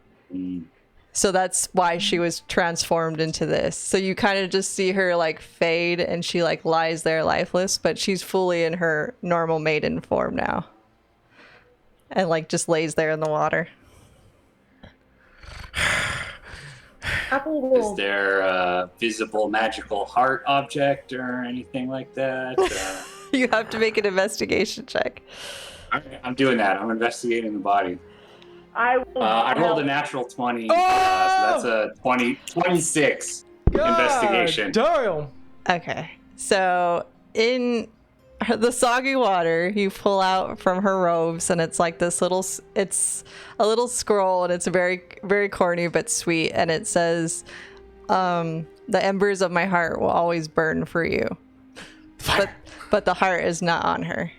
So that's why she was transformed into this. So you kind of just see her like fade and she like lies there lifeless, but she's fully in her normal maiden form now. And like just lays there in the water. Apple will. Is there a visible magical heart object or anything like that? You have to make an investigation check. All right, I'm doing that. I'm investigating the body. I will I rolled a natural 20, so Oh! that's a 26 God investigation. Damn. Okay. So in the soggy water, you pull out from her robes, and it's like this little, it's a little scroll, and it's very, very corny but sweet. And it says, the embers of my heart will always burn for you. But the heart is not on her.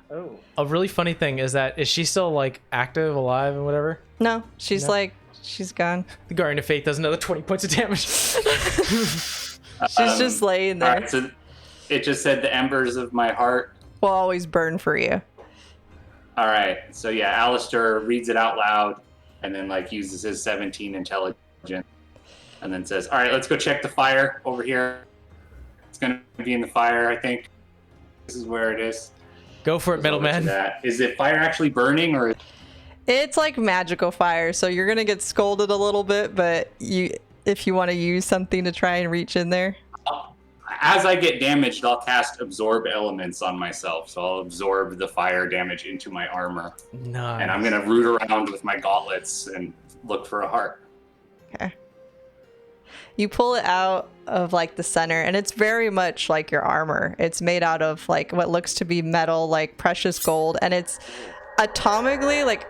Oh. A really funny thing is she still like active, alive, and whatever? No, she's gone. The Guardian of Faith does another 20 points of damage. She's just laying there. All right, so it just said the embers of my heart. Will always burn for you. All right, so yeah, Alistair reads it out loud and then like uses his 17 intelligence and then says, all right, let's go check the fire over here. It's going to be in the fire, I think. This is where it is. Go for it, middleman. Is it fire actually burning or? It's like magical fire, so you're gonna get scolded a little bit, but if you want to use something to try and reach in there. As I get damaged, I'll cast absorb elements on myself, so I'll absorb the fire damage into my armor. Nice. And I'm gonna root around with my gauntlets and look for a heart. Okay. You pull it out of like the center, and it's very much like your armor. It's made out of like what looks to be metal, like precious gold, and it's atomically like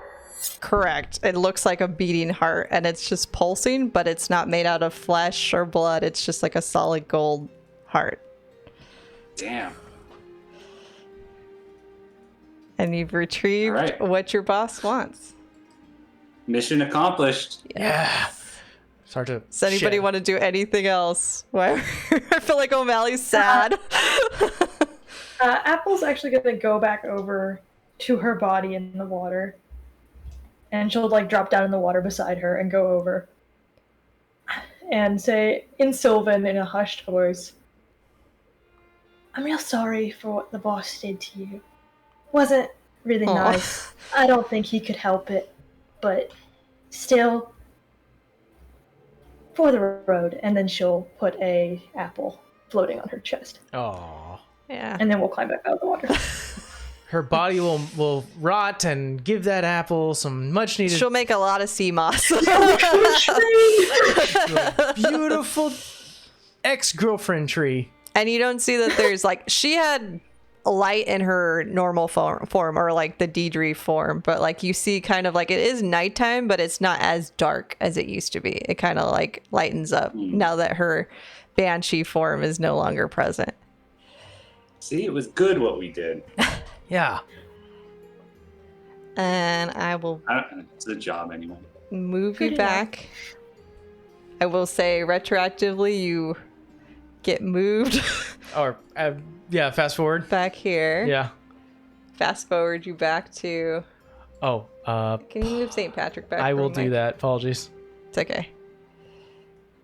correct. It looks like a beating heart, and it's just pulsing, but it's not made out of flesh or blood. It's just like a solid gold heart. Damn. And you've retrieved All right. what your boss wants. Mission accomplished. Yeah. It's hard to. Does anybody shit. want to do anything else? Why? I feel like O'Malley's sad. Apple's actually going to go back over to her body in the water. And she'll like drop down in the water beside her and go over. And say in Sylvan in a hushed voice, I'm real sorry for what the boss did to you. Wasn't really Aw. nice. I don't think he could help it. But still, for the road. And then she'll put a apple floating on her chest. Aw. Yeah. And then we'll climb back out of the water. her body will rot and give that apple some much needed She'll make a lot of sea moss. beautiful ex-girlfriend tree. And you don't see that there's like, she had light in her normal form or like the Deidre form, but like you see kind of like it is nighttime, but it's not as dark as it used to be. It kind of like lightens up now that her banshee form is no longer present. See, it was good what we did. Yeah. And I will It's a job anyway. move you back. I will say retroactively you get moved Or yeah, fast forward. back here. Yeah. Fast forward you back to. Oh, Can you move St. Patrick back? I for will me, do Mike? that. Apologies. It's okay.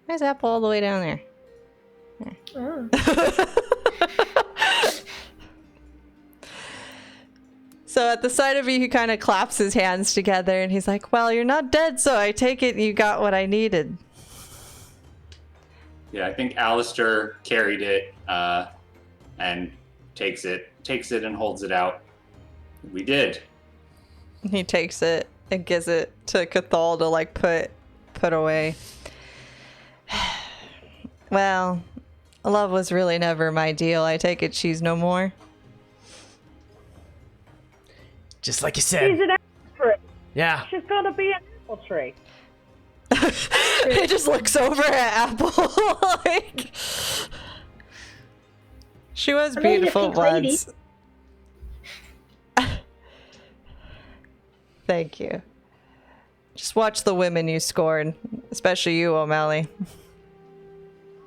Where's Apple all the way down there? Oh. So at the sight of you, he kind of claps his hands together and he's like, well, you're not dead, so I take it you got what I needed. Yeah, I think Alistair carried it and takes it and holds it out. We did. He takes it and gives it to Cathal to like put away. Well, love was really never my deal. I take it she's no more. Just like you She's said. an apple tree. Yeah. She's gonna be an apple tree. He just looks over at Apple like she was I made a beautiful pink lady. once. Thank you. Just watch the women you scorn, especially you, O'Malley.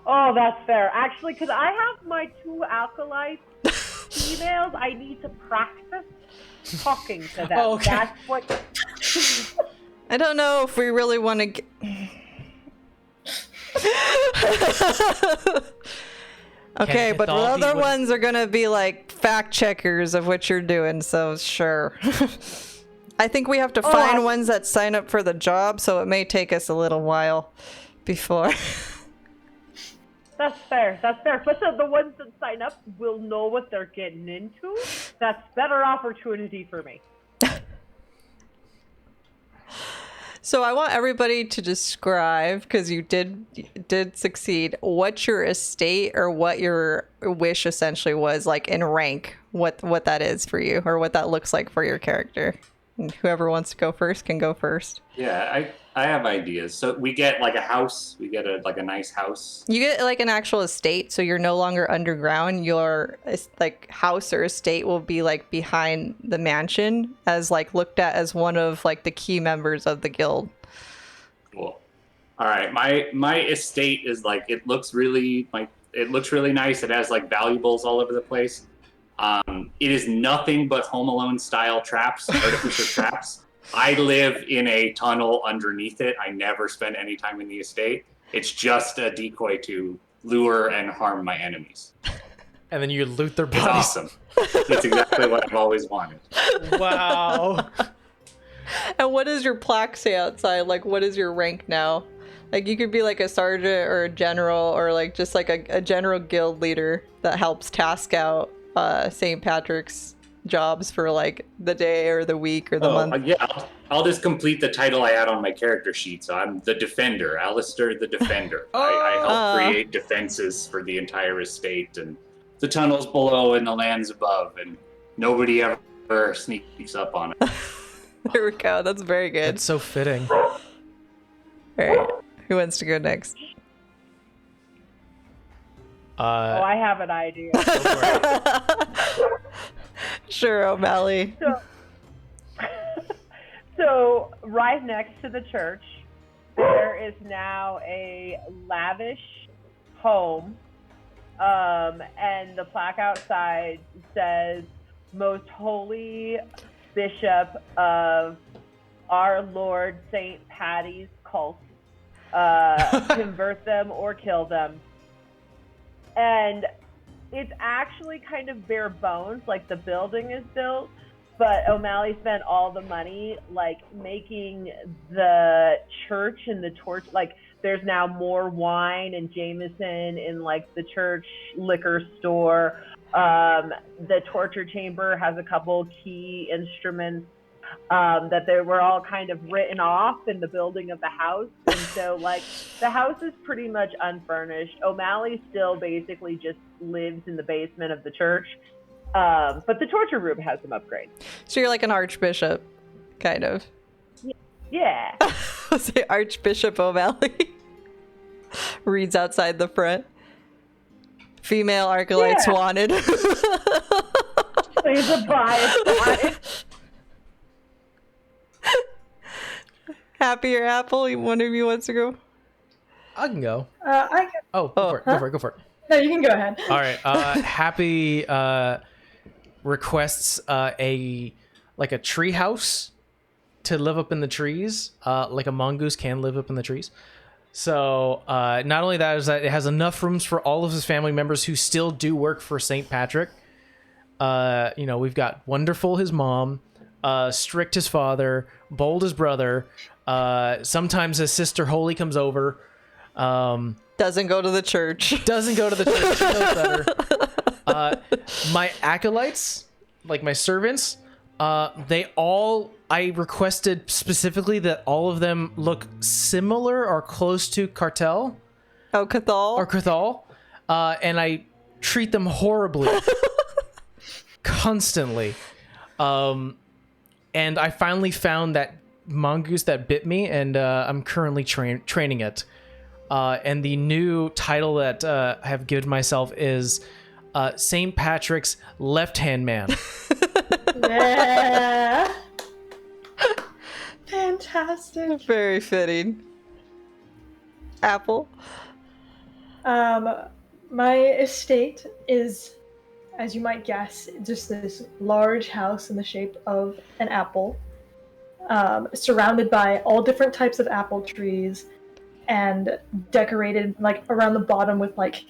Oh, that's fair. Actually, because I have my 2 alkalites females, I need to practice talking to them. Oh, okay. That's what. I don't know if we really want to. Okay, but the Cathal be other what- ones are gonna be like fact checkers of what you're doing, so sure. I think we have to find ones that sign up for the job, so it may take us a little while before. That's fair. That's fair. But the ones that sign up will know what they're getting into. That's better opportunity for me. So I want everybody to describe, because you did succeed, what your estate or what your wish essentially was, like in rank, what that is for you, or what that looks like for your character. And whoever wants to go first can go first. Yeah, I have ideas. So we get like a house. We get a nice house. You get like an actual estate, so you're no longer underground. Your like house or estate will be like behind the mansion, as like looked at as one of like the key members of the guild. Cool. All right, my estate is like it looks really nice. It has like valuables all over the place. It is nothing but Home Alone style traps, artificial traps. I live in a tunnel underneath it. I never spend any time in the estate. It's just a decoy to lure and harm my enemies. And then you loot their It's bodies. awesome. It's exactly what I've always wanted. Wow. And what does your plaque say outside? Like, what is your rank now? Like, you could be like a sergeant or a general, or like just like a general guild leader that helps task out St. Patrick's jobs for like the day or the week or the month. Yeah, I'll just complete the title I had on my character sheet. So I'm the Defender, Alistair the Defender. I help create defenses for the entire estate and the tunnels below and the lands above, and nobody ever sneaks up on it. There we go. That's very good. That's so fitting. All right. Who wants to go next? Oh, I have an idea. Sure, O'Malley. So right next to the church, there is now a lavish home, and the plaque outside says, "Most Holy Bishop of Our Lord St. Patty's cult, convert them or kill them." And it's actually kind of bare bones, like the building is built, but O'Malley spent all the money like making the church and the torch, like there's now more wine and Jameson in like the church liquor store. The torture chamber has a couple key instruments that they were all kind of written off in the building of the house. And so, like, the house is pretty much unfurnished. O'Malley still basically just lives in the basement of the church. But the torture room has some upgrades. So you're like an archbishop, kind of. Yeah. Say Archbishop O'Malley reads outside the front. Female Archelites wanted. Please apply. Happy or Apple? One of you wants to go? I can go. I can. Oh, go for it. Go for it. No, you can go ahead. All right. Happy requests a tree house to live up in the trees, like a mongoose can live up in the trees. So not only that, is that it has enough rooms for all of his family members who still do work for St. Patrick. We've got Wonderful, his mom, Strict, his father, Bold, his brother. Sometimes his sister Holy comes over. Doesn't go to the church. She knows better. My acolytes, like my servants, I requested specifically that all of them look similar or close to Cathal. Oh, Cathal. Or Cathal. And I treat them horribly. Constantly. And I finally found that mongoose that bit me, and I'm currently training it. And the new title that I have given myself is St. Patrick's Left-Hand Man. Yeah. Fantastic. Very fitting. Apple. My estate is, as you might guess, just this large house in the shape of an apple, surrounded by all different types of apple trees, and decorated like around the bottom with like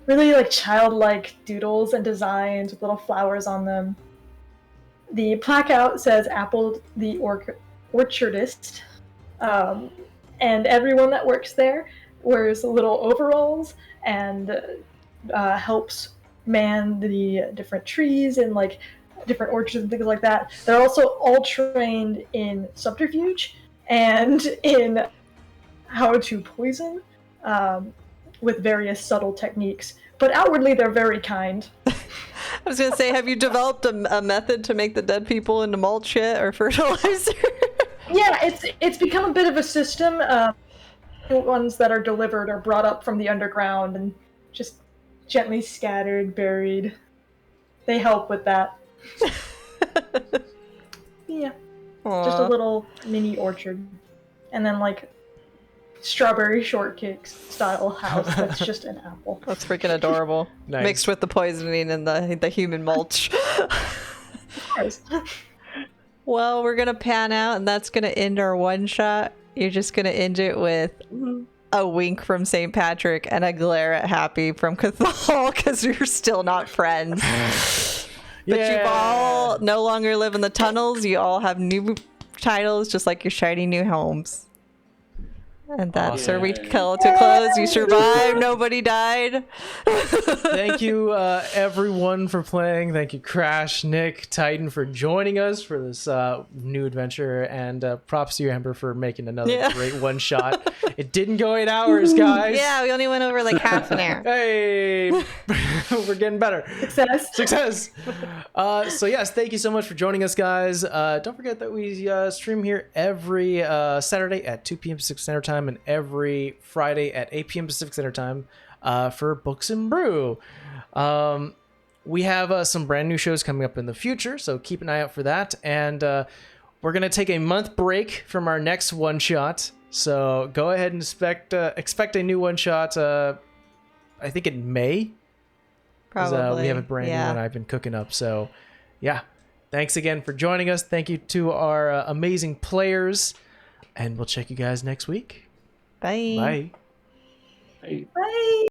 really like childlike doodles and designs with little flowers on them. The plaque out says Apple the Orchardist, and everyone that works there wears little overalls and helps man the different trees and like different orchards and things like that. They're also all trained in subterfuge and in how to poison with various subtle techniques, but outwardly they're very kind. I was gonna say, have you developed a method to make the dead people into mulch yet, or fertilizer? Yeah, it's become a bit of a system. Ones that are delivered are brought up from the underground and just gently scattered, buried. They help with that. Yeah. Aww. Just a little mini orchard. And then like strawberry shortcake style house that's just an apple. That's freaking adorable. Nice. Mixed with the poisoning and the human mulch. Well, we're gonna pan out, and that's gonna end our one shot. You're just gonna end it with a wink from St. Patrick and a glare at Happy from Cathal, because you're still not friends. But you all no longer live in the tunnels. You all have new titles, just like your shiny new homes. And that's where we call it to close. You survived. Nobody died. Thank you, everyone, for playing. Thank you, Crash, Nick, Titan, for joining us for this new adventure. And props to you, Amber, for making another great one shot. It didn't go 8 hours, guys. Yeah, we only went over like half an hour. Hey, we're getting better. Success. So yes, thank you so much for joining us, guys. Don't forget that we stream here every Saturday at 2 p.m. Pacific Standard Time and every Friday at 8 p.m. Pacific Standard Time for Books and Brew. We have some brand new shows coming up in the future, so keep an eye out for that. And we're going to take a month break from our next one shot. So go ahead and expect a new one shot, I think in May. Probably. We have a brand new one I've been cooking up. So yeah, thanks again for joining us. Thank you to our amazing players. And we'll check you guys next week. Bye. Bye. Hey. Bye.